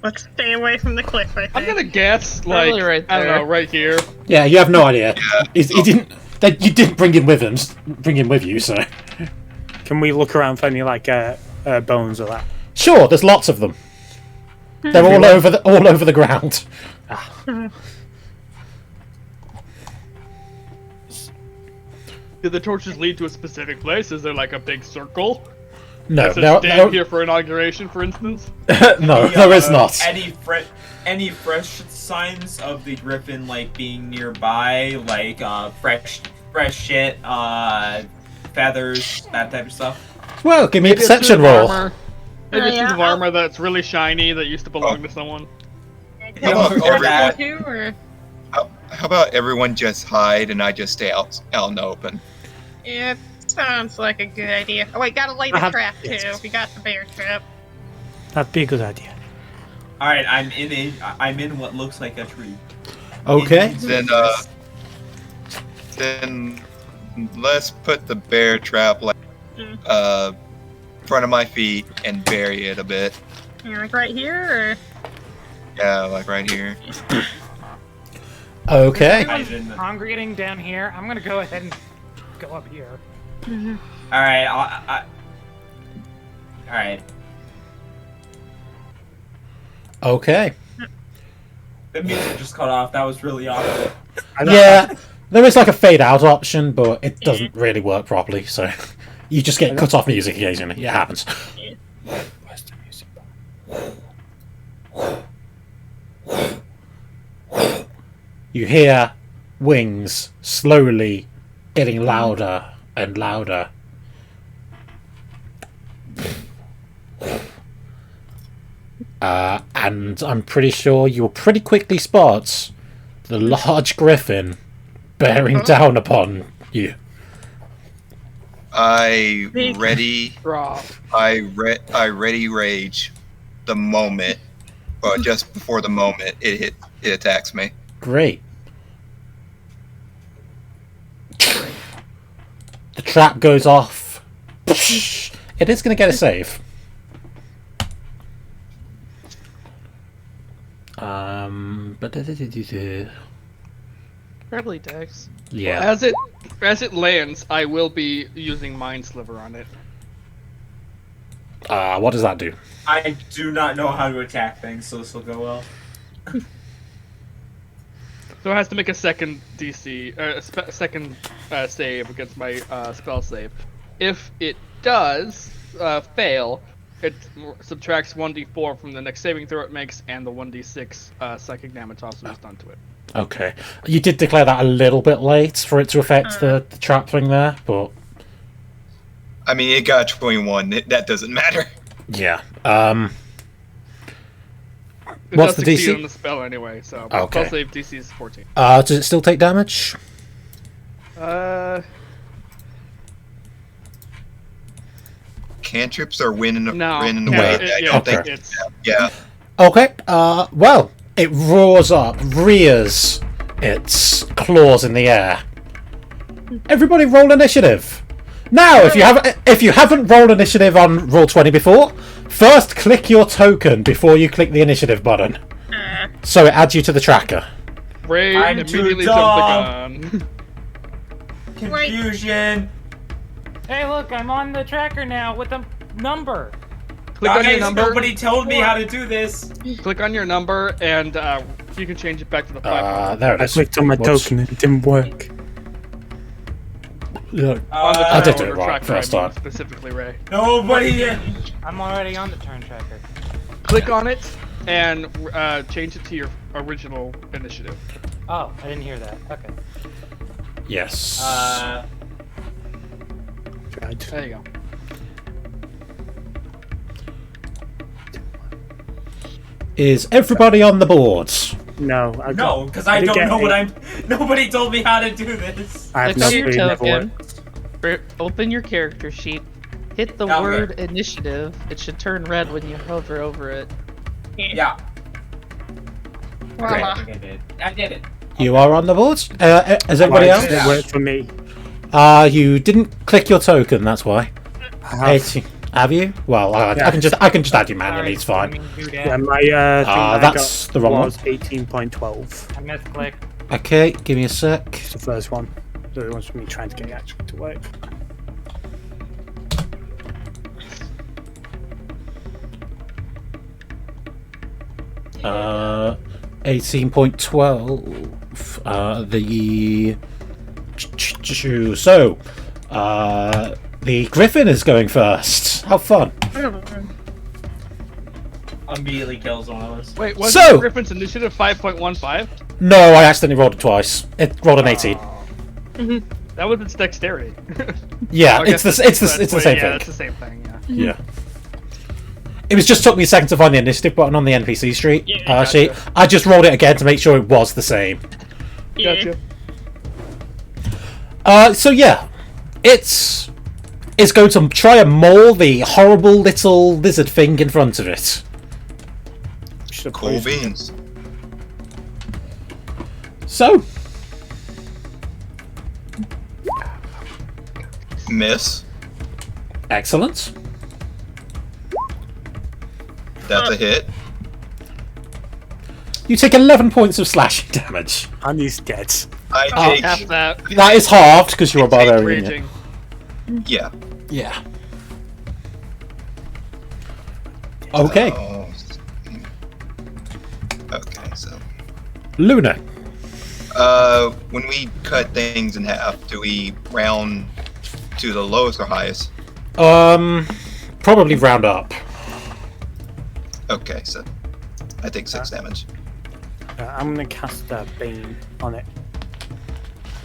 Let's stay away from the cliff, I think. I'm gonna guess, Probably right I don't there. know, right here. Yeah, you have no idea. He didn't. You didn't bring him with you, so. Can we look around for any bones or that? Sure, there's lots of them. They're all over the ground. Do the torches lead to a specific place? Is there like a big circle? No, Does it no, stand here for inauguration, for instance? no, there is not. Any fresh signs of the griffin being nearby, fresh shit, feathers, that type of stuff? Well, give me a Maybe perception piece of roll. armor. Maybe a piece of Yeah. armor that's really shiny that used to belong to someone. How about that. How about everyone just hide and I just stay out in the open? Yeah, sounds like a good idea. Oh wait, gotta light the trap too. yes. We got the bear trap. That'd be a good idea. All right, I'm in what looks like a tree. Okay. Then let's put the bear trap in front of my feet and bury it a bit. Like right here, Yeah, like right here. Okay. Everyone's congregating down here. I'm gonna go ahead and go up here. All right, all right. Okay. The music just cut off. That was really awkward. Yeah, there is a fade out option, but it doesn't really work properly. So you just get cut off music occasionally. It happens. Where's the music? You hear wings slowly getting louder and louder. And I'm pretty sure you'll pretty quickly spot the large griffin bearing down upon you. I ready Raw. rage the moment, or just before the moment it attacks me. Great. The trap goes off. It is going to get a save. Probably Dex. Yeah. As it lands, I will be using Mind Sliver on it. What does that do? I do not know how to attack things, so this will go well. So it has to make a second DC, second save against my spell save. If it does fail, it subtracts 1d4 from the next saving throw it makes, and the 1d6 psychic damage also is done to it. Okay. You did declare that a little bit late for it to affect the trap thing there, but... I mean, it got 21. That doesn't matter. Yeah. It What's does the succeed DC? on the spell anyway, so Okay. spell save DC is 14. Does it still take damage? Cantrips are winning No. away. Yeah, I don't think. it's Yeah. Okay. Well, it roars up, rears its claws in the air. Everybody roll initiative. Now, if you haven't rolled initiative on Roll20 before, first click your token before you click the initiative button, so it adds you to the tracker. Ray I'm too immediately dumb. jumped the gun. Confusion. Hey, look, I'm on the tracker now with a number. Click on your Guys, number. nobody told me how to do this. Click on your number, and you can change it back to the 500. There it I is. clicked on my Whoops. token and it didn't work. Yeah. On the I did turn do it order right tracker, first I mean, time. specifically, Ray. Nobody. I'm already on the turn tracker. Click on it and change it to your original initiative. Oh, I didn't hear that. Okay. Yes. Right. There you go. Is everybody on the boards? No, No, because I didn't don't get know what eight. I'm. Nobody told me how to do this. I have Click no on your clue, never token. worked. Open your character sheet. Hit the Okay. word initiative. It should turn red when you hover over it. Yeah. Voila. Okay, I did it. You are on the boards? Is everybody Why else? did it work for me? You didn't click your token, that's why. I have. 18. Have you? Well, I Yeah. can just add you manually, it's fine. Yeah, my thing that I that's got the wrong one. was 18.12. I misclicked. Okay, give me a sec. It's the first one. The other one's for me trying to get it actually to work. Uh, 18.12. The Griffin is going first. How fun. Immediately kills one of us. Wait, was So- Griffin's initiative 5.15? No, I accidentally rolled it twice. It rolled an 18. That was its dexterity. Yeah, I it's guess the that's same yeah, thing. that's the same thing, yeah. Yeah. It was just took me a second to find the initiative button on the NPC sheet. Sheet. I just rolled it again to make sure it was the same. Gotcha. So yeah, it's going to try and maul the horrible little lizard thing in front of it. Cool beans. So Miss. excellent. That's a hit. You take 11 points of slashing damage. And he's dead. I take. Half that. That is halved because you're a barbarian. Raging. Yeah. Yeah. Okay, Oh. Okay, so. Luna. When we cut things in half, do we round to the lowest or highest? Probably round up. Okay, so I take 6 damage. I'm gonna cast Bane on it.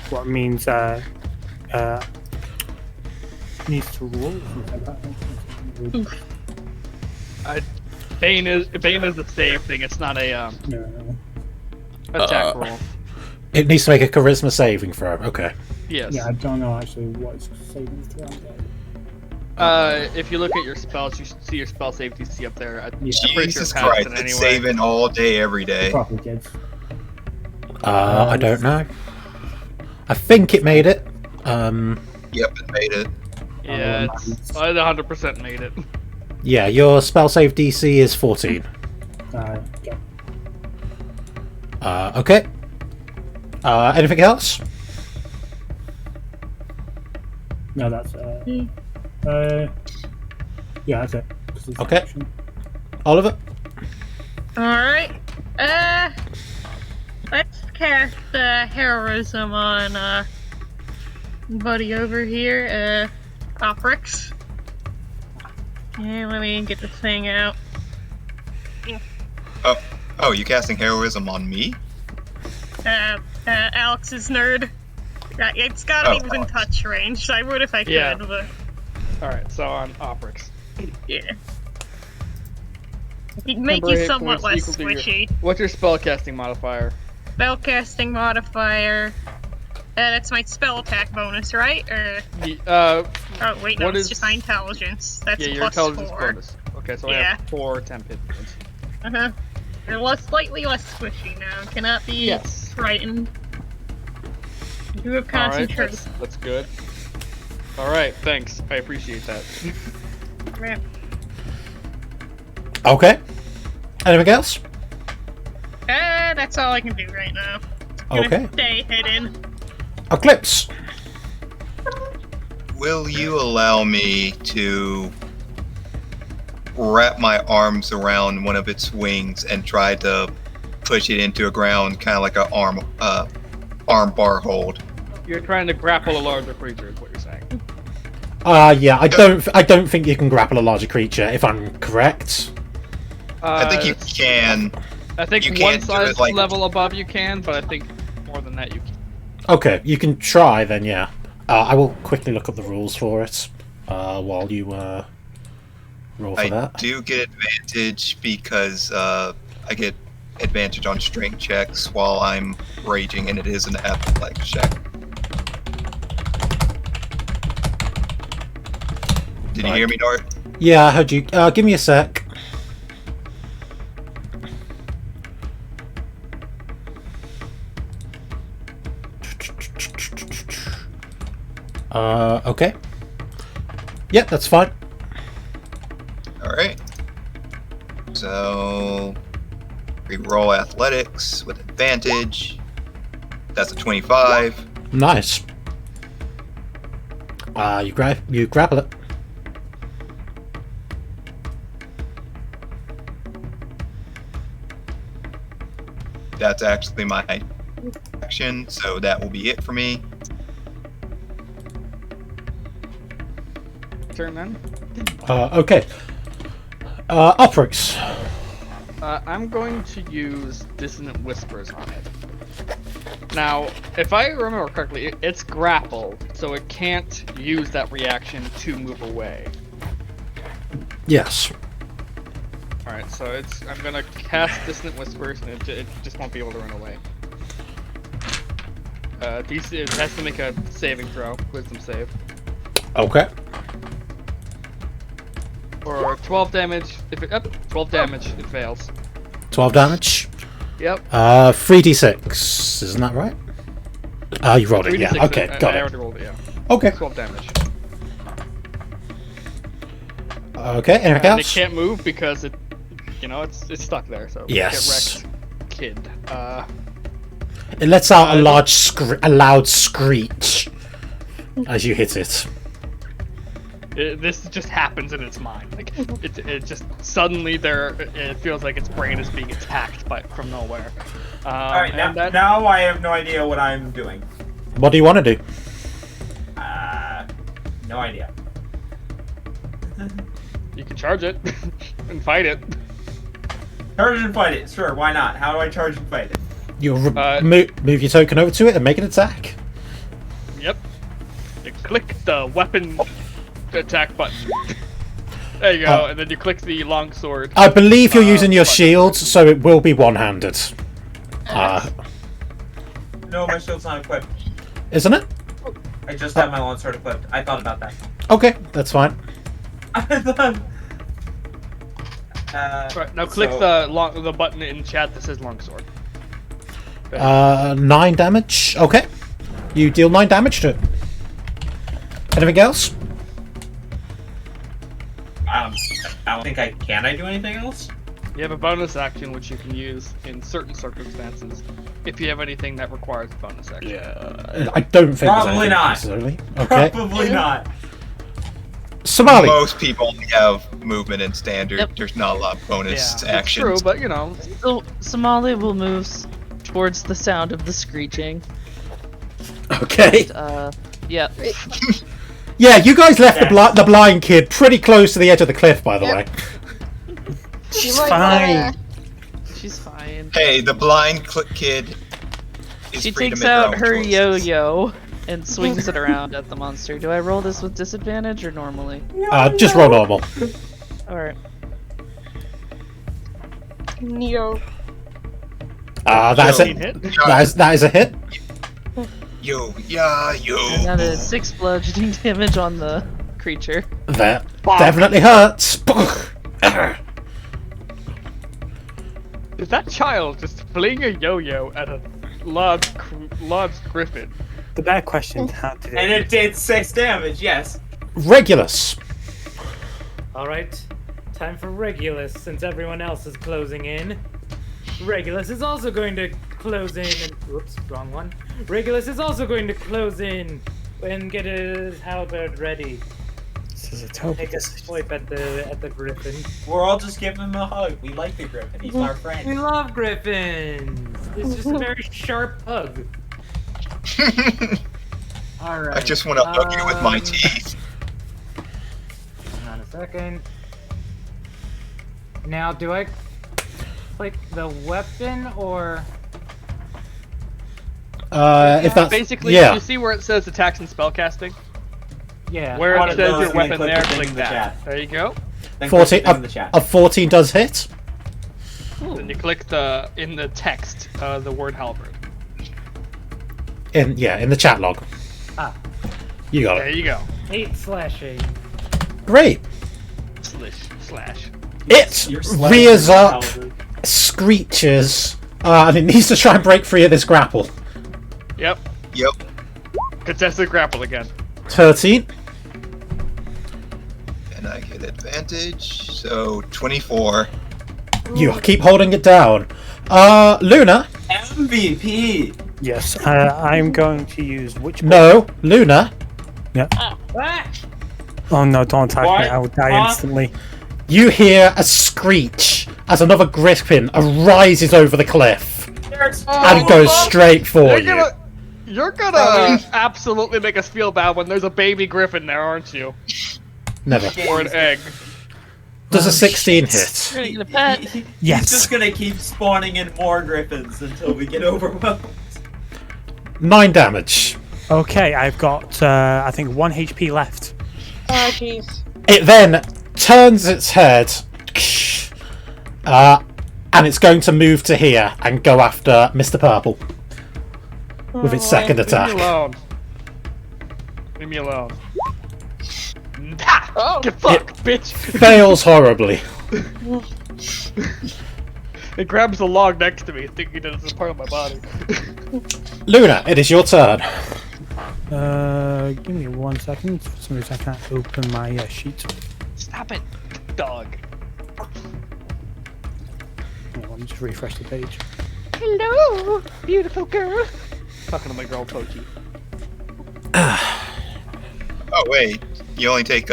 What means needs to roll something. Bane is a save thing. It's not a No. attack roll. It needs to make a charisma saving throw. Okay. Yes. Yeah, I don't know actually what it's saving throw. If you look at your spells, you see your spell save DC up there. I'm pretty sure Jesus it passed Christ, it it's anyway. saving all day, every day. Probably did. I don't know. I think it made it. Yep, it made it. Yeah, it's 100% made it. Yeah, your spell save DC is 14. Okay. Okay. Anything else? No, that's yeah, that's it. 'cause it's Okay. action. Oliver? Alright. Let's cast heroism on buddy over here, Oprix. Yeah, let me get this thing out. Oh, you casting heroism on me? Alex's nerd. It's gotta be within touch range, so I would if I could, Yeah. but Alright, so on Oprix. yeah. It'd make Number you 8 somewhat points less equal to squishy. What's your spellcasting modifier? Spellcasting modifier. That's my spell attack bonus, right? Or Oh wait, no, what it's is- just my intelligence. That's yeah, your plus intelligence 4. bonus. Okay, so I Yeah. have 4 temp hit points. Uh-huh. They're slightly less squishy now. Cannot be Yes. frightened. You do have Alright, concentration. that's good. Alright, thanks. I appreciate that. Yeah. Okay. Anything else? That's all I can do right now. Gonna Okay. stay hidden. Eclipse. Will you allow me to wrap my arms around one of its wings and try to push it into a ground, kind of like an arm bar hold? You're trying to grapple a larger creature, is what you're saying. Yeah, I don't think you can grapple a larger creature, if I'm correct. I think you can. I think you one can't do size it like- level above you can, but I think more than that you can. Okay, you can try then, yeah. I will quickly look up the rules for it while you roll for I that. do get advantage because I get advantage on strength checks while I'm raging, and it is an athletics check. Did you hear me, Dart? Yeah, I heard you. Give me a sec. Okay. Yep, that's fine. Alright. So, re-roll athletics with advantage. That's a 25. Nice. You grapple it. That's actually my action, so that will be it for me. Turn then. Okay. Oprix. I'm going to use Dissonant Whispers on it. Now, if I remember correctly, it's grapple, so it can't use that reaction to move away. Yes. Alright, so I'm gonna cast Dissonant Whispers, and it just won't be able to run away. It has to make a saving throw, wisdom save. Okay. Or 12 damage, 12 damage, it fails. 12 damage. Yep. 3d6, isn't that right? You rolled it, yeah. 3d6, Okay, I got it. already rolled it, yeah. Okay. 12 damage. Okay, anything And it else? can't move because it's stuck there, so Yes. get wrecked, kid. It lets out a loud screech as you hit it. This just happens in its mind. Like it just suddenly it feels like its brain is being attacked from nowhere. Alright, now I have no idea what I'm doing. What do you want to do? No idea. You can charge it and fight it. Charge and fight it, sure, why not? How do I charge and fight it? You move your token over to it and make an attack. Yep. You click the weapon attack button. There you go, and then you click the longsword. I believe you're using your button. shield, so it will be one-handed. No, my shield's not equipped. Isn't it? I just have my longsword equipped. I thought about that. Okay, that's fine. Right, now click the button in chat that says longsword. 9 damage. Okay. You deal 9 damage to it. Anything else? I don't think I can. I do anything else? You have a bonus action which you can use in certain circumstances if you have anything that requires a bonus action. Yeah. I don't think Probably there's anything not. necessarily. Okay. Probably not. Somali. Most people only have movement and standard. Yep. There's not a lot of bonus Yeah, it's actions. true, but you know. So Somali will move towards the sound of the screeching. Okay. Yeah. Yeah, you guys left the blind kid pretty close to the edge of the cliff, by the way. She's Right, fine. She's fine. Hey, the blind kid is She free takes to make her out own her choices. yo-yo and swings it around at the monster. Do I roll this with disadvantage or normally? Just roll normal. Alright. Neo. That is Clean a hit. that is a hit. Yo, yeah, yo. And that is 6 bludgeoning damage on the creature. That definitely hurts. Is that child just fling a yo-yo at a large griffin? The bad question: how did And it? it did 6 damage, yes. Regulus. Alright, time for Regulus, since everyone else is closing in. Regulus is also going to close in and... Whoops, wrong one. Regulus is also going to close in and get his halberd ready. This is a terrible Take a decision. swipe at the griffin. We're all just giving him a hug. We like the Griffin. He's our We friend. love griffins! It's just a very sharp hug. Alright. I just want to hug you with my teeth. Hang on a second. Now, do I click the weapon or... If that's Basically, yeah. you see where it says attacks and spellcasting? Yeah. Where One it of says those, your and then weapon click there, the thing click in the that. chat. There you go. Then 14 click the thing in the chat. a 14 does hit. Then you click in the text, the word halberd. In the chat log. Ah. You got There it. you go. 8 slashing. Great. Slash. It You're slashing rears your up, halberd. screeches, and it needs to try and break free of this grapple. Yep. Yep. Contested grapple again. 13. And I get advantage, so 24. You keep holding it down. Luna. MVP! Yes, I'm going to use which? No, Luna. Yeah. Ah! Oh no! Don't attack What? me! I will die Huh? instantly. You hear a screech as another griffin arises over the cliff and goes straight for you. You're gonna absolutely make us feel bad when there's a baby griffin there, aren't you? Never. Or an egg. Does a 16 hit? You're gonna get a pet. He's Yes. just gonna keep spawning in more Griffins until we get overwhelmed. 9 damage. Okay, I've got I think 1 HP left. Oh, jeez. It then turns its head, and it's going to move to here and go after Mr. Purple with its second Leave me attack. alone. Leave me alone. Ha! Oh. Get fucked, bitch! Fails horribly. It grabs the log next to me, thinking that it's a part of my body. Luna, it is your turn. Give me 1 second. For some reason I can't open my sheet. Stop it, dog. Hang on, let me just refresh the page. Hello, beautiful girl. Talking to my girl Toki. Oh wait, you only take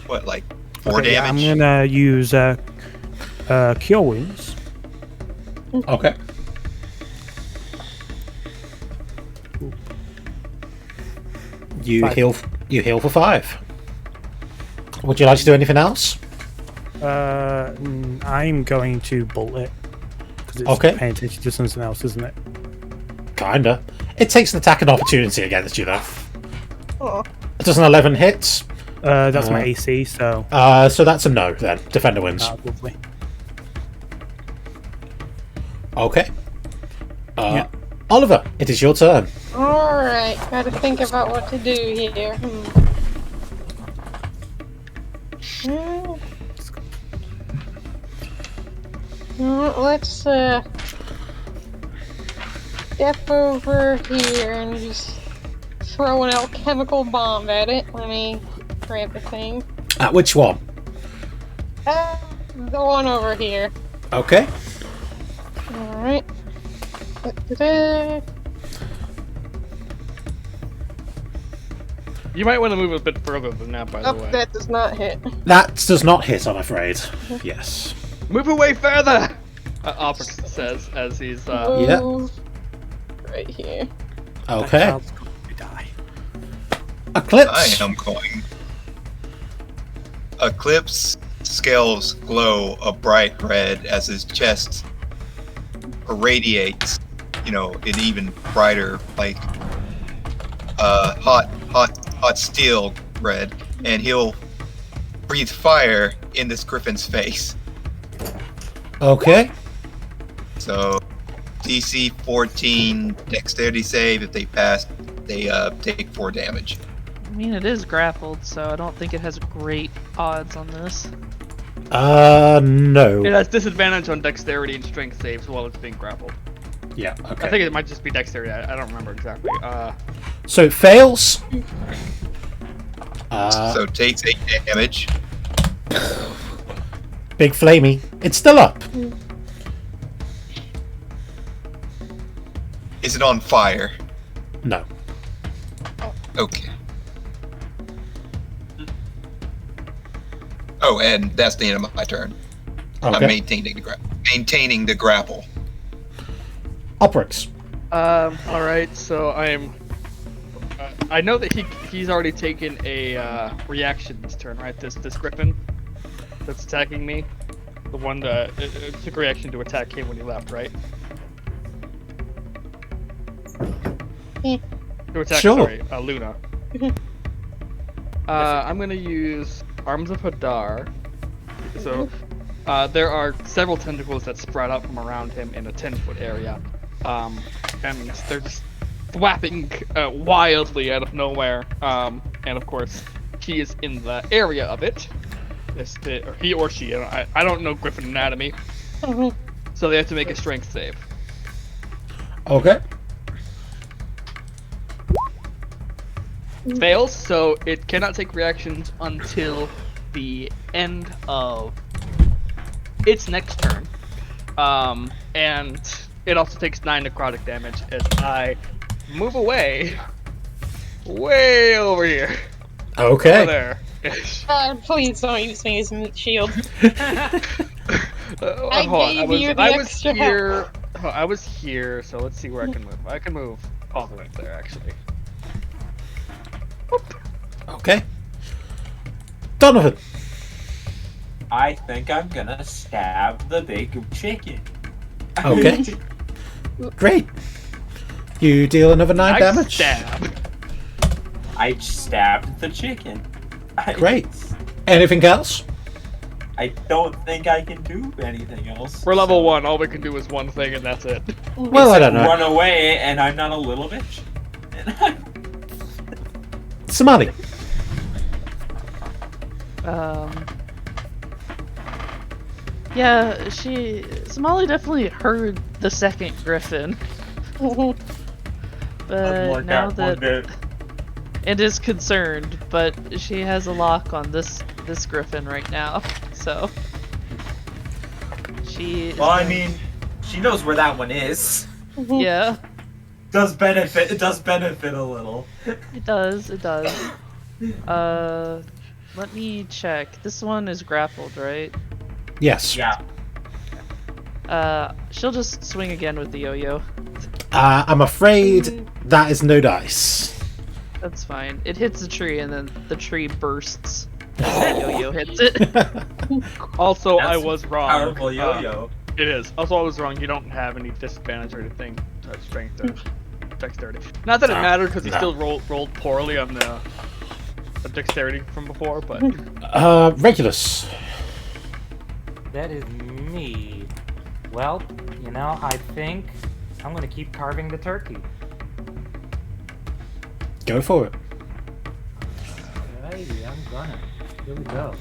what, like 4 Okay, yeah, damage? I'm gonna use Cure Wounds. Okay. You 5. heal for 5. Would you like to do anything else? I'm going to bolt it because it's Okay. paying attention to something else, isn't it? Kinda. It takes an attack and opportunity against you, though. Oh. It does an 11 hits. That's my AC, so So that's a no, then. Defender wins. lovely. Okay. Yeah. Oliver, it is your turn. Alright, gotta think about what to do here. Let's step over here and just throw an alchemical bomb at it. Let me grab the thing. Which one? The one over here. Okay. Alright. Da-da-da. You might want to move a bit further than that, by the way. That does not hit. That does not hit, I'm afraid. Yes. Move away further! Oprix says as he's Move right here. Okay. Child's going to die. Eclipse. I am going. Eclipse scales glow a bright red as his chest irradiates, an even brighter, like hot steel red, and he'll breathe fire in this griffin's face. Okay. So, DC 14 dexterity save. If they pass, they take 4 damage. I mean, it is grappled, so I don't think it has great odds on this. No. It has disadvantage on dexterity and strength saves while it's being grappled. Yeah, okay. I think it might just be dexterity. I don't remember exactly. So it fails. So takes 8 damage. Big flamey. It's still up. Is it on fire? No. Okay. Oh, and that's the end of my turn. Okay. I'm maintaining the grapple. Oprix. Alright, so I know that he's already taken a reaction this turn, right? This griffin that's attacking me. The one that it took a reaction to attack him when he left, right? To attack, Sure. sorry, Luna. I'm gonna use Arms of Hadar. So, there are several tentacles that sprout out from around him in a 10-foot area. And they're just flapping wildly out of nowhere. And of course, he is in the area of it. Or he or she, I don't know Griffin anatomy. So they have to make a strength save. Okay. Fails, so it cannot take reactions until the end of its next turn. And it also takes 9 necrotic damage as I move away, way over here. Okay. Over there. Please don't use me as meat shield. Hold on, gave you the I was extra here. I was here, so let's see where I can move. I can move all the way up there, actually. Okay. Donovan. I think I'm gonna stab the big chicken. Okay. Great. You deal another 9 damage. Stab. I stabbed the chicken. Great. Anything else? I don't think I can do anything else. We're level 1. All we can do is one thing, and that's it. Well, I don't know. Run away, and I'm not a little bitch. Somali. Yeah, Somali definitely heard the second griffin. But now that... and is concerned, but she has a lock on this griffin right now, so... Well, I mean, she knows where that one is. Yeah. It does benefit a little. It does. Let me check. This one is grappled, right? Yes. Yeah. She'll just swing again with the yo-yo. I'm afraid that is no dice. That's fine. It hits the tree and then the tree bursts as the yo-yo hits it. Also, That's I was wrong. Powerful yo-yo. It is. Also, I was wrong. You don't have any disadvantage or anything to strength or dexterity. Not that it mattered because he still rolled poorly on the dexterity from before, but... Regulus. That is me. Well, I think I'm gonna keep carving the turkey. Go for it. Alrighty, I'm gonna. Here we go.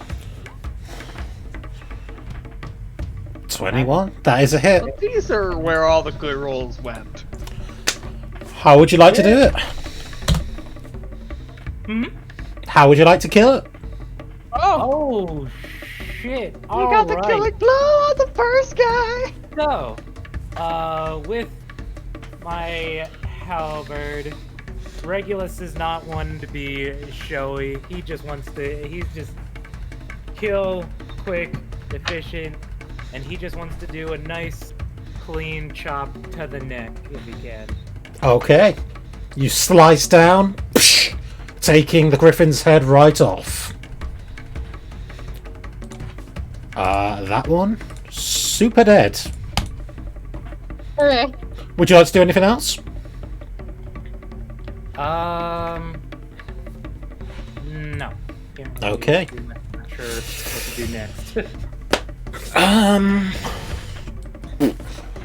21. That is a hit. But these are where all the good rolls went. How would you like to do it? How would you like to kill it? Oh shit! You got the killing blow on the first guy! So, with my halberd, Regulus is not one to be showy. He just wants to. He's just kill, quick, efficient, and he just wants to do a nice, clean chop to the neck if he can. Okay. You slice down, taking the griffin's head right off. That one? Super dead. Hooray. Would you like to do anything else? No. Okay. I'm not sure what to do next.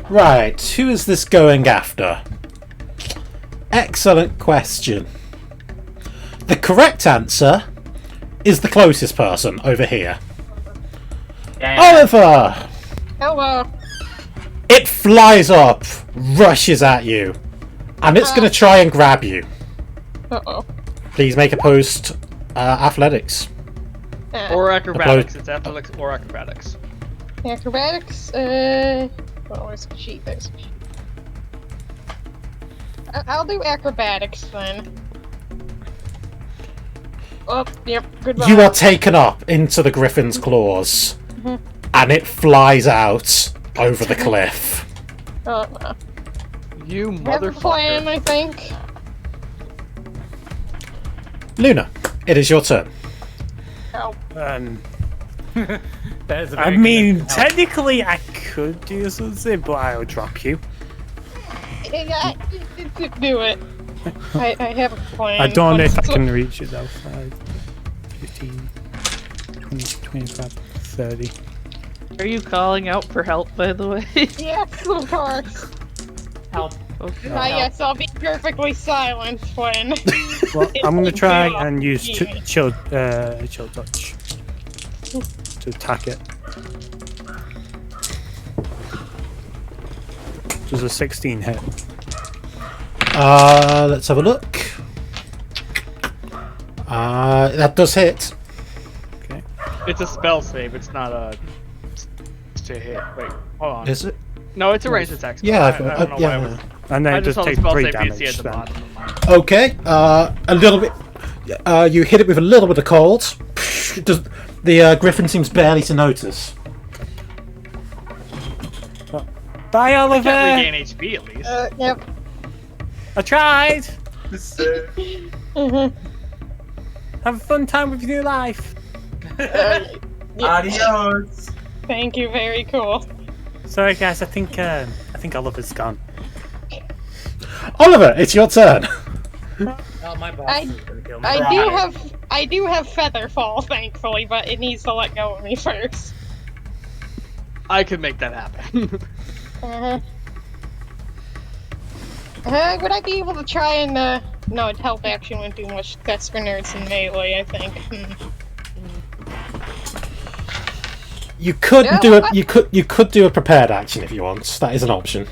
Right, who is this going after? Excellent question. The correct answer is the closest person over here. Oliver! Hello. It flies up, rushes at you, and it's going to try and grab you. Uh-oh. Please make a post athletics. Or acrobatics. It's athletics or acrobatics. Acrobatics, oh, where's the sheet? There's a sheet. I'll do acrobatics then. Oh, yep, goodbye. You are taken up into the griffin's claws, and it flies out over the cliff. Oh, no. You Have a plan, motherfucker. I think. Luna, it is your turn. Oh. That is a I very mean, good help. technically I could do something, but I'll drop you. Yeah, do it. I have a plan. I don't know if I So- can reach it though. 5, 15, 20, 25, 30. Are you calling out for help, by the way? Yes, of course. Help. Okay. Yes, I'll be perfectly silent when. Well, I'm gonna It's try off. and use Yeah. chill touch to attack it. Does a 16 hit? Let's have a look. That does hit. Okay. It's a spell save. It's not a to hit. Wait, hold on. Is it? No, it's a ranged attack spell. Yeah, I don't know why I was. And then I it just does saw the take spell 3 save DC damage. at the Then. bottom of mine. Okay, a little bit. You hit it with a little bit of cold. The griffin seems barely to notice. Bye, Can't Oliver. regain HP at least. Yep. I tried. Mhm. Have a fun time with your new life. Adios. Thank you. Very cool. Sorry, guys. I think Oliver's gone. Oliver, it's your turn. Oh, my boss is gonna kill me. I do have Featherfall, thankfully, but it needs to let go of me first. I could make that happen. Would I be able to try and no, help action wouldn't do much. That's for nerds in melee, I think. You could Yeah, do well, it. You could do a prepared action if you want. That is an option.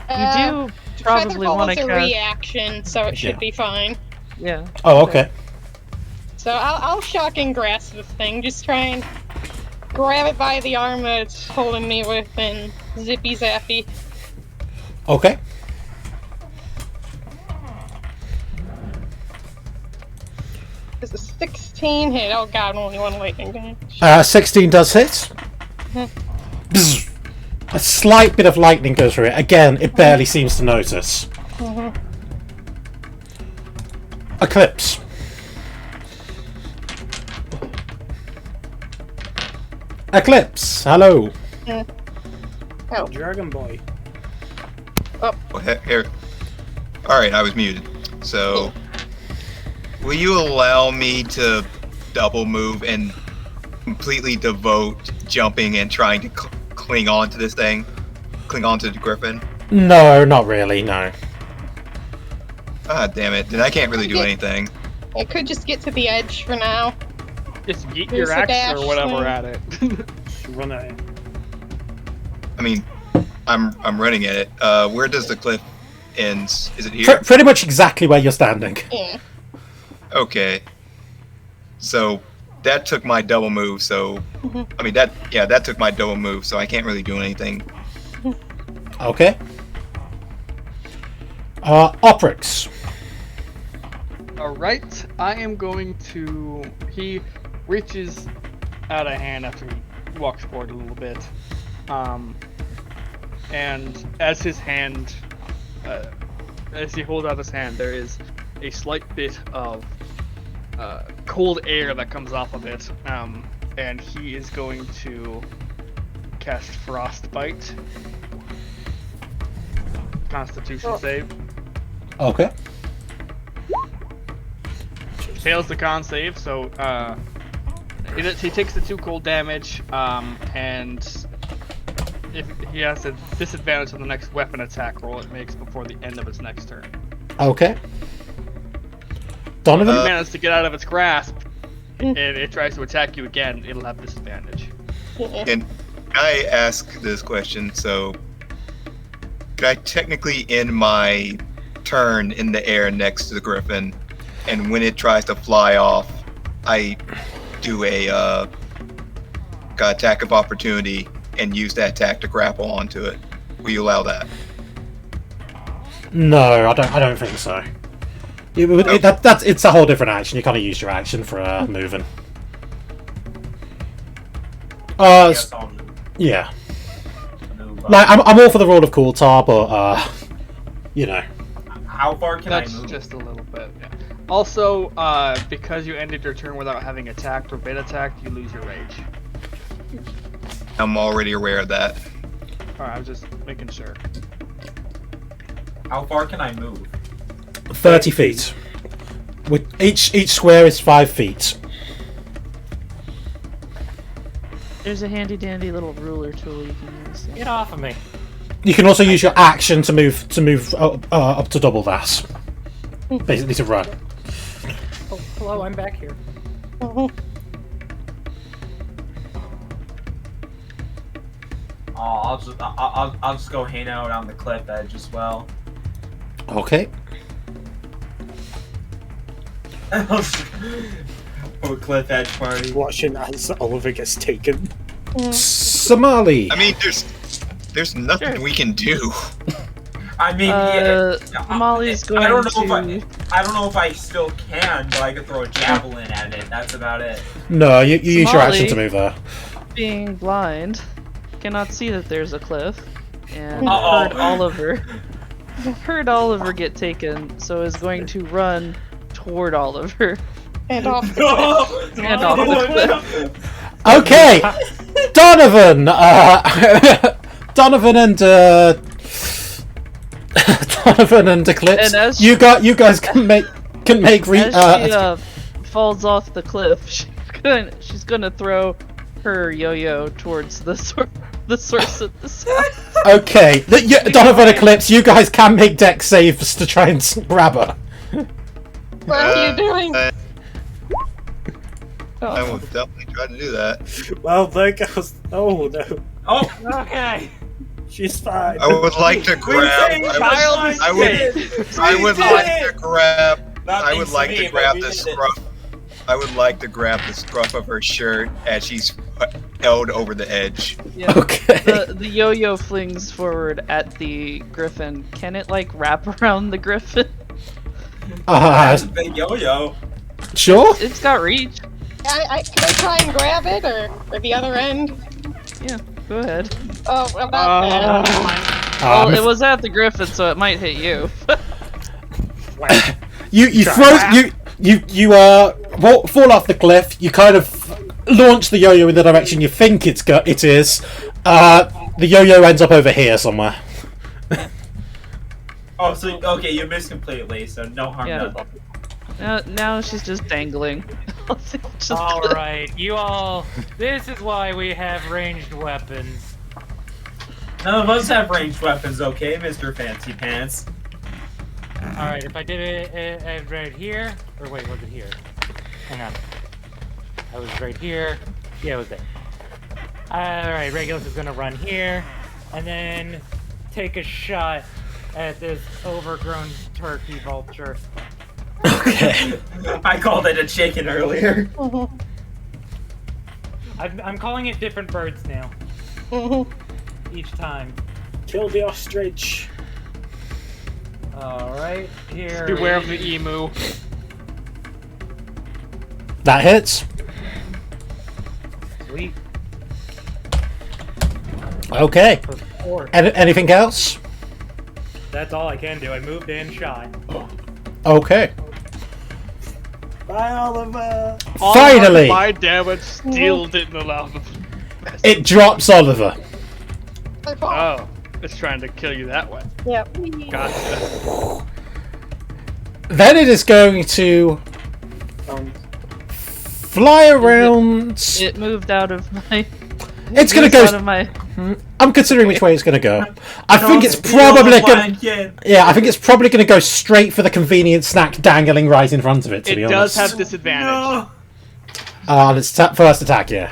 You do probably Featherfall want is to a cast. reaction, so it should Yeah. be fine. Yeah. Oh, okay. So I'll shock and grasp this thing. Just try and grab it by the arm that it's holding me with and zippy zappy. Okay. This is 16 hit. Oh god, only one lightning damage. 16 does hit. Bzz. A slight bit of lightning goes through it. Again, it barely seems to notice. Eclipse. Eclipse, hello. Oh, Dragon Boy. Well, here. Alright, I was muted. So, will you allow me to double move and completely devote jumping and trying to cling on to this thing? Cling on to the griffin? No, not really, no. Ah, damn it. Then I can't really do anything. I could just get to the edge for now. Just yeet There's your a axe dash or whatever thing. at it. Run at it. I mean, I'm running at it. Where does the cliff end? Is it here? Pretty much exactly where you're standing. Yeah. Okay. So that took my double move. So I mean that took my double move. So I can't really do anything. Okay. Oprix. Alright, I am going to... He reaches out a hand after he walks forward a little bit. And as his hand... as he holds out his hand, there is a slight bit of cold air that comes off of it. And he is going to cast Frostbite. Constitution save. Okay. Fails the con save, so he takes the 2 cold damage, and if he has a disadvantage on the next weapon attack roll it makes before the end of its next turn. Okay. If Donovan? it manages to get out of its grasp, and it tries to attack you again, it'll have disadvantage. And I ask this question, so could I technically end my turn in the air next to the griffin, and when it tries to fly off, I do a attack of opportunity and use that attack to grapple onto it? Will you allow that? No, I don't think so. It's a whole different action. You kind of use your action for moving. Yes, I'll move. Yeah. Move, Like, I'm all for the role of Coulter, but you know. How far can That's I move? just a little bit. Yeah. Also, because you ended your turn without having attacked or been attacked, you lose your rage. I'm already aware of that. Alright, I was just making sure. How far can I move? 30 feet. With each square is 5 feet. There's a handy dandy little ruler tool you can use. Get off of me. You can also use your action to move up to double that. Basically to run. Oh, hello, I'm back here. I'll just go hang out on the cliff edge as well. Okay. Oh, cliff edge party. Watching as Oliver gets taken. Somali. I mean, there's nothing we can do. I mean, Molly's going I don't know to... if I don't know if I still can, but I could throw a javelin at it. That's about it. No, you use your action Somali, to move there. being blind, cannot see that there's a cliff, and Uh-oh. heard Oliver get taken, so is going to run toward Oliver. And off the And off the cliff. Okay, Donovan. Donovan and Donovan and Eclipse. And as you guys can make As she falls off the cliff, she's gonna throw her yo-yo towards the source of the sound. Okay, Donovan Eclipse, you guys can make deck saves to try and grab her. What are you doing? I will definitely try to do that. Well, there goes. Oh no. Oh, Okay. She's fine. I would like to grab. I would like to grab the scruff. I would like to grab the scruff of her shirt as she's held over the edge. Yeah. Okay. The yo-yo flings forward at the griffin. Can it like wrap around the griffin? that's a big yo-yo. Sure. It's got reach. Can I try and grab it, or the other end? Yeah, go ahead. Oh, well, not bad. Well, it was at the griffin, so it might hit you. You fall off the cliff. You kind of launch the yo-yo in the direction you think it is. The yo-yo ends up over here somewhere. Oh, so okay, you missed completely, so no harm Yeah. done. Now she's just dangling. Alright, you all. This is why we have ranged weapons. None of us have ranged weapons, okay, Mr. Fancy Pants? Alright, if I did it right here. Or wait, was it here? Hang on. I was right here. Yeah, it was there. Alright, Regulus is gonna run here. And then take a shot at this overgrown turkey vulture. Okay. I called it a chicken earlier. I'm calling it different birds now. Each time. Kill the ostrich. Alright, here. Beware of the emu. That hits. Sweet. Okay. For 4. Anything else? That's all I can do. I moved and shot. Okay. Bye, Oliver. Finally! My damage still didn't allow them. It drops Oliver. Oh, it's trying to kill you that way. Yep. Gotcha. Then it is going to fly around. It moved out of my. It's going to out go. of my. I'm considering which way it's going to go. I think it's probably going. Yeah, I think it's probably going to go straight for the convenient snack dangling right in front of it. To be It honest, does have disadvantage. on its first attack. Yeah.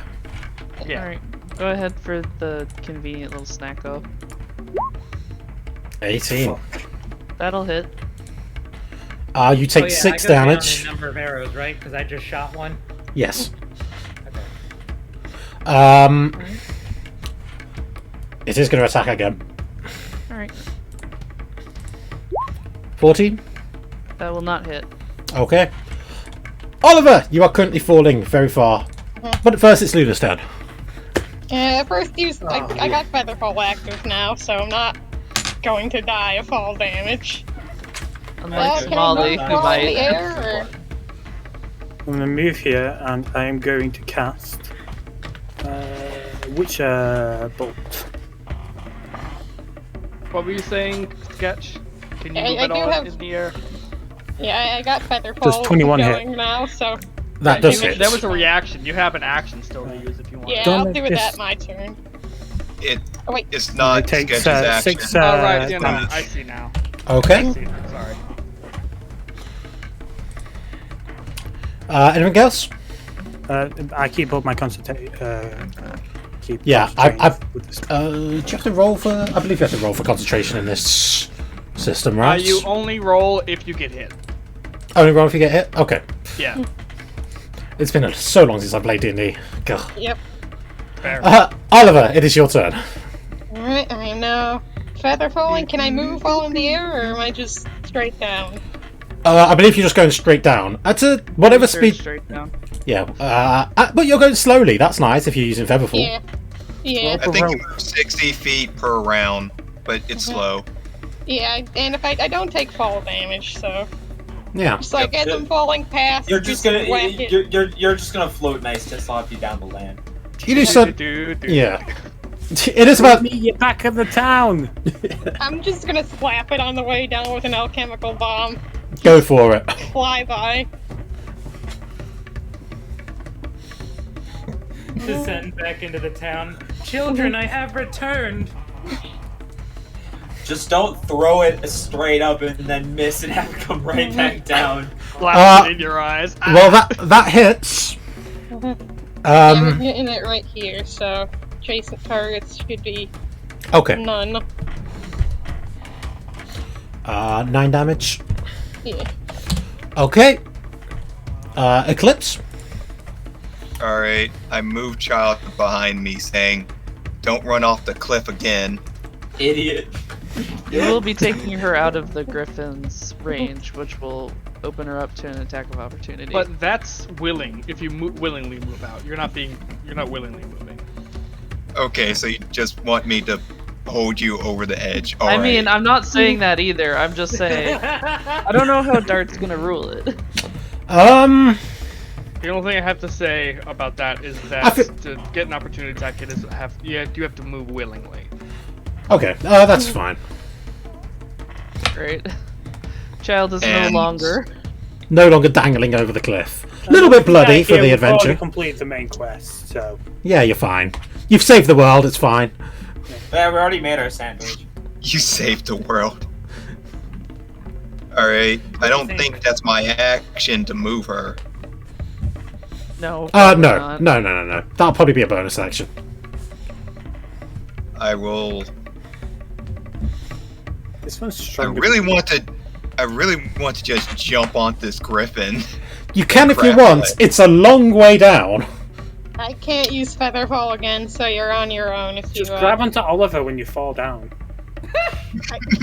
Yeah. Alright, go ahead for the convenient little snacko. 18. That'll hit. You take Oh, yeah, 6 I go down damage. in number of arrows, right? Because I just shot one. Yes. Okay. It is going to attack again. Alright, 14. that will not hit. Okay. Oliver, you are currently falling very far. But first, it's Luna's turn. First use. I got Featherfall active now, so I'm not going to die of fall damage. Unlike can I Molly, move who while in the might. air, or? I'm going to move here, and I am going to cast Witcher Bolt. What were you saying, Sketch? Can you I- move I it do all have- in the air? Yeah, I got Featherfall Does 21 hit? going now, so That does You- hit. That was a reaction. You have an action still to use if you want. yeah, Don't I'll do it just- that my turn. It Oh wait, it's not It takes Sketch's action. 6 Oh, right. You know, damage. I see now. Okay. I see. Sorry. Anything else? I keep up my concentration. Yeah, do you concentrating have to roll for? I believe you have to roll for concentration in this system, right? You only roll if you get hit. Only roll if you get hit. Okay. Yeah. It's been so long since I played D&D. God. yep. Fair. Oliver, it is your turn. Alright, I am now Featherfalling. Can I move while in the air, or am I just straight down? I believe you're just going straight down at a whatever speed. Straight down. Yeah. But you're going slowly. That's nice if you're using Featherfall. Yeah. Yeah. I think you move 60 feet per round, but it's slow. Yeah, and if I don't take fall damage, so Yeah. just like as I'm falling past, You're just gonna whack it. you're just gonna float nice to slop you down the land. You do so. Yeah. It is about. You're back in the town. I'm just gonna slap it on the way down with an alchemical bomb. Go for it. Fly by. Descend back into the town. Children, I have returned. Just don't throw it straight up and then miss and have it come right back down. Blast it in your eyes. Well, that hits. I'm hitting it right here, so adjacent targets should be Okay. none. 9 damage. Yeah. Okay. Eclipse. Alright, I move Child behind me saying, don't run off the cliff again. Idiot. You will be taking her out of the griffin's range, which will open her up to an attack of opportunity. But that's willing. If you willingly move out, you're not willingly moving. Okay, so you just want me to hold you over the edge. I mean, I'm not saying that either. I'm just saying I don't know how Dart's gonna rule it. The only thing I have to say about that is that to get an opportunity attack, you have to move willingly. Okay, that's fine. Right. Child is no longer dangling over the cliff. A little bit bloody for the We've adventure. already completed the main quest, so Yeah, you're fine. You've saved the world. It's fine. Yeah, we already made our sandwich. You saved the world. Alright, I don't think that's my action to move her. no. No. That'll probably be a bonus action. I will. this one's I stronger. really want to just jump on this griffin. You can if you Crap, want. but- It's a long way down. I can't use Featherfall again, so you're on your own if you. Just grab onto Oliver when you fall down.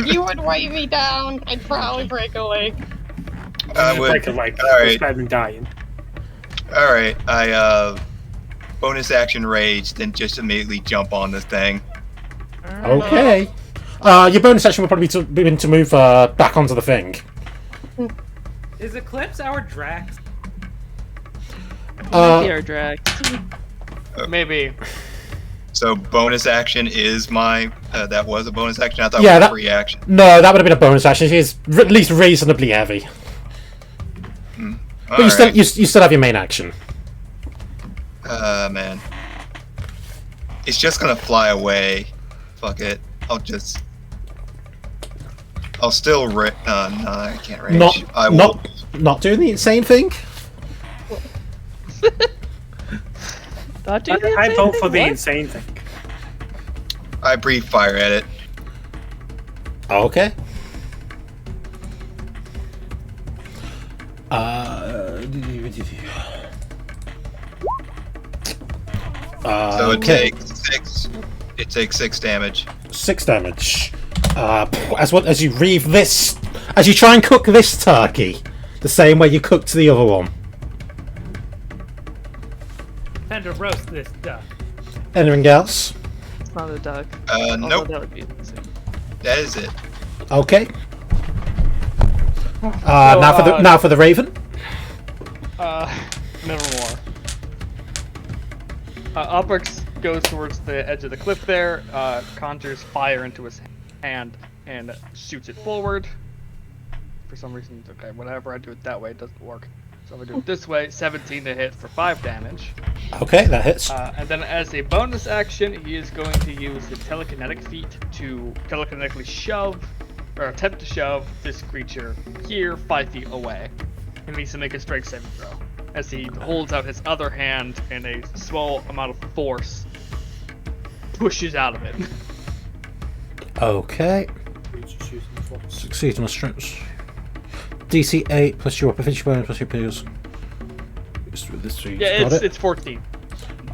You would weigh me down. I'd probably break a leg. I would. Break a leg. Alright. It's better than dying. All right, I bonus action rage, then just immediately jump on this thing. Okay. Your bonus action will probably be to move back onto the thing. Is Eclipse our Drax? Our drag. Maybe. So bonus action is my. That was a bonus action. I thought Yeah, it was that- a free action. No, that would have been a bonus action. She's at least reasonably heavy. But you still have your main action. Man. It's just gonna fly away. Fuck it. I'll still no, I can't rage. I will. Not doing the insane thing. Not doing the I insane vote thing? for the What? insane thing. I breathe fire at it. Okay. So it okay. takes 6. It takes 6 damage. 6 damage. As you try and cook this turkey, the same way you cooked the other one. Time to roast this duck. Anything else? It's not a duck. Although Nope. that would be insane. That is it. Okay. Now for the raven. Nevermore. Alberx goes towards the edge of the cliff there, conjures fire into his hand, and shoots it forward. For some reason, okay, whatever, I do it that way, it doesn't work. So I'm gonna do it this way, 17 to hit for 5 damage. Okay, that hits. And then as a bonus action, he is going to use the telekinetic feat to telekinetically shove, or attempt to shove this creature here 5 feet away. He needs to make a strength saving throw. As he holds out his other hand and a small amount of force pushes out of it. Okay. Succeed on a strength. DC 8 plus your proficiency bonus plus your peers. Yeah, it's 14.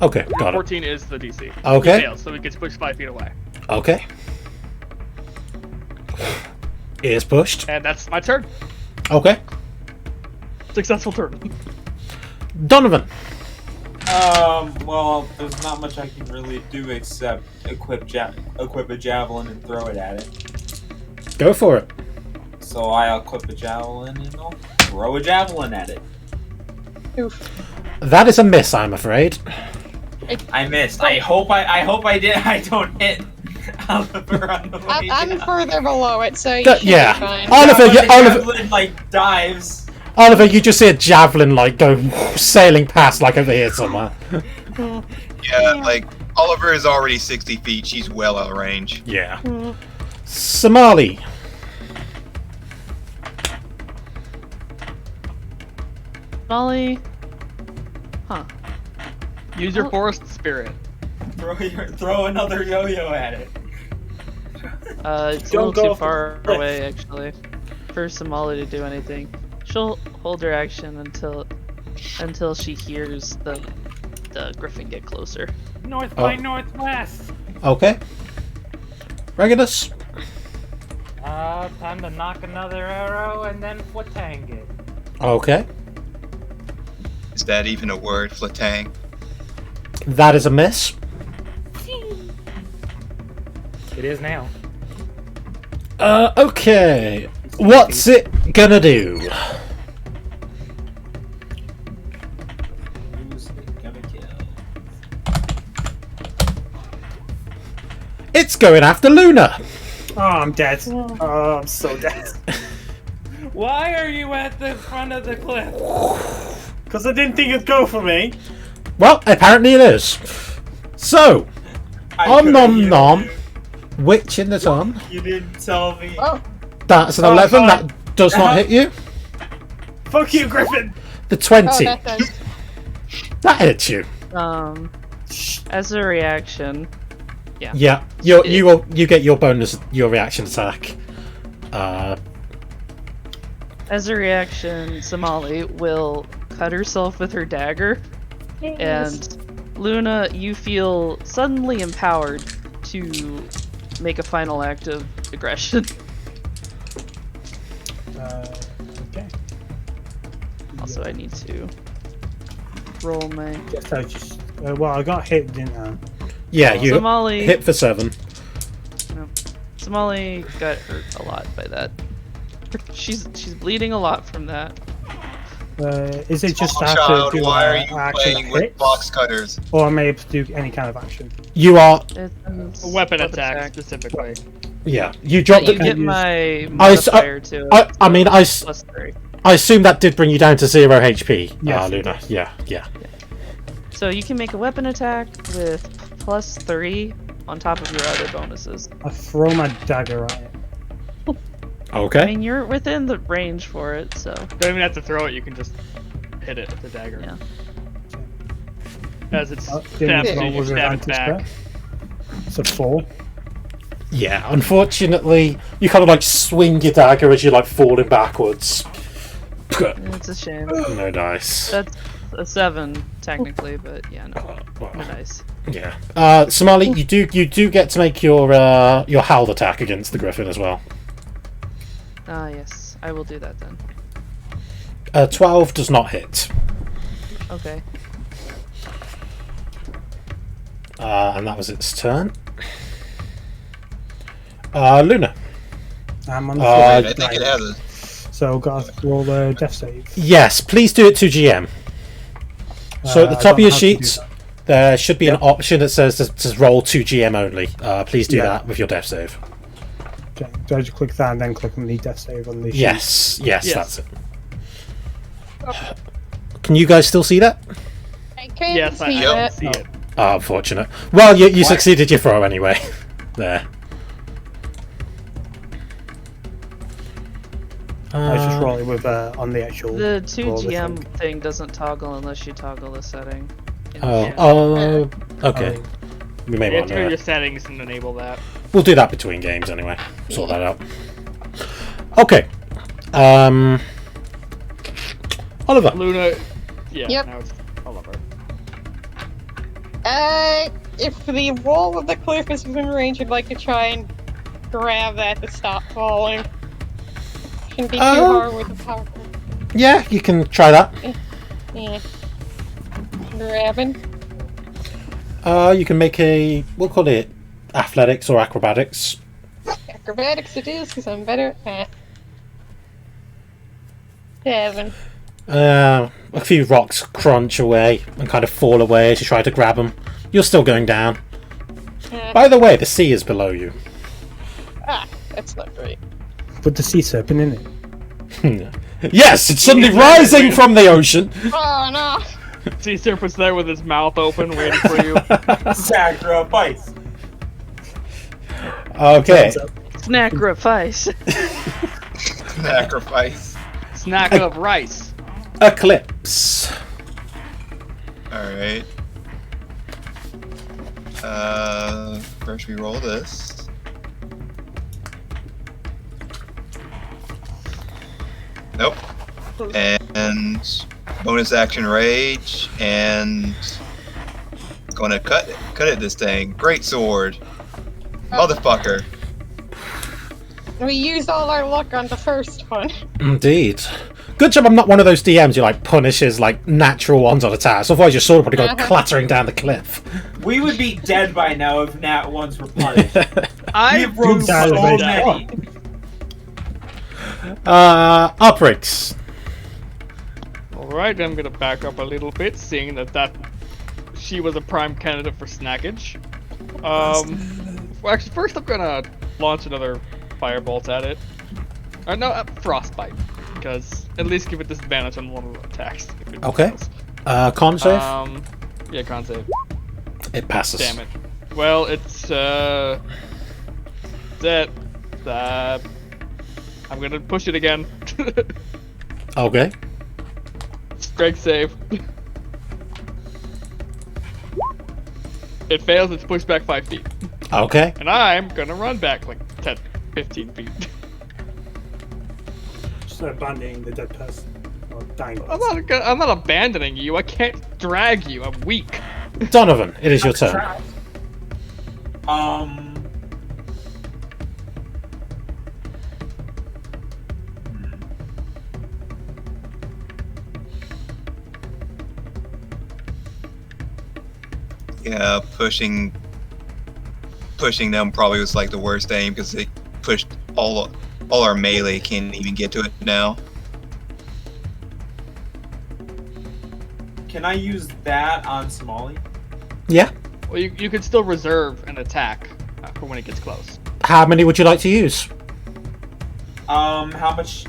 Okay, got it. 14 is the DC. Okay. He fails, so he gets pushed 5 feet away. Okay. Ears pushed. And that's my turn. Okay. Successful turn. Donovan. Well, there's not much I can really do except equip a javelin and throw it at it. Go for it. So I equip a javelin and I'll throw a javelin at it. Oof. That is a miss, I'm afraid. I missed. I hope I did. I don't hit Oliver on the way I'm down. further below it, so you should Yeah. be fine. Oliver, But the javelin, like, dives. Oliver, you just see a javelin like go sailing past like over here somewhere. Yeah, like Oliver is already 60 feet. She's well out of range. Yeah. Somali. Molly. Huh. Use your Oh. forest spirit. Throw another yo-yo at it. It's a Don't little go too off the far cliff. away, actually, for Somali to do anything. She'll hold her action until she hears the griffin get closer. North by northwest. Okay. Regulus. Time to knock another arrow and then flatang it. Okay. Is that even a word, flatang? That is a miss. It is now. Okay. What's it gonna do? Who's it gonna kill? It's going after Luna. Oh, I'm dead. Oh, I'm so dead. Why are you at the front of the cliff? Because I didn't think it'd go for me. Well, apparently it is. So, Om nom nom. Witch in the ton. You didn't tell me. Oh, That's an Oh, 11. God. That does not hit you. Fuck you, Griffin. The 20. that does. That hits you. As a reaction, Yeah. You get your bonus, your reaction attack. as a reaction, Somali will cut herself with her dagger, and Luna, you feel suddenly empowered to make a final act of aggression. Okay. Also, I need to roll my. Guess I just. Well, I got hit, didn't I? Yeah, you Somali hit for 7. No. Somali got hurt a lot by that. She's bleeding a lot from that. Is it just Small I have child, to do why are an you action playing that with hits, box cutters? or am I able to do any kind of action? You are. It's A weapon attack specifically. Yeah, you dropped You the. get my modifier to it. I mean, +3. I assume that did bring you down to 0 HP, Yes, it Luna. Yeah. So you can make a weapon attack with +3 on top of your other bonuses. I throw my dagger at it. I Okay. mean, you're within the range for it, so. Don't even have to throw it, you can just hit it with the dagger. Yeah. As it's Didn't stabs you, roll you with stab it advantage back. there. It's a 4. Yeah, unfortunately, you kind of like swing your dagger as you're like falling backwards. It's a shame. No dice. That's a 7, technically, but yeah, no dice. Yeah. Somali, you do get to make your howl attack against the griffin as well. Ah, yes. I will do that then. 12 does not hit. Okay. And that was its turn. Luna. I'm on the I floor. think it has a. So got to roll a death save. Yes, please do it to GM. So at the I top don't of your have to do sheets, that. there should be an option that says to roll to GM only. Please do Yeah. that with your death save. Okay. Do I just click that and then click on the death save on the sheet? Yes, Yes. that's it. Can you guys still see that? I can't Yes, I see can that. see it. Unfortunate. Well, you succeeded your throw anyway. There. I was just rolling with on the actual. The 2 roll, I GM think. thing doesn't toggle unless you toggle the setting. Okay. We may You have want to go to your to. settings and enable that. We'll do that between games anyway. Sort that out. Okay. Oliver. Luna, yeah, Yep. now it's Oliver. If the wall of the cliff is within range, I'd like to try and grab that to stop falling. Shouldn't be too hard with the power. Yeah, you can try that. Yeah. Grabbing. You can make we'll call it athletics or acrobatics. Acrobatics it is, because I'm better at math. 7. A few rocks crunch away and kind of fall away as you try to grab them. You're still going down. By the way, the sea is below you. That's not great. Put the sea serpent in it. Yes, it's suddenly rising from the ocean. Oh no! Sea Serpent's there with his mouth open, waiting for you. Sacrifice. Okay. Sacrifice. Sacrifice. Snack of rice. Eclipse. Alright. First we roll this. Nope. And bonus action rage and gonna cut it this thing. Great sword. Motherfucker. We used all our luck on the first one. Indeed. Good job I'm not one of those DMs who like punishes like natural ones on attacks. Otherwise your sword would probably go clattering down the cliff. We would be dead by now if nat ones were punished. I've We've rolled so died many. Uprix. Alright, I'm gonna back up a little bit, seeing that she was a prime candidate for snackage. Well, actually, first I'm gonna launch another firebolt at it. Or no, frostbite, because at least give it disadvantage on one of the attacks. If it Okay. fails. Con save? Yeah, con save. It passes. Damn it. Well, it's that I'm gonna push it again. Okay. Strength save. It fails, it's pushed back 5 feet. Okay. And I'm gonna run back like 10, 15 feet. Just abandoning the dead person. Or dying I'm not abandoning you, I can't drag you, I'm weak. Donovan, it is your turn. Yeah, pushing them probably was like the worst aim because they pushed all our melee can't even get to it now. Can I use that on Somali? Yeah. Well, you could still reserve an attack for when it gets close. How many would you like to use? How much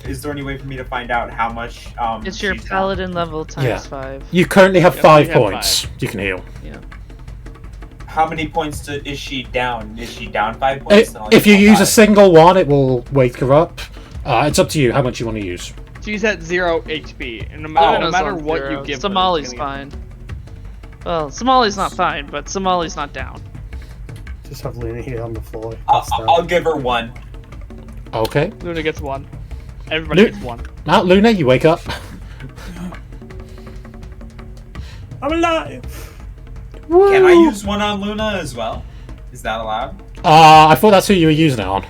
is there any way for me to find out how much It's your she's down? paladin level times Yeah. 5. You currently have Yep, 5 you have points. You can heal. Yeah. How many points is she down? Is she down 5 points? Then I'll If you all use a 5. single one, it will wake her up. It's up to you how much you want to use. She's at 0 HP, and no matter Luna's on what 0. you give Somali's her, fine. Well, Somali's not fine, but Somali's not down. Just have Luna here on the floor. I'll give her 1. Okay. Luna gets 1. Everybody gets 1. Now, Luna, you wake up. I'm alive! Can I use 1 on Luna as well? Is that allowed? I thought that's who you were using it on.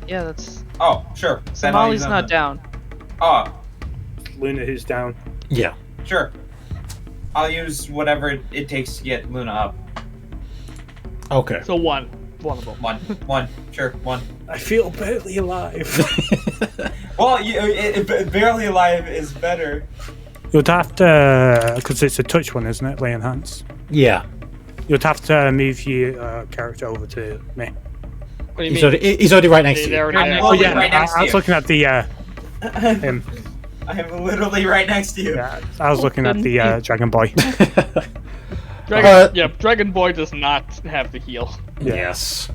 Yeah, that's. Oh, sure. Then I'll use Somali's on not the- down. Oh, Luna who's down. Yeah. sure. I'll use whatever it takes to get Luna up. Okay. So 1. 1 of them. 1. Sure, 1. I feel barely alive. Well, barely alive is better. You'd have to, because it's a touch one, isn't it? Lay on hands. Yeah. You'd have to move your character over to me. What do you He's mean? he's already right next to They're you. already I'm there. Oh literally yeah, right next I to was you. looking at the him. I'm literally right next to you. Yeah, I was looking at the Dragon Boy. Dragon Boy does not have the heal. Yeah. Yes.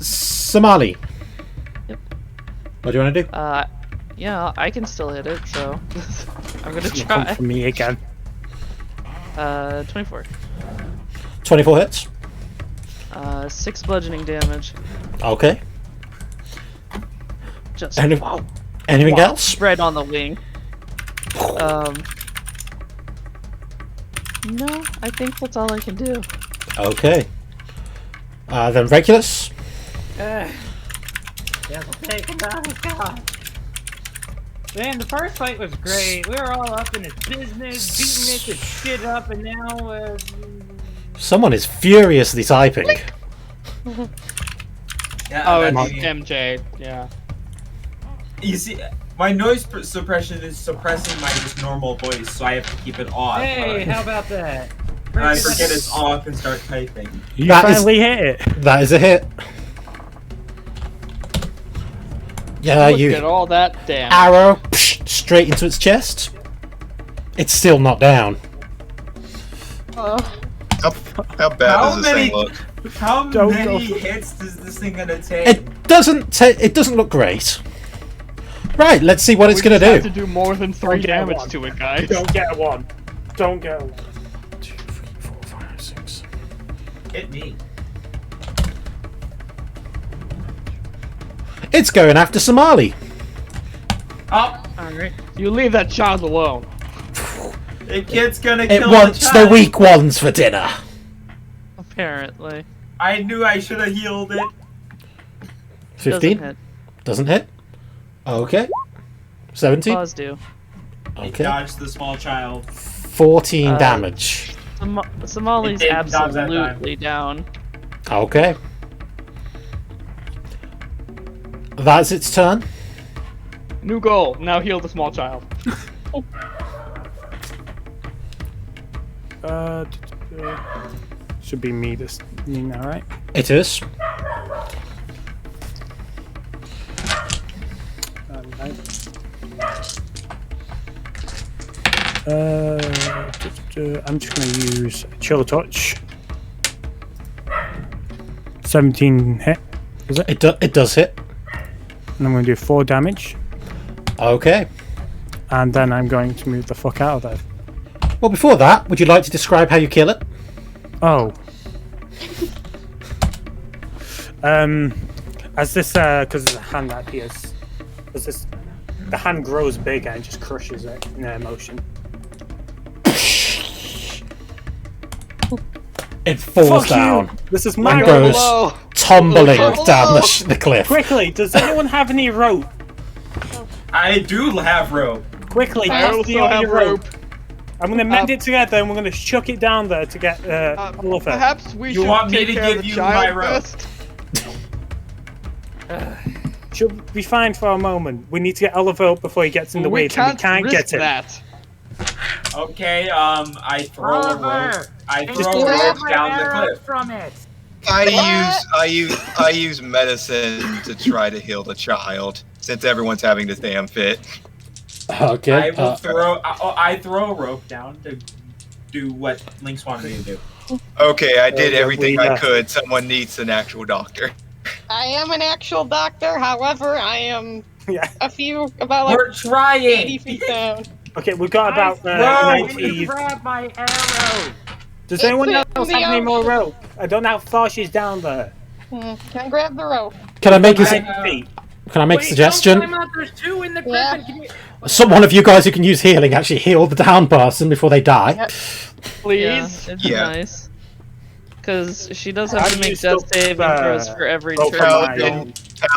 Somali. Yep. What do you want to do? Yeah, I can still hit it, so I'm gonna Come try. for me again. 24. 24 hits. 6 bludgeoning damage. Okay. Just Anything else? spread on the wing. No, I think that's all I can do. Okay. Then Regulus. Yeah, take another shot. Man, the first fight was great. We were all up in his business, beating it to shit up, and now Someone is furiously typing. Yeah, Oh, it's that's- MJ. Yeah. You see, my noise suppression is suppressing my just normal voice, so I have to keep it off. hey, how about that? And I forget it's off and start typing. You That is- finally hit it. That is a hit. Yeah, Look you at all that damage. arrow straight into its chest. It's still not down. How bad How does this many- thing look? How Don't many go- hits does this thing gonna take? It doesn't look great. Right, let's see what it's We gonna just have do. to do more than 3 Don't get damage one. to it, guys. Don't get a one. Don't get a one. 2, 3, 4, 5, 6. Hit me. It's going after Somali. Oh, Alright. You leave that child alone. the kid's gonna It kill wants the the child. weak ones for dinner. Apparently. I knew I should have healed it. 15 Doesn't hit. doesn't hit. Okay. 17. Claws do. It Okay. dodged the small child. 14 damage. Somali's It didn't dodge that time. absolutely down. Okay. That's its turn. New goal. Now heal the small child. Should be me this now, right? It is. I'm just going to use Chill Touch. 17 hit, is it? It does hit. And I'm going to do 4 damage. Okay. And then I'm going to move the fuck out of there. Well, before that, would you like to describe how you kill it? Oh. As this, because the hand that appears, as this, the hand grows bigger and just crushes it in motion. It falls Fuck down. you! This is And my goes rope. tumbling Go down below. the cliff. Quickly, does anyone have any rope? I do have rope. Quickly, I pass also me all have your rope. I'm going to mend it together and we're going to chuck it down there to get Oliver. Perhaps we should want me take to care of give the you child my rope? first? She'll be fine for a moment. We need to get Oliver up before he gets in the way, and we can't risk get him. that. Okay, I throw a rope. Oliver, I and throw a grab rope my down the arrow cliff. from it. I use medicine to try to heal the child, since everyone's having this damn fit. Okay. I will throw. I throw a rope down to do what Lynx wanted me to do. Okay, I did yeah, everything I could. Someone needs an actual doctor. I am an actual doctor, however, I am about like We're trying. 80 feet down. Okay, we've got about I 90. grab my arrow. Does It's anyone in else the have any more ocean. rope? I don't know how far she's down there. Can I grab the rope? Can I make a Feet. Can I make a Wait, suggestion? don't climb out, there's two in the griffin. Can you... One of you guys who can use healing actually heal the down person before they die. Yep. Please. Yeah, it'd be nice. Because she does have How to do make you still death saving throws for every go turn. for we mine? go.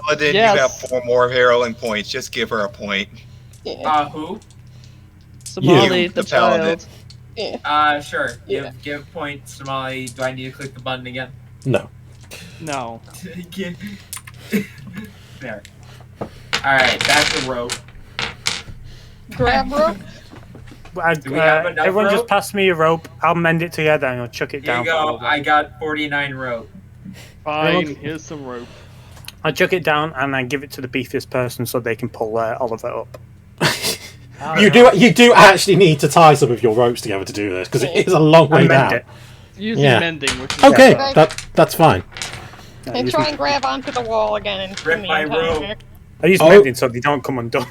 Paladin, Yes. you have 4 more heroing points. Just give her a point. Who? Somali, You, the the paladin. child. Sure. Give point, Somali. Do I need to click the button again? No. No. There. Alright, that's a rope. Grab rope? Do we have enough Everyone just rope? pass me a rope. I'll mend it together and I'll chuck it Here down. you for go. Oliver. I got 49 rope. Fine, here's some rope. I chuck it down and I give it to the beefiest person so they can pull Oliver up. You do actually need to tie some of your ropes together to do this because it is a long way And mend down. it. Using Yeah. mending, which is Okay, Yeah. that's fine. And try and grab onto the wall again and Rip my rope. I use Oh. mending so they don't come undone.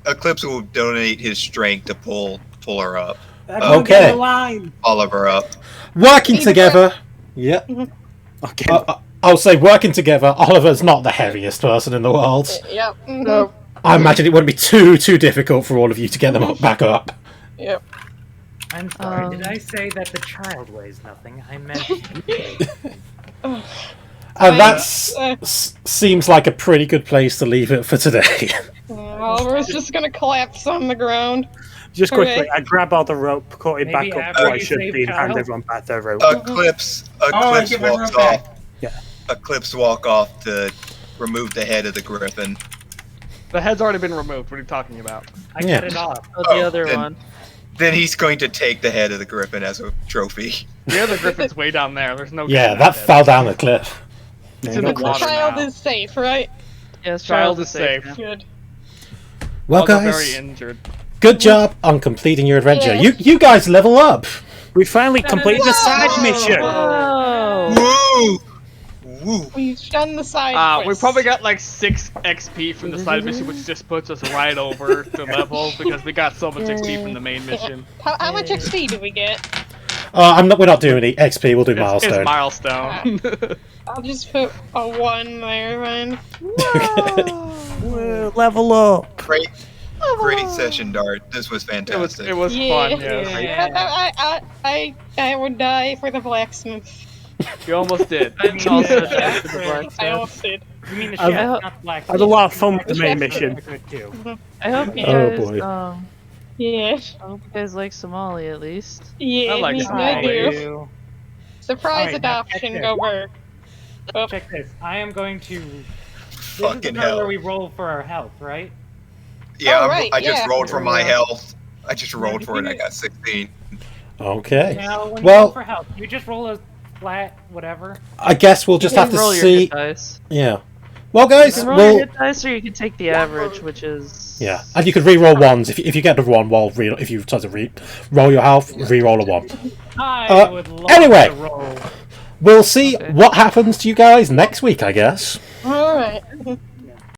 Eclipse will donate his strength to pull her up. Okay. Oliver up. Working together. Yep. Okay. I'll say working together. Oliver's not the heaviest person in the world. Yep. No. I imagine it wouldn't be too difficult for all of you to get them up, back up. Yep. I'm sorry, did I say that the child weighs nothing? I meant And that seems like a pretty good place to leave it for today. Oliver's just gonna collapse on the ground. Just quickly, Okay. I grab all the rope, cut it Maybe back up after where I you should save be, and hand child? everyone back their rope. Eclipse I get my walks rope back. off. Yeah. Eclipse walk off to remove the head of the griffin. The head's already been removed. What are you talking about? I cut it off. Oh, the Oh, other then- one. Then he's going to take the head of the griffin as a trophy. The other griffin's way down there. There's no. Yeah, getting that head. fell down the cliff. It's in the The water child now. is safe, right? Yes, Child is safe. now. Good. Well, Although guys, very injured. good job on completing your adventure. Yeah. You guys level up. We finally completed the side mission. Whoa! Woo! Woo! We've done the side We quest. probably got like 6 XP from the side mission, which just puts us right over the level because we got so much XP from the main mission. How much XP do we get? We're not doing any XP. We'll do It's milestone. milestone. I'll just put a 1 there, then. Whoa, level up. Great session, Dart. This was fantastic. it was fun. Yes. I would die for the blacksmith. You almost did. I mean, Also the death to the chef- blacksmith. I almost did. You mean the I've- chef, not black. I had a lot of fun with the main mission. Good too. I hope you Oh, guys, boy. Yeah. I hope you guys like Somali at least. Yeah, I like me Somali. do. Surprise Alright, now check adoption, this. go work. Oh, Check this. I am going to. This is the Fucking part hell. where we roll for our health, right? Yeah, Oh, I'm- right, I just yeah. rolled for my health. I just rolled for it. I got 16. Okay. Now, when you roll Well, for health, you just roll a flat whatever. I guess we'll just You have can to roll your see. hit dice. Yeah. Well, guys, You can roll your we'll. hit dice, or you can take the average, which is Yeah, and you could re-roll ones if you get the one while if you try to roll your health, re-roll a one. I would love anyway. to roll. We'll see what happens to you guys next week, I guess. alright.